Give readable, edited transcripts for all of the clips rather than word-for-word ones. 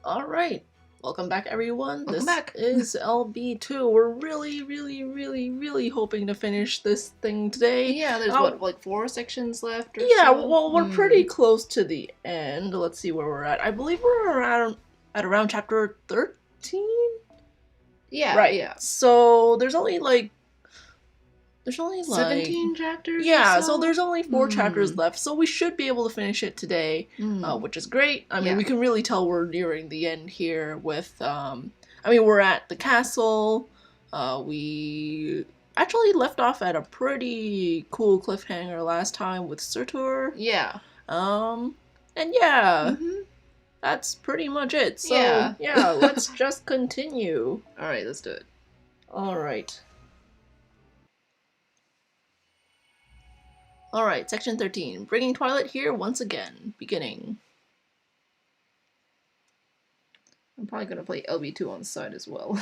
Alright, welcome back everyone. Welcome this back. is LB2. We're really hoping to finish this thing today. Yeah, there's like 4 sections left or Yeah, so? well, we're pretty close to the end. Let's see where we're at. I believe we're around chapter 13? Yeah, right. yeah. So there's only 17 chapters yeah, or so? so there's only 4 chapters left, so we should be able to finish it today, which is great. I mean, we can really tell we're nearing the end here with, we're at the castle. We actually left off at a pretty cool cliffhanger last time with Surtur. Yeah. And yeah, that's pretty much it. So, yeah let's just continue. Alright, let's do it. Alright. Alright, section 13. Bringing Twilight here once again. Beginning. I'm probably gonna play LB2 on the side as well.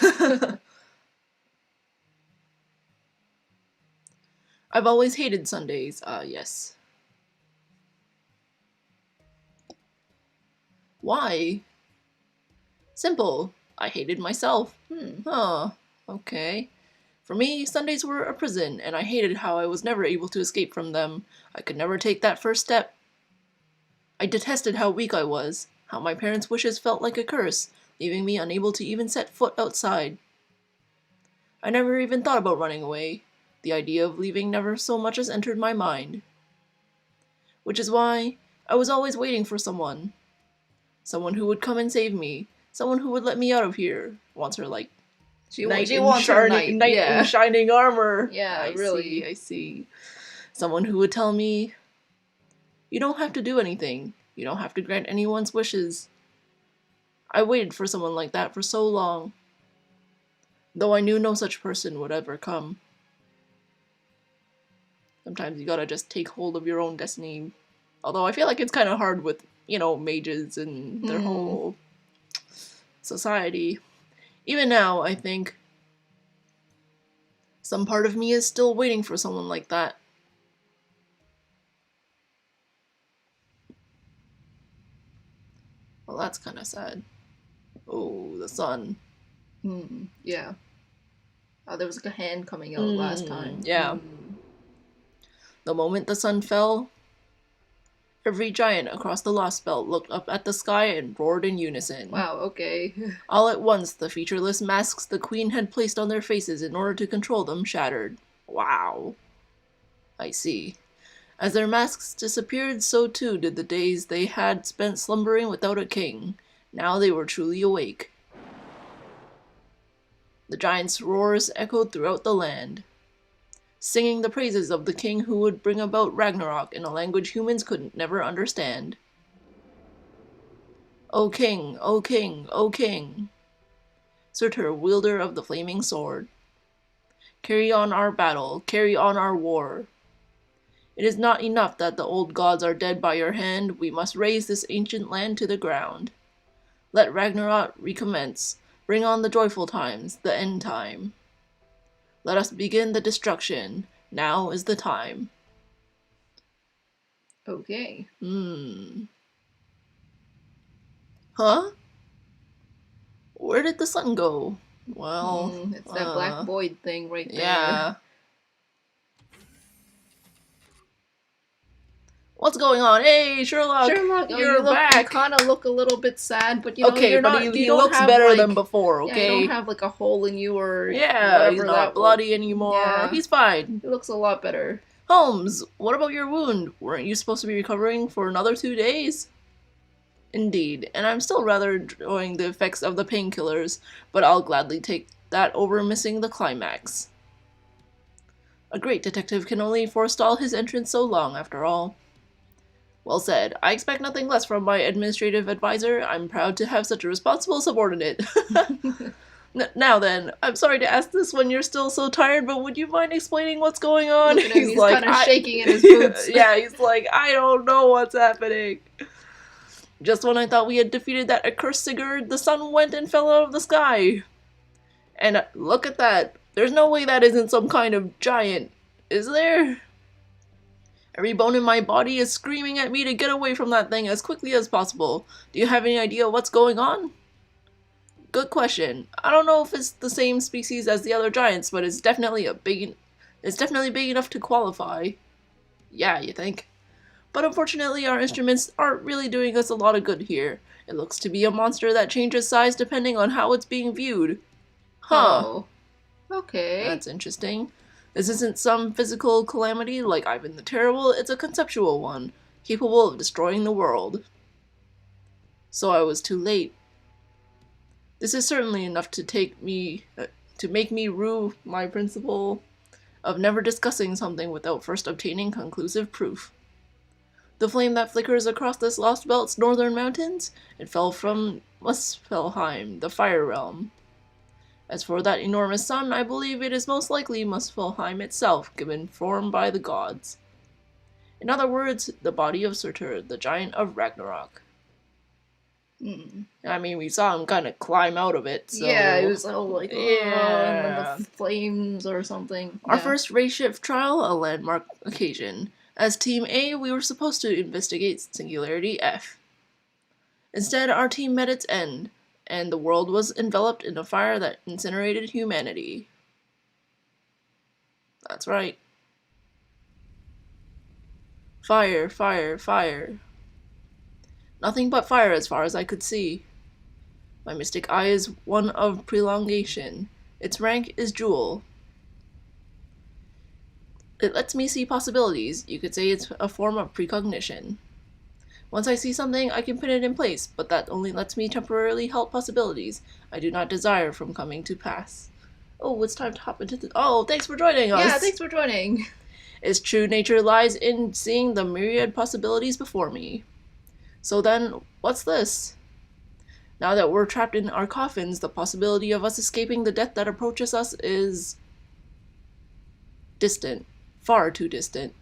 I've always hated Sundays. Yes. Why? Simple. I hated myself. Huh. Okay. For me, Sundays were a prison, and I hated how I was never able to escape from them. I could never take that first step. I detested how weak I was, how my parents' wishes felt like a curse, leaving me unable to even set foot outside. I never even thought about running away. The idea of leaving never so much as entered my mind. Which is why I was always waiting for someone. Someone who would come and save me. Someone who would let me out of here. Wants her, like, knight in shining armor. Yeah, I see. Someone who would tell me, you don't have to do anything. You don't have to grant anyone's wishes. I waited for someone like that for so long, though I knew no such person would ever come. Sometimes you gotta just take hold of your own destiny. Although I feel like it's kind of hard with, mages and their whole society. Even now, I think some part of me is still waiting for someone like that. Well, that's kind of sad. Oh, the sun. Yeah. Oh, there was like a hand coming out last time. Yeah. The moment the sun fell, every giant across the Lost Belt looked up at the sky and roared in unison. Wow, okay. All at once, the featureless masks the Queen had placed on their faces in order to control them shattered. Wow. I see. As their masks disappeared, so too did the days they had spent slumbering without a king. Now they were truly awake. The giants' roars echoed throughout the land, singing the praises of the king who would bring about Ragnarok in a language humans could never understand. O king, O king, O king, Surtur, wielder of the flaming sword. Carry on our battle, carry on our war. It is not enough that the old gods are dead by your hand, we must raze this ancient land to the ground. Let Ragnarok recommence, bring on the joyful times, the end time. Let us begin the destruction. Now is the time. Okay. Huh? Where did the sun go? Well, it's that black void thing right there. Yeah. What's going on? Hey, Sherlock, you're back. You kind of look a little bit sad, but he looks better than before. Okay, you don't have like a hole in you or he's not bloody anymore. Yeah. He's fine. He looks a lot better. Holmes, what about your wound? Weren't you supposed to be recovering for another 2 days? Indeed, and I'm still rather enjoying the effects of the painkillers, but I'll gladly take that over missing the climax. A great detective can only forestall his entrance so long, after all. Well said. I expect nothing less from my administrative advisor. I'm proud to have such a responsible subordinate. Now then, I'm sorry to ask this when you're still so tired, but would you mind explaining what's going on? He's like, kind of shaking in his boots. Yeah, he's like, I don't know what's happening. Just when I thought we had defeated that accursed Sigurd, the sun went and fell out of the sky. And look at that. There's no way that isn't some kind of giant, is there? Every bone in my body is screaming at me to get away from that thing as quickly as possible. Do you have any idea what's going on? Good question. I don't know if it's the same species as the other giants, but it's definitely big enough to qualify. Yeah, you think? But unfortunately, our instruments aren't really doing us a lot of good here. It looks to be a monster that changes size depending on how it's being viewed. Huh. Oh. Okay. That's interesting. This isn't some physical calamity like Ivan the Terrible, it's a conceptual one, capable of destroying the world. So I was too late. This is certainly enough to make me rue my principle of never discussing something without first obtaining conclusive proof. The flame that flickers across this Lost Belt's northern mountains, it fell from Muspelheim, the Fire Realm. As for that enormous sun, I believe it is most likely Muspelheim itself, given form by the gods. In other words, the body of Surtur, the giant of Ragnarok. I mean, we saw him kind of climb out of it, so... Yeah, it was all like, yeah. and then the flames or something. Our first race shift trial, a landmark occasion. As Team A, we were supposed to investigate Singularity F. Instead, our team met its end, and the world was enveloped in a fire that incinerated humanity. That's right. Fire, fire, fire. Nothing but fire as far as I could see. My mystic eye is one of prolongation. Its rank is jewel. It lets me see possibilities. You could say it's a form of precognition. Once I see something, I can pin it in place, but that only lets me temporarily halt possibilities I do not desire from coming to pass. Oh, it's time to hop into the... Oh, thanks for joining us! Yeah, thanks for joining! Its true nature lies in seeing the myriad possibilities before me. So then, what's this? Now that we're trapped in our coffins, the possibility of us escaping the death that approaches us is... distant. Far too distant.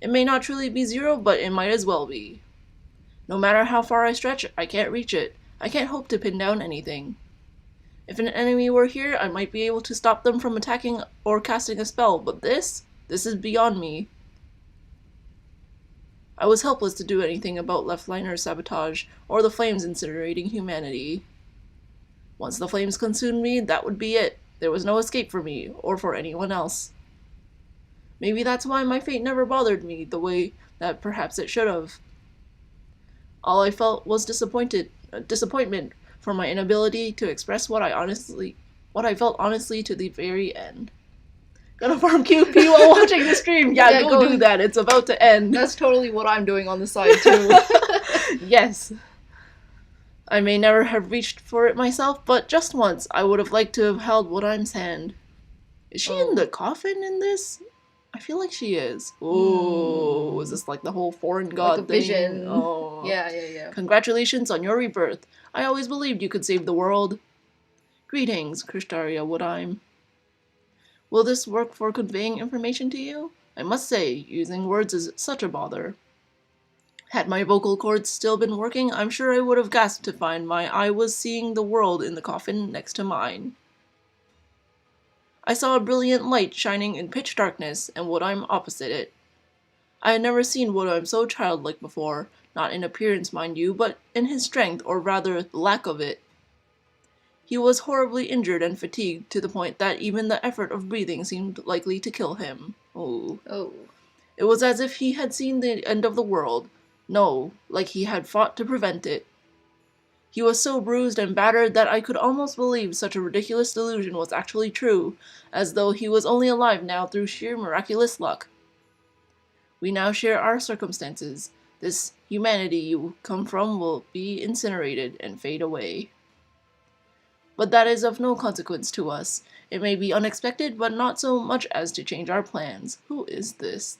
It may not truly be zero, but it might as well be. No matter how far I stretch, I can't reach it. I can't hope to pin down anything. If an enemy were here, I might be able to stop them from attacking or casting a spell, but this is beyond me. I was helpless to do anything about Left-Liner's sabotage, or the flames incinerating humanity. Once the flames consumed me, that would be it. There was no escape for me, or for anyone else. Maybe that's why my fate never bothered me the way that perhaps it should have. All I felt was disappointment for my inability to express what I felt honestly to the very end. Gonna farm QP while watching the stream. Yeah, go do that. It's about to end. That's totally what I'm doing on the side too. Yes. I may never have reached for it myself, but just once I would have liked to have held Woodheim's hand. Is she in the coffin in this? I feel like she is. Oh, is this like the whole foreign god like a thing? vision. Oh. Yeah. Congratulations on your rebirth. I always believed you could save the world. Greetings, Kristaria Woodheim. Will this work for conveying information to you? I must say, using words is such a bother. Had my vocal cords still been working, I'm sure I would have gasped to find I was seeing the world in the coffin next to mine. I saw a brilliant light shining in pitch darkness, and Woodheim opposite it. I had never seen Woodheim so childlike before, not in appearance, mind you, but in his strength, or rather, the lack of it. He was horribly injured and fatigued to the point that even the effort of breathing seemed likely to kill him. Oh. It was as if he had seen the end of the world. No, like he had fought to prevent it. He was so bruised and battered that I could almost believe such a ridiculous delusion was actually true, as though he was only alive now through sheer miraculous luck. We now share our circumstances. This humanity you come from will be incinerated and fade away. But that is of no consequence to us. It may be unexpected, but not so much as to change our plans. Who is this?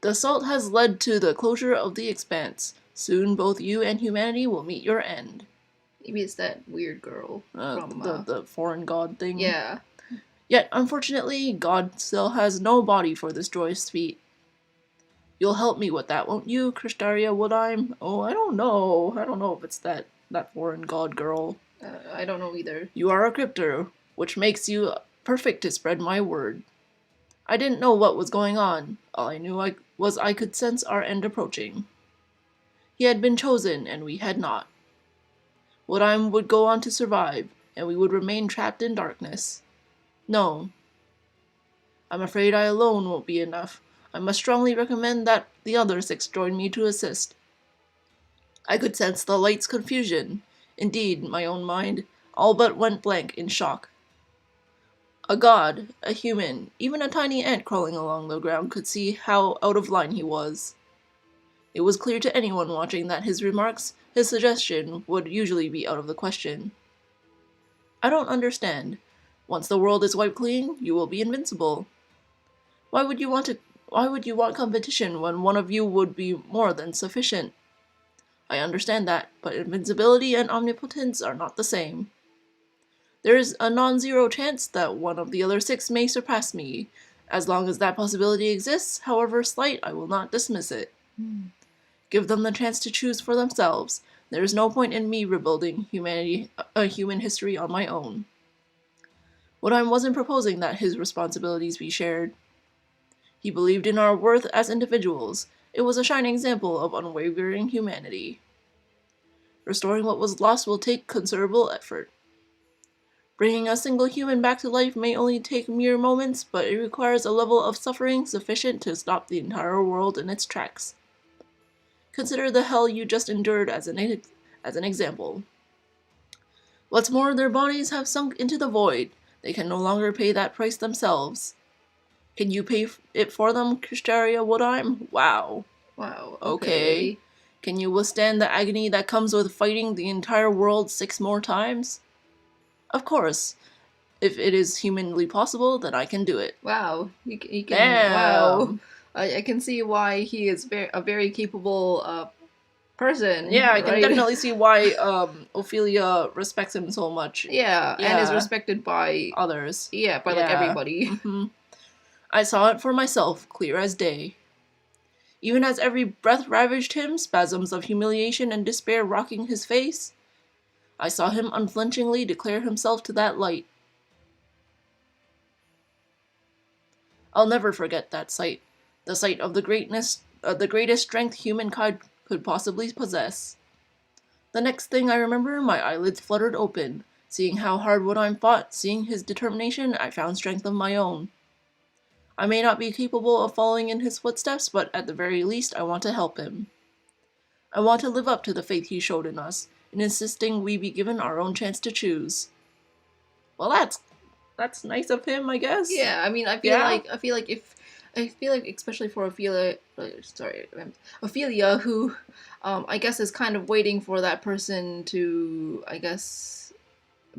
The assault has led to the closure of the expanse. Soon both you and humanity will meet your end. Maybe it's that weird girl from... the foreign god thing? Yeah. Yet, unfortunately, God still has no body for this joyous feat. You'll help me with that, won't you, Kristaria Woodheim? Oh, I don't know. I don't know if it's that foreign god girl. I don't know either. You are a crypter, which makes you perfect to spread my word. I didn't know what was going on. All I knew was I could sense our end approaching. He had been chosen, and we had not. Woodheim would go on to survive, and we would remain trapped in darkness. No. I'm afraid I alone won't be enough. I must strongly recommend that the other 6 join me to assist. I could sense the light's confusion. Indeed, my own mind all but went blank in shock. A god, a human, even a tiny ant crawling along the ground could see how out of line he was. It was clear to anyone watching that his remarks, his suggestion, would usually be out of the question. I don't understand. Once the world is wiped clean, you will be invincible. Why would you want competition when one of you would be more than sufficient? I understand that, but invincibility and omnipotence are not the same. There is a non-zero chance that one of the other 6 may surpass me. As long as that possibility exists, however slight, I will not dismiss it. Give them the chance to choose for themselves. There is no point in me rebuilding human history on my own. Woodheim wasn't proposing that his responsibilities be shared. He believed in our worth as individuals. It was a shining example of unwavering humanity. Restoring what was lost will take considerable effort. Bringing a single human back to life may only take mere moments, but it requires a level of suffering sufficient to stop the entire world in its tracks. Consider the hell you just endured as an example. What's more, their bodies have sunk into the void. They can no longer pay that price themselves. Can you pay it for them, Kristaria Woodheim? Wow. Wow. Okay. Can you withstand the agony that comes with fighting the entire world 6 more times? Of course. If it is humanly possible, then I can do it. Wow. You can. Damn. Wow. I can see why he is a very capable person. Yeah, I can right? definitely see why Ophelia respects him so much. Yeah, and is respected by others. Yeah, by like everybody. Mm-hmm. I saw it for myself, clear as day. Even as every breath ravaged him, spasms of humiliation and despair rocking his face, I saw him unflinchingly declare himself to that light. I'll never forget that sight, the sight of the greatest strength humankind could possibly possess. The next thing I remember, my eyelids fluttered open. Seeing how hard Woodheim fought, seeing his determination, I found strength of my own. I may not be capable of following in his footsteps, but at the very least I want to help him. I want to live up to the faith he showed in us, in insisting we be given our own chance to choose. Well, that's nice of him, I guess. Yeah, I mean, I feel like especially for Ophelia, who, I guess is kind of waiting for that person to, I guess,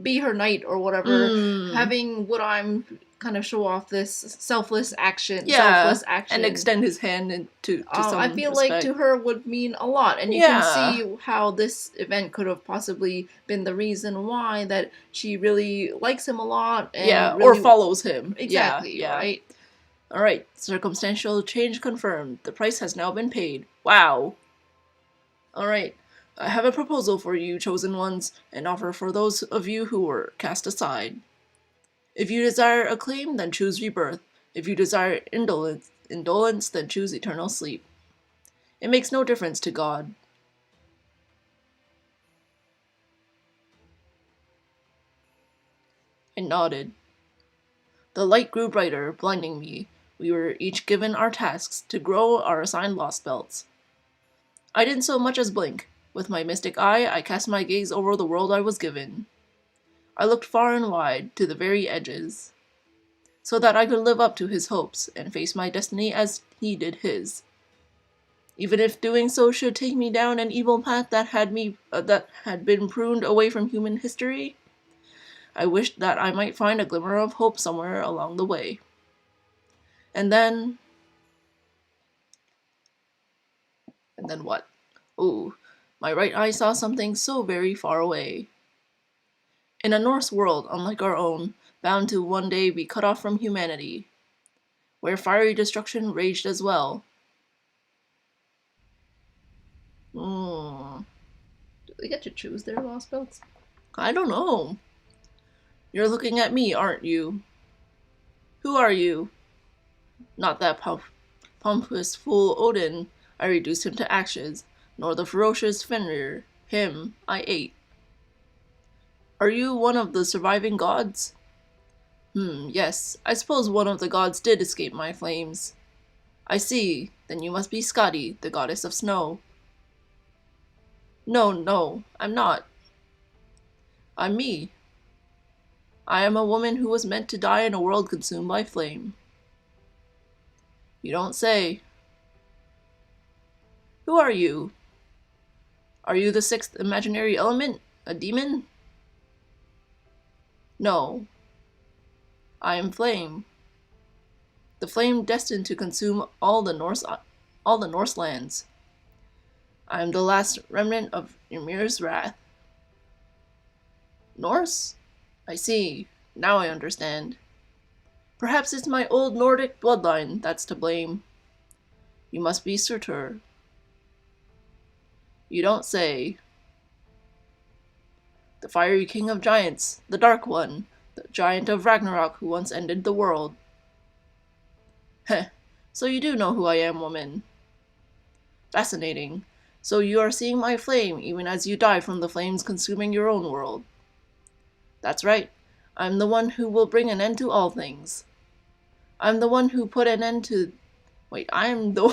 be her knight or whatever, having Woodheim kind of show off this selfless action, and extend his hand to some I feel respect. like to her would mean a lot, and you can see how this event could have possibly been the reason why that she really likes him a lot, and or follows him. Exactly, right? Alright, circumstantial change confirmed. The price has now been paid. Wow. Alright, I have a proposal for you, chosen ones, an offer for those of you who were cast aside. If you desire acclaim, then choose rebirth. If you desire indolence, then choose eternal sleep. It makes no difference to God. I nodded. The light grew brighter, blinding me. We were each given our tasks to grow our assigned lost belts. I didn't so much as blink. With my mystic eye, I cast my gaze over the world I was given. I looked far and wide, to the very edges, so that I could live up to his hopes and face my destiny as he did his. Even if doing so should take me down an evil path that had been pruned away from human history, I wished that I might find a glimmer of hope somewhere along the way. And then what? Ooh, my right eye saw something so very far away. In a Norse world unlike our own, bound to one day be cut off from humanity, where fiery destruction raged as well. Do they get to choose their lost belts? I don't know. You're looking at me, aren't you? Who are you? Not that pompous fool Odin. I reduced him to ashes, nor the ferocious Fenrir. Him I ate. Are you one of the surviving gods? Yes. I suppose one of the gods did escape my flames. I see. Then you must be Skadi, the goddess of snow. No, I'm not. I'm me. I am a woman who was meant to die in a world consumed by flame. You don't say. Who are you? Are you the sixth imaginary element? A demon? No. I am flame. The flame destined to consume all the Norse lands. I am the last remnant of Ymir's wrath. Norse? I see. Now I understand. Perhaps it's my old Nordic bloodline that's to blame. You must be Surtur. You don't say. The fiery king of giants, the Dark One, the giant of Ragnarok who once ended the world. Heh, so you do know who I am, woman. Fascinating. So you are seeing my flame even as you die from the flames consuming your own world. That's right. I'm the one who will bring an end to all things. I'm the one who put an end to... Wait, I'm the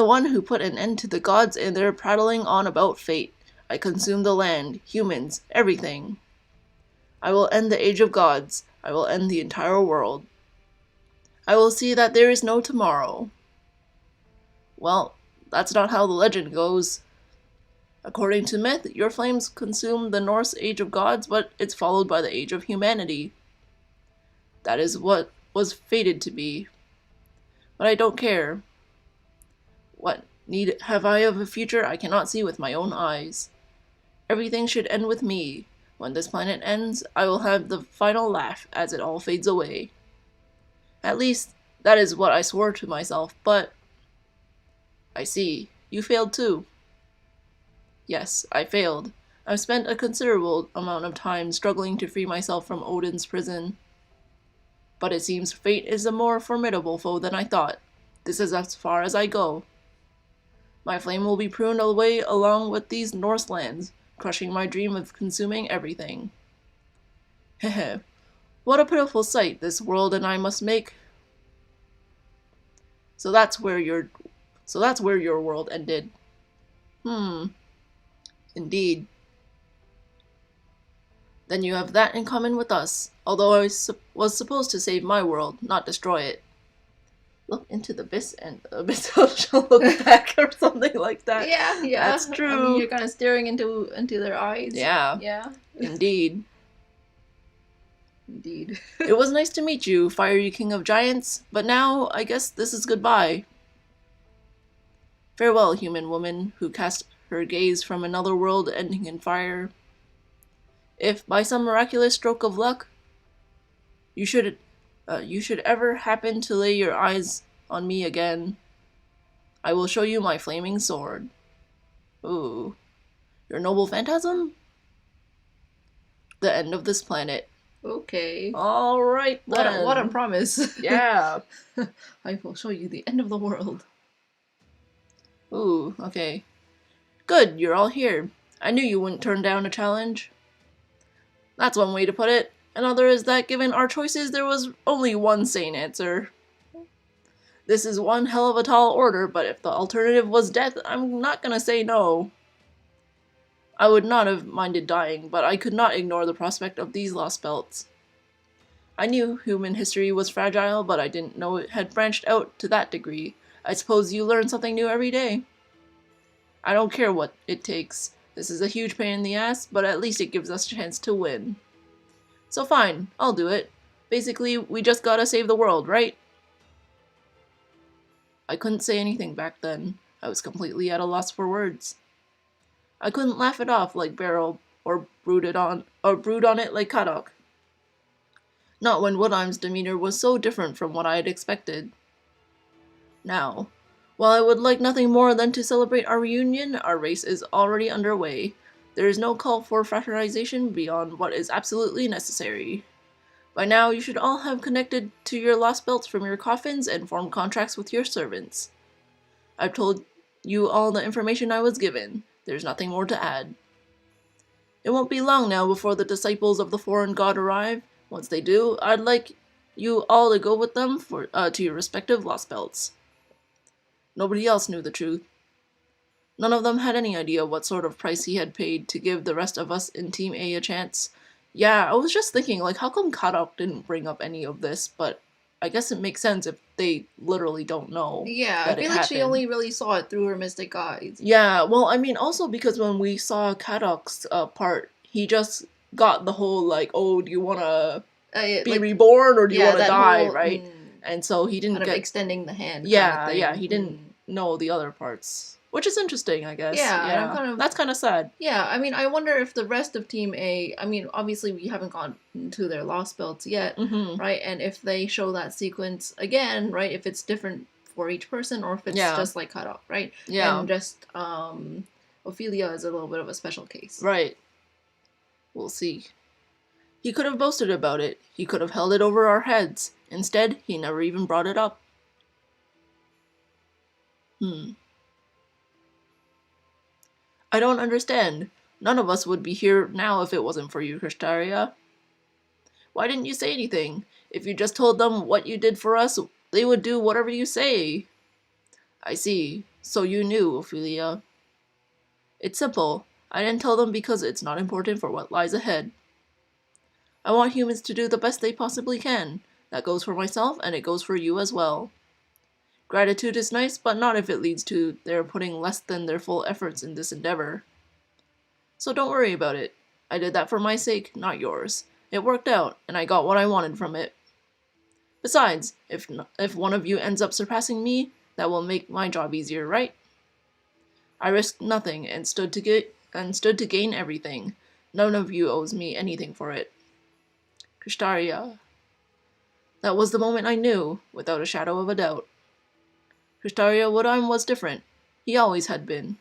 one who put an end to the gods and their prattling on about fate. I consume the land, humans, everything. I will end the age of gods. I will end the entire world. I will see that there is no tomorrow. Well, that's not how the legend goes. According to myth, your flames consume the Norse age of gods, but it's followed by the age of humanity. That is what was fated to be. But I don't care. What need have I of a future I cannot see with my own eyes? Everything should end with me. When this planet ends, I will have the final laugh as it all fades away. At least, that is what I swore to myself, but... I see. You failed too. Yes, I failed. I've spent a considerable amount of time struggling to free myself from Odin's prison. But it seems fate is a more formidable foe than I thought. This is as far as I go. My flame will be pruned away along with these Norse lands, crushing my dream of consuming everything. Heh. What a pitiful sight this world and I must make. So that's where your world ended. Indeed. Then you have that in common with us, although I was supposed to save my world, not destroy it. Look into the abyss and the abyss shall look back or something like that. Yeah. That's true. I mean, you're kind of staring into their eyes. Yeah. Indeed. It was nice to meet you, fiery king of giants, but now I guess this is goodbye. Farewell, human woman, who cast her gaze from another world ending in fire. If, by some miraculous stroke of luck, you should ever happen to lay your eyes on me again, I will show you my flaming sword. Ooh. Your noble phantasm? The end of this planet. Okay. Alright then. What a promise. Yeah. I will show you the end of the world. Ooh, okay. Good, you're all here. I knew you wouldn't turn down a challenge. That's one way to put it. Another is that given our choices, there was only one sane answer. This is one hell of a tall order, but if the alternative was death, I'm not gonna say no. I would not have minded dying, but I could not ignore the prospect of these lost belts. I knew human history was fragile, but I didn't know it had branched out to that degree. I suppose you learn something new every day. I don't care what it takes. This is a huge pain in the ass, but at least it gives us a chance to win. So fine, I'll do it. Basically, we just gotta save the world, right? I couldn't say anything back then. I was completely at a loss for words. I couldn't laugh it off like Beryl, or brood on it like Kadok. Not when Woodheim's demeanor was so different from what I had expected. Now, while I would like nothing more than to celebrate our reunion, our race is already underway. There is no call for fraternization beyond what is absolutely necessary. By now, you should all have connected to your lost belts from your coffins and formed contracts with your servants. I've told you all the information I was given. There's nothing more to add. It won't be long now before the disciples of the foreign god arrive. Once they do, I'd like you all to go with them to your respective lost belts. Nobody else knew the truth. None of them had any idea what sort of price he had paid to give the rest of us in Team A chance. Yeah, I was just thinking, like, how come Kadok didn't bring up any of this, but I guess it makes sense if they literally don't know. Yeah, that I feel it like she happened. only really saw it through her mystic eyes. Yeah, well, I mean, also because when we saw Kadok's part, he just got the whole, like, oh, do you want to be Like, reborn or do you yeah, want to that die, whole, right? And so he didn't kind of get... extending the hand kind of Yeah, thing. yeah, he didn't know the other parts. Which is interesting, I guess. Yeah, and I'm Yeah, kind of... that's kind of sad. Yeah, I mean, I wonder if the rest of Team A, I mean, obviously we haven't gone to their lost belts yet, right? And if they show that sequence again, right, if it's different for each person or if it's just like cut off, right? Yeah. And just Ophelia is a little bit of a special case. Right. We'll see. He could have boasted about it. He could have held it over our heads. Instead, he never even brought it up. I don't understand. None of us would be here now if it wasn't for you, Kristaria. Why didn't you say anything? If you just told them what you did for us, they would do whatever you say. I see. So you knew, Ophelia. It's simple. I didn't tell them because it's not important for what lies ahead. I want humans to do the best they possibly can. That goes for myself, and it goes for you as well. Gratitude is nice, but not if it leads to their putting less than their full efforts in this endeavor. So don't worry about it. I did that for my sake, not yours. It worked out, and I got what I wanted from it. Besides, if one of you ends up surpassing me, that will make my job easier, right? I risked nothing and stood to gain everything. None of you owes me anything for it. Kristaria. That was the moment I knew, without a shadow of a doubt. Kristaria Woodheim was different. He always had been.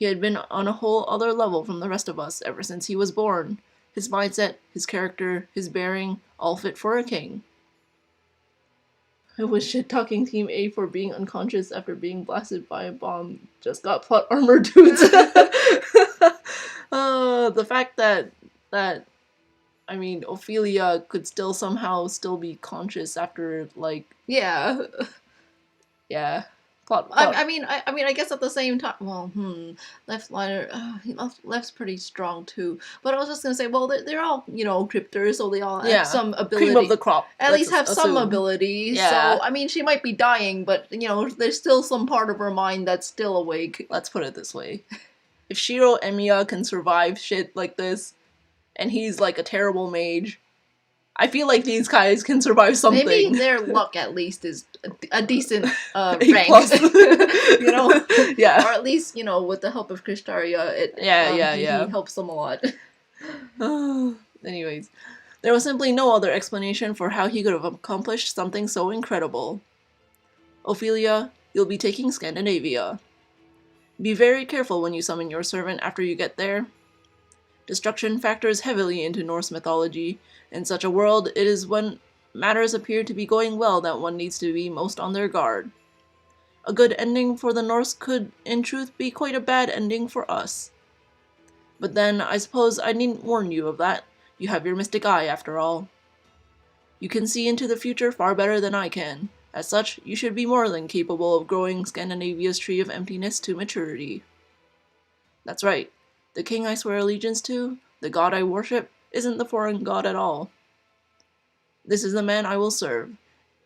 He had been on a whole other level from the rest of us ever since he was born. His mindset, his character, his bearing, all fit for a king. I was shit-talking Team A for being unconscious after being blasted by a bomb. Just got plot armor, dudes. The fact that I mean, Ophelia could somehow be conscious after, like... Yeah. Yeah. I mean, I guess at the same time, well, Left's pretty strong too. But I was just gonna say, well, they're all, cryptors, so they all have some ability. Cream of the crop. At least have some ability. Yeah. So I mean, she might be dying, but there's still some part of her mind that's still awake. Let's put it this way: if Shiro Emiya can survive shit like this, and he's like a terrible mage, I feel like these guys can survive something. Maybe their luck at least is a decent rank. Yeah. Or at least, with the help of Kristaria, he helps them a lot. Anyways, there was simply no other explanation for how he could have accomplished something so incredible. Ophelia, you'll be taking Scandinavia. Be very careful when you summon your servant after you get there. Destruction factors heavily into Norse mythology. In such a world, it is when matters appear to be going well that one needs to be most on their guard. A good ending for the Norse could, in truth, be quite a bad ending for us. But then, I suppose I needn't warn you of that. You have your mystic eye, after all. You can see into the future far better than I can. As such, you should be more than capable of growing Scandinavia's tree of emptiness to maturity. That's right. The king I swear allegiance to, the god I worship, isn't the foreign god at all. This is the man I will serve.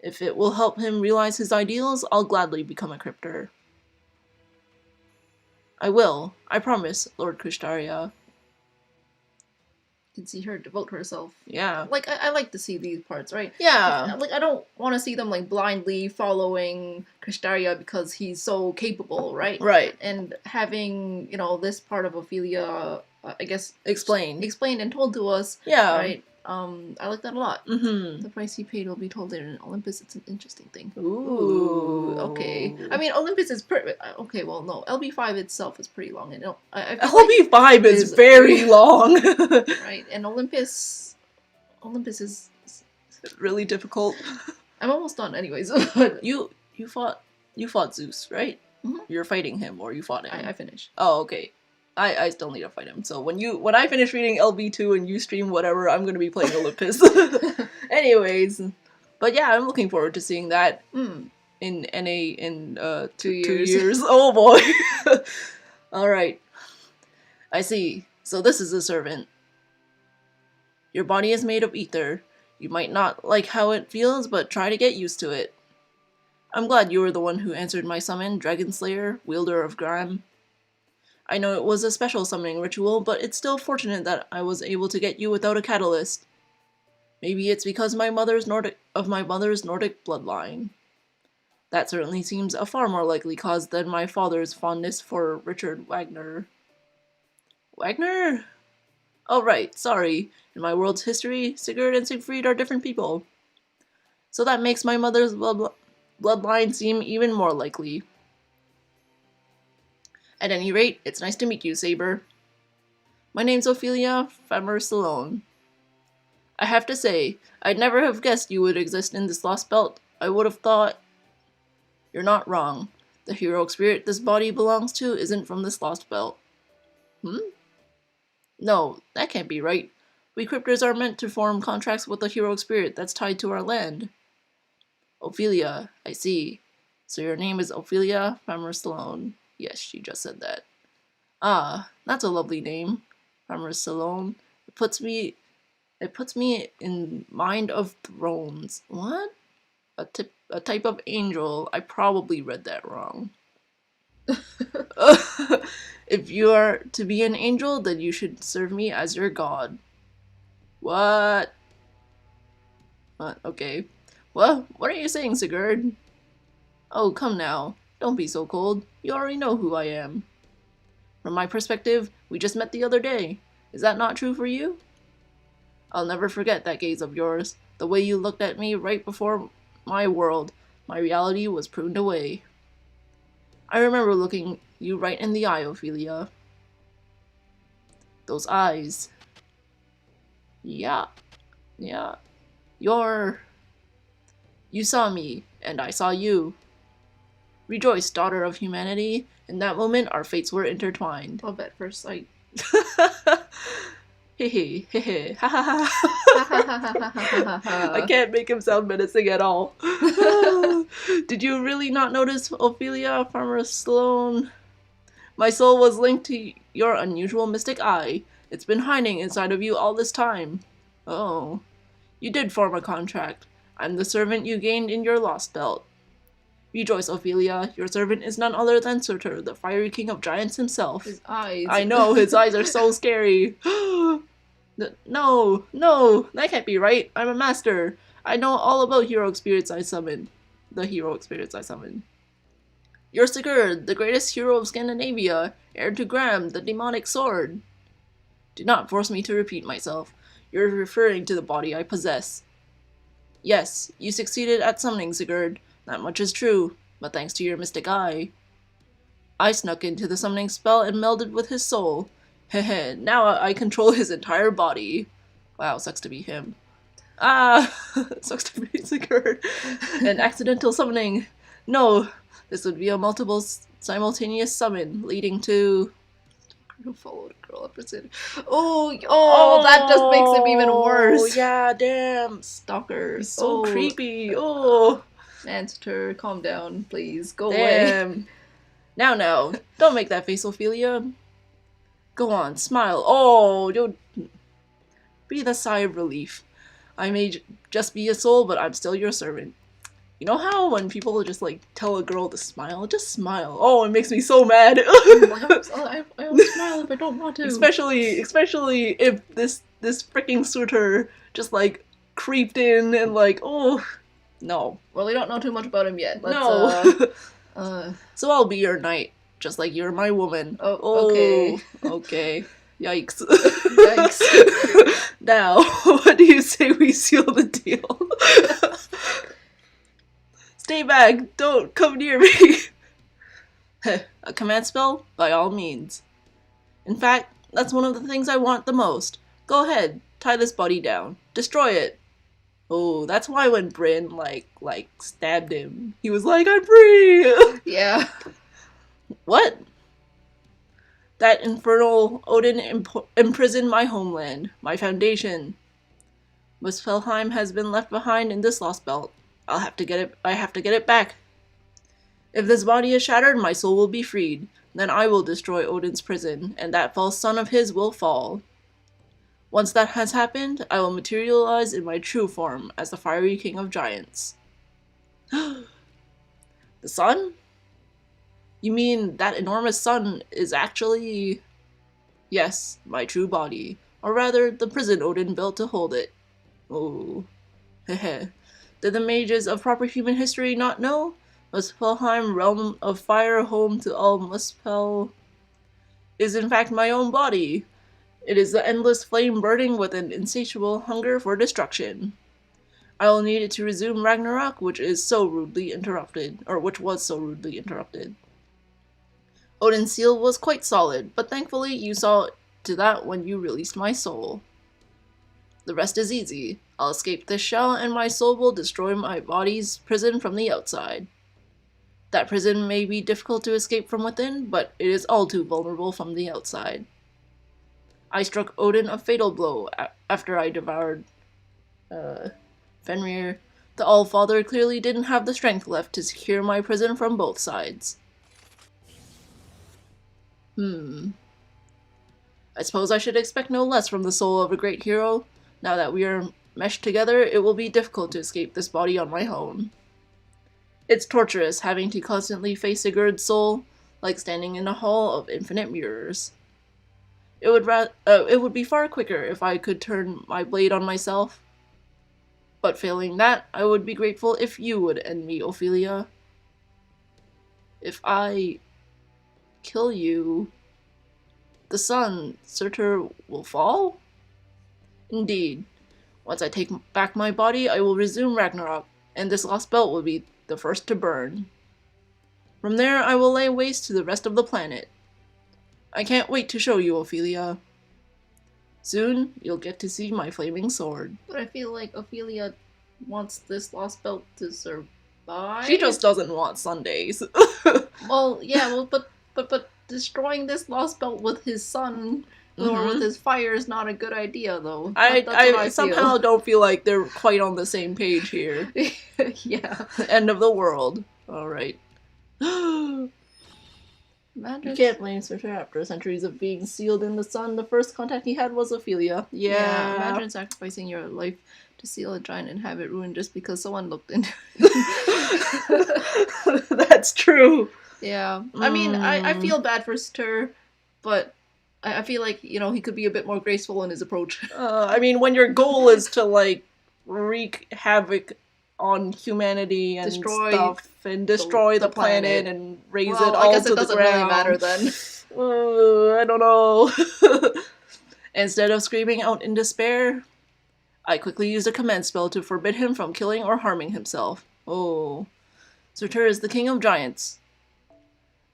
If it will help him realize his ideals, I'll gladly become a cryptor. I will, I promise, Lord Kristaria. You can see her devote herself. Yeah. Like, I like to see these parts, right? Yeah. Like, I don't want to see them, like, blindly following Kristaria because he's so capable, right? Right. And having, this part of Ophelia, I guess... Explained and told to us. Yeah. Right? I like that a lot. Mm-hmm. The price he paid will be told later in Olympus. It's an interesting thing. Ooh. Okay. I mean, Olympus is okay, well, no. LB5 itself is pretty long. LB5 is very long. Right, and Olympus is really difficult. I'm almost done anyways. But You fought Zeus, right? Mm-hmm. You're fighting him, or you fought him? I finished. Oh, okay. I still need to fight him. So when I finish reading LB2 and you stream whatever, I'm gonna be playing Olympus. Anyways, but yeah, I'm looking forward to seeing that in NA in 2 years. Oh boy. All right. I see. So this is a servant. Your body is made of ether. You might not like how it feels, but try to get used to it. I'm glad you were the one who answered my summon, Dragon Slayer, wielder of Grime. I know it was a special summoning ritual, but it's still fortunate that I was able to get you without a catalyst. Maybe it's because of my mother's Nordic bloodline. That certainly seems a far more likely cause than my father's fondness for Richard Wagner. Wagner? Oh right, sorry. In my world's history, Sigurd and Siegfried are different people. So that makes my mother's bloodline seem even more likely. At any rate, it's nice to meet you, Saber. My name's Ophelia Fammer Stallone. I have to say, I'd never have guessed you would exist in this lost belt. I would have thought... You're not wrong. The heroic spirit this body belongs to isn't from this lost belt. No, that can't be right. We cryptors are meant to form contracts with the heroic spirit that's tied to our land. Ophelia, I see. So your name is Ophelia Fammer Stallone. Yes, she just said that. Ah, that's a lovely name. Fammer Stallone. It puts me in mind of thrones. What? A type of angel. I probably read that wrong. If you are to be an angel, then you should serve me as your god. What? Okay. Well, what are you saying, Sigurd? Oh, come now. Don't be so cold. You already know who I am. From my perspective, we just met the other day. Is that not true for you? I'll never forget that gaze of yours. The way you looked at me right before my world. My reality was pruned away. I remember looking you right in the eye, Ophelia. Those eyes. Yeah. You saw me, and I saw you. Rejoice, daughter of humanity. In that moment, our fates were intertwined. Love at first sight. Hehe, ha ha ha. I can't make him sound menacing at all. Did you really not notice, Ophelia Fammer Stallone? My soul was linked to your unusual mystic eye. It's been hiding inside of you all this time. Oh. You did form a contract. I'm the servant you gained in your lost belt. Rejoice, Ophelia. Your servant is none other than Surtur, the fiery king of giants himself. His eyes. I know, his eyes are so scary. No, that can't be right. I'm a master. I know all about heroic spirits I summoned. The heroic spirits I summoned. You're Sigurd, the greatest hero of Scandinavia, heir to Gram, the demonic sword. Do not force me to repeat myself. You're referring to the body I possess. Yes, you succeeded at summoning Sigurd. That much is true, but thanks to your mystic eye. I snuck into the summoning spell and melded with his soul. Heh, now I control his entire body. Wow, sucks to be him. Sucks to be Sigurd. An accidental summoning. No, this would be a multiple simultaneous summon, leading to... Follow the girl up and oh, that just makes him even worse. Oh, yeah, damn. Stalker. He's so creepy. Oh. Answer, calm down, please. Go away. Now. Don't make that face, Ophelia. Go on, smile. Oh, don't... Breathe a sigh of relief. I may just be a soul, but I'm still your servant. You know how when people just, like, tell a girl to smile? Just smile. Oh, it makes me so mad. I don't smile if I don't want to. Especially if this freaking Surtur just, like, creeped in and, like, oh... No. Well, we don't know too much about him yet. No. So I'll be your knight, just like you're my woman. Oh, okay. Okay. Yikes. Now, what do you say we seal the deal? Stay back. Don't come near me. A command spell? By all means. In fact, that's one of the things I want the most. Go ahead. Tie this body down. Destroy it. Oh, that's why when Bryn, like stabbed him, he was like, I'm free! Yeah. What? That infernal Odin imprisoned my homeland, my foundation. Muspelheim has been left behind in this lost belt. I have to get it back. If this body is shattered, my soul will be freed. Then I will destroy Odin's prison, and that false son of his will fall. Once that has happened, I will materialize in my true form as the fiery king of giants. The sun? You mean that enormous sun is actually... Yes, my true body. Or rather, the prison Odin built to hold it. Oh. Heh. Did the mages of proper human history not know? Muspelheim, realm of fire, home to all Muspel, is in fact my own body. It is the endless flame burning with an insatiable hunger for destruction. I will need it to resume Ragnarok, which was so rudely interrupted. Odin's seal was quite solid, but thankfully you saw to that when you released my soul. The rest is easy. I'll escape this shell, and my soul will destroy my body's prison from the outside. That prison may be difficult to escape from within, but it is all too vulnerable from the outside. I struck Odin a fatal blow after I devoured Fenrir. The All-Father clearly didn't have the strength left to secure my prison from both sides. I suppose I should expect no less from the soul of a great hero. Now that we are meshed together, it will be difficult to escape this body on my own. It's torturous having to constantly face Sigurd's soul, like standing in a hall of infinite mirrors. It would be far quicker if I could turn my blade on myself. But failing that, I would be grateful if you would end me, Ophelia. If I kill you, the sun, Surtur, will fall? Indeed. Once I take back my body, I will resume Ragnarok, and this lost belt will be the first to burn. From there, I will lay waste to the rest of the planet. I can't wait to show you, Ophelia. Soon, you'll get to see my flaming sword. But I feel like Ophelia wants this lost belt to survive. She just doesn't want Sundays. Well, yeah, but destroying this lost belt with his son or with his fire is not a good idea, though. I somehow don't feel like they're quite on the same page here. Yeah. End of the world. Alright. Imagine. You can't blame Surtur. After centuries of being sealed in the sun, the first contact he had was Ophelia. Yeah. Imagine sacrificing your life to seal a giant and have it ruined just because someone looked into it. That's true. Yeah. I mean, I feel bad for Surtur, but I feel like, he could be a bit more graceful in his approach. I mean, when your goal is to, wreak havoc on humanity and destroy the planet and raise it all to the ground. I guess it doesn't really matter then. I don't know. Instead of screaming out in despair, I quickly used a command spell to forbid him from killing or harming himself. Oh. Surtur is the king of giants,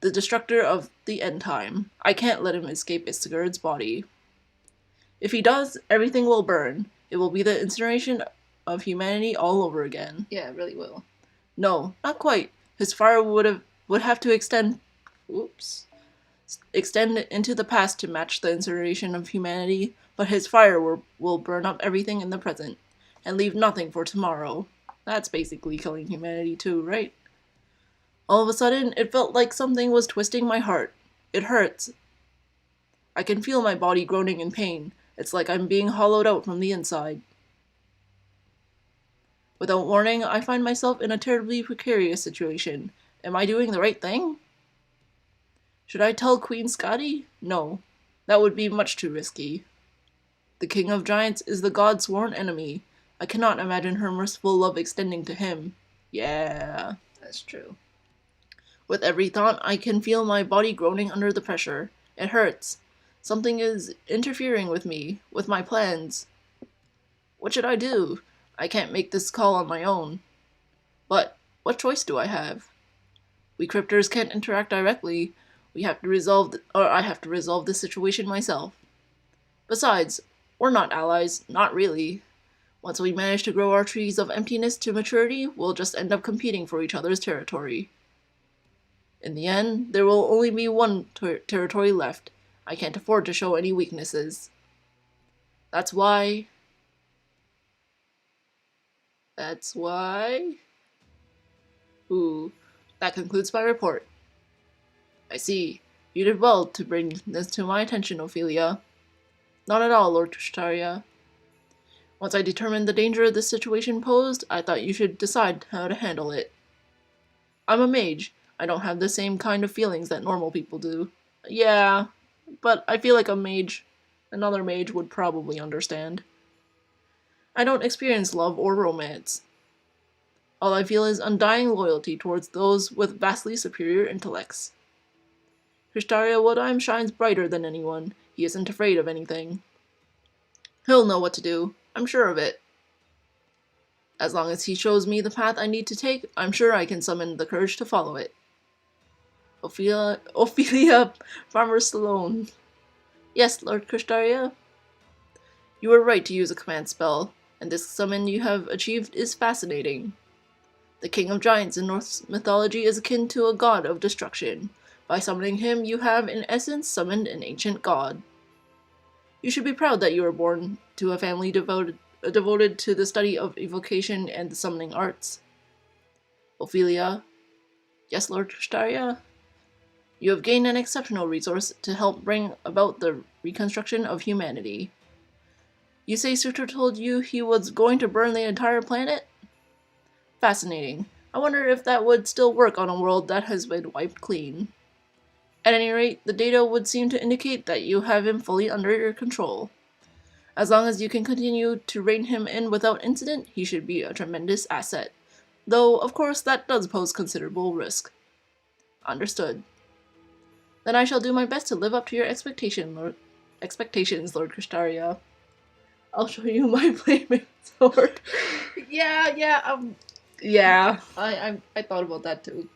the destructor of the end time. I can't let him escape Sigurd's body. If he does, everything will burn. It will be the incineration of humanity all over again. Yeah, it really will. No, not quite. His fire would have to extend into the past to match the incineration of humanity, but his fire will burn up everything in the present, and leave nothing for tomorrow. That's basically killing humanity too, right? All of a sudden, it felt like something was twisting my heart. It hurts. I can feel my body groaning in pain. It's like I'm being hollowed out from the inside. Without warning, I find myself in a terribly precarious situation. Am I doing the right thing? Should I tell Queen Skadi? No, that would be much too risky. The King of Giants is the god's sworn enemy. I cannot imagine her merciful love extending to him. Yeah. That's true. With every thought, I can feel my body groaning under the pressure. It hurts. Something is interfering with me, with my plans. What should I do? I can't make this call on my own. But what choice do I have? We cryptors can't interact directly. I have to resolve the situation myself. Besides, we're not allies, not really. Once we manage to grow our trees of emptiness to maturity, we'll just end up competing for each other's territory. In the end, there will only be one territory left. I can't afford to show any weaknesses. That's why... Ooh, that concludes my report. I see. You did well to bring this to my attention, Ophelia. Not at all, Lord Kushtaria. Once I determined the danger this situation posed, I thought you should decide how to handle it. I'm a mage. I don't have the same kind of feelings that normal people do. Yeah, but I feel like another mage would probably understand. I don't experience love or romance. All I feel is undying loyalty towards those with vastly superior intellects. Kushtaria Woodheim shines brighter than anyone. He isn't afraid of anything. He'll know what to do. I'm sure of it. As long as he shows me the path I need to take, I'm sure I can summon the courage to follow it. Ophelia Farmer Stallone. Yes, Lord Kushtaria? You were right to use a command spell, and this summon you have achieved is fascinating. The King of Giants in Norse mythology is akin to a god of destruction. By summoning him, you have, in essence, summoned an ancient god. You should be proud that you were born to a family devoted to the study of evocation and the summoning arts. Ophelia. Yes, Lord Kushtaria? You have gained an exceptional resource to help bring about the reconstruction of humanity. You say Sutor told you he was going to burn the entire planet? Fascinating. I wonder if that would still work on a world that has been wiped clean. At any rate, the data would seem to indicate that you have him fully under your control. As long as you can continue to rein him in without incident, he should be a tremendous asset. Though, of course, that does pose considerable risk. Understood. Then I shall do my best to live up to your expectations, Lord Kushtaria. I'll show you my flaming sword. Yeah. Yeah. I thought about that too.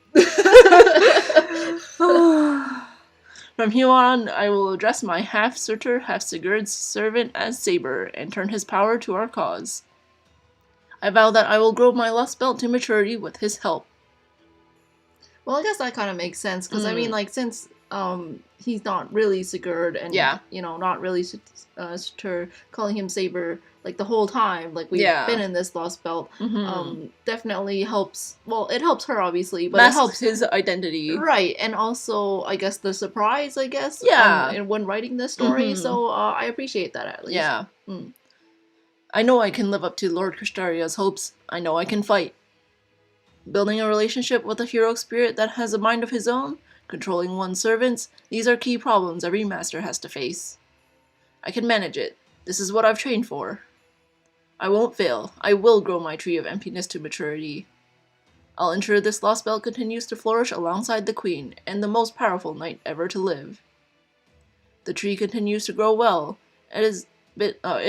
From here on, I will address my half-Surtur, half-Sigurd's servant as Saber, and turn his power to our cause. I vow that I will grow my lust belt to maturity with his help. Well, I guess that kind of makes sense, because I mean, like, since he's not really Sigurd, and not really Surtur, calling him Saber like the whole time, like we've been in this lost belt, definitely helps. Well, it helps her obviously, but Masks it helps his identity, right? And also, I guess the surprise, and when writing this story, so I appreciate that at least. Yeah. I know I can live up to Lord Kushtaria's hopes. I know I can fight. Building a relationship with a hero spirit that has a mind of his own, controlling one's servants, these are key problems every master has to face. I can manage it. This is what I've trained for. I won't fail. I will grow my tree of emptiness to maturity. I'll ensure this lost belt continues to flourish alongside the queen and the most powerful knight ever to live. The tree continues to grow well. It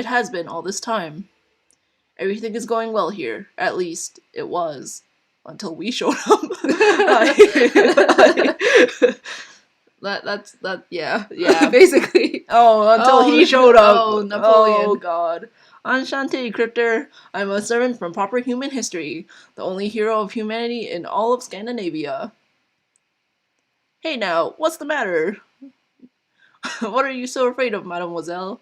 has been all this time. Everything is going well here. At least, it was. Until we showed up. Yeah, basically. Until he showed up. Oh, Napoleon. Oh, God. Enchanté, Crypter. I'm a servant from proper human history, the only hero of humanity in all of Scandinavia. Hey now, what's the matter? What are you so afraid of, mademoiselle?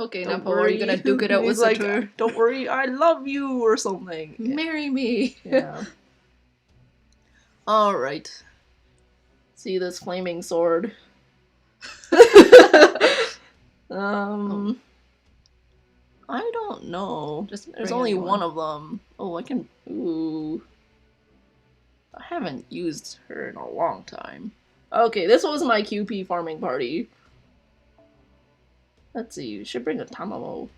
Okay, Napo, are you gonna duke it out with Surtur? Like, don't worry, I love you, or something. Marry me. Yeah. Alright. See this flaming sword. I don't know. There's only one of them. Oh, I can... Ooh. I haven't used her in a long time. Okay, this was my QP farming party. Let's see, you should bring a Tamamo.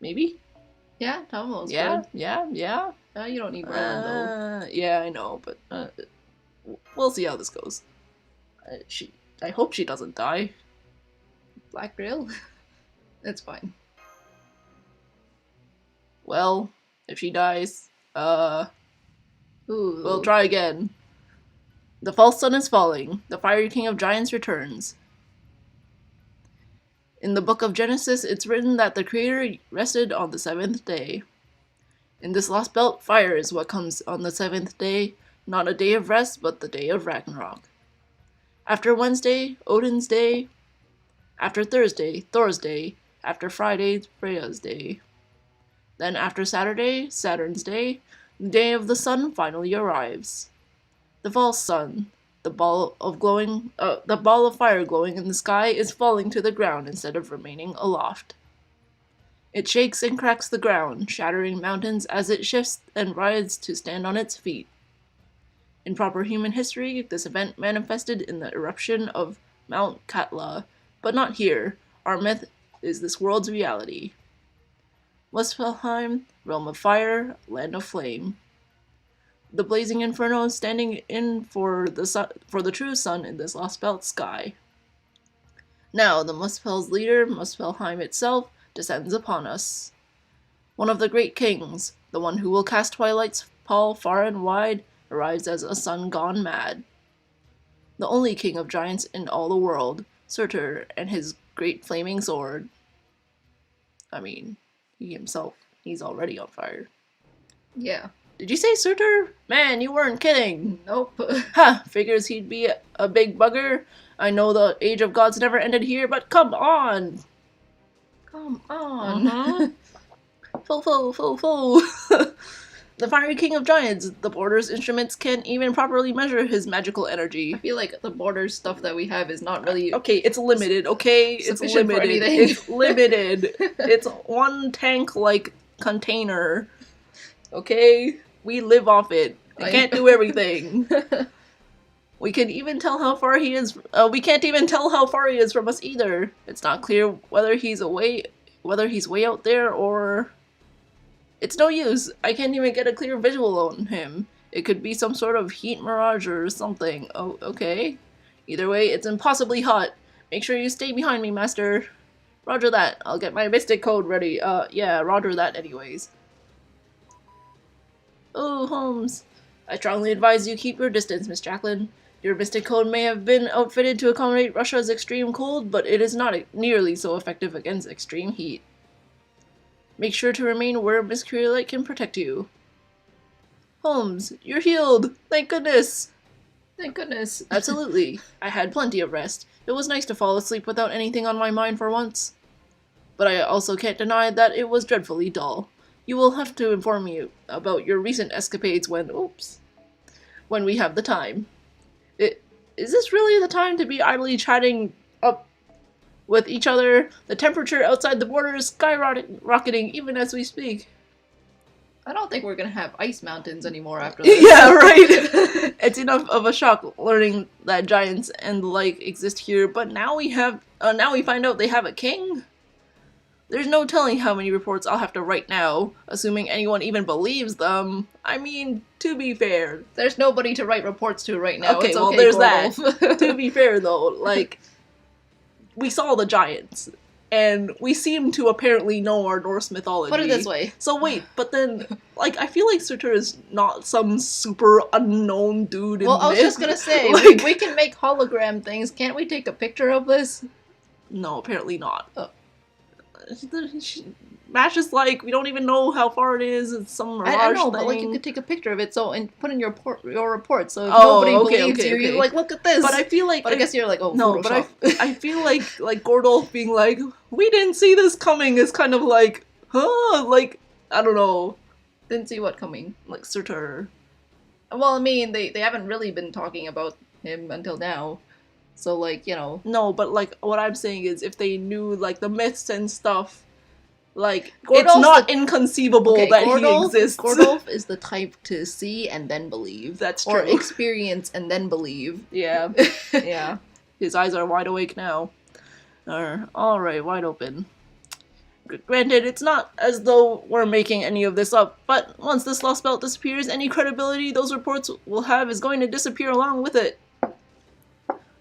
Maybe? Yeah, Tamamo's good. Yeah. You don't need Ryland, though. Yeah, I know, but we'll see how this goes. I hope she doesn't die. Black Grill? It's fine. Well, if she dies, Ooh. we'll try again. The false sun is falling. The fiery king of giants returns. In the book of Genesis, it's written that the Creator rested on the seventh day. In this lost belt, fire is what comes on the seventh day, not a day of rest, but the day of Ragnarok. After Wednesday, Odin's Day. After Thursday, Thor's Day. After Friday, Freya's Day. Then after Saturday, Saturn's Day, the day of the sun finally arrives. The false sun, the ball of fire glowing in the sky is falling to the ground instead of remaining aloft. It shakes and cracks the ground, shattering mountains as it shifts and rises to stand on its feet. In proper human history, this event manifested in the eruption of Mount Katla, but not here. Our myth is this world's reality. Muspelheim, realm of fire, land of flame. The blazing inferno is standing in for the true sun in this lost belt sky. Now, the Muspel's leader, Muspelheim itself, descends upon us. One of the great kings, the one who will cast Twilight's pall far and wide, arrives as a sun gone mad. The only king of giants in all the world, Surtur, and his great flaming sword. I mean, he himself, he's already on fire. Yeah. Did you say Surtur? Man, you weren't kidding. Nope. Ha! Figures he'd be a big bugger. I know the age of gods never ended here, but come on! Come on. Fo. The fiery king of giants. The Border's instruments can't even properly measure his magical energy. I feel like the Border stuff that we have is not really... Okay, it's limited, okay? It's limited. It's limited. It's one tank-like container. Okay? We live off it. I can't do everything. We can even tell how far he is. We can't even tell how far he is from us either. It's not clear whether he's way out there or. It's no use. I can't even get a clear visual on him. It could be some sort of heat mirage or something. Oh, okay. Either way, it's impossibly hot. Make sure you stay behind me, Master. Roger that. I'll get my mystic code ready. Yeah, roger that anyways. Oh, Holmes. I strongly advise you keep your distance, Miss Jacqueline. Your mystic code may have been outfitted to accommodate Russia's extreme cold, but it is not nearly so effective against extreme heat. Make sure to remain where Miss Curlight can protect you. Holmes, you're healed! Thank goodness! Thank goodness. Absolutely. I had plenty of rest. It was nice to fall asleep without anything on my mind for once. But I also can't deny that it was dreadfully dull. You will have to inform me about your recent escapades when we have the time. Is this really the time to be idly chatting up with each other? The temperature outside the border is skyrocketing even as we speak. I don't think we're gonna have ice mountains anymore after this. Yeah, right. It's enough of a shock learning that giants and the like exist here, but now we find out they have a king? There's no telling how many reports I'll have to write now, assuming anyone even believes them. I mean, to be fair. There's nobody to write reports to right now. Okay, it's well, okay, there's Gordolf. that. To be fair, though, like, we saw the giants, and we seem to apparently know our Norse mythology. Put it this way. So wait, but then, like, I feel like Surtur is not some super unknown dude in Well, I was myth. just gonna say, like, we can make hologram things. Can't we take a picture of this? No, apparently not. Oh. Mash is like, we don't even know how far it is. It's some mirage I know, thing. but like you could take a picture of it and put in your report. So if nobody believes you, you're like, look at this. But I feel like, I guess you're like, oh, no, Photoshop. but I feel like Gordolf being like, we didn't see this coming is kind of like, huh? Like, I don't know. Didn't see what coming. Like Surtur. Well, I mean, they haven't really been talking about him until now. So, like, you know. No, but, like, what I'm saying is if they knew, like, the myths and stuff, like, Gordolf's it's not inconceivable that he exists. Gordolf is the type to see and then believe. That's true. Or experience and then believe. Yeah. Yeah. His eyes are wide awake now. Alright, wide open. Granted, it's not as though we're making any of this up, but once this lost belt disappears, any credibility those reports will have is going to disappear along with it.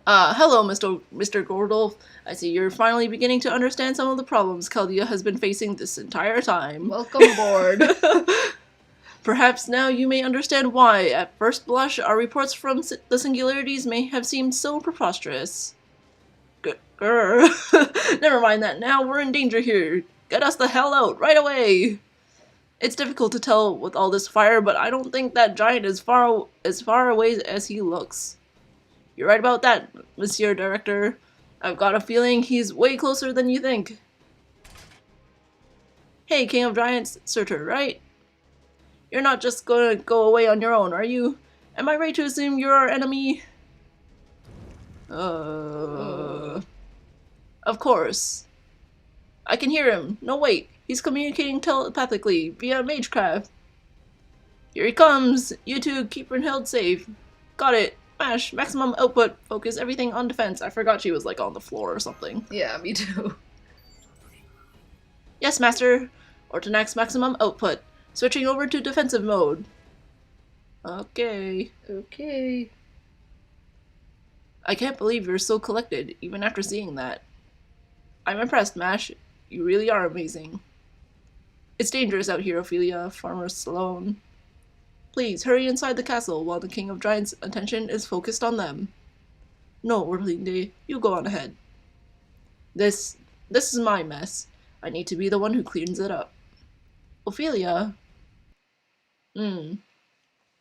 Hello, Mr. Gordolf. I see you're finally beginning to understand some of the problems Chaldea has been facing this entire time. Welcome aboard. Perhaps now you may understand why, at first blush, our reports from the singularities may have seemed so preposterous. Never mind that now, we're in danger here. Get us the hell out, right away! It's difficult to tell with all this fire, but I don't think that giant is far away as he looks. You're right about that, Monsieur Director. I've got a feeling he's way closer than you think. Hey, King of Giants, Surtur, right? You're not just gonna go away on your own, are you? Am I right to assume you're our enemy? Of course. I can hear him. No, wait. He's communicating telepathically via Magecraft. Here he comes. You two, keep Brynhild safe. Got it. Mash, maximum output. Focus everything on defense. I forgot she was like on the floor or something. Yeah, me too. Yes, Master. Ortonax maximum output. Switching over to defensive mode. Okay. Okay. I can't believe you're so collected, even after seeing that. I'm impressed, Mash. You really are amazing. It's dangerous out here, Ophelia, Farmer Sloane. Please, hurry inside the castle while the King of Giants' attention is focused on them. No, Orlinde, you go on ahead. This is my mess. I need to be the one who cleans it up. Ophelia?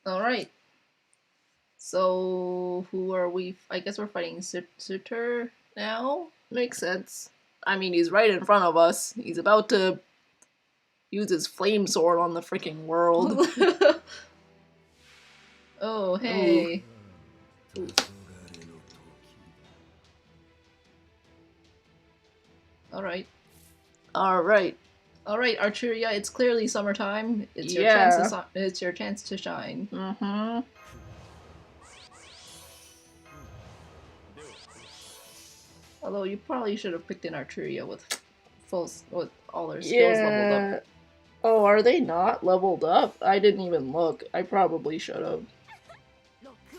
Alright. So, who are we? I guess we're fighting Surtur now? Makes sense. I mean, he's right in front of us. He's about to use his flame sword on the freaking world. Oh, hey. Ooh. Alright. Alright. Alright, Archeria, it's clearly summertime. It's your chance to shine. Mm-hmm. Although you probably should have picked an Archeria with all their skills leveled up. Oh, are they not leveled up? I didn't even look. I probably should have.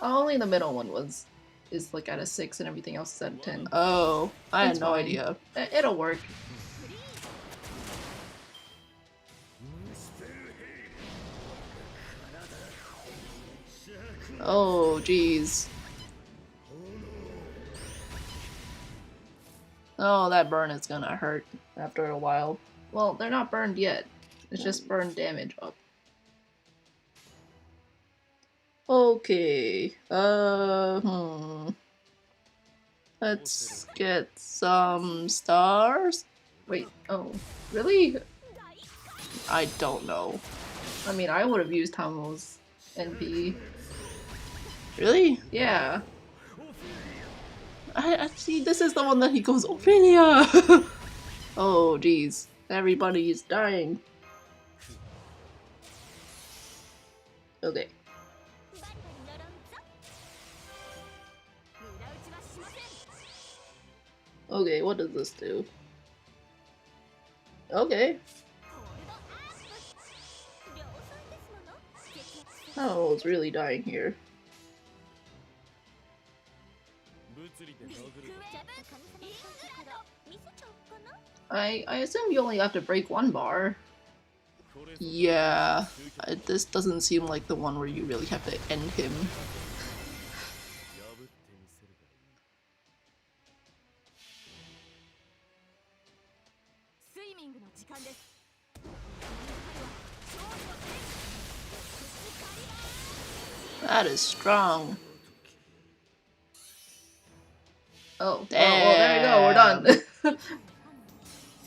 Only the middle one is like at a 6 and everything else is at a 10. Oh, I It's had no fine. idea. It'll work. Oh, jeez. Oh, that burn is gonna hurt after a while. Well, they're not burned yet. It's just burn damage up. Okay. Let's get some stars. Wait, oh, really? I don't know. I mean, I would have used Tamo's NP. Really? Yeah. I see. This is the one that he goes, Ophelia. Oh, jeez. Everybody is dying. Okay. Okay, what does this do? Okay. Oh, it's really dying here. I assume you only have to break one bar. Yeah, this doesn't seem like the one where you really have to end him. That is strong. Oh, well, there we go, we're done.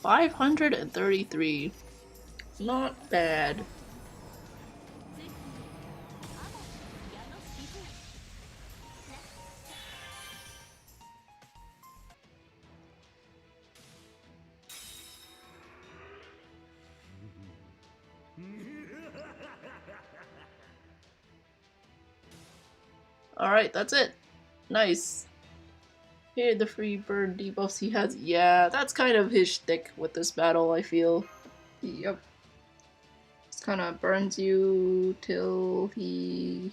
533. Not bad. Alright, that's it. Nice. Here are the free burn debuffs he has. Yeah, that's kind of his shtick with this battle, I feel. Yep. Just kind of burns you till he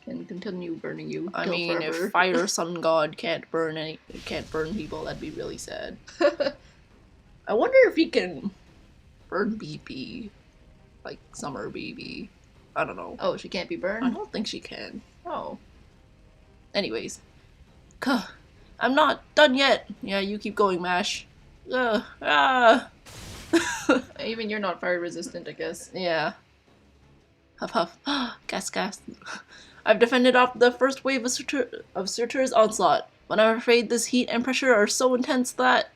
can continue burning you. I till mean, forever. if Fire Sun God can't burn people, that'd be really sad. I wonder if he can burn BP, like Summer BB. I don't know. Oh, she can't be I burned? don't think she can. Oh. Anyways. I'm not done yet. Yeah, you keep going, Mash. Even you're not fire resistant, I guess. Yeah. Huff huff. Gas gas. I've defended off the first wave of Surtur's onslaught, but I'm afraid this heat and pressure are so intense that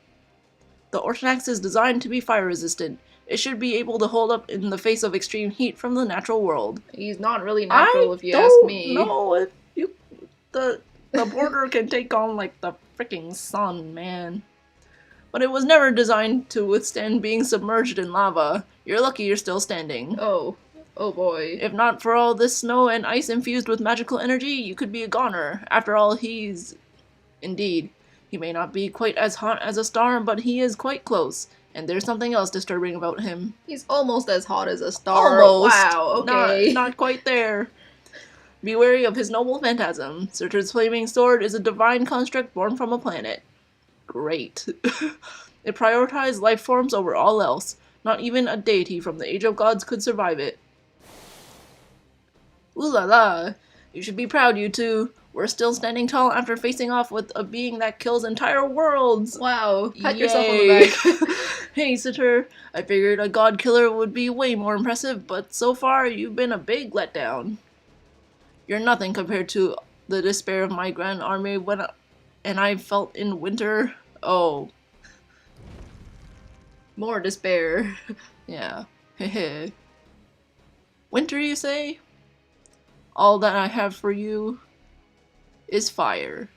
the Ortonax is designed to be fire-resistant. It should be able to hold up in the face of extreme heat from the natural world. He's not really natural, if you ask me. No, if you the border can take on like the freaking sun, man. But it was never designed to withstand being submerged in lava. You're lucky you're still standing. Oh boy. If not for all this snow and ice infused with magical energy, you could be a goner. After all, he's... Indeed. He may not be quite as hot as a star, but he is quite close. And there's something else disturbing about him. He's almost as hot as a star. Almost. Wow, okay. Not quite there. Be wary of his noble phantasm. Surtur's flaming sword is a divine construct born from a planet. Great. It prioritized life forms over all else. Not even a deity from the Age of Gods could survive it. Ooh la la. You should be proud, you two. We're still standing tall after facing off with a being that kills entire worlds. Wow. Pat yourself on the back. Hey, Surtur. I figured a god killer would be way more impressive, but so far you've been a big letdown. You're nothing compared to the despair of my grand army and I felt in winter. Oh. More despair. Yeah. Hehe. Winter, you say? All that I have for you is fire.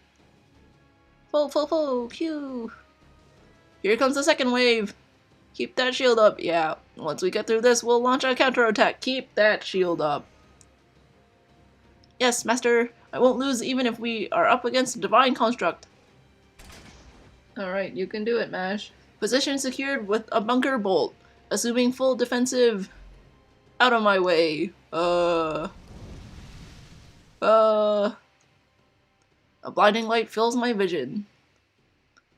Pew! Here comes the second wave! Keep that shield up, yeah. Once we get through this, we'll launch a counterattack. Keep that shield up. Yes, Master. I won't lose even if we are up against a divine construct. Alright, you can do it, Mash. Position secured with a bunker bolt. Assuming full defensive. Out of my way. A blinding light fills my vision.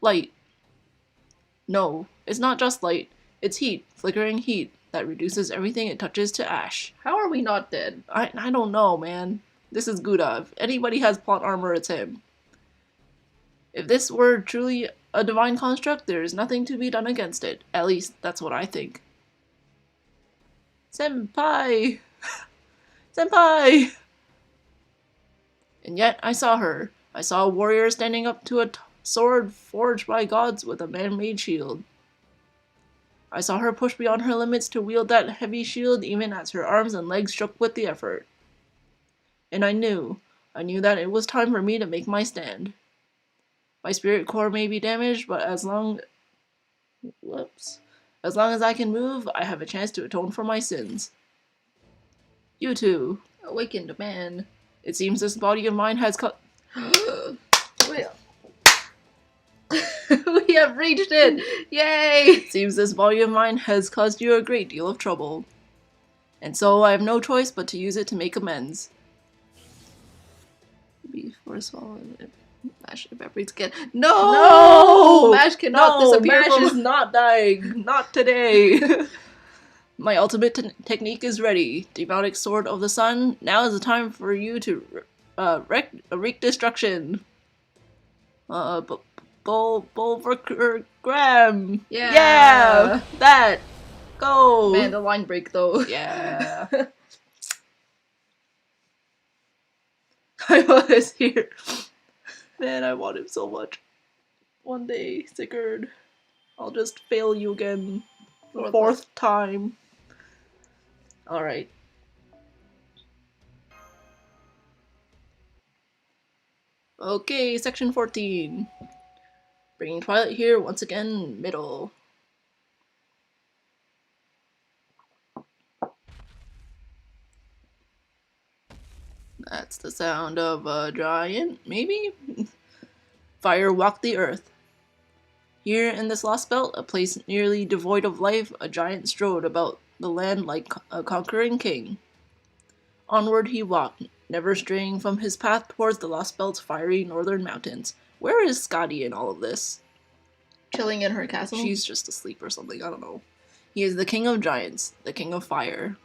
Light. No, it's not just light. It's heat. Flickering heat that reduces everything it touches to ash. How are we not dead? I don't know, man. This is Gouda. If anybody has plot armor, it's him. If this were truly a divine construct, there is nothing to be done against it. At least, that's what I think. Senpai! Senpai! And yet, I saw her. I saw a warrior standing up to a sword forged by gods with a man-made shield. I saw her push beyond her limits to wield that heavy shield even as her arms and legs shook with the effort. And I knew that it was time for me to make my stand. My spirit core may be damaged, but as long as I can move, I have a chance to atone for my sins. You too. Awakened man. It seems this body of mine has We have reached it! Yay! It seems this body of mine has caused you a great deal of trouble. And so I have no choice but to use it to make amends. Before swallowing it. Mash evaporates again. No! Mash cannot disappear Mash is not dying. Not today. My ultimate technique is ready. Demonic Sword of the Sun. Now is the time for you to wreak destruction. Bulvergram. Yeah! That! Go! Man, the line break though. Yeah. I was here. Man, I want him so much. One day, Sigurd, I'll just fail you again. The fourth time. Alright. Okay, section 14. Bringing Twilight here once again, middle. That's the sound of a giant, maybe? Fire walked the earth. Here in this lost belt, a place nearly devoid of life, a giant strode about the land like a conquering king. Onward he walked, never straying from his path towards the lost belt's fiery northern mountains. Where is Scotty in all of this? Chilling in her castle? She's just asleep or something, I don't know. He is the king of giants, the king of fire.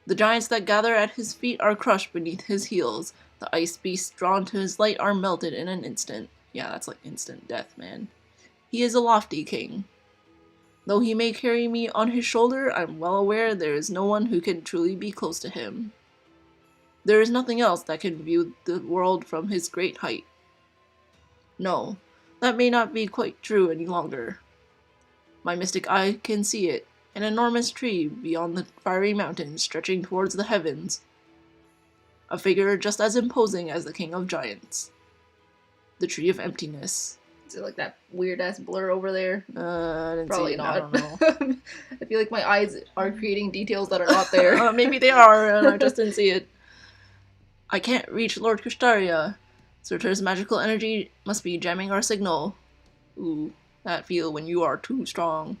The giants that gather at his feet are crushed beneath his heels. The ice beasts drawn to his light are melted in an instant. Yeah, that's like instant death, man. He is a lofty king. Though he may carry me on his shoulder, I'm well aware there is no one who can truly be close to him. There is nothing else that can view the world from his great height. No, that may not be quite true any longer. My mystic eye can see it, an enormous tree beyond the fiery mountains stretching towards the heavens. A figure just as imposing as the king of giants. The tree of emptiness. Is it like that weird ass blur over there? I didn't Probably see it. not. I don't know. I feel like my eyes are creating details that are not there. Maybe they are, and I just didn't see it. I can't reach Lord Kushtaria. Surtur's magical energy must be jamming our signal. Ooh, that feel when you are too strong.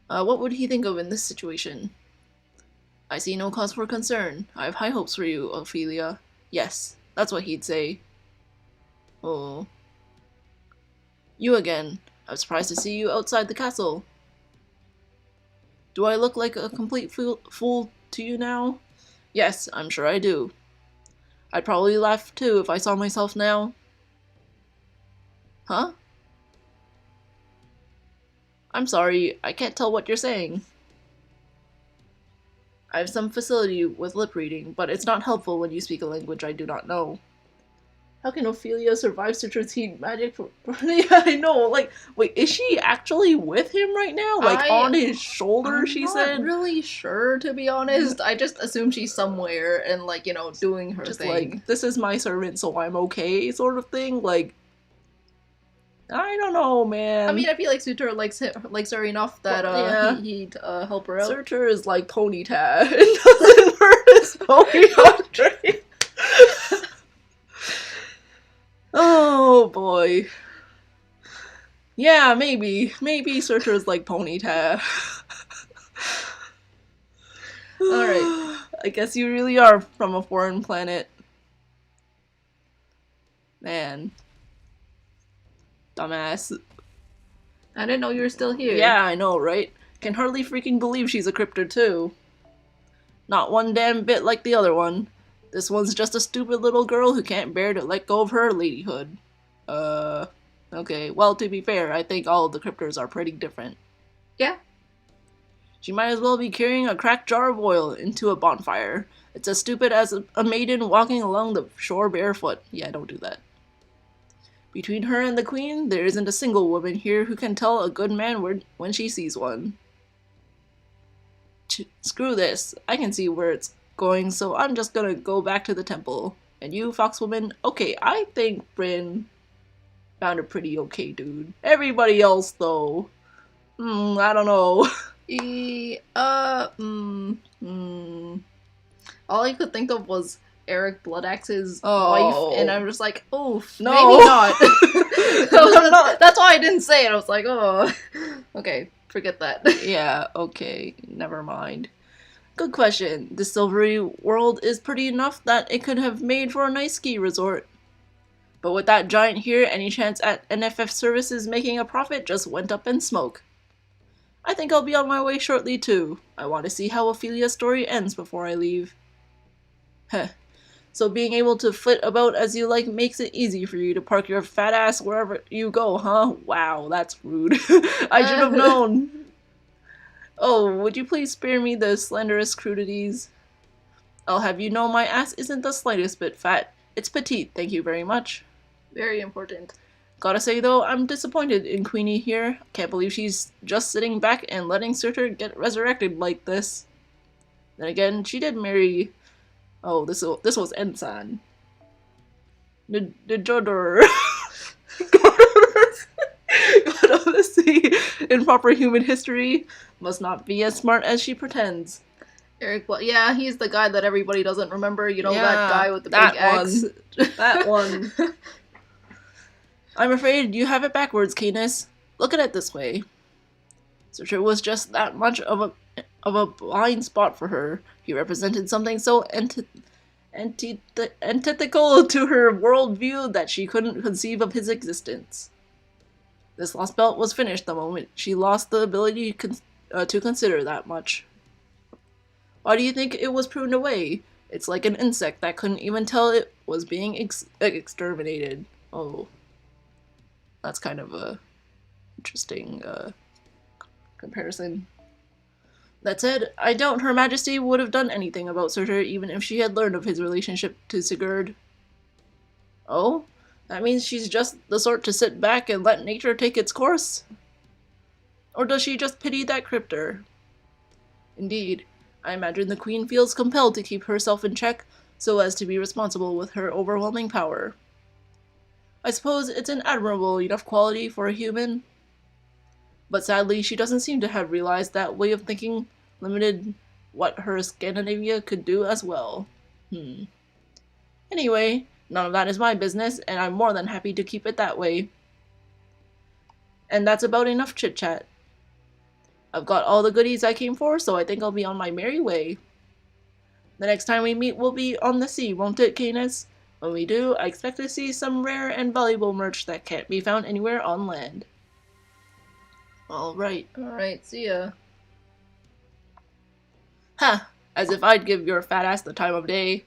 What would he think of in this situation? I see no cause for concern. I have high hopes for you, Ophelia. Yes, that's what he'd say. Oh. You again. I'm surprised to see you outside the castle. Do I look like a complete fool to you now? Yes, I'm sure I do. I'd probably laugh too if I saw myself now. Huh? I'm sorry, I can't tell what you're saying. I have some facility with lip reading, but it's not helpful when you speak a language I do not know. How can Ophelia survive such routine magic? Yeah, I know. Like, wait, is she actually with him right now? Like, on his shoulder, she said? I'm not really sure, to be honest. I just assume she's somewhere and, like, you know, doing her just thing. Like, this is my servant, so I'm okay, sort of thing. Like, I don't know, man. I mean, I feel like Surtur likes her enough that he'd help her out. Surtur is like Ponyta and doesn't hurt his pony. Oh boy. Yeah, maybe Surtur's like Ponyta. Alright. I guess you really are from a foreign planet. Man. Dumbass. I didn't know you were still here. Yeah, I know, right? Can hardly freaking believe she's a cryptid too. Not one damn bit like the other one. This one's just a stupid little girl who can't bear to let go of her ladyhood. Okay, well, to be fair, I think all of the cryptors are pretty different. Yeah. She might as well be carrying a cracked jar of oil into a bonfire. It's as stupid as a maiden walking along the shore barefoot. Yeah, don't do that. Between her and the queen, there isn't a single woman here who can tell a good man when she sees one. Screw this. I can see where it's going, so I'm just gonna go back to the temple. And you, foxwoman? Okay, I think Bryn found a pretty okay dude. Everybody else, though. I don't know. All I could think of was Eric Bloodaxe's Oh. wife, and I'm just like, oof, No. maybe not. That's why I didn't say it. I was like, oh, okay, forget that. Yeah, okay, never mind. Good question. The silvery world is pretty enough that it could have made for a nice ski resort. But with that giant here, any chance at NFF services making a profit just went up in smoke. I think I'll be on my way shortly too. I want to see how Ophelia's story ends before I leave. Heh. So being able to flit about as you like makes it easy for you to park your fat ass wherever you go, huh? Wow, that's rude. I should have known. Oh, would you please spare me the slenderest crudities? I'll have you know my ass isn't the slightest bit fat. It's petite, thank you very much. Very important. Gotta say though, I'm disappointed in Queenie here. Can't believe she's just sitting back and letting Surtur get resurrected like this. Then again, she did marry... Oh, this was Ensign. The Jodor. God of the sea. In proper human history, must not be as smart as she pretends. Eric, yeah, he's the guy that everybody doesn't remember. You know, Yeah, that guy with the big axe. That one. I'm afraid you have it backwards, Canis. Look at it this way. Surtur was just that much of a blind spot for her. He represented something so antithetical to her worldview that she couldn't conceive of his existence. This lost belt was finished the moment she lost the ability to consider that much. Why do you think it was pruned away? It's like an insect that couldn't even tell it was being exterminated. Oh. That's kind of a interesting comparison. That said, I doubt Her Majesty would have done anything about Surtur even if she had learned of his relationship to Sigurd. Oh? That means she's just the sort to sit back and let nature take its course? Or does she just pity that cryptor? Indeed, I imagine the Queen feels compelled to keep herself in check so as to be responsible with her overwhelming power. I suppose it's an admirable enough quality for a human. But sadly, she doesn't seem to have realized that way of thinking limited what her Scandinavia could do as well. Anyway, none of that is my business, and I'm more than happy to keep it that way. And that's about enough chit-chat. I've got all the goodies I came for, so I think I'll be on my merry way. The next time we meet will be on the sea, won't it, Canis? When we do, I expect to see some rare and valuable merch that can't be found anywhere on land. Alright. Alright, see ya. Ha! As if I'd give your fat ass the time of day.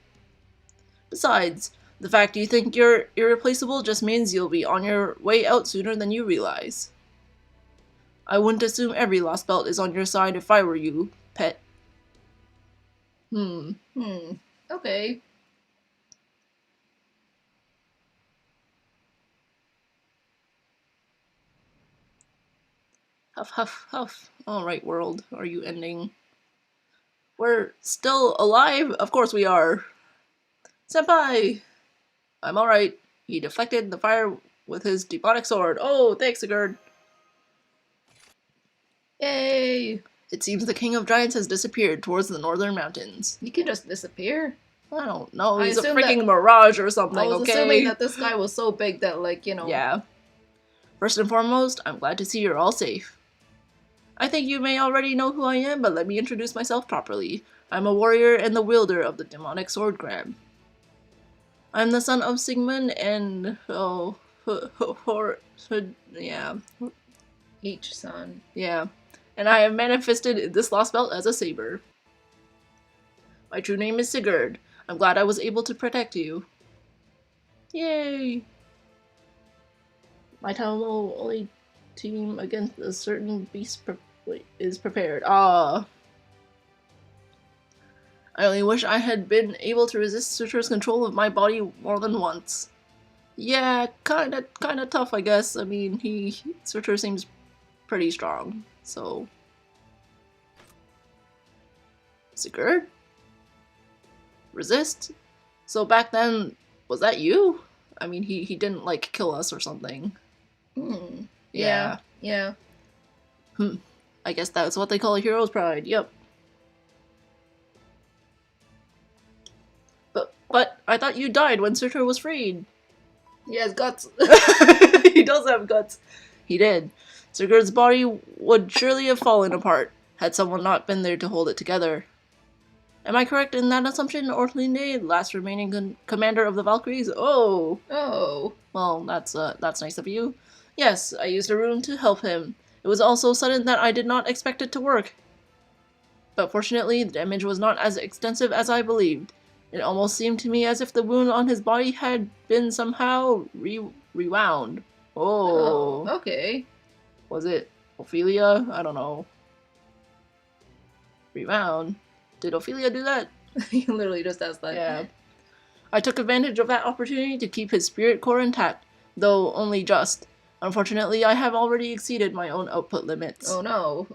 Besides, the fact you think you're irreplaceable just means you'll be on your way out sooner than you realize. I wouldn't assume every lost belt is on your side if I were you, pet. Okay. Huff, huff, huff. Alright, world, are you ending? We're still alive? Of course we are. Senpai! I'm alright. He deflected the fire with his demonic sword. Oh, thanks, Sigurd. Yay! It seems the King of Giants has disappeared towards the northern mountains. He can just disappear. I don't know. He's a assume freaking that- mirage or something, I was okay? assuming that this guy was so big that, like, you know. Yeah. First and foremost, I'm glad to see you're all safe. I think you may already know who I am, but let me introduce myself properly. I'm a warrior and the wielder of the demonic sword Graham. I'm the son of Sigmund and... yeah. Each son. Yeah. And I have manifested this lost belt as a saber. My true name is Sigurd. I'm glad I was able to protect you. Yay! My town will only team against a certain beast is prepared. Ah. I only wish I had been able to resist Surtur's control of my body more than once. Yeah, kinda tough, I guess. I mean, Surtur seems pretty strong, so... Sigurd? Resist? So back then, was that you? I mean, he didn't, like, kill us or something. Yeah. I guess that's what they call a hero's pride, yep. But I thought you died when Surtur was freed. He has guts. He does have guts. He did. Sigurd's body would surely have fallen apart had someone not been there to hold it together. Am I correct in that assumption, Ortlinde, last remaining commander of the Valkyries? Oh! Oh. Well, that's nice of you. Yes, I used a rune to help him. It was all so sudden that I did not expect it to work. But fortunately, the damage was not as extensive as I believed. It almost seemed to me as if the wound on his body had been somehow rewound. Oh. Okay. Was it Ophelia? I don't know. Rewound? Did Ophelia do that? He literally just asked that. Yeah. I took advantage of that opportunity to keep his spirit core intact, though only just. Unfortunately, I have already exceeded my own output limits. Oh no.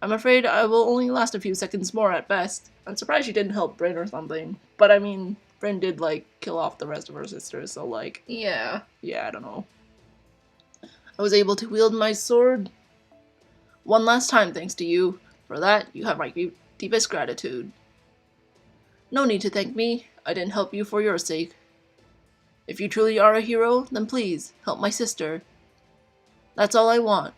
I'm afraid I will only last a few seconds more at best. I'm surprised she didn't help Bryn or something. But I mean, Bryn did, like, kill off the rest of her sisters, so, like... Yeah. Yeah, I don't know. I was able to wield my sword one last time thanks to you. For that, you have my deepest gratitude. No need to thank me. I didn't help you for your sake. If you truly are a hero, then please, help my sister. That's all I want.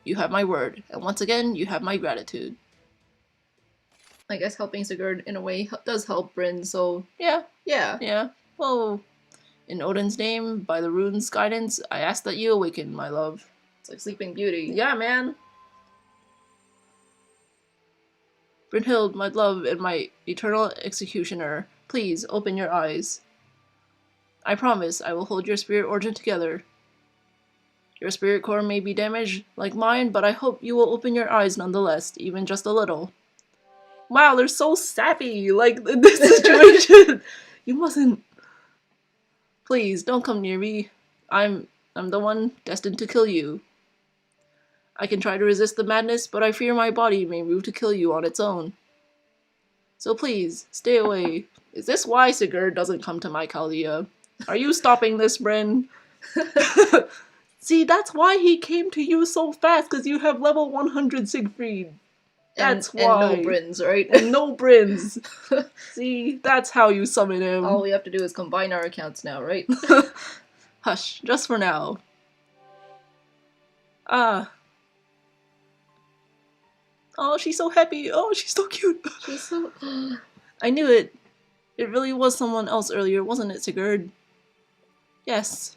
You have my word, and once again, you have my gratitude. I guess helping Sigurd in a way does help Bryn, so... Yeah. Yeah. Well, in Odin's name, by the rune's guidance, I ask that you awaken, my love. It's like Sleeping Beauty. Yeah, man. Brynhild, my love and my eternal executioner, please open your eyes. I promise I will hold your spirit origin together. Your spirit core may be damaged, like mine, but I hope you will open your eyes nonetheless, even just a little. Wow, they're so sappy, like, in this situation. You mustn't. Please, don't come near me. I'm the one destined to kill you. I can try to resist the madness, but I fear my body may move to kill you on its own. So please, stay away. Is this why Sigurd doesn't come to my Chaldea? Are you stopping this, Bryn? See, that's why he came to you so fast, because you have level 100 Siegfried. That's why. And no Brins, right? And no Brins. See, that's how you summon him. All we have to do is combine our accounts now, right? Hush, just for now. Ah. Oh, she's so happy. Oh, she's so cute. She's so... I knew it. It really was someone else earlier, wasn't it, Sigurd? Yes.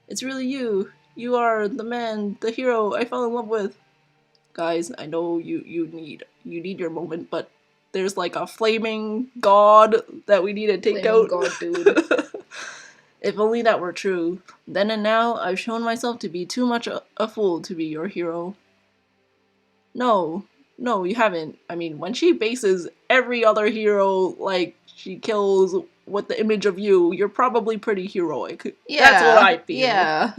It's really you. You are the man, the hero I fell in love with. Guys, I know you need your moment, but there's like a flaming god that we need to take out. God, dude. If only that were true. Then and now, I've shown myself to be too much a fool to be your hero. No, you haven't. I mean, when she bases every other hero, like, she kills with the image of you, you're probably pretty heroic. Yeah, that's what I feel. Yeah.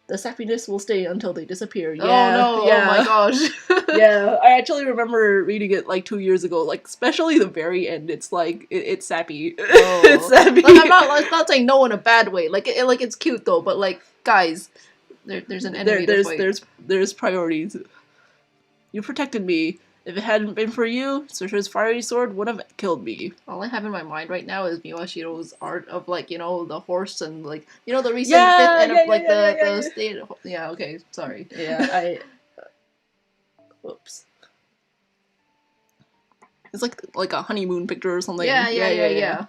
The sappiness will stay until they disappear. Yeah, oh no, yeah. Oh my gosh. Yeah, I actually remember reading it like 2 years ago, like, especially the very end, it's like, it's sappy. Oh. It's sappy. Like, I'm not saying no in a bad way, like, it's cute though, but like, guys, there's an enemy to fight. There's priorities. You protected me. If it hadn't been for you, Saoirse's fiery sword would have killed me. All I have in my mind right now is Miyashiro's art of, like, you know, the horse and, like, you know, the recent 5th end of, like, the state of... Yeah, okay, sorry. Yeah, whoops. It's like a honeymoon picture or something. Yeah.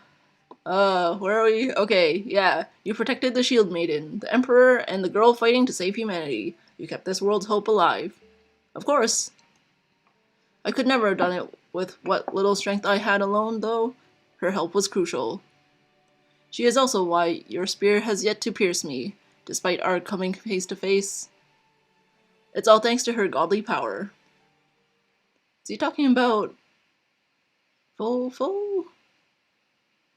Where are we? Okay, yeah. You protected the Shield Maiden, the Emperor, and the girl fighting to save humanity. You kept this world's hope alive. Of course. I could never have done it with what little strength I had alone, though. Her help was crucial. She is also why your spear has yet to pierce me, despite our coming face to face. It's all thanks to her godly power. Is he talking about... Fo?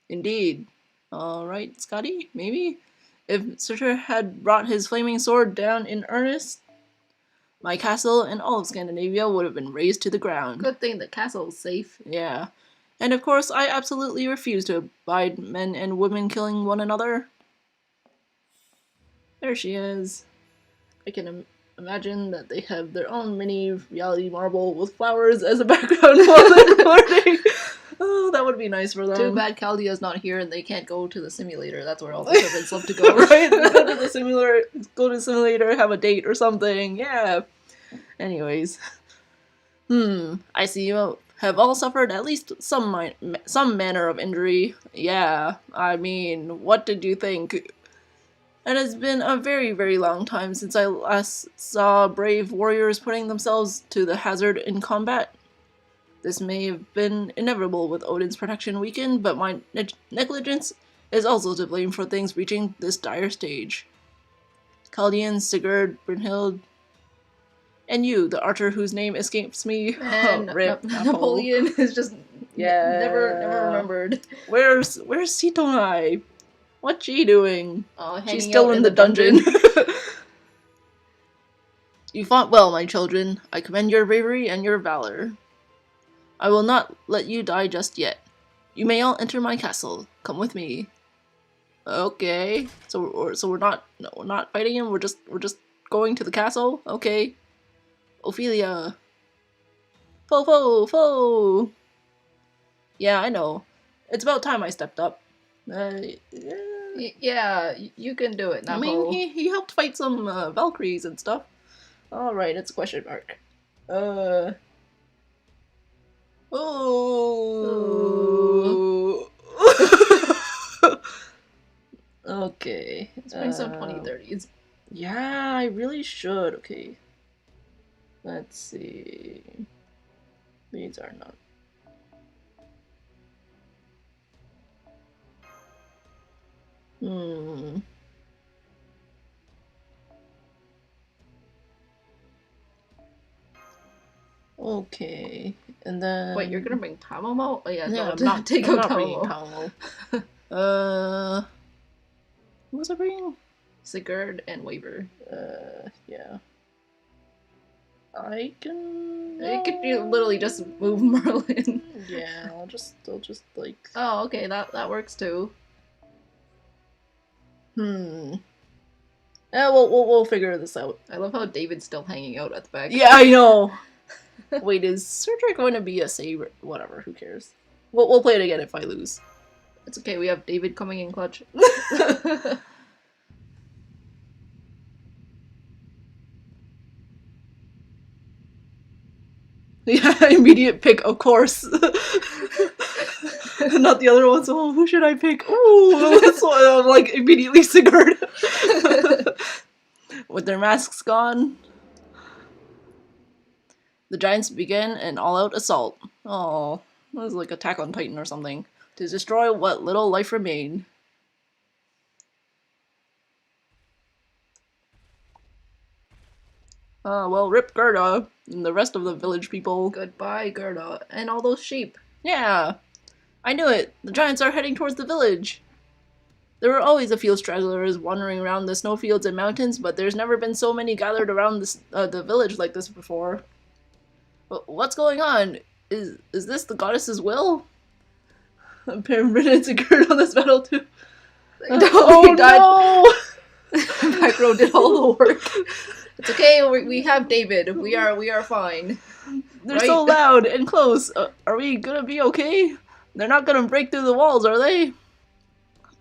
Indeed. Alright, Scotty, maybe? If Surtur had brought his flaming sword down in earnest, my castle and all of Scandinavia would have been razed to the ground. Good thing the castle's safe. Yeah. And of course, I absolutely refuse to abide men and women killing one another. There she is. I can imagine that they have their own mini reality marble with flowers as a background while they're recording. Oh, that would be nice for them. Too bad Chaldea's not here and they can't go to the simulator. That's where all the servants love to go. Right? Go to the simulator, have a date or something. Yeah. Anyways. I see you have all suffered at least some manner of injury. Yeah. I mean, what did you think? It has been a very, very long time since I last saw brave warriors putting themselves to the hazard in combat. This may have been inevitable with Odin's protection weakened, but my negligence is also to blame for things reaching this dire stage. Chaldean, Sigurd, Brynhild, and you, the archer whose name escapes me. And Rip. Napoleon is just never remembered. Where's Sitonai? What's she doing? She's still in the dungeon. You fought well, my children. I commend your bravery and your valor. I will not let you die just yet. You may all enter my castle. Come with me. Okay. So we're not fighting him. We're just going to the castle. Okay. Ophelia. Fo. Yeah, I know. It's about time I stepped up. Yeah, you can do it. I mean, he helped fight some Valkyries and stuff. All right, it's a question mark. Oh. Okay. Let's bring some 2030s. Yeah, I really should. Okay. Let's see. These are not. Okay. And then... Wait, you're gonna bring Tamamo? Oh yeah, Yeah, no, I'm not bringing Tamamo. Tamamo. Who was I bringing? Sigurd and Waver. Yeah. I can... You could literally just move Merlin. Yeah, I'll just like... Oh, okay, that works too. Yeah, we'll figure this out. I love how David's still hanging out at the back. Yeah, I know. Wait, is Surtur going to be a saver? Whatever, who cares? We'll play it again if I lose. It's okay, we have David coming in clutch. Yeah, immediate pick, of course. Not the other ones. Oh, who should I pick? Ooh, that's why I'm like immediately Sigurd. With their masks gone, the giants begin an all-out assault. Oh, that was like Attack on Titan or something. To destroy what little life remained. Well, rip Gerda and the rest of the village people. Goodbye, Gerda. And all those sheep. Yeah, I knew it. The giants are heading towards the village. There were always a few stragglers wandering around the snowfields and mountains, but there's never been so many gathered around the village like this before. What's going on? Is this the goddess's will? Pyramid secured on this battle too. Oh no! Back row did all the work. It's okay. We have David. We are fine. They're right? So loud and close. Are we gonna be okay? They're not gonna break through the walls, are they?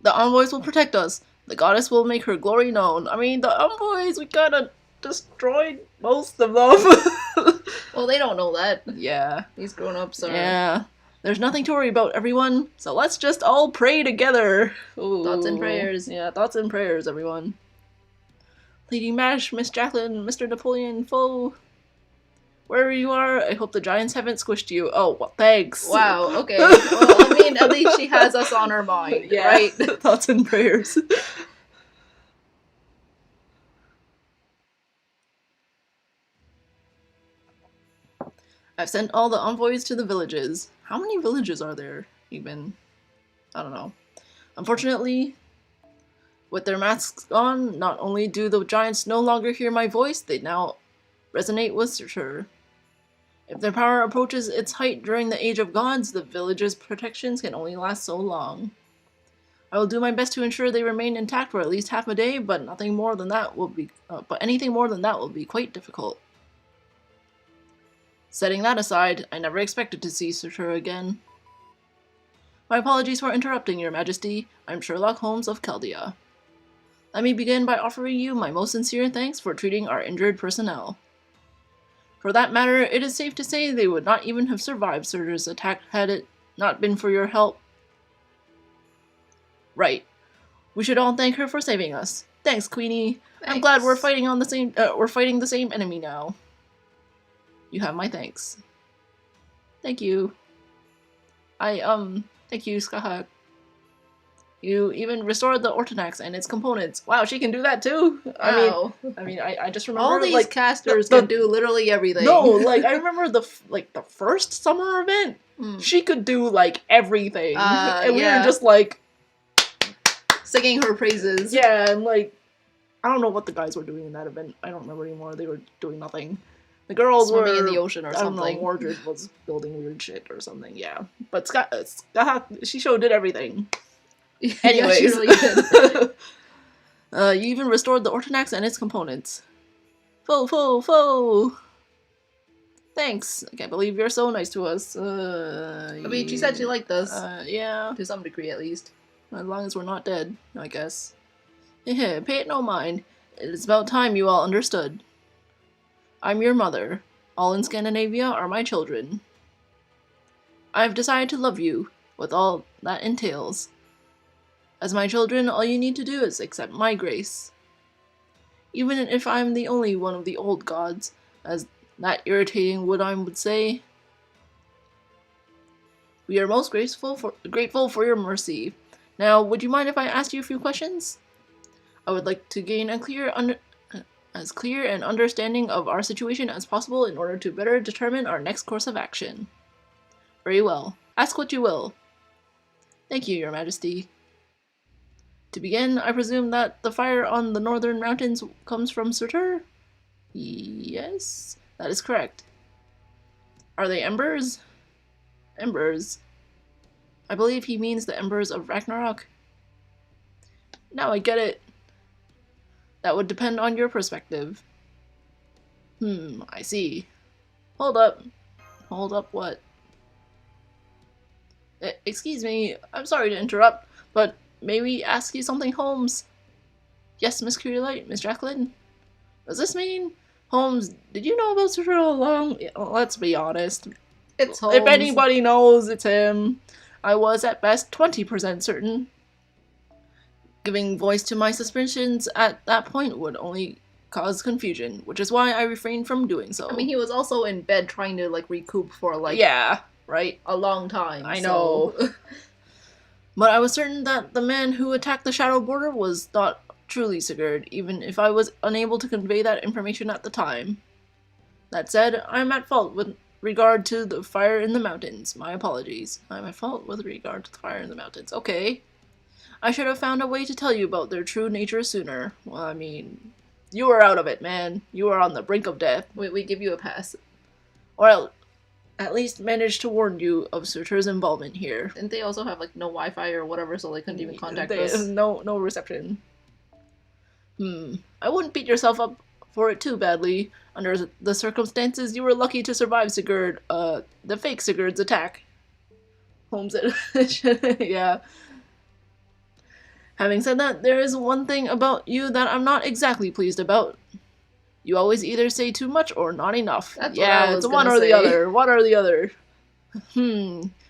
The envoys will protect us. The goddess will make her glory known. I mean, the envoys, we kinda destroyed most of them. Well, they don't know that. Yeah. These grown-ups are... Yeah. There's nothing to worry about, everyone. So let's just all pray together. Ooh. Thoughts and prayers. Yeah, thoughts and prayers, everyone. Lady Mash, Miss Jacqueline, Mr. Napoleon, Foe. Wherever you are, I hope the giants haven't squished you. Oh, well, thanks. Wow, okay. Well, I mean, at least she has us on her mind, yeah. Right? Thoughts and prayers. I've sent all the envoys to the villages. How many villages are there, even? I don't know. Unfortunately, with their masks on, not only do the giants no longer hear my voice, they now resonate with Surtur. If their power approaches its height during the Age of Gods, the village's protections can only last so long. I will do my best to ensure they remain intact for at least half a day, but anything more than that will be quite difficult. Setting that aside, I never expected to see Surtur again. My apologies for interrupting, Your Majesty. I'm Sherlock Holmes of Chaldea. Let me begin by offering you my most sincere thanks for treating our injured personnel. For that matter, it is safe to say they would not even have survived Surtur's attack had it not been for your help. Right. We should all thank her for saving us. Thanks, Queenie. Thanks. I'm glad we're fighting the same enemy now. You have my thanks. Thank you. Thank you, Skahak. You even restored the Ortonax and its components. Wow, she can do that too? Wow. I mean, I just remember all these like, casters can do literally everything. No, like, I remember the first summer event, she could do, like, everything. And we were just, like... singing her praises. Yeah, and, like, I don't know what the guys were doing in that event. I don't remember anymore. They were doing nothing. The girls swimming were in the ocean or something. I don't know, Mordred was building weird shit or something, yeah. But she did everything. Anyways. Yeah, she really did. You even restored the Ortonax and its components. Foe! Thanks. I can't believe you're so nice to us. I mean, she said she liked us. Yeah. To some degree, at least. As long as we're not dead, I guess. Pay it no mind. It is about time you all understood. I'm your mother. All in Scandinavia are my children. I've decided to love you, with all that entails. As my children, all you need to do is accept my grace. Even if I'm the only one of the old gods, as that irritating Woodheim would say. We are most grateful for your mercy. Now, would you mind if I asked you a few questions? I would like to gain a clear as clear and understanding of our situation as possible in order to better determine our next course of action. Very well. Ask what you will. Thank you, Your Majesty. To begin, I presume that the fire on the northern mountains comes from Surtur? Yes, that is correct. Are they embers? Embers. I believe he means the embers of Ragnarok. Now I get it. That would depend on your perspective. I see. Hold up. Hold up what? Excuse me, I'm sorry to interrupt, but may we ask you something, Holmes? Yes, Miss Curulite, Miss Jacqueline? Does this mean, Holmes, did you know about Surtur all along? Let's be honest. It's Holmes. If anybody knows, it's him. I was at best 20% certain. Giving voice to my suspicions at that point would only cause confusion, which is why I refrained from doing so. I mean, he was also in bed trying to, like, recoup for, like... Yeah, right? A long time. I know. So. But I was certain that the man who attacked the Shadow Border was not truly Sigurd, even if I was unable to convey that information at the time. That said, I'm at fault with regard to the fire in the mountains. My apologies. I'm at fault with regard to the fire in the mountains. Okay. I should have found a way to tell you about their true nature sooner. Well, I mean, you were out of it, man. You were on the brink of death. We give you a pass. Or at least managed to warn you of Surtur's involvement here. Didn't they also have, like, no Wi-Fi or whatever, so they couldn't even contact us? No reception. I wouldn't beat yourself up for it too badly. Under the circumstances, you were lucky to survive Sigurd, the fake Sigurd's attack. Holmes said, yeah. Having said that, there is one thing about you that I'm not exactly pleased about. You always either say too much or not enough. That's yeah, it's one or the other. One or the other.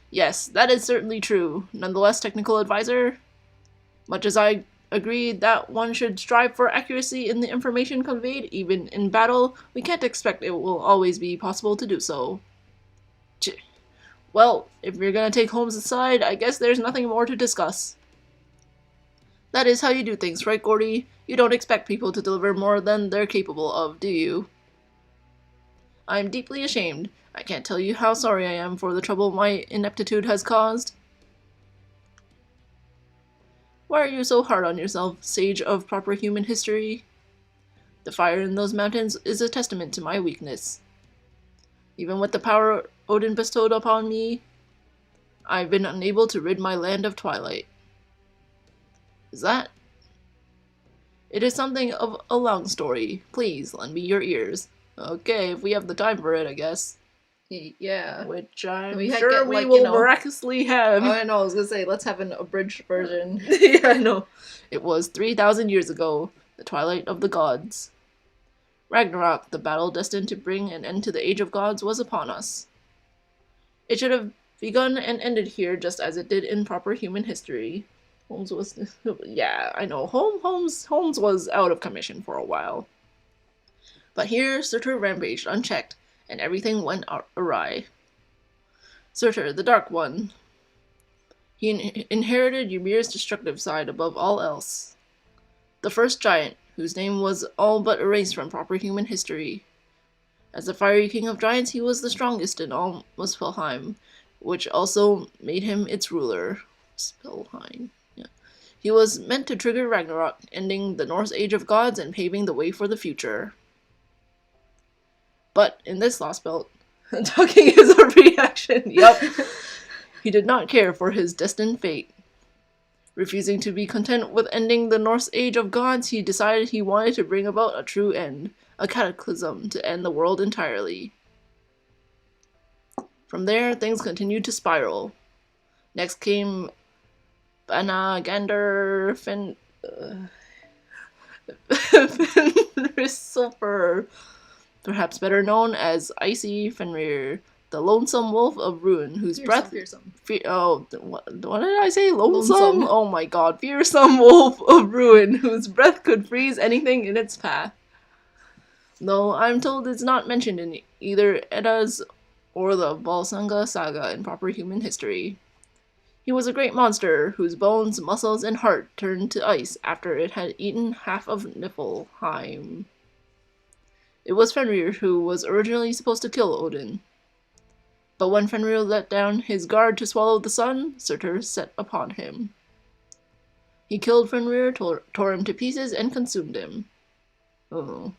Yes, that is certainly true. Nonetheless, technical advisor, much as I agree that one should strive for accuracy in the information conveyed, even in battle, we can't expect it will always be possible to do so. Well, if you're gonna take Holmes aside, I guess there's nothing more to discuss. That is how you do things, right, Gordy? You don't expect people to deliver more than they're capable of, do you? I'm deeply ashamed. I can't tell you how sorry I am for the trouble my ineptitude has caused. Why are you so hard on yourself, sage of proper human history? The fire in those mountains is a testament to my weakness. Even with the power Odin bestowed upon me, I've been unable to rid my land of twilight. Is that? It is something of a long story. Please, lend me your ears. Okay, if we have the time for it, I guess. Yeah. Which I'm we sure we will miraculously have. I know, I was gonna say, let's have an abridged version. Yeah, I know. It was 3,000 years ago, the twilight of the gods. Ragnarok, the battle destined to bring an end to the Age of Gods, was upon us. It should have begun and ended here just as it did in proper human history. Holmes was... yeah, I know. Holmes was out of commission for a while. But here, Surtur rampaged unchecked, and everything went awry. Surtur, the Dark One. He inherited Ymir's destructive side above all else. The first giant, whose name was all but erased from proper human history. As the fiery king of giants, he was the strongest in all Muspelheim, which also made him its ruler. Muspelheim. He was meant to trigger Ragnarok, ending the Norse Age of Gods and paving the way for the future. But in this Lost Belt, talking is a reaction, yep, he did not care for his destined fate. Refusing to be content with ending the Norse Age of Gods, he decided he wanted to bring about a true end, a cataclysm to end the world entirely. From there, things continued to spiral. Next came Banagander Fenrissulfur, perhaps better known as Icy Fenrir, the lonesome wolf of ruin, whose what did I say? Lonesome? Oh my god, fearsome wolf of ruin, whose breath could freeze anything in its path. Though I'm told it's not mentioned in either Edda's or the Volsunga saga in proper human history. He was a great monster, whose bones, muscles, and heart turned to ice after it had eaten half of Niflheim. It was Fenrir who was originally supposed to kill Odin. But when Fenrir let down his guard to swallow the sun, Surtur set upon him. He killed Fenrir, tore him to pieces, and consumed him. Oh.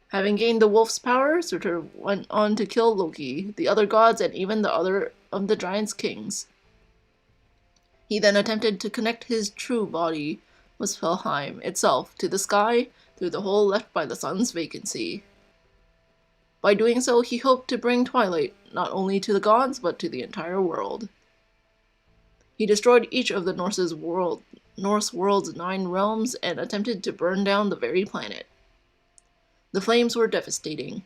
Having gained the wolf's power, Surtur went on to kill Loki, the other gods, and even the other of the giants' kings. He then attempted to connect his true body, Muspelheim itself, to the sky through the hole left by the sun's vacancy. By doing so, he hoped to bring twilight not only to the gods, but to the entire world. He destroyed each of the Norse world's 9 realms and attempted to burn down the very planet. The flames were devastating.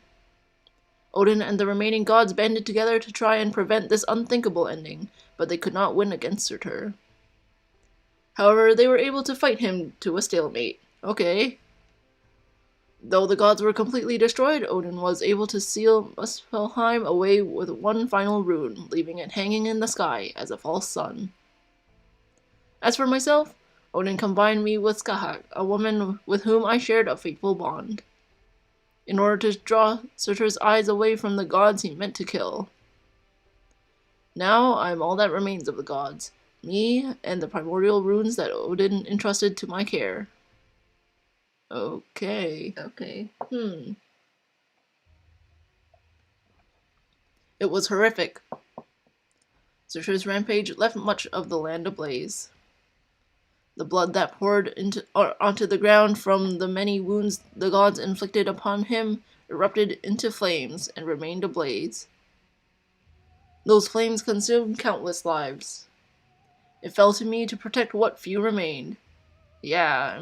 Odin and the remaining gods banded together to try and prevent this unthinkable ending, but they could not win against Surtur. However, they were able to fight him to a stalemate. Okay. Though the gods were completely destroyed, Odin was able to seal Muspelheim away with one final rune, leaving it hanging in the sky as a false sun. As for myself, Odin combined me with Skahak, a woman with whom I shared a fateful bond, in order to draw Surtur's eyes away from the gods he meant to kill. Now I am all that remains of the gods, me and the primordial runes that Odin entrusted to my care. Okay. It was horrific. Surtur's rampage left much of the land ablaze. The blood that poured onto the ground from the many wounds the gods inflicted upon him erupted into flames and remained ablaze. Those flames consumed countless lives. It fell to me to protect what few remained. Yeah,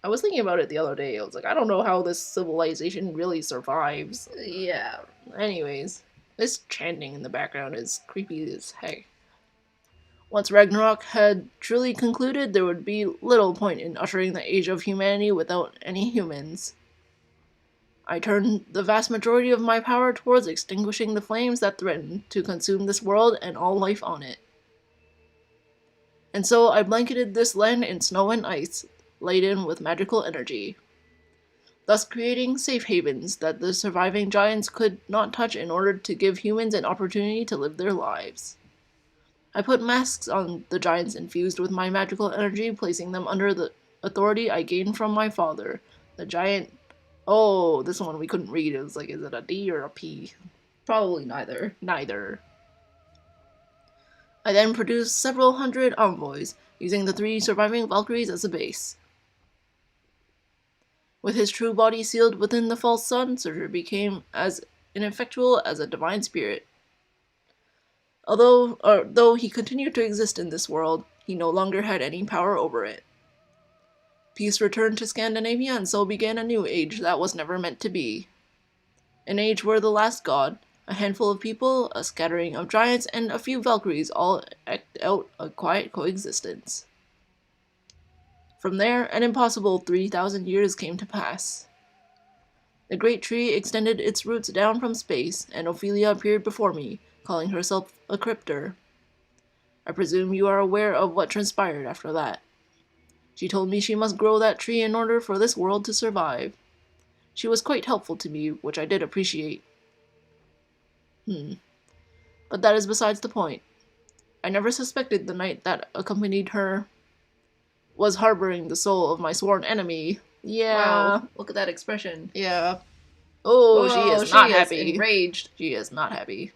I was thinking about it the other day. I was like, I don't know how this civilization really survives. Yeah. Anyways, this chanting in the background is creepy as heck. Once Ragnarok had truly concluded, there would be little point in ushering the age of humanity without any humans. I turned the vast majority of my power towards extinguishing the flames that threatened to consume this world and all life on it. And so I blanketed this land in snow and ice, laden with magical energy, thus creating safe havens that the surviving giants could not touch in order to give humans an opportunity to live their lives. I put masks on the giants infused with my magical energy, placing them under the authority I gained from my father, the giant... Oh, this one we couldn't read. It was like, is it a D or a P? Probably neither. Neither. I then produced several hundred envoys, using the 3 surviving Valkyries as a base. With his true body sealed within the false sun, Surtur became as ineffectual as a divine spirit. Though he continued to exist in this world, he no longer had any power over it. Peace returned to Scandinavia, and so began a new age that was never meant to be. An age where the last god, a handful of people, a scattering of giants, and a few Valkyries all act out a quiet coexistence. From there, an impossible 3,000 years came to pass. The great tree extended its roots down from space, and Ophelia appeared before me, calling herself a cryptor. I presume you are aware of what transpired after that. She told me she must grow that tree in order for this world to survive. She was quite helpful to me, which I did appreciate. But that is besides the point. I never suspected the knight that accompanied her was harboring the soul of my sworn enemy. Yeah. Wow, look at that expression. Yeah. Oh, Whoa, she is not she happy. Is enraged. She is not happy.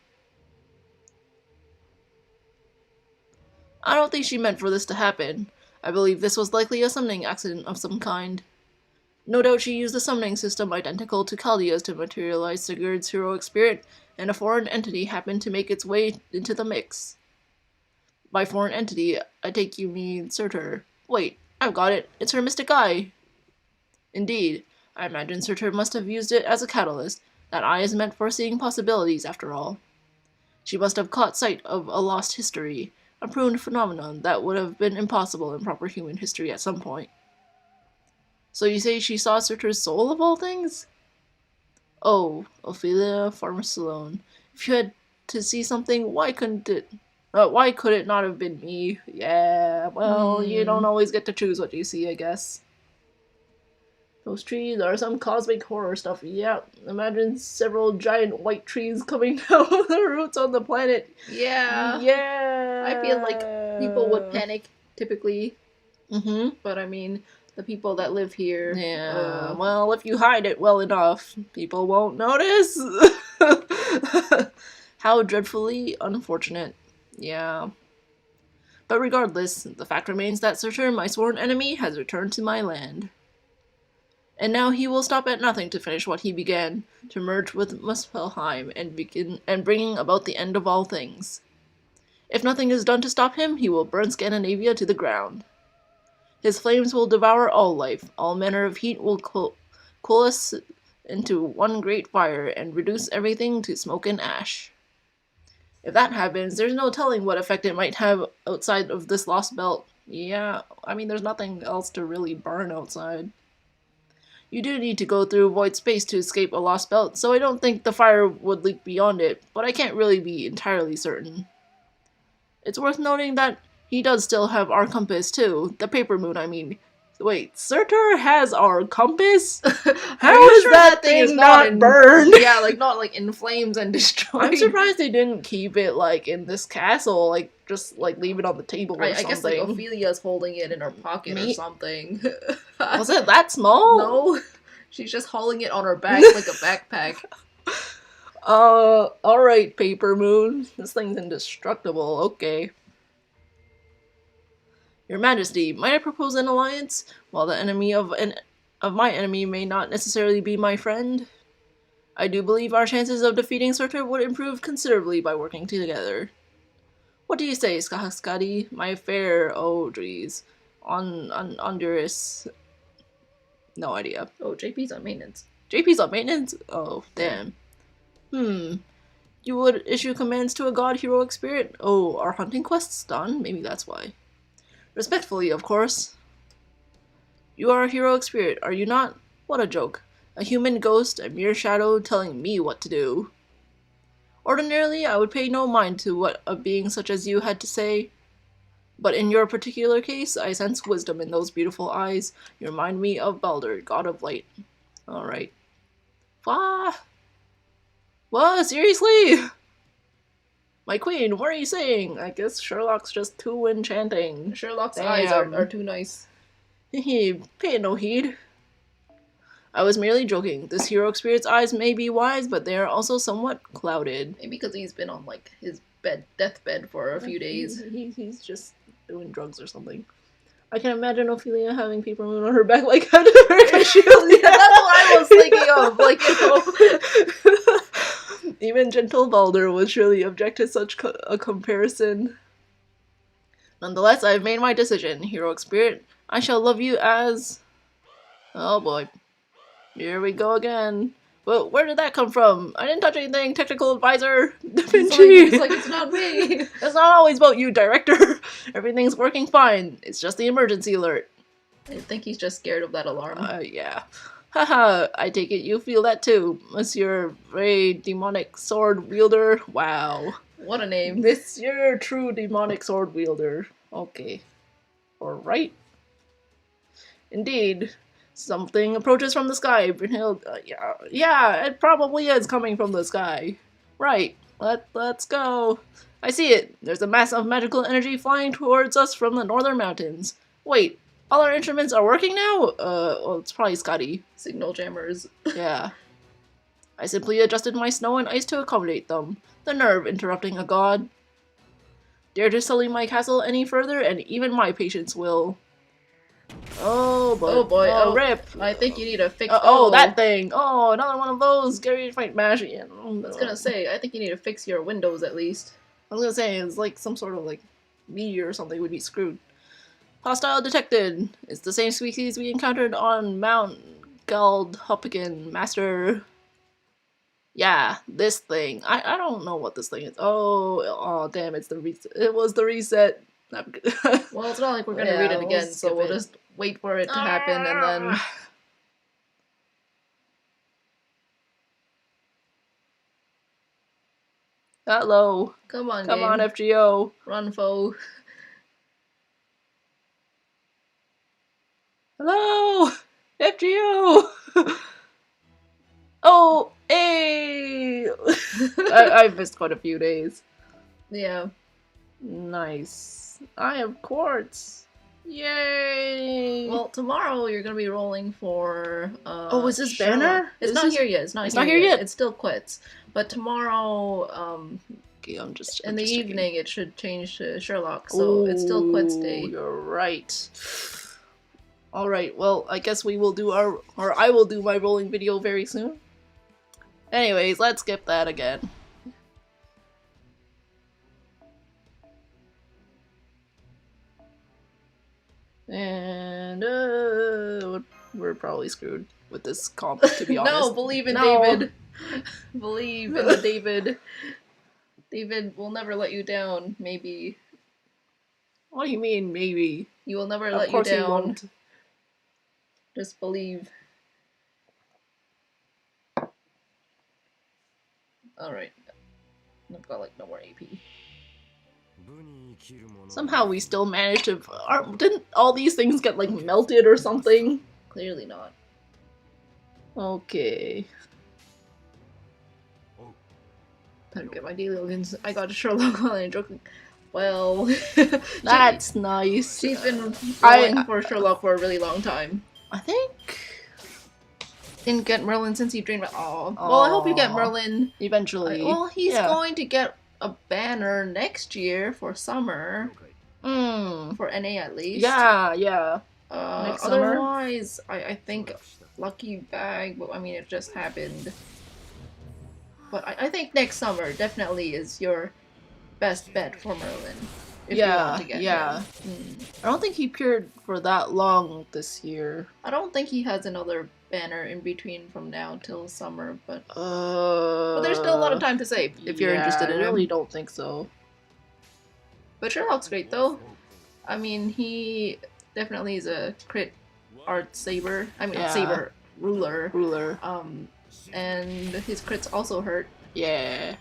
I don't think she meant for this to happen. I believe this was likely a summoning accident of some kind. No doubt she used a summoning system identical to Chaldea's to materialize Sigurd's heroic spirit, and a foreign entity happened to make its way into the mix. By foreign entity, I take you mean Surtur. Wait, I've got it. It's her mystic eye. Indeed, I imagine Surtur must have used it as a catalyst. That eye is meant for seeing possibilities, after all. She must have caught sight of a lost history, a pruned phenomenon that would have been impossible in proper human history at some point. So you say she saw Surtur's soul of all things? Oh, Ophelia Farmasalone, if you had to see something, why could it not have been me? Yeah, well, you don't always get to choose what you see, I guess. Those trees are some cosmic horror stuff. Yeah, imagine several giant white trees coming down with the roots on the planet. Yeah. Yeah. I feel like people would panic typically, Mm-hmm. but I mean, the people that live here. Yeah. Well, if you hide it well enough, people won't notice. How dreadfully unfortunate. Yeah. But regardless, the fact remains that Surtur, my sworn enemy, has returned to my land. And now he will stop at nothing to finish what he began, to merge with Muspelheim and bringing about the end of all things. If nothing is done to stop him, he will burn Scandinavia to the ground. His flames will devour all life, all manner of heat will coalesce into one great fire and reduce everything to smoke and ash. If that happens, there's no telling what effect it might have outside of this lost belt. Yeah, I mean, there's nothing else to really burn outside. You do need to go through void space to escape a lost belt, so I don't think the fire would leak beyond it, but I can't really be entirely certain. It's worth noting that he does still have our compass, too. The paper moon, I mean. Wait, Surtur has our compass? How is sure that thing not burned? Yeah, like not like in flames and destroyed. I'm surprised they didn't keep it like in this castle, like just like leave it on the table or something. I guess like Ophelia's holding it in her pocket or something. Was it that small? No, she's just hauling it on her back like a backpack. Alright, Paper Moon. This thing's indestructible, okay. Your Majesty, might I propose an alliance? While the enemy of my enemy may not necessarily be my friend, I do believe our chances of defeating Surtur would improve considerably by working together. What do you say, Skadi, my fair Odries? On Honduras? No idea. Oh, JP's on maintenance. JP's on maintenance? Oh, damn. You would issue commands to a god heroic spirit? Oh, are hunting quests done? Maybe that's why. Respectfully, of course. You are a heroic spirit, are you not? What a joke. A human ghost, a mere shadow, telling me what to do. Ordinarily, I would pay no mind to what a being such as you had to say. But in your particular case, I sense wisdom in those beautiful eyes. You remind me of Baldur, god of light. Alright. What? Seriously? My queen, what are you saying? I guess Sherlock's just too enchanting. Sherlock's eyes are too nice. Pay no heed. I was merely joking. This heroic spirit's eyes may be wise, but they are also somewhat clouded. Maybe because he's been on, like, his deathbed for a few days. He's just doing drugs or something. I can imagine Ophelia having Paper Moon on her back like Captain America shield. Yeah, that's what I was thinking of. Like, you know. Even gentle Baldur would surely object to such a comparison. Nonetheless, I have made my decision, heroic spirit. I shall love you as... Oh boy. Here we go again. But where did that come from? I didn't touch anything, technical advisor. Da Vinci. It's not me. It's not always about you, director. Everything's working fine. It's just the emergency alert. I think he's just scared of that alarm. Yeah. Haha, I take it you feel that too, Monsieur Ray Demonic Sword Wielder. Wow. What a name. Monsieur True Demonic Sword Wielder. Okay. Alright. Indeed. Something approaches from the sky. Brynhild, yeah, it probably is coming from the sky. Right. Let's go. I see it. There's a mass of magical energy flying towards us from the northern mountains. Wait. All our instruments are working now? Well, it's probably Scotty. Signal jammers. Yeah. I simply adjusted my snow and ice to accommodate them. The nerve interrupting a god. Dare to sully my castle any further, and even my patience will. Oh boy. Oh boy. Oh, rip. I think you need to fix that thing. Oh, another one of those. Get ready to fight Mash. Yeah. I was gonna say, I think you need to fix your windows at least. I was gonna say, it's like some sort of like meteor or something would be screwed. Hostile detected. It's the same species we encountered on Mount Galdhoppigan, Master. Yeah, this thing. I don't know what this thing is. Oh damn, it's the reset. It was the reset. Well, it's not like we're gonna read it again, so we'll just wait for it to happen and then... Hello. Come on, FGO. Run, foe. Hello! FGO! I've missed quite a few days. Yeah. Nice. I have quartz. Yay! Well, tomorrow you're gonna be rolling for. Oh, is this Sherlock. banner? It's Is not this- here yet. It's not it's here not here yet. It still quits. But tomorrow, Okay, I'm just in the checking. evening, it should change to Sherlock. So it's still quits day. You're right. All right. Well, I guess we will do I will do my rolling video very soon. Anyways, let's skip that again. And we're probably screwed with this comp, to be honest. No, believe in No. David. Believe in the David. David will never let you down. Maybe What do you mean, maybe? he will never Of let you course he down. won't. Just believe. Alright. I've got like no more AP. Somehow we still managed to. Didn't all these things get like melted or something? Clearly not. Okay. Time to get my daily logins. I got a Sherlock Online joking. Well, That's nice. she's been I- rolling for Sherlock for a really long time. I think Didn't get Merlin since he drained my. Oh, well, I hope you get Aw. Merlin. eventually. Well, he's Yeah. going to get a banner next year for summer, Mm. for NA at least. Yeah. Next summer? Otherwise, I think lucky bag, but I mean it just happened. But I think next summer definitely is your best bet for Merlin. If you want to get yeah. him. I don't think he appeared for that long this year. I don't think he has another banner in between from now till summer, but there's still a lot of time to save if you're interested in I really him. don't think so. But Sherlock's great though. I mean, he definitely is a crit art saber. I mean, Yeah. saber ruler. Ruler. And his crits also hurt. Yeah.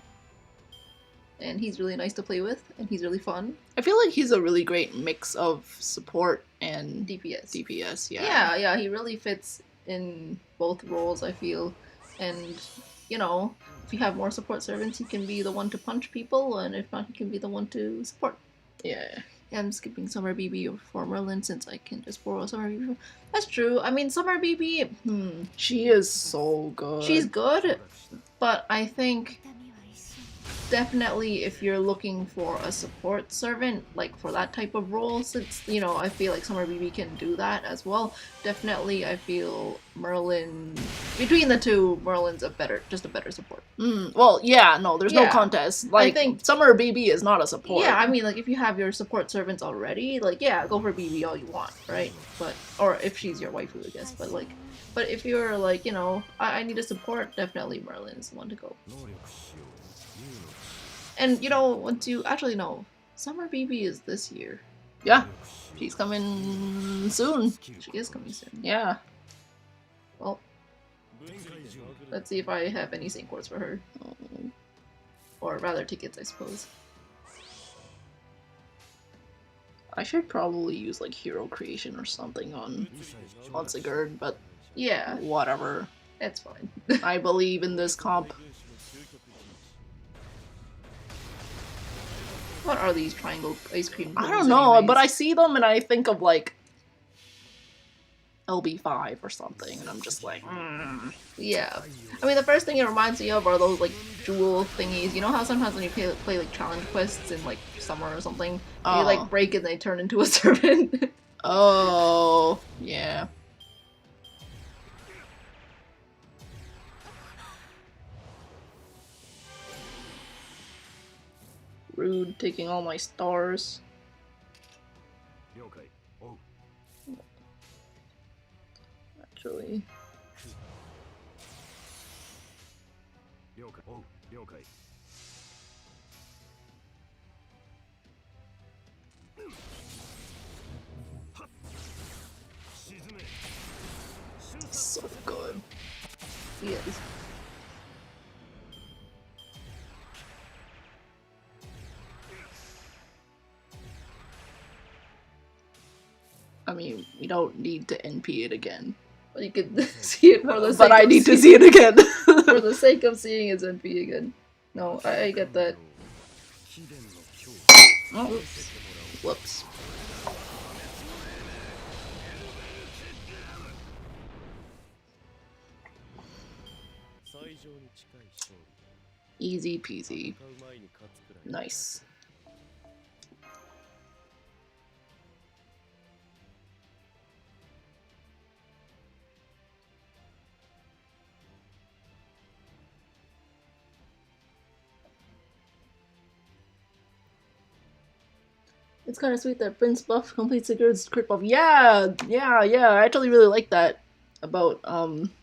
And he's really nice to play with, and he's really fun. I feel like he's a really great mix of support and DPS. DPS, Yeah, he really fits in both roles, I feel. And, you know, if you have more support servants, he can be the one to punch people, and if not, he can be the one to support. Yeah. I'm skipping Summer BB for Merlin since I can just borrow Summer BB. That's true. I mean, Summer BB, She is so good. she's good, but I think definitely if you're looking for a support servant, like for that type of role, since, you know, I feel like Summer BB can do that as well, definitely I feel Merlin, between the two, Merlin's just a better support. Well, yeah, no, there's no Yeah. contest. Like, think- Summer BB is not a support. Yeah, I mean, like, if you have your support servants already, like, yeah, go for BB all you want, right? But, or if she's your waifu, I guess, but, like, but if you're, like, you know, I need a support, definitely Merlin is the one to go. And, you know, once you, actually, no, Summer BB is this year. Yeah. She's coming soon. She is coming soon. Yeah. Well, let's see if I have any sync codes for her. Or rather, tickets, I suppose. I should probably use, like, hero creation or something on Sigurd, but Yeah, whatever. that's fine. I believe in this comp. What are these triangle ice cream I cones don't know, anyways? but I see them and I think of, like, LB5 or something, and I'm just like, Yeah. I mean, the first thing it reminds me of are those, like, jewel thingies. You know how sometimes when you play like, challenge quests in, like, summer or something, Oh. you, like, break and they turn into a servant? Oh, yeah. Rude, taking all my stars. Actually, so good. Yes. I mean, we don't need to NP it again. But you could see it for the sake But I of need to seeing- see it again. for the sake of seeing its NP again. No, I get that. Oh, whoops. Easy peasy. Nice. It's kind of sweet that Prince Buff completes the girl's crit buff. Yeah. I actually really like that about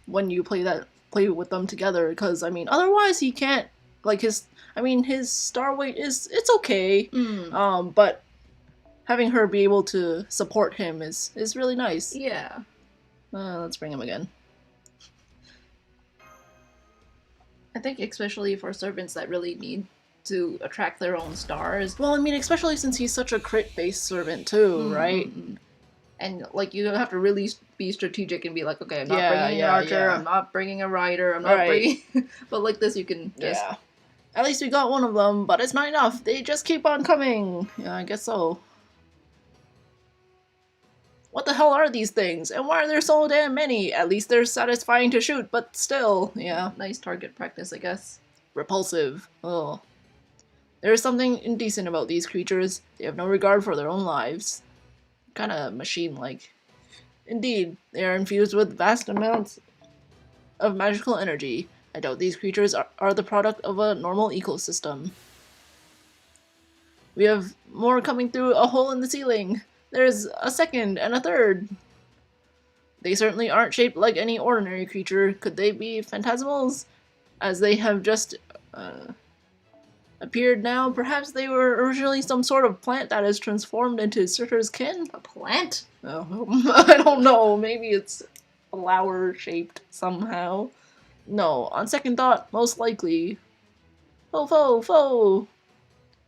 when you play with them together, because I mean otherwise he can't, like, his star weight it's okay. But having her be able to support him is really nice. Yeah. Let's bring him again. I think especially for servants that really need to attract their own stars. Well, I mean, especially since he's such a crit-based servant too, right? And like you have to really be strategic and be like, okay, I'm not bringing an archer, I'm not bringing a rider, I'm not bringing. But like this, you can just. Yeah. At least we got one of them, but it's not enough. They just keep on coming. Yeah, I guess so. What the hell are these things? And why are there so damn many? At least they're satisfying to shoot, but still, yeah. Nice target practice, I guess. Repulsive. Oh. There is something indecent about these creatures. They have no regard for their own lives. Kinda machine-like. Indeed, they are infused with vast amounts of magical energy. I doubt these creatures are the product of a normal ecosystem. We have more coming through a hole in the ceiling. There's a second and a third. They certainly aren't shaped like any ordinary creature. Could they be phantasmals? As they have just appeared now, perhaps they were originally some sort of plant that is transformed into Surtur's kin? A plant? Oh, I don't know. Maybe it's flower-shaped somehow. No, on second thought, most likely. Foe!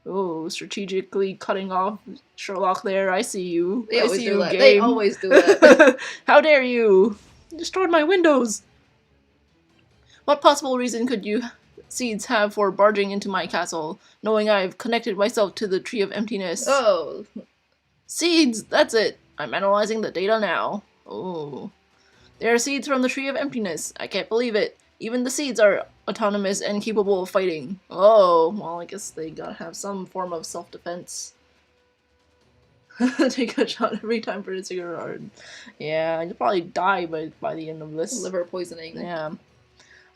Oh, strategically cutting off Sherlock there. I see you. They I always see do you, that. game. They always do that. How dare you! You destroyed my windows! What possible reason could you seeds have for barging into my castle, knowing I've connected myself to the Tree of Emptiness? Oh. Seeds! That's it! I'm analyzing the data now. Oh. They are seeds from the Tree of Emptiness. I can't believe it. Even the seeds are autonomous and capable of fighting. Oh, well, I guess they gotta have some form of self-defense. Take a shot every time for a cigarette. Yeah, you'll probably die by the end of this. Liver poisoning. Yeah.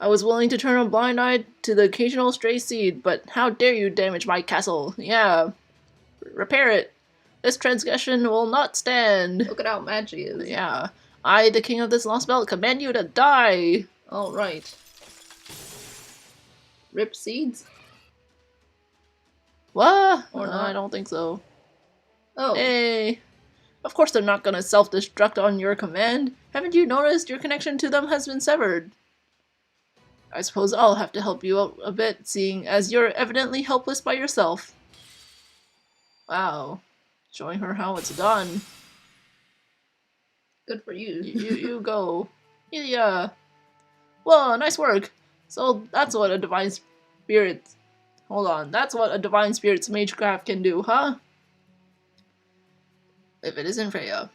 I was willing to turn a blind eye to the occasional stray seed, but how dare you damage my castle? Yeah. Repair it. This transgression will not stand. Look at how mad she is. Yeah. I, the king of this lost belt, command you to die. Alright. Rip seeds? What? Or not? I don't think so. Oh. Hey. Of course they're not gonna self-destruct on your command. Haven't you noticed your connection to them has been severed? I suppose I'll have to help you out a bit, seeing as you're evidently helpless by yourself. Wow. Showing her how it's done. Good for you. You go. Yeah. Well, nice work. So that's what a divine spirit... Hold on. That's what a divine spirit's magecraft can do, huh? If it isn't Freya.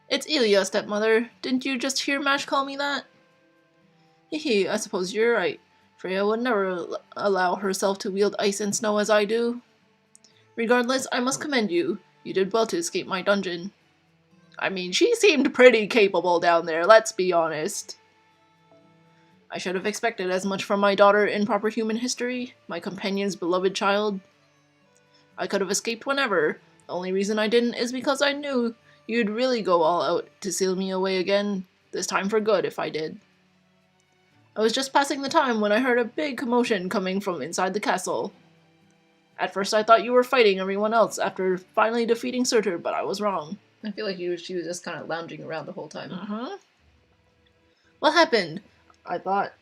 It's Ilya, stepmother. Didn't you just hear Mash call me that? Hehe, I suppose you're right. Freya would never allow herself to wield ice and snow as I do. Regardless, I must commend you. You did well to escape my dungeon. I mean, she seemed pretty capable down there, let's be honest. I should have expected as much from my daughter in proper human history, my companion's beloved child. I could have escaped whenever. The only reason I didn't is because I knew you'd really go all out to seal me away again, this time for good if I did. I was just passing the time when I heard a big commotion coming from inside the castle. At first I thought you were fighting everyone else after finally defeating Surtur, but I was wrong. I feel like she was just kind of lounging around the whole time. What happened? I thought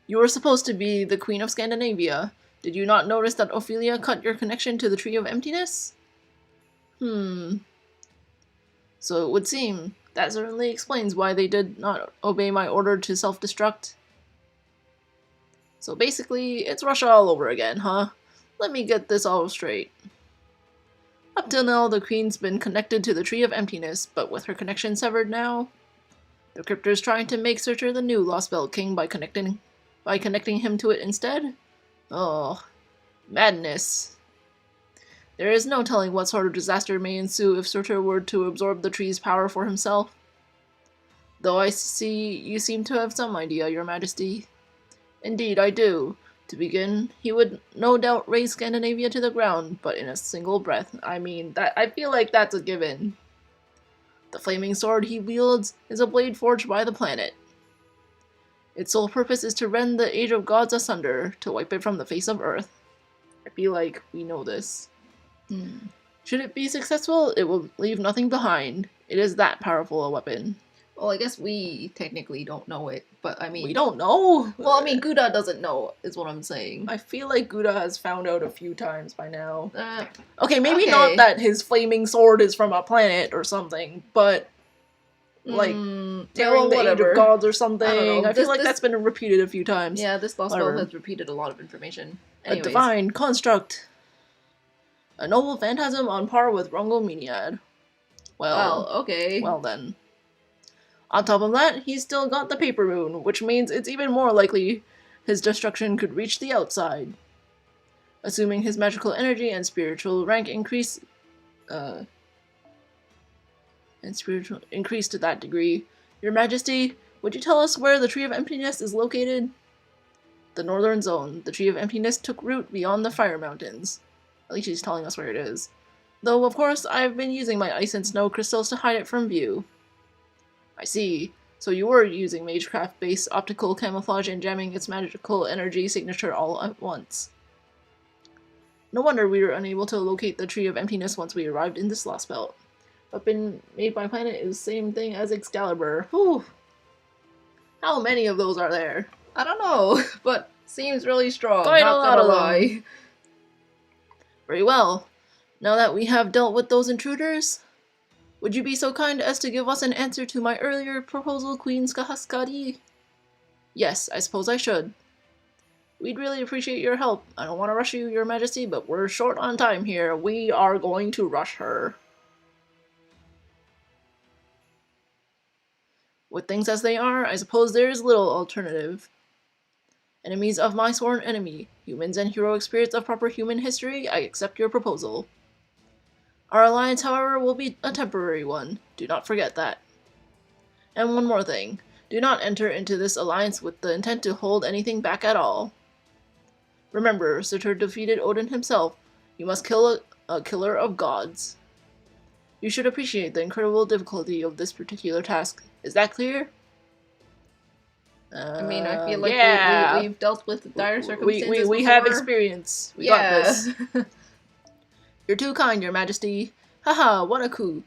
you were supposed to be the Queen of Scandinavia. Did you not notice that Ophelia cut your connection to the Tree of Emptiness? So it would seem. That certainly explains why they did not obey my order to self-destruct. So basically, it's Russia all over again, huh? Let me get this all straight. Up till now, the Queen's been connected to the Tree of Emptiness, but with her connection severed now, the Cryptor's trying to make Searcher the new Lost Belt King by connecting him to it instead? Oh, madness. There is no telling what sort of disaster may ensue if Searcher were to absorb the tree's power for himself. Though I see you seem to have some idea, Your Majesty. Indeed, I do. To begin, he would no doubt raise Scandinavia to the ground, but in a single breath. I mean, I feel like that's a given. The flaming sword he wields is a blade forged by the planet. Its sole purpose is to rend the age of gods asunder, to wipe it from the face of Earth. I feel like we know this. Should it be successful, it will leave nothing behind. It is that powerful a weapon. Well, I guess we technically don't know it, but I mean... We don't know? Well, I mean, Gouda doesn't know, is what I'm saying. I feel like Gouda has found out a few times by now. Okay, maybe okay. not that his flaming sword is from a planet or something, but... like, tearing the age of gods or something. I feel like that's been repeated a few times. Yeah, this Lost Belt has repeated a lot of information. Anyways. A divine construct. A noble phantasm on par with Rongomeniad. Well, okay. Well then. On top of that, he's still got the paper moon, which means it's even more likely his destruction could reach the outside. Assuming his magical energy and spiritual rank increase to that degree. Your Majesty, would you tell us where the Tree of Emptiness is located? The northern zone. The Tree of Emptiness took root beyond the Fire Mountains. At least he's telling us where it is. Though, of course, I've been using my ice and snow crystals to hide it from view. I see. So you were using Magecraft-based optical camouflage and jamming its magical energy signature all at once. No wonder we were unable to locate the Tree of Emptiness once we arrived in this Lost Belt. Weapon made by planet is the same thing as Excalibur. Whew. How many of those are there? I don't know, but seems really strong. Quite not a lot gonna of lie. them. Very well. Now that we have dealt with those intruders, would you be so kind as to give us an answer to my earlier proposal, Queen Skahaskadi? Yes, I suppose I should. We'd really appreciate your help. I don't want to rush you, Your Majesty, but we're short on time here. We are going to rush her. With things as they are, I suppose there is little alternative. Enemies of my sworn enemy, humans and heroic spirits of proper human history, I accept your proposal. Our alliance, however, will be a temporary one. Do not forget that. And one more thing. Do not enter into this alliance with the intent to hold anything back at all. Remember, Surtur defeated Odin himself. You must kill a killer of gods. You should appreciate the incredible difficulty of this particular task. Is that clear? I mean, I feel like we've dealt with dire circumstances we have experience. We got this. You're too kind, Your Majesty. Haha, what a coup.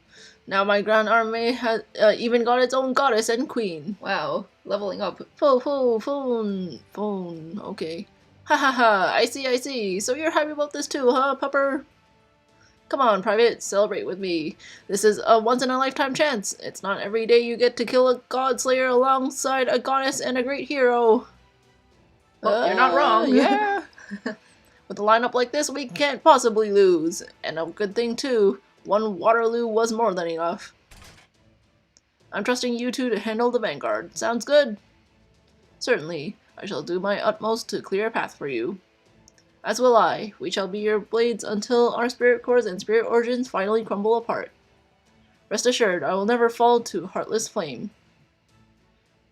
Now my grand army has even got its own goddess and queen. Wow, leveling up. Phone. Okay. Ha ha ha, I see. So you're happy about this too, huh, pupper? Come on, Private, celebrate with me. This is a once-in-a-lifetime chance. It's not every day you get to kill a god slayer alongside a goddess and a great hero. Well, you're not wrong. Yeah. With a lineup like this, we can't possibly lose. And a good thing, too. One Waterloo was more than enough. I'm trusting you two to handle the vanguard. Sounds good? Certainly. I shall do my utmost to clear a path for you. As will I. We shall be your blades until our spirit cores and spirit origins finally crumble apart. Rest assured, I will never fall to heartless flame.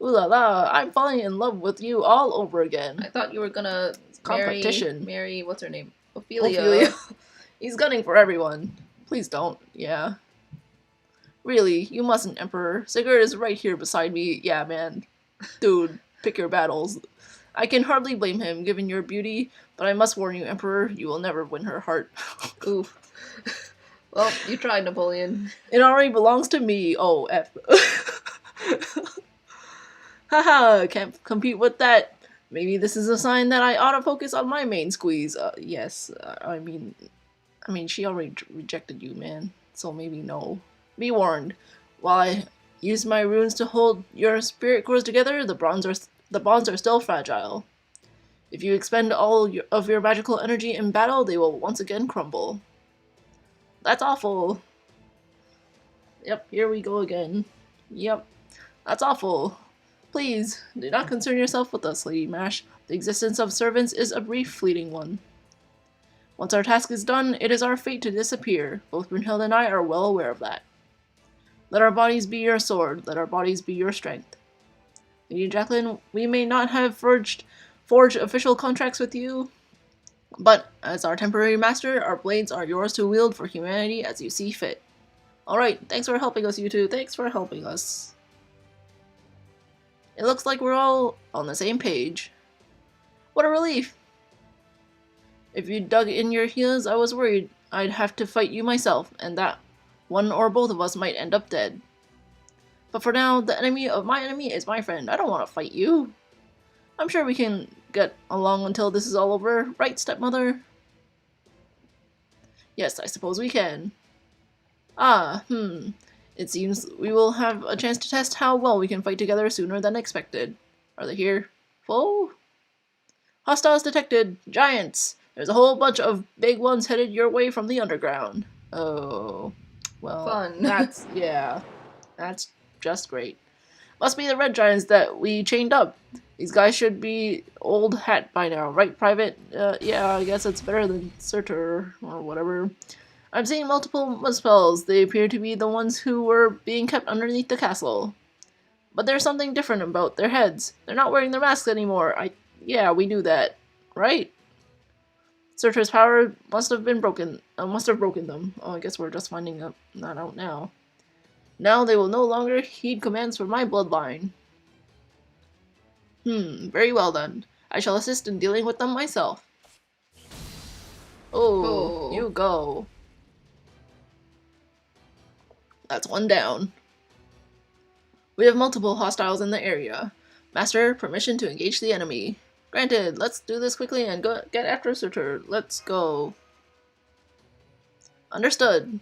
Ooh la la, I'm falling in love with you all over again. I thought you were gonna marry, what's her name? Ophelia. He's gunning for everyone. Please don't, yeah. Really, you mustn't, Emperor. Sigurd is right here beside me. Yeah, man. Dude, pick your battles. I can hardly blame him, given your beauty, but I must warn you, Emperor, you will never win her heart. Oof. Well, you tried, Napoleon. It already belongs to me. Oh, F. Haha, can't compete with that. Maybe this is a sign that I ought to focus on my main squeeze. Yes, I mean, she already rejected you, man. So maybe no. Be warned. While I use my runes to hold your spirit cores together, the bonds are still fragile. If you expend all of your magical energy in battle, they will once again crumble. That's awful. Yep, here we go again. Yep, that's awful. Please, do not concern yourself with us, Lady Mash. The existence of servants is a brief, fleeting one. Once our task is done, it is our fate to disappear. Both Brunhild and I are well aware of that. Let our bodies be your sword. Let our bodies be your strength. Lady Jacqueline, we may not have forged official contracts with you, but as our temporary master, our blades are yours to wield for humanity as you see fit. Alright, thanks for helping us, you two. Thanks for helping us. It looks like we're all on the same page. What a relief! If you dug in your heels, I was worried I'd have to fight you myself, and that one or both of us might end up dead. But for now, the enemy of my enemy is my friend. I don't want to fight you. I'm sure we can get along until this is all over, right, stepmother? Yes, I suppose we can. It seems we will have a chance to test how well we can fight together sooner than expected. Are they here? Whoa! Hostiles detected! Giants! There's a whole bunch of big ones headed your way from the underground. Oh. Well, Fun. That's just great. Must be the red giants that we chained up. These guys should be old hat by now, right, Private? Yeah, I guess it's better than Surtur, or whatever. I'm seeing multiple Muspels. They appear to be the ones who were being kept underneath the castle. But there's something different about their heads. They're not wearing their masks anymore. Yeah, we knew that, right? Surtur's power must have broken them. Oh, I guess we're just finding that out now. Now they will no longer heed commands from my bloodline. Very well then. I shall assist in dealing with them myself. Oh, you go. That's one down. We have multiple hostiles in the area. Master, permission to engage the enemy. Granted, let's do this quickly and go get after Surtur. Let's go. Understood.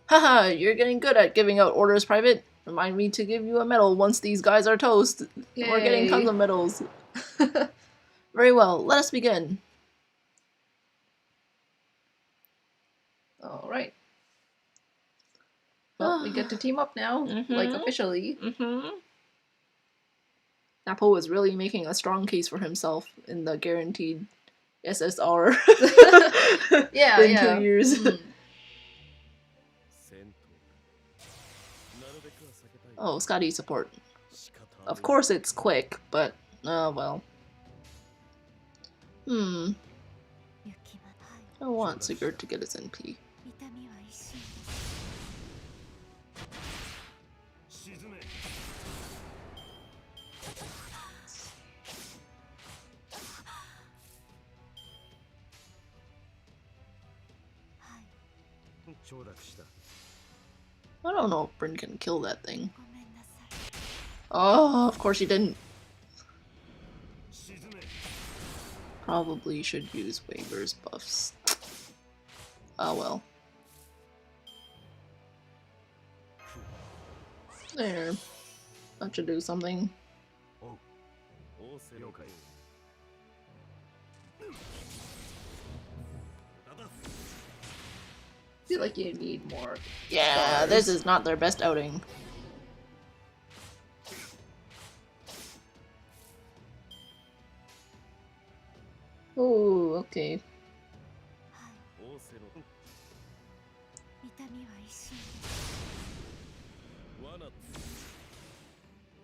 Haha, you're getting good at giving out orders, Private. Remind me to give you a medal once these guys are toast. Yay. We're getting tons of medals. Very well, let us begin. Alright. Well, we get to team up now, like officially. Nappo is really making a strong case for himself in the guaranteed SSR. in 2 years. Oh, Scotty support. Of course it's quick, but, well. I want Sigurd to get his NP. I don't know if Bryn can kill that thing. Oh, of course he didn't. Probably should use waivers buffs. Oh well. There. That should do something. I feel like you need more. Yeah, stars. this is not their best outing. Oh, okay.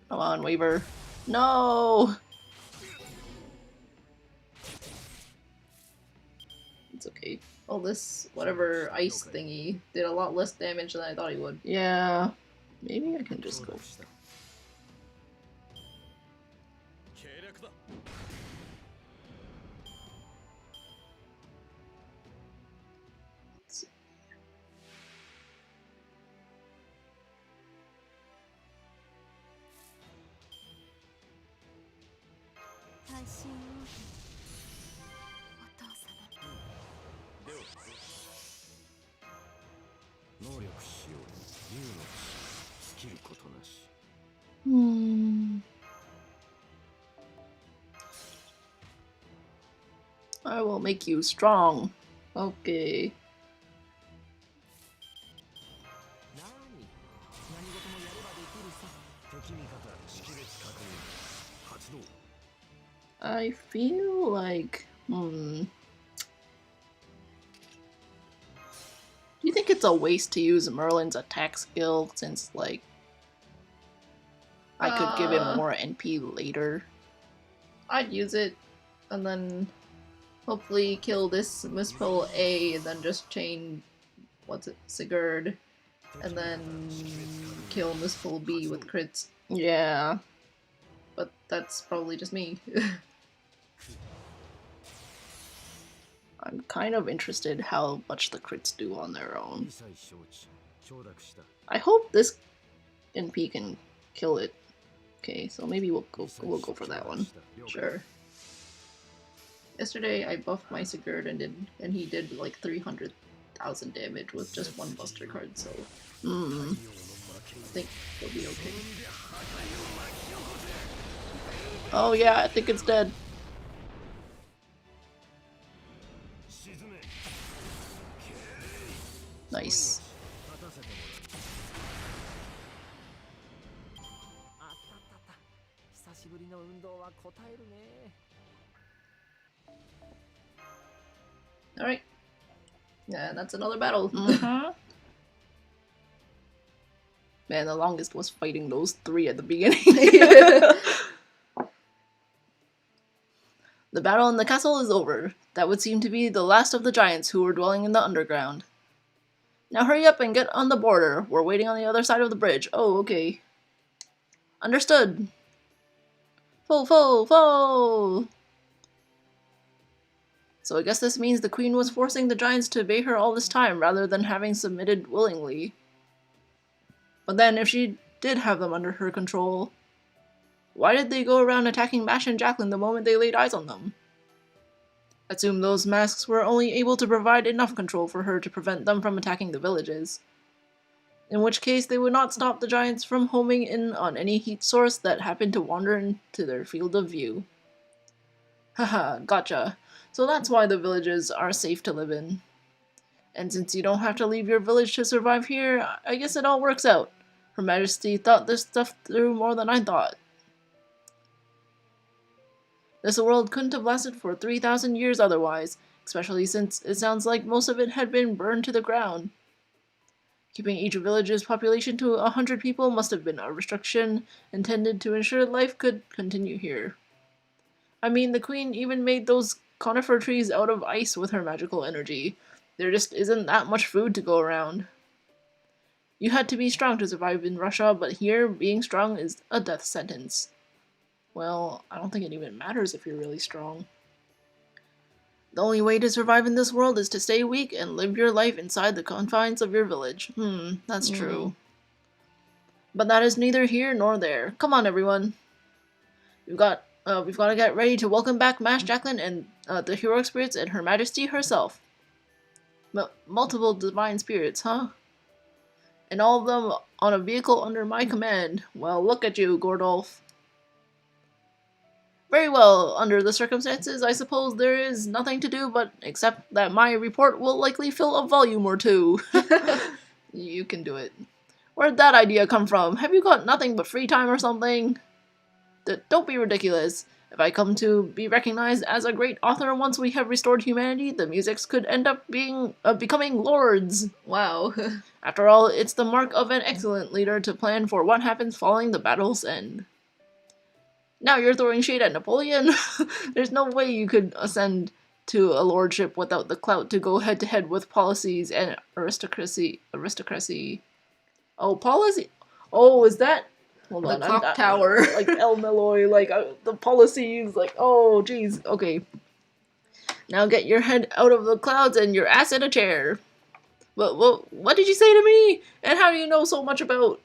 Come on, Weaver. No! It's okay. Well, this whatever ice thingy did a lot less damage than I thought he would. Yeah. Maybe I can just go. Let's see. I will make you strong. Okay. I feel like, do you think it's a waste to use Merlin's attack skill since, like, I could give him more NP later? I'd use it and then hopefully kill this Misspell A and then just chain, Sigurd, and then kill Misspell B with crits. Yeah. But that's probably just me. I'm kind of interested how much the crits do on their own. I hope this NP can kill it. Okay, so maybe we'll go for that one. Sure. Yesterday I buffed my Sigurd and he did like 300,000 damage with just one Buster card, so I think he'll be okay. Oh yeah, I think it's dead. Nice. Alright. Yeah, that's another battle. Man, the longest was fighting those three at the beginning. The battle in the castle is over. That would seem to be the last of the giants who were dwelling in the underground. Now hurry up and get on the border. We're waiting on the other side of the bridge. Oh, okay. Understood. Foe! So I guess this means the queen was forcing the giants to obey her all this time, rather than having submitted willingly. But then, if she did have them under her control, why did they go around attacking Mash and Jacqueline the moment they laid eyes on them? Assume those masks were only able to provide enough control for her to prevent them from attacking the villages. In which case, they would not stop the giants from homing in on any heat source that happened to wander into their field of view. Haha, gotcha. So that's why the villages are safe to live in. And since you don't have to leave your village to survive here, I guess it all works out. Her Majesty thought this stuff through more than I thought. This world couldn't have lasted for 3,000 years otherwise, especially since it sounds like most of it had been burned to the ground. Keeping each village's population to 100 people must have been a restriction intended to ensure life could continue here. I mean, the queen even made those conifer trees out of ice with her magical energy. There just isn't that much food to go around. You had to be strong to survive in Russia, but here, being strong is a death sentence. Well, I don't think it even matters if you're really strong. The only way to survive in this world is to stay weak and live your life inside the confines of your village. That's true. But that is neither here nor there. Come on, everyone. We've got to get ready to welcome back Mash Jacqueline and the heroic spirits and Her Majesty herself. Multiple divine spirits, huh? And all of them on a vehicle under my command. Well, look at you, Gordolf. Very well, under the circumstances, I suppose there is nothing to do but accept that my report will likely fill a volume or two. You can do it. Where'd that idea come from? Have you got nothing but free time or something? Don't be ridiculous. If I come to be recognized as a great author once we have restored humanity, the musics could end up becoming lords. Wow. After all, it's the mark of an excellent leader to plan for what happens following the battle's end. Now you're throwing shade at Napoleon? There's no way you could ascend to a lordship without the clout to go head-to-head with policies and aristocracy. Oh, policy? Oh, is that... Hold on, the clock tower. Like El Meloy, like the policies, like, oh, jeez, okay. Now get your head out of the clouds and your ass in a chair. What did you say to me? And how do you know so much about...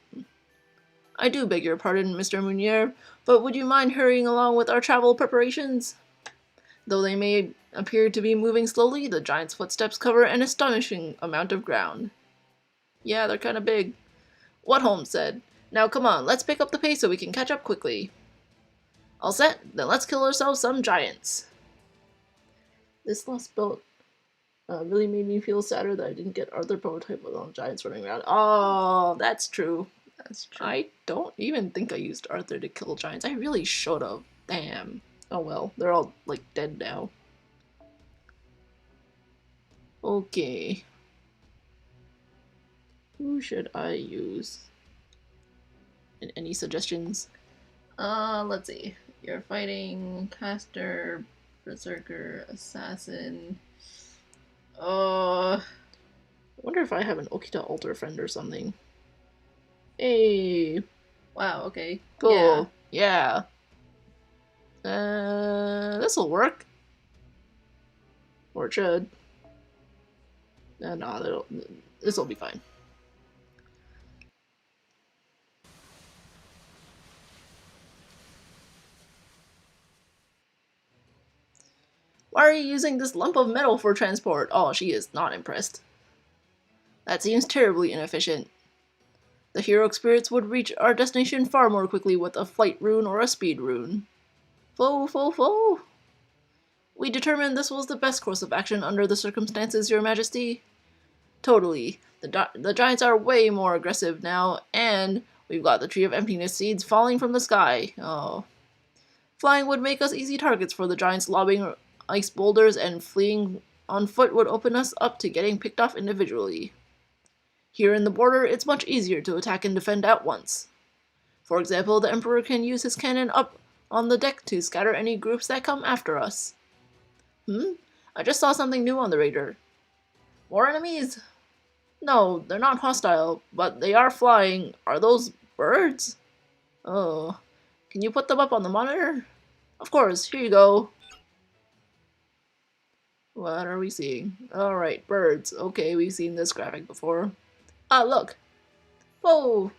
I do beg your pardon, Mr. Munier, but would you mind hurrying along with our travel preparations? Though they may appear to be moving slowly, the giant's footsteps cover an astonishing amount of ground. Yeah, they're kind of big. What Holmes said. Now come on, let's pick up the pace so we can catch up quickly. All set? Then let's kill ourselves some giants. This last build really made me feel sadder that I didn't get Arthur prototype with all the giants running around. Oh, that's true. That's true. I don't even think I used Arthur to kill giants. I really should have. Damn. Oh well, they're all, like, dead now. Okay. Who should I use? And any suggestions? Let's see. You're fighting caster, berserker, assassin. I wonder if I have an Okita altar friend or something. Hey. Wow, okay. Cool. Yeah. This'll work. Or it should. No, this'll be fine. Why are you using this lump of metal for transport? Oh, she is not impressed. That seems terribly inefficient. The heroic spirits would reach our destination far more quickly with a flight rune or a speed rune. Fo. We determined this was the best course of action under the circumstances, Your Majesty. Totally. The giants are way more aggressive now, and we've got the Tree of Emptiness seeds falling from the sky. Oh. Flying would make us easy targets for the giants lobbing ice boulders, and fleeing on foot would open us up to getting picked off individually. Here in the border, it's much easier to attack and defend at once. For example, the Emperor can use his cannon up on the deck to scatter any groups that come after us. I just saw something new on the radar. More enemies? No, they're not hostile, but they are flying. Are those birds? Oh. Can you put them up on the monitor? Of course, here you go. What are we seeing? Alright, birds. Okay, we've seen this graphic before. Ah, look! Whoa!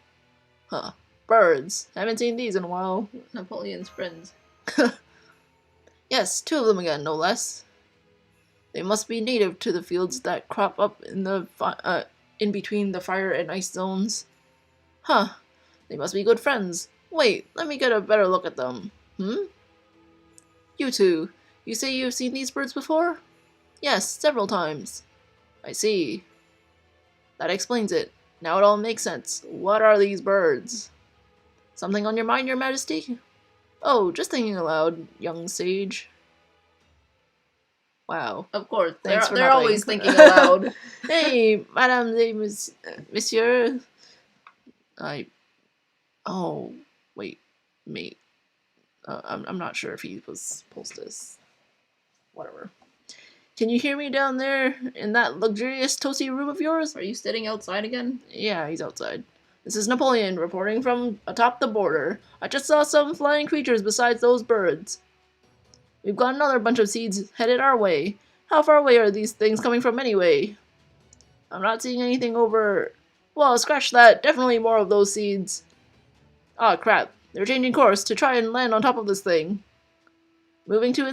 Huh. Birds. Haven't seen these in a while. Napoleon's friends. Yes, 2 of them again, no less. They must be native to the fields that crop up in between the fire and ice zones. Huh. They must be good friends. Wait, let me get a better look at them. You two. You say you've seen these birds before? Yes, several times. I see. That explains it. Now it all makes sense. What are these birds? Something on your mind, Your Majesty? Oh, just thinking aloud, young sage. Wow. Of course, Thanks for they're nothing. always thinking aloud. Hey, Madame de Monsieur. Oh, wait, mate. I'm not sure if he was supposed to. Whatever. Can you hear me down there in that luxurious toasty room of yours? Are you sitting outside again? Yeah, he's outside. This is Napoleon reporting from atop the border. I just saw some flying creatures besides those birds. We've got another bunch of seeds headed our way. How far away are these things coming from anyway? I'm not seeing anything over... Well, scratch that. Definitely more of those seeds. Ah, crap. They're changing course to try and land on top of this thing. Moving to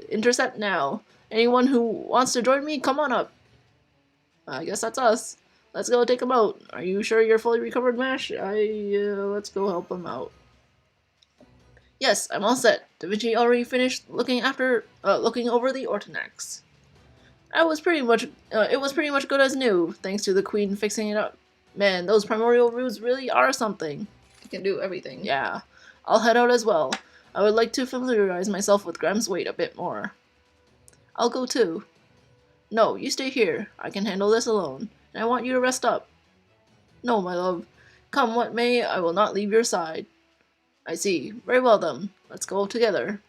intercept now. Anyone who wants to join me, come on up. I guess that's us. Let's go take them out. Are you sure you're fully recovered, Mash? Let's go help them out. Yes, I'm all set. Da Vinci already finished looking over the Ortonax. It was pretty much good as new, thanks to the Queen fixing it up. Man, those primordial roots really are something. You can do everything. Yeah. I'll head out as well. I would like to familiarize myself with Graham's weight a bit more. I'll go too. No, you stay here. I can handle this alone, and I want you to rest up. No, my love. Come what may, I will not leave your side. I see. Very well then. Let's go together.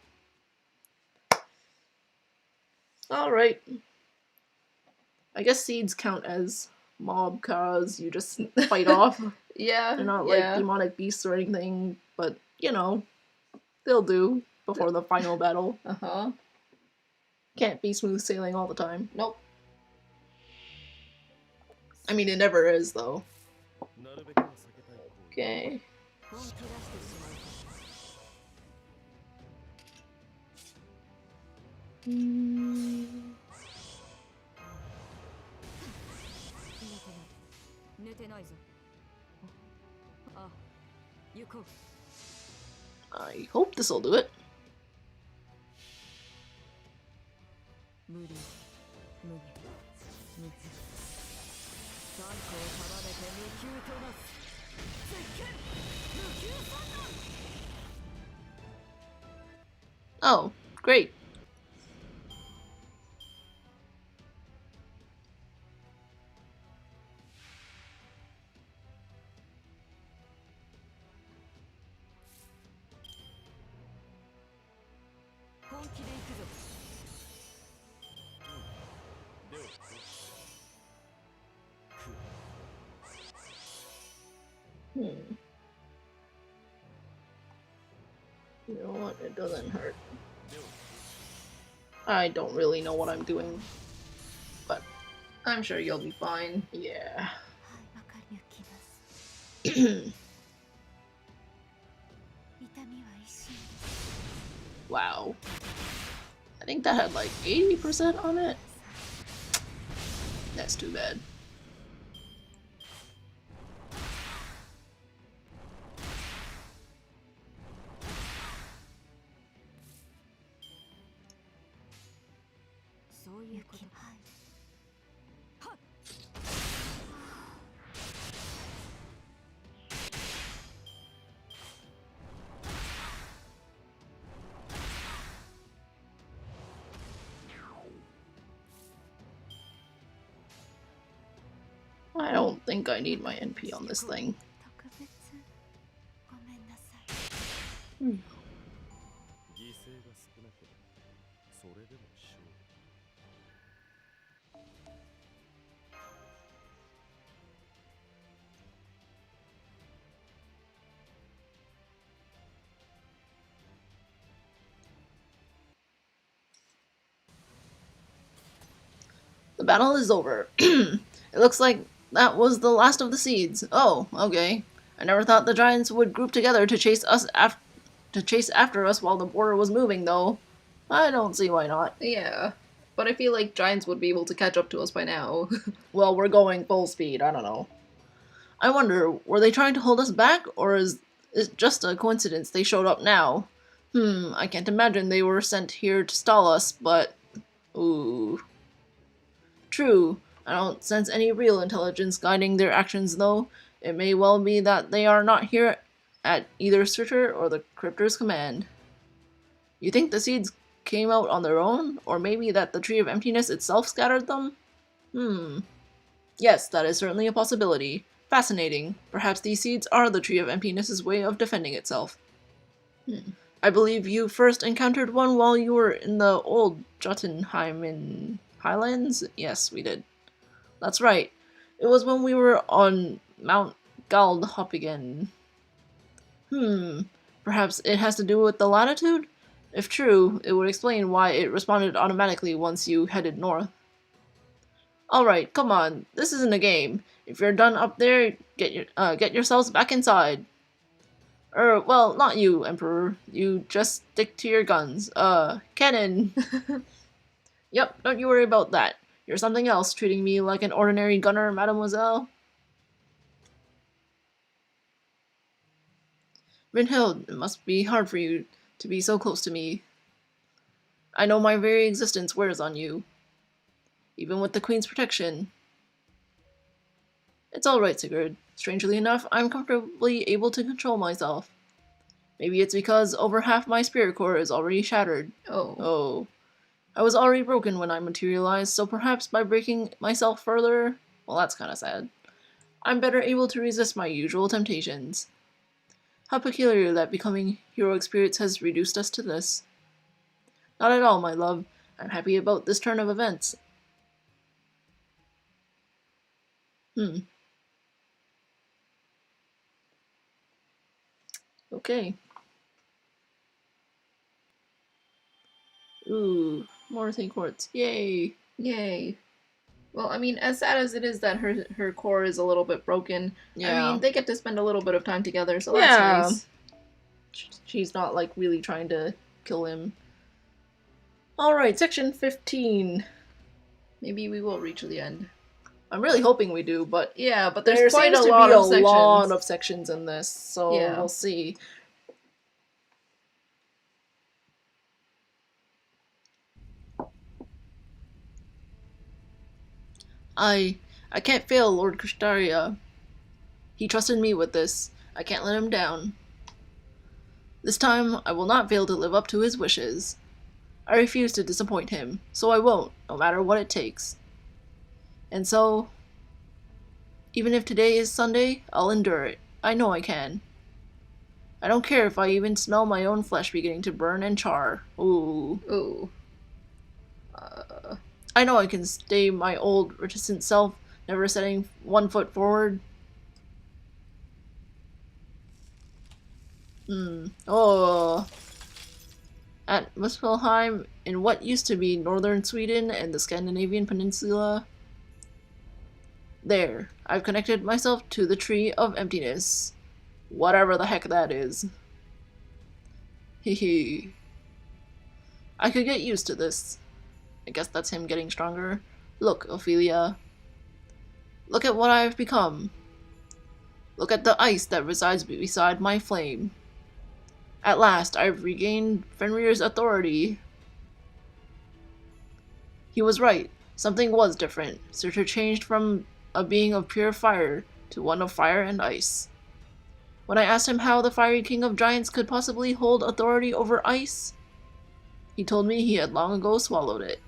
Alright. I guess seeds count as mob cars you just fight off. Yeah. They're not like demonic beasts or anything, but, you know, they'll do before the final battle. Uh-huh. Can't be smooth sailing all the time. Nope. I mean, it never is, though. Okay. I hope this'll do it. Oh, great. You know what? It doesn't hurt. I don't really know what I'm doing, but I'm sure you'll be fine. yeah. Wow. I think that had like 80% on it. That's too bad. I don't think I need my NP on this thing. The battle is over. It looks like that was the last of the seeds. Oh, okay. I never thought the giants would group together to chase after us while the border was moving, though. I don't see why not. Yeah. But I feel like giants would be able to catch up to us by now. Well, we're going full speed. I don't know. I wonder, were they trying to hold us back, or is it just a coincidence they showed up now? I can't imagine they were sent here to stall us, but... Ooh. True. I don't sense any real intelligence guiding their actions, though. It may well be that they are not here at either Surtur or the Cryptor's command. You think the seeds came out on their own? Or maybe that the Tree of Emptiness itself scattered them? Yes, that is certainly a possibility. Fascinating. Perhaps these seeds are the Tree of Emptiness's way of defending itself. I believe you first encountered one while you were in the old Jotunheim in Highlands? Yes, we did. That's right. It was when we were on Mount Galdhoppigen. Perhaps it has to do with the latitude? If true, it would explain why it responded automatically once you headed north. Alright, come on. This isn't a game. If you're done up there, get yourselves back inside. Well, not you, Emperor. You just stick to your guns. Cannon! Yep, don't you worry about that. You're something else, treating me like an ordinary gunner, mademoiselle. Brynhild, it must be hard for you to be so close to me. I know my very existence wears on you. Even with the Queen's protection. It's alright, Sigurd. Strangely enough, I'm comfortably able to control myself. Maybe it's because over half my spirit core is already shattered. Oh. I was already broken when I materialized, so perhaps by breaking myself further... Well, that's kinda sad. I'm better able to resist my usual temptations. How peculiar that becoming heroic spirits has reduced us to this. Not at all, my love. I'm happy about this turn of events. Okay. Ooh, more thing quartz. Yay! Yay. Well, I mean, as sad as it is that her core is a little bit broken, Yeah. I mean, they get to spend a little bit of time together, so that's nice. She's not, like, really trying to kill him. Alright, section 15. Maybe we will reach the end. I'm really hoping we do, but yeah, but there quite seems a to lot be of a sections. lot of sections in this, so Yeah. we'll see. I can't fail Lord Krishtaria. He trusted me with this. I can't let him down. This time, I will not fail to live up to his wishes. I refuse to disappoint him, so I won't, no matter what it takes. And so, even if today is Sunday, I'll endure it. I know I can. I don't care if I even smell my own flesh beginning to burn and char. Ooh. Ooh. I know I can stay my old, reticent self, never setting one foot forward. Oh. At Muspelheim, in what used to be northern Sweden and the Scandinavian peninsula. There, I've connected myself to the Tree of Emptiness. Whatever the heck that is. Hehe. I could get used to this. I guess that's him getting stronger. Look, Ophelia. Look at what I've become. Look at the ice that resides beside my flame. At last, I've regained Fenrir's authority. He was right. Something was different. Surtur changed from a being of pure fire to one of fire and ice. When I asked him how the fiery king of giants could possibly hold authority over ice, he told me he had long ago swallowed it.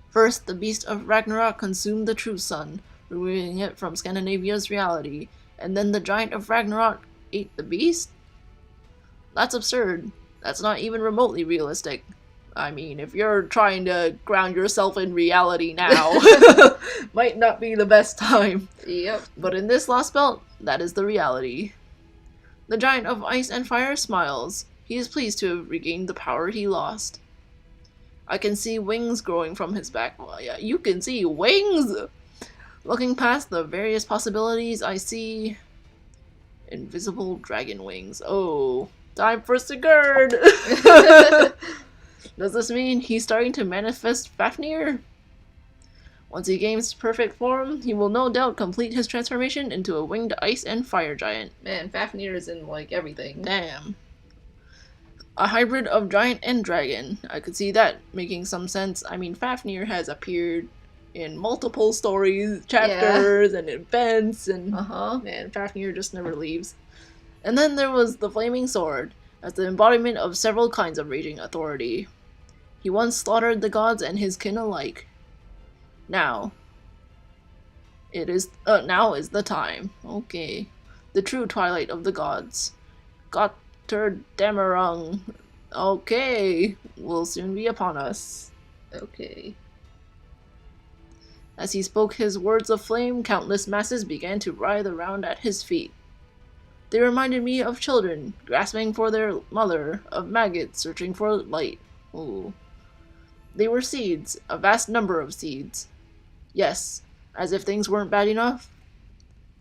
First, the beast of Ragnarok consumed the true sun, removing it from Scandinavia's reality, and then the giant of Ragnarok ate the beast? That's absurd. That's not even remotely realistic. I mean, if you're trying to ground yourself in reality now, might not be the best time. Yep. But in this Lost Belt, that is the reality. The giant of ice and fire smiles. He is pleased to have regained the power he lost. I can see wings growing from his back. Well, yeah, you can see wings! Looking past the various possibilities, I see invisible dragon wings. Oh, time for Sigurd! Does this mean he's starting to manifest Fafnir? Once he gains perfect form, he will no doubt complete his transformation into a winged ice and fire giant. Man, Fafnir is in, like, everything. Damn. A hybrid of giant and dragon. I could see that making some sense. I mean, Fafnir has appeared in multiple stories, chapters, and events, and man, Fafnir just never leaves. And then there was the Flaming Sword, as the embodiment of several kinds of raging authority. He once slaughtered the gods and his kin alike. Now is the time. Okay. The true twilight of the gods. Gotterdammerung. Okay. Will soon be upon us. Okay. As he spoke his words of flame, countless masses began to writhe around at his feet. They reminded me of children, grasping for their mother, of maggots searching for light. Ooh. They were seeds, a vast number of seeds. Yes, as if things weren't bad enough,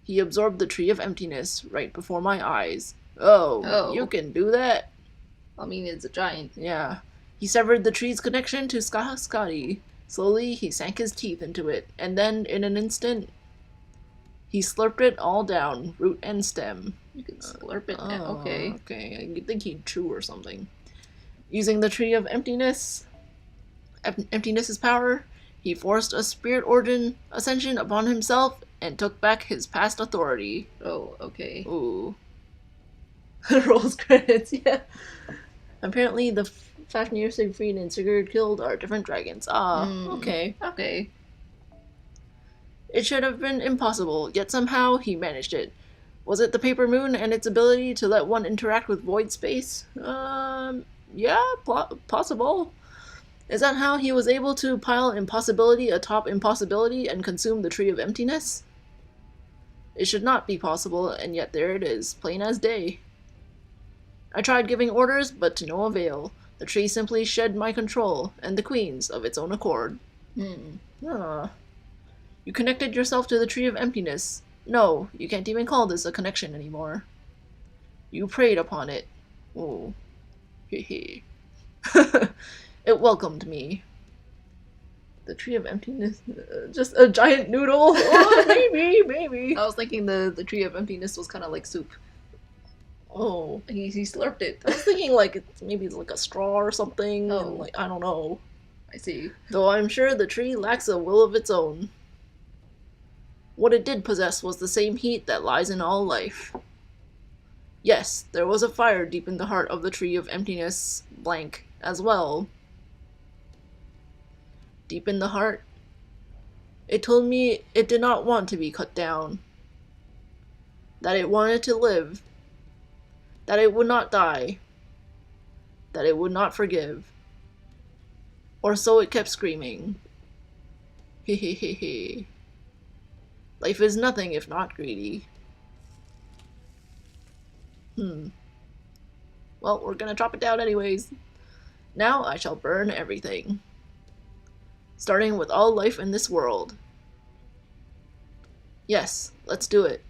he absorbed the Tree of Emptiness right before my eyes. Oh, you can do that? I mean, it's a giant. Yeah. He severed the tree's connection to Skahaskadi. Slowly, he sank his teeth into it, and then, in an instant, he slurped it all down, root and stem. You can slurp it. Okay. Okay, I think he'd chew or something. Using the Tree of Emptiness's power, he forced a spirit origin ascension upon himself and took back his past authority. Oh, okay. Ooh. Rolls credits, yeah. Apparently, the Fafnir, Siegfried, and Sigurd killed are different dragons. Okay. Okay. It should have been impossible, yet somehow he managed it. Was it the paper moon and its ability to let one interact with void space? Yeah, possible. Is that how he was able to pile impossibility atop impossibility and consume the Tree of Emptiness? It should not be possible, and yet there it is, plain as day. I tried giving orders, but to no avail. The tree simply shed my control, and the queen's, of its own accord. You connected yourself to the Tree of Emptiness. No, you can't even call this a connection anymore. You preyed upon it. Oh. Hehe. It welcomed me. The Tree of Emptiness? Just a giant noodle? Oh, maybe. I was thinking the Tree of Emptiness was kind of like soup. Oh. He slurped it. I was thinking maybe it's like a straw or something. Oh. And I don't know. I see. Though I'm sure the tree lacks a will of its own. What it did possess was the same heat that lies in all life. Yes, there was a fire deep in the heart of the tree of emptiness, blank, as well. Deep in the heart, it told me it did not want to be cut down. That it wanted to live. That it would not die. That it would not forgive. Or so it kept screaming. Hehehehe. Life is nothing if not greedy. Well, we're gonna chop it down anyways. Now I shall burn everything. Starting with all life in this world. Yes, let's do it.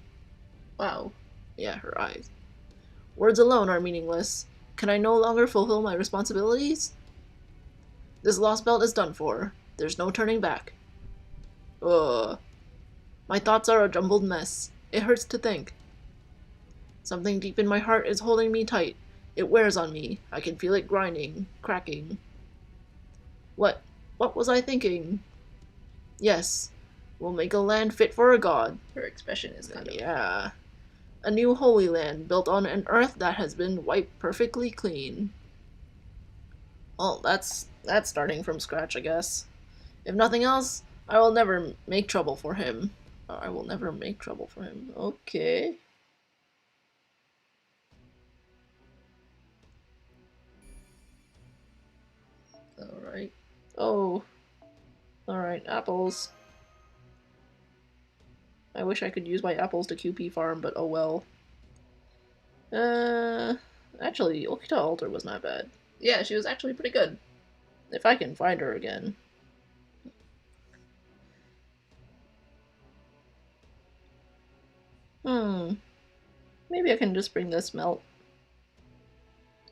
Wow. Yeah, her eyes. Words alone are meaningless. Can I no longer fulfill my responsibilities? This lost belt is done for. There's no turning back. Ugh. My thoughts are a jumbled mess. It hurts to think. Something deep in my heart is holding me tight. It wears on me. I can feel it grinding, cracking. What was I thinking? Yes, we'll make a land fit for a god. Her expression is kind of... Yeah. A new holy land built on an earth that has been wiped perfectly clean. Well, that's starting from scratch, I guess. If nothing else, I will never make trouble for him. I will never make trouble for him. Okay. Alright. Oh. Alright, apples. I wish I could use my apples to QP farm, but oh well. Actually, Okita Altar was not bad. Yeah, she was actually pretty good. If I can find her again. Maybe I can just bring this melt.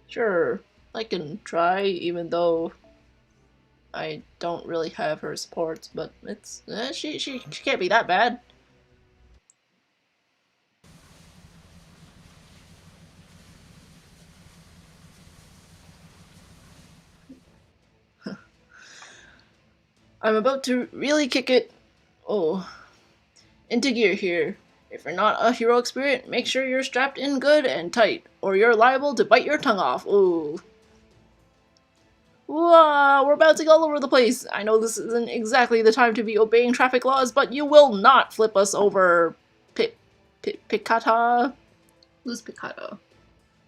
Sure, I can try, even though I don't really have her supports, but it's she can't be that bad. I'm about to really kick it. Oh, into gear here. If you're not a heroic spirit, make sure you're strapped in good and tight, or you're liable to bite your tongue off. Ooh. Whoa, we're bouncing all over the place. I know this isn't exactly the time to be obeying traffic laws, but you will not flip us over. Picata? Who's Picado?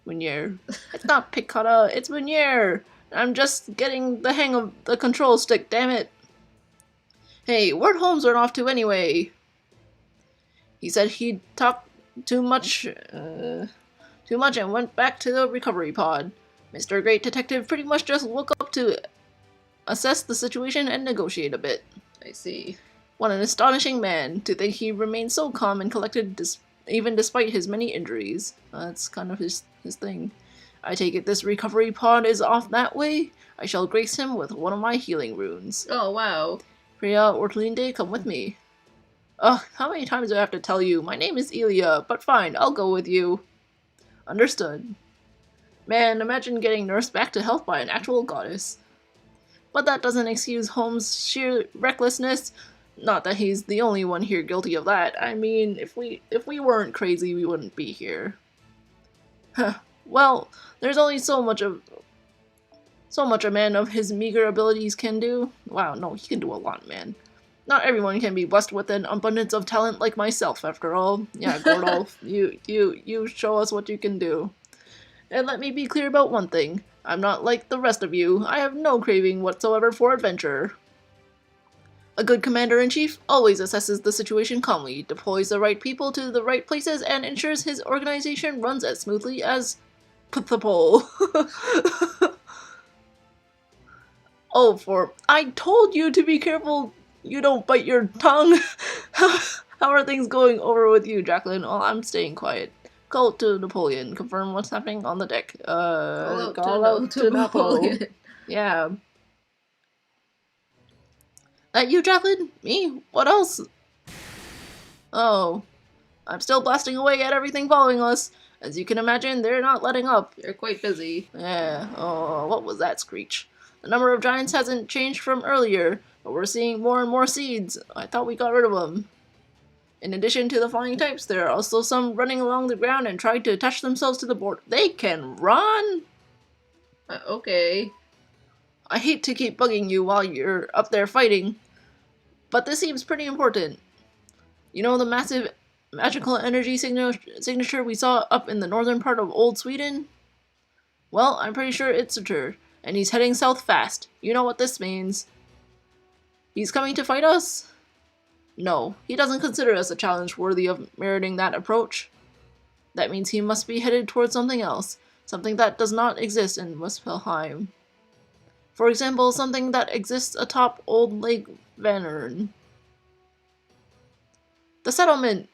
Munier. It's not Picata, it's Munier. I'm just getting the hang of the control stick, damn it. Hey, where'd Holmes run off to anyway? He said he'd talked too much and went back to the recovery pod. Mr. Great Detective pretty much just woke up to assess the situation and negotiate a bit. I see. What an astonishing man, to think he remained so calm and collected even despite his many injuries. That's kind of his thing. I take it this recovery pod is off that way? I shall grace him with one of my healing runes. Oh, wow. Priya Ortlinde, come with me. Ugh, how many times do I have to tell you? My name is Elia, but fine, I'll go with you. Understood. Man, imagine getting nursed back to health by an actual goddess. But that doesn't excuse Holmes' sheer recklessness. Not that he's the only one here guilty of that. I mean, if we weren't crazy, we wouldn't be here. Huh. Well, there's only so much a man of his meager abilities can do. Wow, no, he can do a lot, man. Not everyone can be blessed with an abundance of talent like myself, after all. Yeah, Gordolf, you show us what you can do. And let me be clear about one thing. I'm not like the rest of you. I have no craving whatsoever for adventure. A good commander-in-chief always assesses the situation calmly, deploys the right people to the right places, and ensures his organization runs as smoothly as possible. Oh, I told you to be careful you don't bite your tongue. How are things going over with you, Jacqueline? Well, I'm staying quiet. Call out to Napoleon. Confirm what's happening on the deck. Call out to Napoleon. Yeah. That you, Jacqueline? Me? What else? Oh. I'm still blasting away at everything following us. As you can imagine, they're not letting up. You're quite busy. Yeah. Oh, what was that screech? The number of giants hasn't changed from earlier, but we're seeing more and more seeds. I thought we got rid of them. In addition to the flying types, there are also some running along the ground and trying to attach themselves to the board. They can run? Okay. I hate to keep bugging you while you're up there fighting, but this seems pretty important. You know the massive magical energy signature we saw up in the northern part of Old Sweden? Well, I'm pretty sure it's Surtur, and he's heading south fast. You know what this means. He's coming to fight us? No, he doesn't consider us a challenge worthy of meriting that approach. That means he must be headed towards something else, something that does not exist in Muspelheim. For example, something that exists atop Old Lake Vänern. The settlement!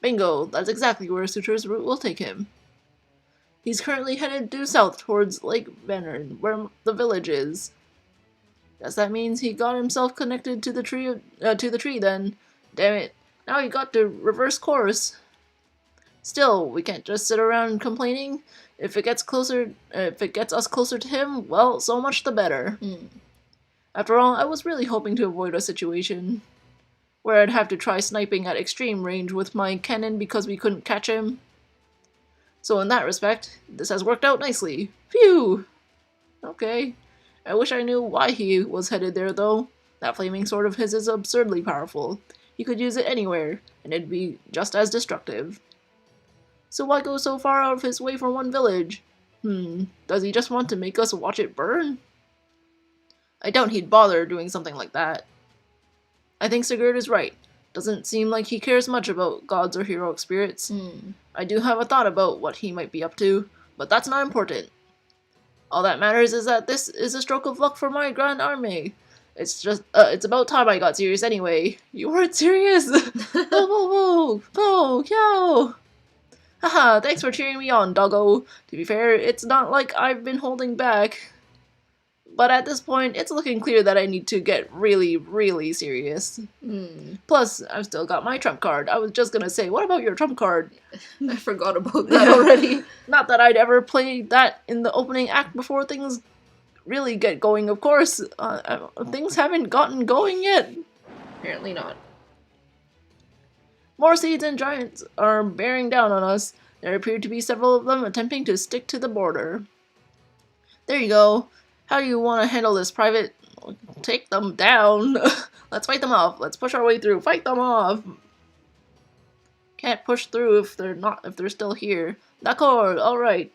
Bingo, that's exactly where Surtur's route will take him. He's currently headed due south towards Lake Vänern, where the village is. Guess that means he got himself connected to the tree then. Damn it, now he got to reverse course. Still, we can't just sit around complaining. If it gets us closer to him, well, so much the better. After all, I was really hoping to avoid a situation where I'd have to try sniping at extreme range with my cannon because we couldn't catch him. So in that respect, this has worked out nicely. Phew! Okay. I wish I knew why he was headed there, though. That flaming sword of his is absurdly powerful. He could use it anywhere, and it'd be just as destructive. So why go so far out of his way for one village? Does he just want to make us watch it burn? I doubt he'd bother doing something like that. I think Sigurd is right. Doesn't seem like he cares much about gods or heroic spirits. I do have a thought about what he might be up to, but that's not important. All that matters is that this is a stroke of luck for my Grand Army. It's about time I got serious anyway. You weren't serious? Whoa, yo! Haha, thanks for cheering me on, doggo. To be fair, it's not like I've been holding back. But at this point, it's looking clear that I need to get really, really serious. Plus, I've still got my trump card. I was just gonna say, what about your trump card? I forgot about that already. Not that I'd ever play that in the opening act before things really get going, of course. Things haven't gotten going yet. Apparently not. More seeds and giants are bearing down on us. There appear to be several of them attempting to stick to the border. There you go. How do you want to handle this, Private? Take them down. Let's fight them off. Let's push our way through. Fight them off. Can't push through if they're still here. D'accord, alright.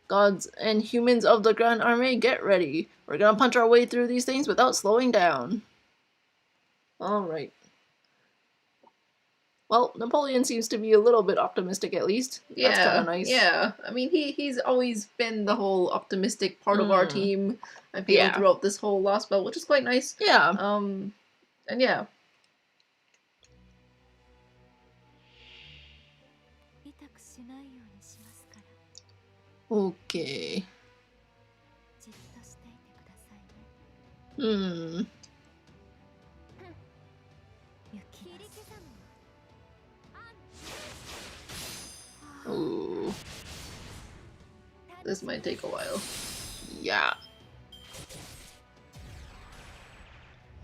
Gods and humans of the Grand Army, get ready. We're gonna punch our way through these things without slowing down. Alright. Well, Napoleon seems to be a little bit optimistic at least. Yeah, that's kind of nice. Yeah, I mean, he's always been the whole optimistic part of our team. I feel throughout this whole Lost Spell, which is quite nice. Yeah. And yeah. Okay. Ooh. This might take a while. Yeah.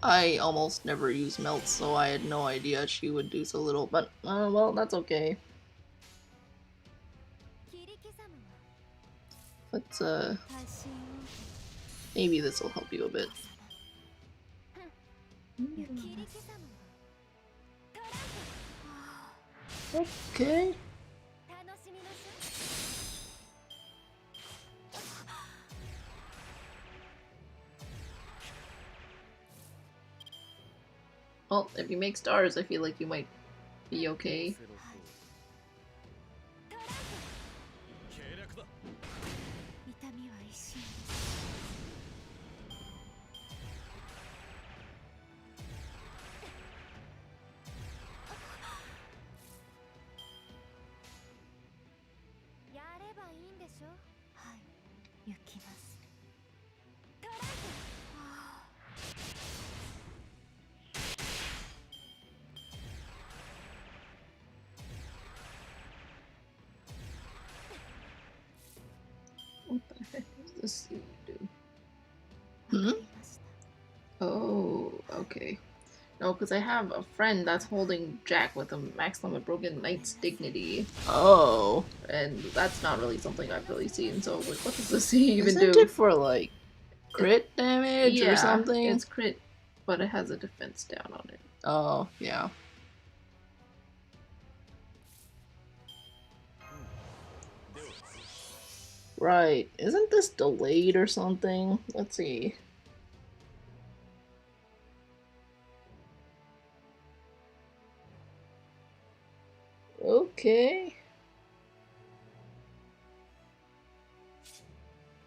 I almost never use melt, so I had no idea she would do so little, but, well, that's okay. Let's, maybe this will help you a bit. Okay. Well, if you make stars, I feel like you might be okay. What the heck is this? Hmm? Oh, okay. No, because I have a friend that's holding Jack with a max limit broken knight's dignity. Oh. And that's not really something I've really seen, so I was like, what does this even Isn't do? it for, like, crit damage or something? It's crit, but it has a defense down on it. Oh, yeah. Right. Isn't this delayed or something? Let's see. Okay.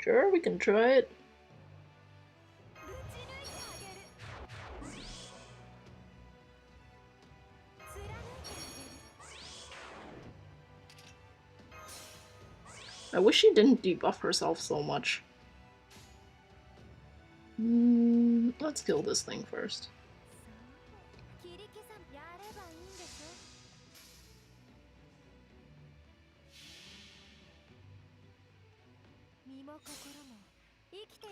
Sure, we can try it. I wish she didn't debuff herself so much. Let's kill this thing first.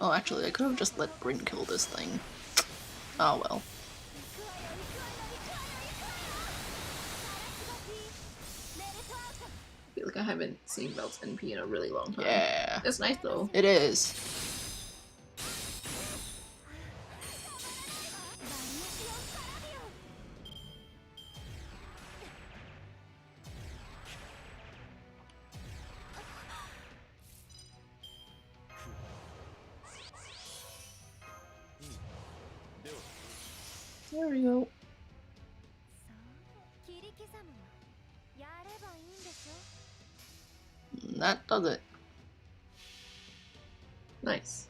Oh, actually, I could have just let Bryn kill this thing. Oh well. I feel like I haven't seen Belt's NP in a really long time. Yeah. It's nice though. It is. There we go. That does it. Nice.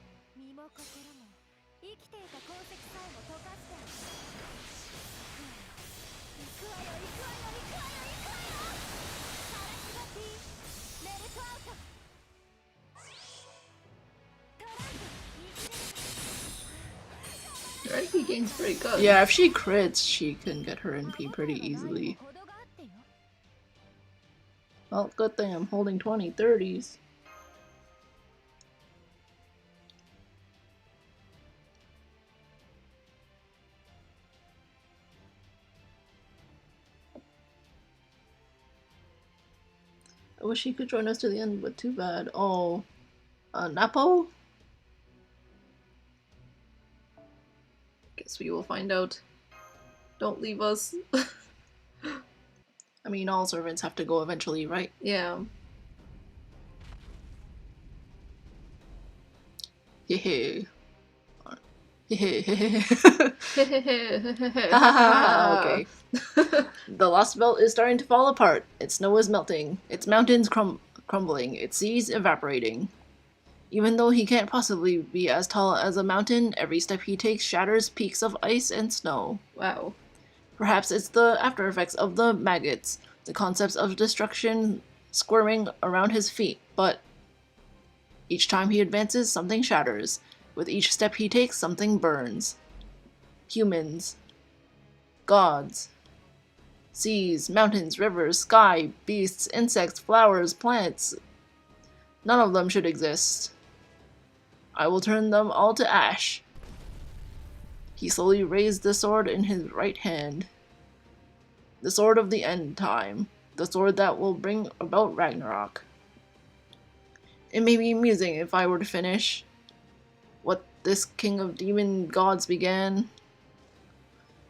Her NP game's pretty good. Yeah, if she crits, she can get her NP pretty easily. Well, good thing I'm holding 20/30s. I wish he could join us to the end, but too bad. Oh, Napo? Guess we will find out. Don't leave us. I mean, all servants have to go eventually, right? Yeah. Hehe. Hehe. Okay. The Lost Belt is starting to fall apart. Its snow is melting. Its mountains crumbling. Its seas evaporating. Even though he can't possibly be as tall as a mountain, every step he takes shatters peaks of ice and snow. Wow. Perhaps it's the after effects of the maggots, the concepts of destruction squirming around his feet, but each time he advances, something shatters. With each step he takes, something burns. Humans. Gods. Seas, mountains, rivers, sky, beasts, insects, flowers, plants. None of them should exist. I will turn them all to ash. He slowly raised the sword in his right hand. The sword of the end time. The sword that will bring about Ragnarok. It may be amusing if I were to finish what this king of demon gods began.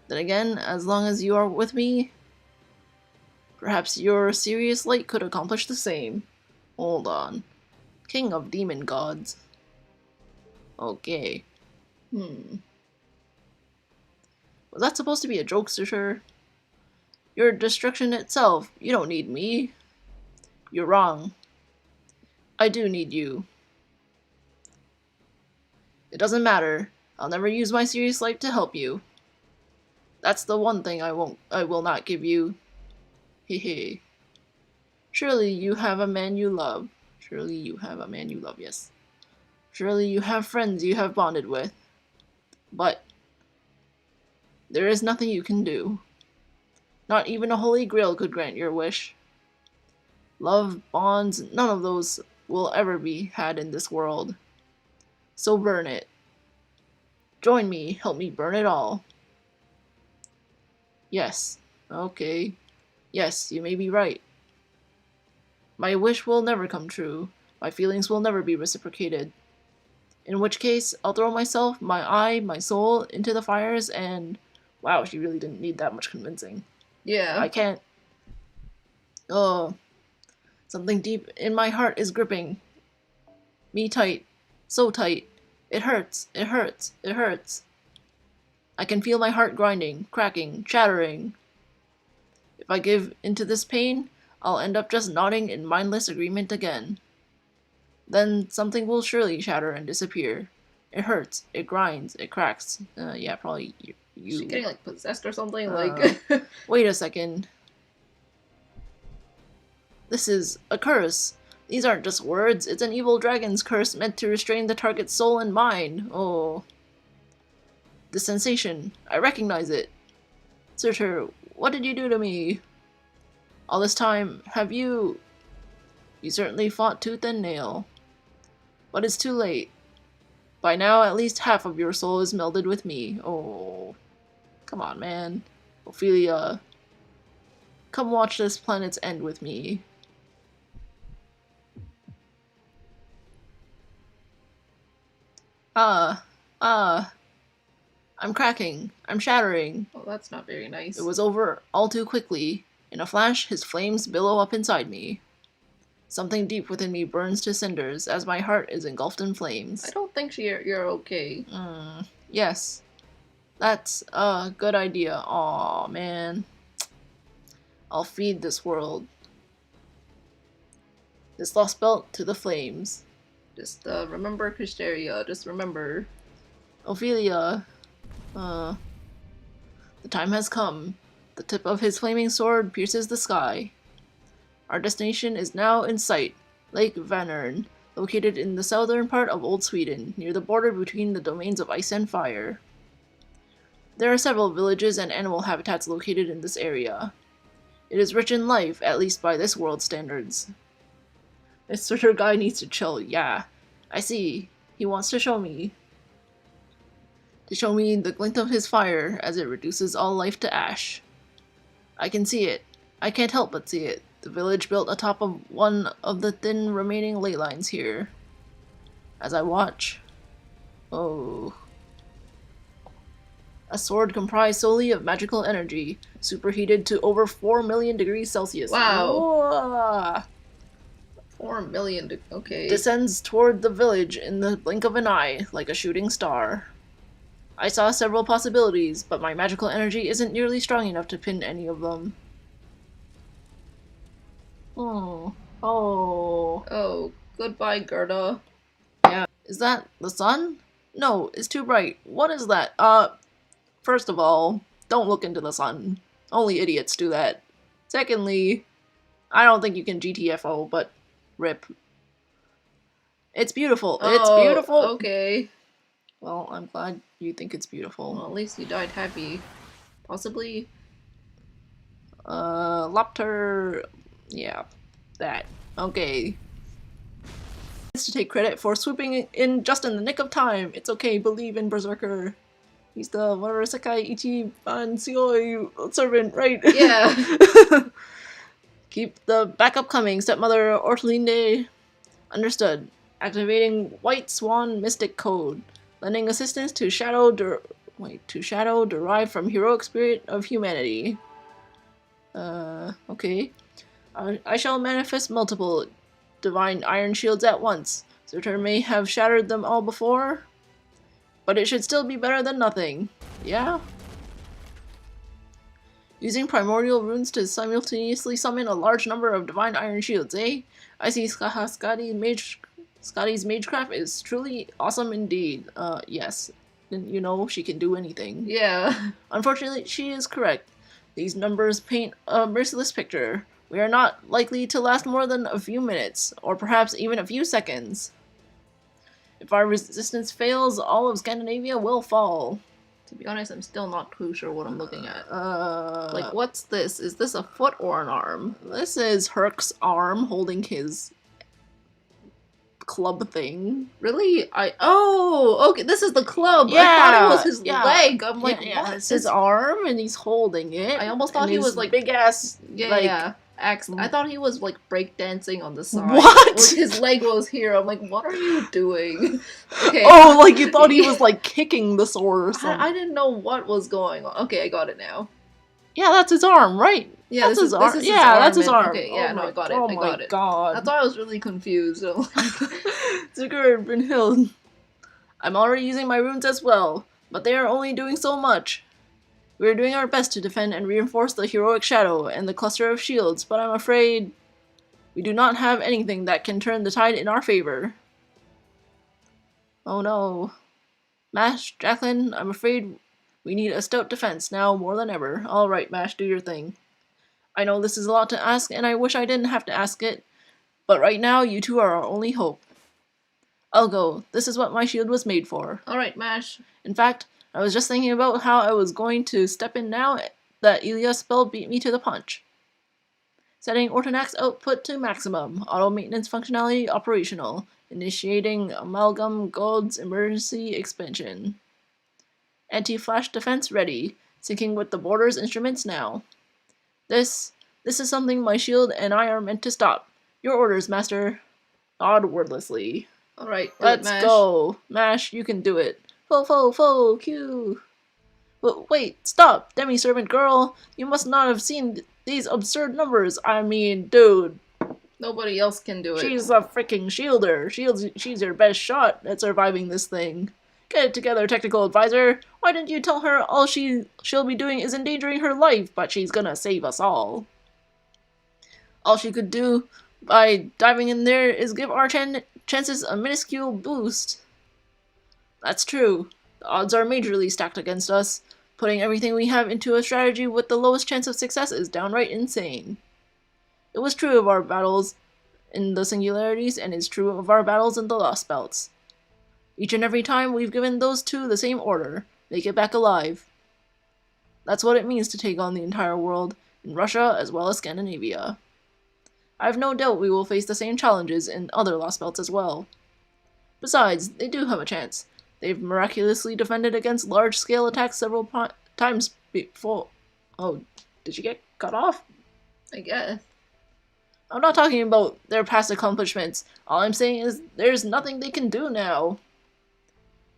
Then again, as long as you are with me, perhaps your serious light could accomplish the same. Hold on. King of demon gods. Okay. Was that supposed to be a joke, Sir? You're destruction itself. You don't need me. You're wrong. I do need you. It doesn't matter. I'll never use my serious light to help you. That's the one thing I will not give you. Hehe. Surely you have a man you love. Surely you have a man you love, yes. Surely you have friends you have bonded with. But there is nothing you can do. Not even a holy grail could grant your wish. Love, bonds, none of those will ever be had in this world. So burn it. Join me, help me burn it all. Yes. Okay. Yes, you may be right. My wish will never come true. My feelings will never be reciprocated. In which case, I'll throw myself, my eye, my soul into the fires and... Wow, she really didn't need that much convincing. Yeah. I can't... Oh. Something deep in my heart is gripping me tight. So tight. It hurts. It hurts. It hurts. I can feel my heart grinding, cracking, shattering. If I give into this pain, I'll end up just nodding in mindless agreement again. Then something will surely shatter and disappear. It hurts. It grinds. It cracks. Yeah, probably you. Is she getting, like, possessed or something? Wait a second. This is a curse. These aren't just words. It's an evil dragon's curse meant to restrain the target's soul and mind. Oh. The sensation. I recognize it. Surtur, what did you do to me? All this time, have you... You certainly fought tooth and nail. But it's too late. By now, at least half of your soul is melded with me. Oh. Come on, man. Ophelia. Come watch this planet's end with me. I'm cracking. I'm shattering. Oh, that's not very nice. It was over all too quickly. In a flash, his flames billow up inside me. Something deep within me burns to cinders as my heart is engulfed in flames. I don't think you're okay. Yes. That's a good idea. Aw, man. I'll feed this world. This lost belt to the flames. Just remember Krysteria. Just remember. Ophelia. The time has come. The tip of his flaming sword pierces the sky. Our destination is now in sight. Lake Vänern, located in the southern part of Old Sweden, near the border between the domains of ice and fire. There are several villages and animal habitats located in this area. It is rich in life, at least by this world's standards. This Surtur guy needs to chill, yeah. I see. He wants to show me. To show me the glint of his fire as it reduces all life to ash. I can see it. I can't help but see it. The village built atop of one of the thin remaining ley lines here. As I watch... Oh... A sword comprised solely of magical energy, superheated to over 4 million degrees Celsius. Wow. Whoa. 4 million, okay. Descends toward the village in the blink of an eye, like a shooting star. I saw several possibilities, but my magical energy isn't nearly strong enough to pin any of them. Oh. Oh. Oh, goodbye, Gerda. Yeah. Is that the sun? No, it's too bright. What is that? First of all, don't look into the sun. Only idiots do that. Secondly, I don't think you can GTFO, but rip. It's beautiful. It's beautiful. Okay. Well, I'm glad you think it's beautiful. Well, at least you died happy. Possibly. Lopter. Yeah, that. Okay. To take credit for swooping in just in the nick of time. It's okay, believe in Berserker. He's the whatever Sekai Ichi Ban Seoi servant, right? Yeah. Keep the backup coming, stepmother Ortlinde. Understood. Activating White Swan Mystic Code. Lending assistance to Shadow derived from heroic spirit of humanity. Okay. I shall manifest multiple divine iron shields at once. Surtur may have shattered them all before, but it should still be better than nothing. Yeah? Using primordial runes to simultaneously summon a large number of divine iron shields, eh? I see Scotty's magecraft is truly awesome indeed. Yes. You know, she can do anything. Yeah. Unfortunately, she is correct. These numbers paint a merciless picture. We are not likely to last more than a few minutes, or perhaps even a few seconds. If our resistance fails, all of Scandinavia will fall. To be honest, I'm still not too sure what I'm looking at. Like, what's this? Is this a foot or an arm? This is Herc's arm holding his club thing. Really? Oh, okay, this is the club. Yeah, I thought it was his yeah. leg. I'm like, yeah, what? it's his arm, and he's holding it. I almost thought and he his was, like- big ass. Yeah, like, yeah. I thought he was like breakdancing on the side. What? Like his leg was here. I'm like, what are you doing? Okay. Oh, like you thought he was like kicking the sword or something. I didn't know what was going on. Okay, I got it now. Yeah, that's his arm, right? Yeah, that's his arm. this is his Yeah, that's his and- arm. Okay, yeah, oh no, my, I got it. Oh I my got it. god. That's why I was really confused. Zucker Brynhild. I'm already using my runes as well, but they are only doing so much. We are doing our best to defend and reinforce the heroic shadow and the cluster of shields, but I'm afraid we do not have anything that can turn the tide in our favor. Oh no. Mash, Jacqueline, I'm afraid we need a stout defense now more than ever. Alright, Mash, do your thing. I know this is a lot to ask, and I wish I didn't have to ask it, but right now you two are our only hope. I'll go. This is what my shield was made for. Alright, Mash. In fact, I was just thinking about how I was going to step in now that Ilya's spell beat me to the punch. Setting Ortonac's output to maximum. Auto maintenance functionality operational. Initiating Amalgam Gold's emergency expansion. Anti-flash defense ready. Syncing with the border's instruments now. This is something my shield and I are meant to stop. Your orders, Master. Nod wordlessly. Alright, Let's Mash. go. Mash, you can do it. Fo, Q. But wait, stop, demi-servant girl. You must not have seen these absurd numbers. I mean, dude. Nobody else can do it. She's a freaking shielder. She's your best shot at surviving this thing. Get it together, technical advisor. Why didn't you tell her all she'll be doing is endangering her life, but she's gonna save us all? All she could do by diving in there is give our chances a minuscule boost. That's true. The odds are majorly stacked against us. Putting everything we have into a strategy with the lowest chance of success is downright insane. It was true of our battles in the Singularities, and is true of our battles in the Lost Belts. Each and every time we've given those two the same order: make it back alive. That's what it means to take on the entire world, in Russia as well as Scandinavia. I have no doubt we will face the same challenges in other Lost Belts as well. Besides, they do have a chance. They've miraculously defended against large-scale attacks several times before. Oh, did you get cut off? I guess. I'm not talking about their past accomplishments. All I'm saying is there's nothing they can do now.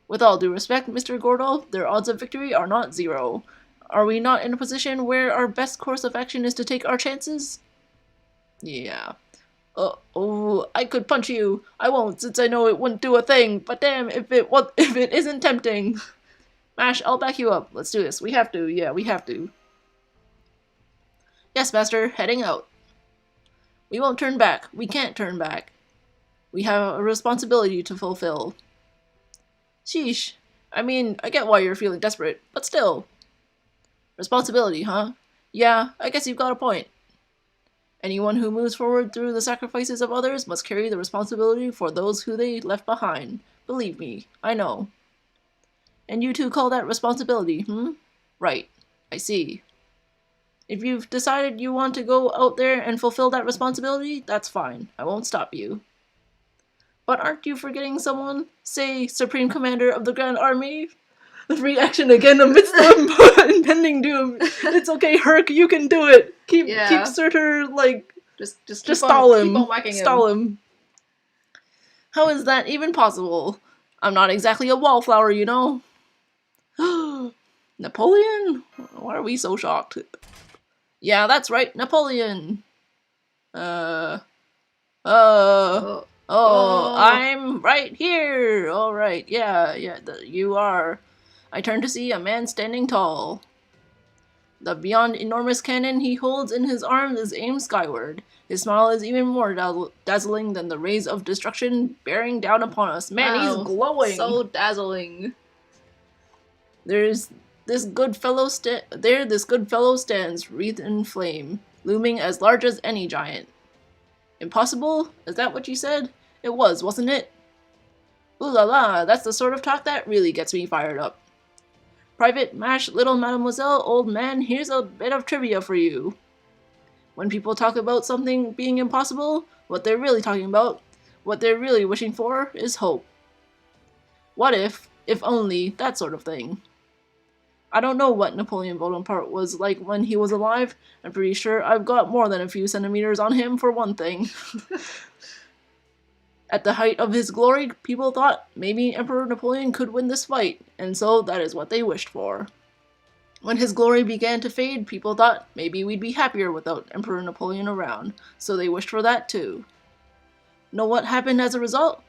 With all due respect, Mr. Gordolf, their odds of victory are not zero. Are we not in a position where our best course of action is to take our chances? Yeah. Oh, I could punch you. I won't, since I know it wouldn't do a thing. But damn, if it isn't tempting. Mash, I'll back you up. Let's do this. We have to. Yeah, we have to. Yes, Master. Heading out. We won't turn back. We can't turn back. We have a responsibility to fulfill. Sheesh. I mean, I get why you're feeling desperate, but still. Responsibility, huh? Yeah, I guess you've got a point. Anyone who moves forward through the sacrifices of others must carry the responsibility for those who they left behind. Believe me, I know. And you two call that responsibility, hmm? Right. I see. If you've decided you want to go out there and fulfill that responsibility, that's fine. I won't stop you. But aren't you forgetting someone? Say, Supreme Commander of the Grand Army? The reaction again amidst the impending doom. It's okay, Herc, you can do it. Keep Surtur, like, just stall him. Keep on whacking stall him. How is that even possible? I'm not exactly a wallflower, you know. Napoleon? Why are we so shocked? Yeah, that's right, Napoleon. I'm right here. All right, yeah, you are. I turn to see a man standing tall. The beyond enormous cannon he holds in his arms is aimed skyward. His smile is even more dazzling than the rays of destruction bearing down upon us. Man, wow, he's glowing. So dazzling. This good fellow stands, wreathed in flame, looming as large as any giant. Impossible? Is that what you said? It was, wasn't it? Ooh la la, that's the sort of talk that really gets me fired up. Private Mash, little mademoiselle, old man, here's a bit of trivia for you. When people talk about something being impossible, what they're really talking about, What they're really wishing for is hope. What if only, that sort of thing. I don't know what Napoleon Bonaparte was like when he was alive. I'm pretty sure I've got more than a few centimeters on him, for one thing. At the height of his glory, people thought maybe Emperor Napoleon could win this fight, and so that is what they wished for. When his glory began to fade, people thought maybe we'd be happier without Emperor Napoleon around, so they wished for that too. Know what happened as a result?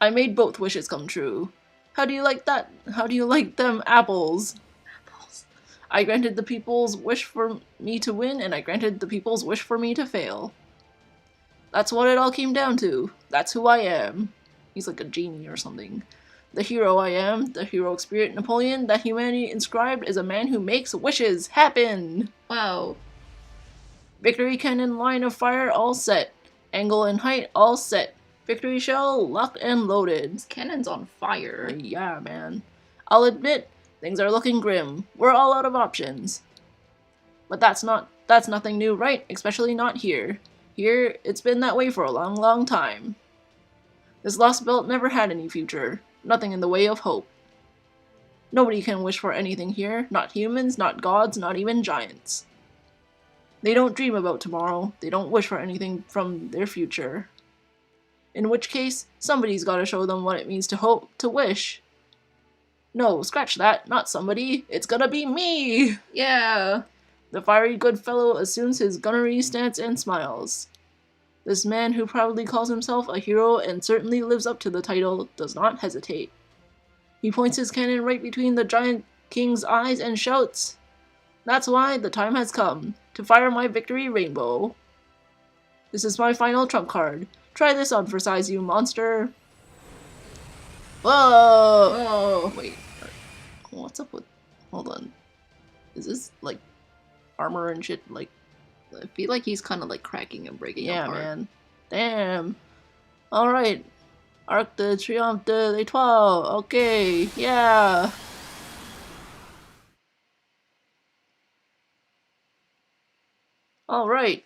I made both wishes come true. How do you like that? How do you like them apples? Apples. I granted the people's wish for me to win, and I granted the people's wish for me to fail. That's what it all came down to. That's who I am. He's like a genie or something. The hero I am, the heroic spirit Napoleon that humanity inscribed, is a man who makes wishes happen. Wow. Victory cannon line of fire all set. Angle and height all set. Victory shell locked and loaded. This cannon's on fire. Yeah, man. I'll admit, things are looking grim. We're all out of options. But that's nothing new, right? Especially not here. Here, it's been that way for a long, long time. This lost belt never had any future. Nothing in the way of hope. Nobody can wish for anything here. Not humans, not gods, not even giants. They don't dream about tomorrow. They don't wish for anything from their future. In which case, somebody's gotta show them what it means to hope, to wish. No, scratch that, not somebody, it's gonna be me! Yeah. The fiery good fellow assumes his gunnery stance and smiles. This man who proudly calls himself a hero and certainly lives up to the title does not hesitate. He points his cannon right between the giant king's eyes and shouts, "That's why the time has come, to fire my victory rainbow. This is my final trump card. Try this on for size, you monster." Whoa! Oh. Wait, what's up with... Hold on. Is this, like, armor and shit? Like, I feel like he's kind of like cracking and breaking yeah, apart. man. Damn. Alright. Arc de Triomphe de l'Étoile. Okay, yeah. Alright.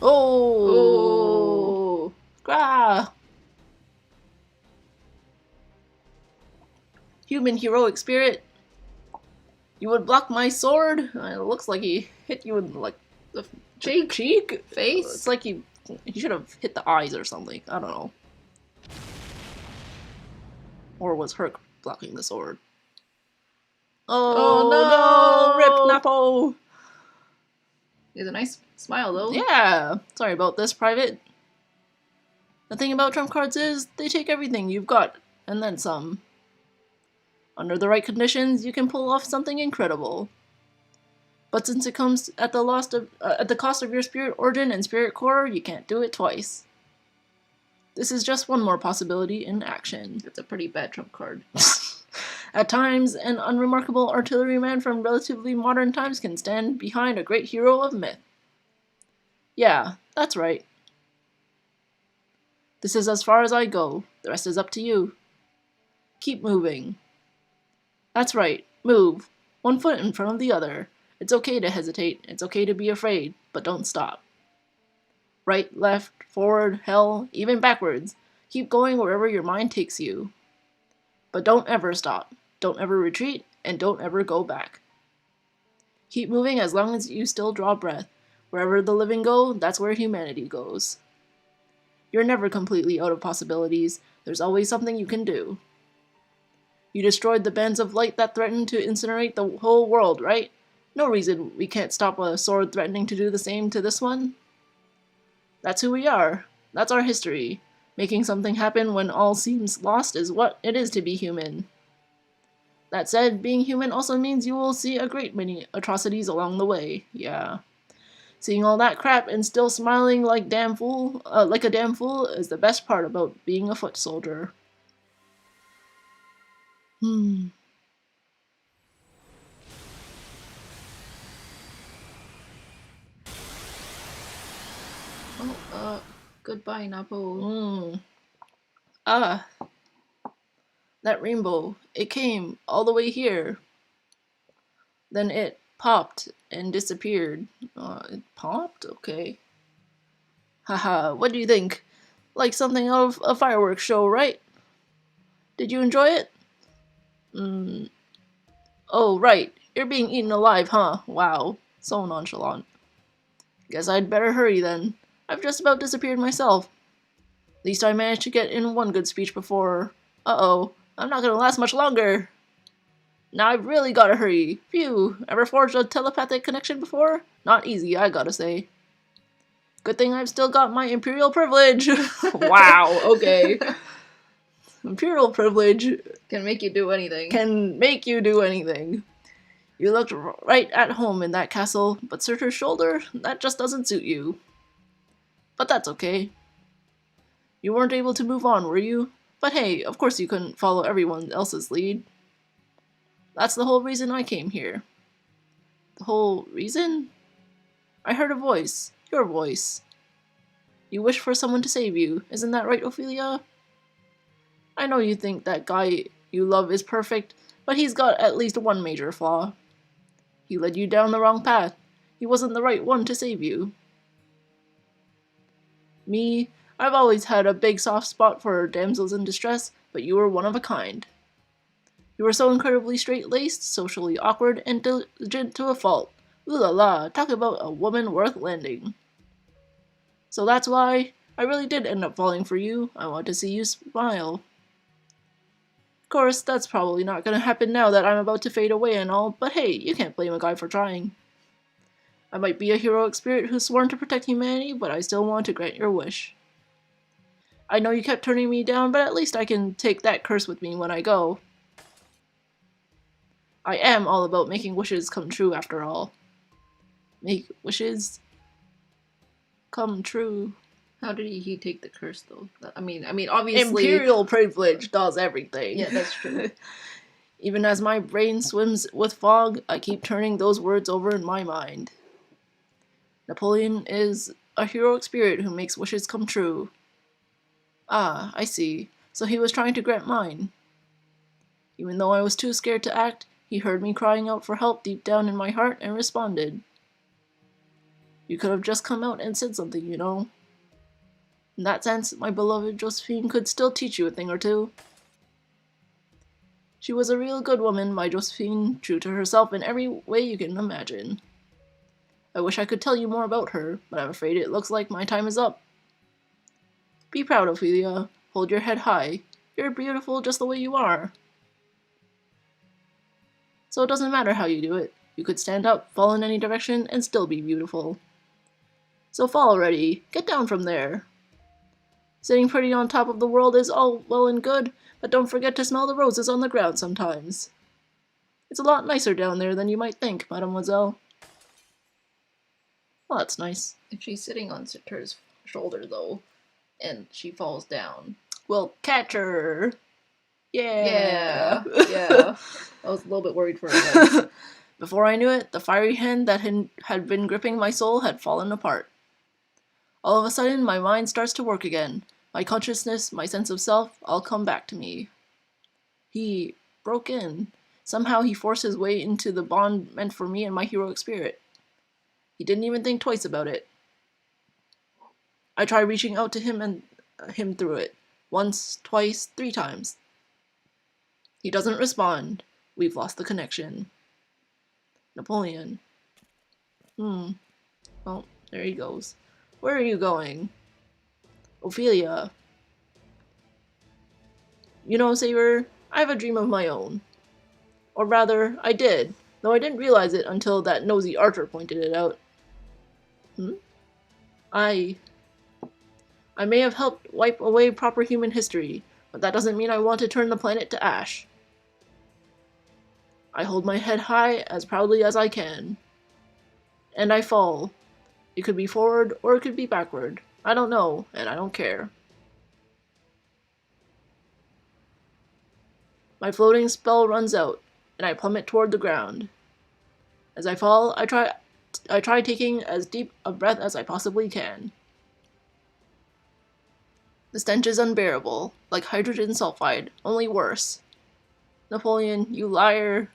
Oh! Grah! Human heroic spirit. You would block my sword? It looks like he hit you in, like, the cheek? Face? It's like he should have hit the eyes or something. I don't know. Or was Herc blocking the sword? Oh no! Rip Napo! He has a nice smile though. Yeah! Sorry about this, Private. The thing about trump cards is, they take everything you've got, and then some. Under the right conditions, you can pull off something incredible. But since it comes at the cost of your spirit origin and spirit core, you can't do it twice. This is just one more possibility in action. It's a pretty bad trump card. At times, an unremarkable artilleryman from relatively modern times can stand behind a great hero of myth. Yeah, that's right. This is as far as I go. The rest is up to you. Keep moving. That's right. Move. One foot in front of the other. It's okay to hesitate. It's okay to be afraid, but don't stop. Right, left, forward, hell, even backwards. Keep going wherever your mind takes you. But don't ever stop. Don't ever retreat, and don't ever go back. Keep moving as long as you still draw breath. Wherever the living go, that's where humanity goes. You're never completely out of possibilities. There's always something you can do. You destroyed the bands of light that threatened to incinerate the whole world, right? No reason we can't stop a sword threatening to do the same to this one. That's who we are. That's our history. Making something happen when all seems lost is what it is to be human. That said, being human also means you will see a great many atrocities along the way. Yeah. Seeing all that crap and still smiling like a damn fool is the best part about being a foot soldier. Goodbye, Napo. That rainbow, it came all the way here. Then it popped and disappeared. It popped? Okay. Haha, what do you think? Like something out of a fireworks show, right? Did you enjoy it? Mm. Oh, right. You're being eaten alive, huh? Wow. So nonchalant. Guess I'd better hurry then. I've just about disappeared myself. At least I managed to get in one good speech before. Uh-oh. I'm not gonna last much longer. Now I've really gotta hurry. Phew. Ever forged a telepathic connection before? Not easy, I gotta say. Good thing I've still got my imperial privilege. Wow, okay. Imperial privilege Can make you do anything. can make you do anything. You looked right at home in that castle, but Surtur's shoulder, that just doesn't suit you. But that's okay. You weren't able to move on, were you? But hey, of course you couldn't follow everyone else's lead. That's the whole reason I came here. The whole reason? I heard a voice. Your voice. You wish for someone to save you, isn't that right, Ophelia? I know you think that guy you love is perfect, but he's got at least one major flaw. He led you down the wrong path. He wasn't the right one to save you. Me, I've always had a big soft spot for damsels in distress, but you were one of a kind. You were so incredibly straight-laced, socially awkward, and diligent to a fault. Ooh la la, talk about a woman worth landing. So that's why I really did end up falling for you. I want to see you smile. Of course, that's probably not gonna happen now that I'm about to fade away and all, but hey, you can't blame a guy for trying. I might be a heroic spirit who's sworn to protect humanity, but I still want to grant your wish. I know you kept turning me down, but at least I can take that curse with me when I go. I am all about making wishes come true after all. Make wishes come true. How did he take the curse though? I mean, obviously. Imperial privilege does everything. Yeah, that's true. Even as my brain swims with fog, I keep turning those words over in my mind. Napoleon is a heroic spirit who makes wishes come true. Ah, I see. So he was trying to grant mine. Even though I was too scared to act, he heard me crying out for help deep down in my heart and responded. You could have just come out and said something, you know. In that sense, my beloved Josephine could still teach you a thing or two. She was a real good woman, my Josephine, true to herself in every way you can imagine. I wish I could tell you more about her, but I'm afraid it looks like my time is up. Be proud, Ophelia. Hold your head high. You're beautiful just the way you are. So it doesn't matter how you do it. You could stand up, fall in any direction, and still be beautiful. So fall already. Get down from there. Sitting pretty on top of the world is all well and good, but don't forget to smell the roses on the ground sometimes. It's a lot nicer down there than you might think, mademoiselle. Well, that's nice. If she's sitting on Surtur's shoulder, though, and she falls down. We'll catch her. Yeah. I was a little bit worried for her. Before I knew it, the fiery hand that had been gripping my soul had fallen apart. All of a sudden, my mind starts to work again. My consciousness, my sense of self, all come back to me. He broke in. Somehow he forced his way into the bond meant for me and my heroic spirit. He didn't even think twice about it. I try reaching out to him and him through it. Once, twice, 3 times. He doesn't respond. We've lost the connection. Napoleon. Well, there he goes. Where are you going? Ophelia. You know, Saber, I have a dream of my own. Or rather, I did, though I didn't realize it until that nosy Archer pointed it out. I may have helped wipe away proper human history, but that doesn't mean I want to turn the planet to ash. I hold my head high as proudly as I can. And I fall. It could be forward or it could be backward. I don't know, and I don't care. My floating spell runs out, and I plummet toward the ground. As I fall, I try taking as deep a breath as I possibly can. The stench is unbearable, like hydrogen sulfide, only worse. Napoleon, you liar.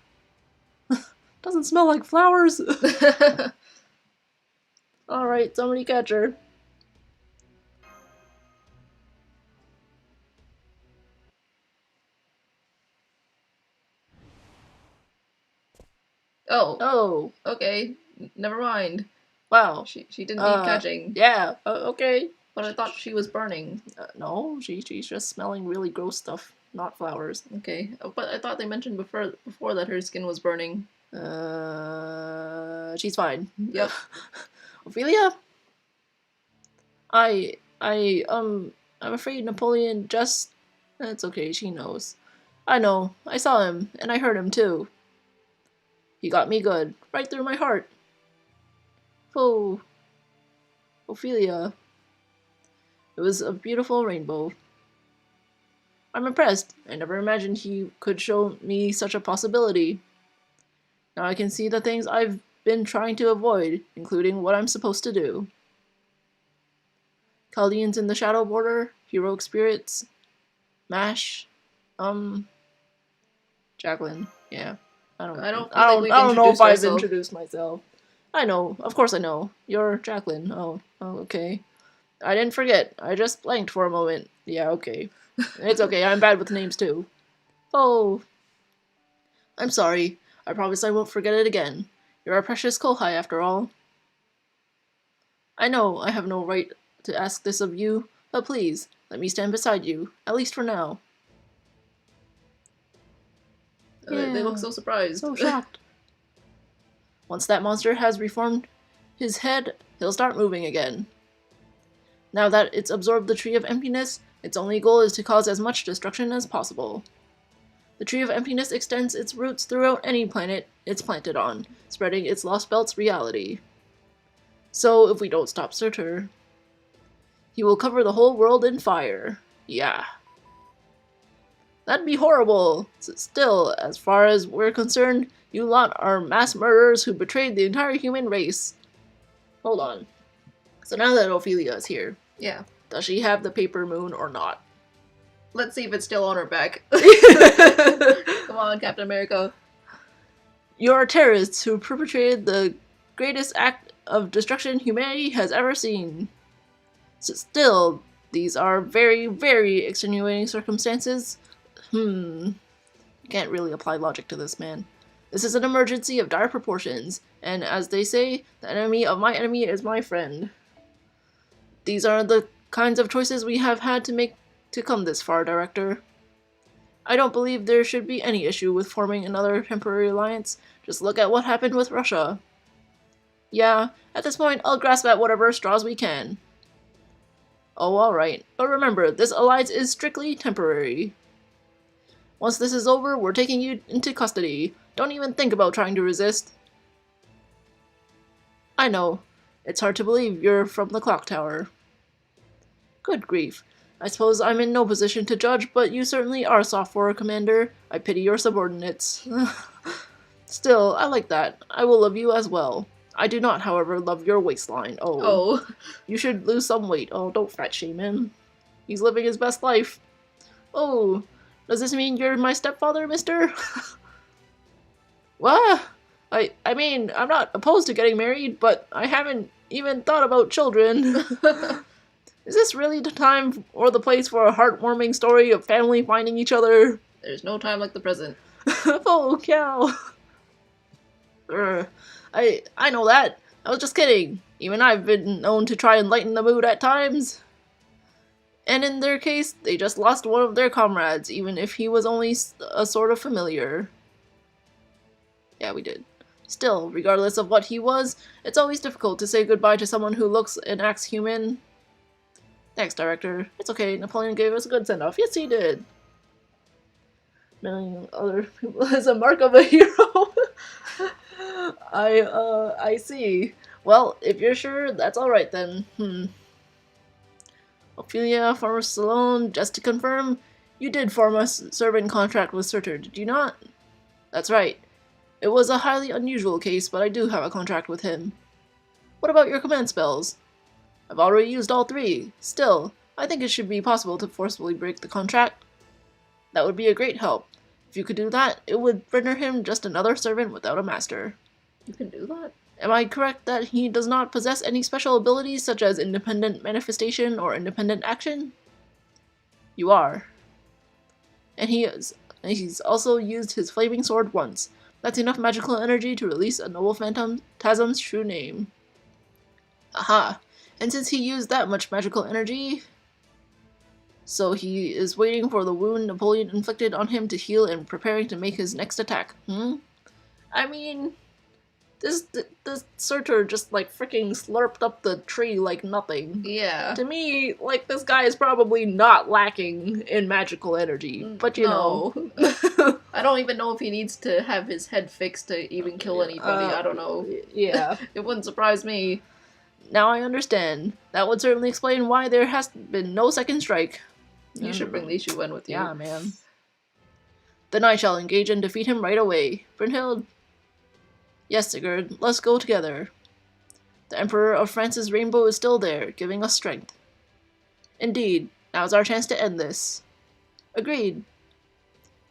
Doesn't smell like flowers. Alright, somebody catch her. Oh. Oh. Okay. Never mind. Wow. She didn't need catching. Yeah, okay. But I thought she was burning. No, she's just smelling really gross stuff, not flowers. Okay. But I thought they mentioned before that her skin was burning. She's fine. Yep. Ophelia? I'm afraid Napoleon just... It's okay, she knows. I know, I saw him, and I heard him too. He got me good, right through my heart. Oh, Ophelia. It was a beautiful rainbow. I'm impressed. I never imagined he could show me such a possibility. Now I can see the things I've been trying to avoid, including what I'm supposed to do. Chaldeans in the Shadow Border, Heroic Spirits, MASH, Jacqueline, yeah. I don't know if I've introduced myself. I know, of course I know. You're Jacqueline. Oh, okay. I didn't forget. I just blanked for a moment. Yeah, okay. It's okay, I'm bad with names too. Oh. I'm sorry. I promise I won't forget it again. You're a precious Kohai after all. I know I have no right to ask this of you, but please, let me stand beside you, at least for now. Yeah. They look so surprised. So shocked. Once that monster has reformed his head, he'll start moving again. Now that it's absorbed the Tree of Emptiness, its only goal is to cause as much destruction as possible. The Tree of Emptiness extends its roots throughout any planet it's planted on, spreading its Lost Belt's reality. So, if we don't stop Surtur, he will cover the whole world in fire. Yeah. That'd be horrible. Still, as far as we're concerned, you lot are mass murderers who betrayed the entire human race. Hold on. So now that Ophelia is here, yeah, does she have the paper moon or not? Let's see if it's still on her back. Come on, Captain America. You're terrorists who perpetrated the greatest act of destruction humanity has ever seen. Still, these are very, very extenuating circumstances. You can't really apply logic to this, man. This is an emergency of dire proportions, and as they say, the enemy of my enemy is my friend. These are the kinds of choices we have had to make to come this far, Director. I don't believe there should be any issue with forming another temporary alliance. Just look at what happened with Russia. Yeah, at this point, I'll grasp at whatever straws we can. Oh, alright. But remember, this alliance is strictly temporary. Once this is over, we're taking you into custody. Don't even think about trying to resist. I know. It's hard to believe you're from the clock tower. Good grief. I suppose I'm in no position to judge, but you certainly are soft for a commander. I pity your subordinates. Still, I like that. I will love you as well. I do not, however, love your waistline. Oh. You should lose some weight. Oh, don't fat shame him. He's living his best life. Oh, does this mean you're my stepfather, mister? What? I mean, I'm not opposed to getting married, but I haven't even thought about children. Is this really the time or the place for a heartwarming story of family finding each other? There's no time like the present. Oh, cow. I know that. I was just kidding. Even I've been known to try and lighten the mood at times. And in their case, they just lost one of their comrades, even if he was only a sort of familiar. Yeah, we did. Still, regardless of what he was, it's always difficult to say goodbye to someone who looks and acts human. Thanks, Director. It's okay, Napoleon gave us a good send-off. Yes, he did. Million other people as a mark of a hero. I see. Well, if you're sure, that's alright then. Ophelia, former Stallone, just to confirm, you did form a servant contract with Surtur, did you not? That's right. It was a highly unusual case, but I do have a contract with him. What about your command spells? I've already used all 3. Still, I think it should be possible to forcibly break the contract. That would be a great help. If you could do that, it would render him just another servant without a master. You can do that? Am I correct that he does not possess any special abilities such as independent manifestation or independent action? You are. And he's also used his flaming sword once. That's enough magical energy to release a noble phantasm's true name. Aha! And since he used that much magical energy, so he is waiting for the wound Napoleon inflicted on him to heal and preparing to make his next attack. I mean, this Surtur just like freaking slurped up the tree like nothing. Yeah. To me, like, this guy is probably not lacking in magical energy, but you know. I don't even know if he needs to have his head fixed to even kill anybody. I don't know. Yeah. It wouldn't surprise me. Now I understand. That would certainly explain why there has been no second strike. You should bring Li Shu in with you. Yeah, man. Then I shall engage and defeat him right away. Brynhild? Yes, Sigurd, let's go together. The Emperor of France's rainbow is still there, giving us strength. Indeed, now's our chance to end this. Agreed.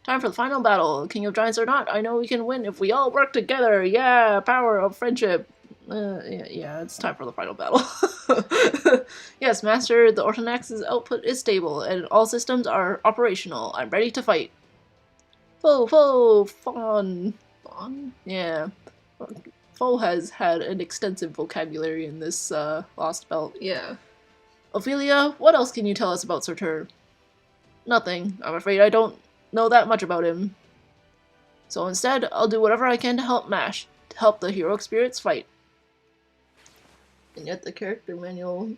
Time for the final battle. King of Giants or not, I know we can win if we all work together. Yeah, power of friendship. Yeah, it's time for the final battle. Yes, Master, the Ortonax's output is stable, and all systems are operational. I'm ready to fight. Foe, fawn. Fawn? Yeah. Foe has had an extensive vocabulary in this Lost Belt. Yeah. Ophelia, what else can you tell us about Surtur? Nothing. I'm afraid I don't know that much about him. So instead, I'll do whatever I can to help Mash, to help the heroic spirits fight. And yet the character manual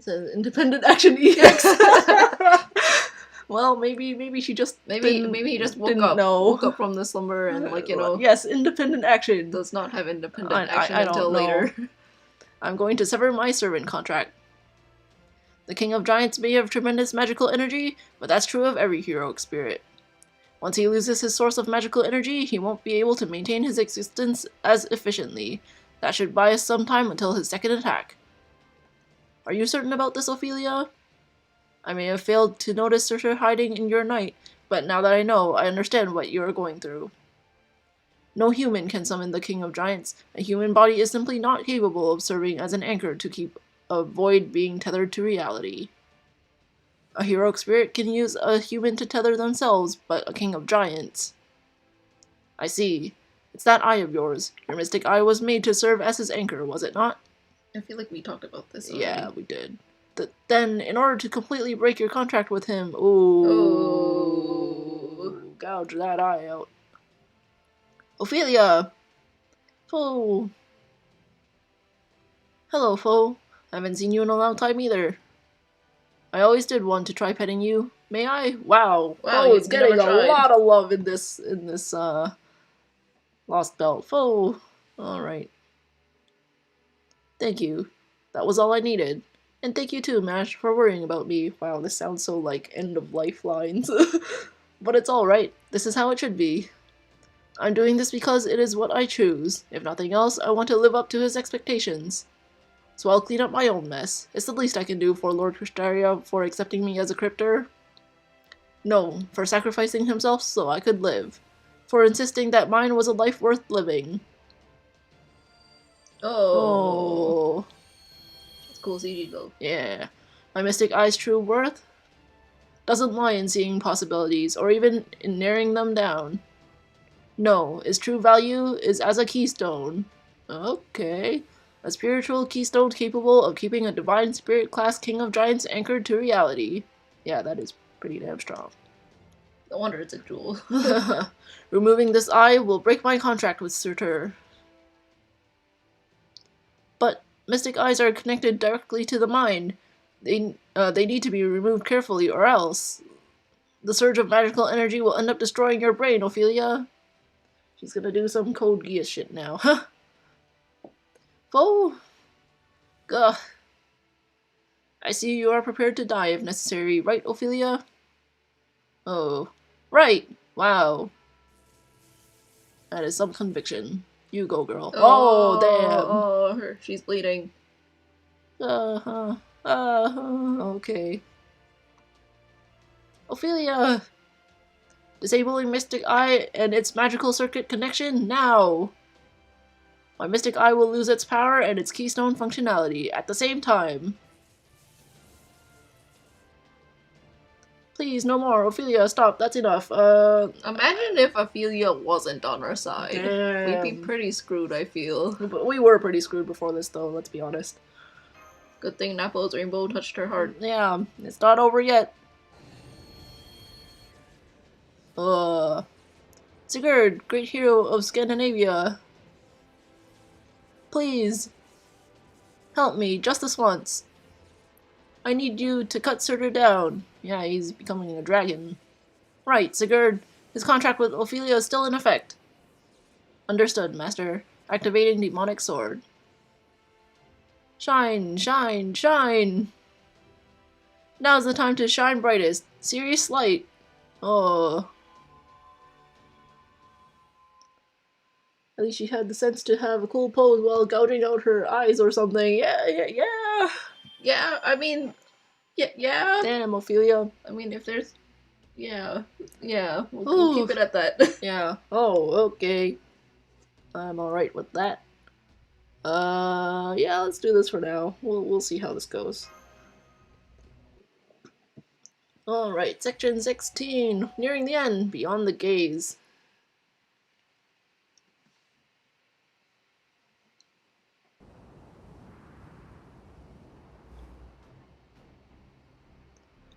says independent action EX. Well, maybe she just maybe he just woke up from the slumber and, like, you know. Yes, independent action does not have independent action until later. I'm going to sever my servant contract. The King of Giants may have tremendous magical energy, but that's true of every heroic spirit. Once he loses his source of magical energy, he won't be able to maintain his existence as efficiently. That should buy us some time until his second attack. Are you certain about this, Ophelia? I may have failed to notice Surtur hiding in your night, but now that I know, I understand what you are going through. No human can summon the King of Giants. A human body is simply not capable of serving as an anchor to keep a void being tethered to reality. A heroic spirit can use a human to tether themselves, but a King of Giants... I see. It's that eye of yours. Your mystic eye was made to serve as his anchor, was it not? I feel like we talked about this already. Yeah, we did. Then, in order to completely break your contract with him... Ooh. Gouge that eye out. Ophelia! Foe! Hello, Foe. I haven't seen you in a long time either. I always did want to try petting you. May I? Wow. Foe is getting a lot of love in this Lost Belt. Foe. Alright. Thank you. That was all I needed. And thank you too, Mash, for worrying about me. Wow, this sounds so like end-of-life lines. But it's alright. This is how it should be. I'm doing this because it is what I choose. If nothing else, I want to live up to his expectations. So I'll clean up my own mess. It's the least I can do for Lord Krystaria for accepting me as a cryptor. No, for sacrificing himself so I could live. For insisting that mine was a life worth living. Oh. That's cool CG though. Yeah. My mystic eye's true worth doesn't lie in seeing possibilities, or even in narrowing them down. No, its true value is as a keystone. Okay. A spiritual keystone capable of keeping a divine spirit class King of Giants anchored to reality. Yeah, that is pretty damn strong. No wonder it's a jewel. Removing this eye will break my contract with Surtur. But mystic eyes are connected directly to the mind. They need to be removed carefully, or else the surge of magical energy will end up destroying your brain, Ophelia. She's gonna do some Code Geass shit now, huh? Foe? Gah. I see you are prepared to die if necessary, right, Ophelia? Oh, right. Wow. That is some conviction. You go, girl. Oh damn. Oh, she's bleeding. Okay. Ophelia! Disabling Mystic Eye and its magical circuit connection now! My Mystic Eye will lose its power and its keystone functionality at the same time. Please, no more. Ophelia, stop. That's enough. Imagine if Ophelia wasn't on our side. Damn. We'd be pretty screwed, I feel. But we were pretty screwed before this, though, let's be honest. Good thing Nappo's rainbow touched her heart. Yeah, it's not over yet. Sigurd, great hero of Scandinavia. Please, help me, just this once. I need you to cut Surtur down. Yeah, he's becoming a dragon. Right, Sigurd. His contract with Ophelia is still in effect. Understood, Master. Activating demonic sword. Shine, shine, shine! Now's the time to shine brightest. Serious light. Oh. At least she had the sense to have a cool pose while gouging out her eyes or something. Yeah. Yeah, I mean, yeah. Damn, Ophelia. I mean, if there's, yeah, we'll keep it at that. Yeah. Oh, okay. I'm alright with that. Yeah, let's do this for now. We'll see how this goes. Alright, section 16. Nearing the end. Beyond the gaze.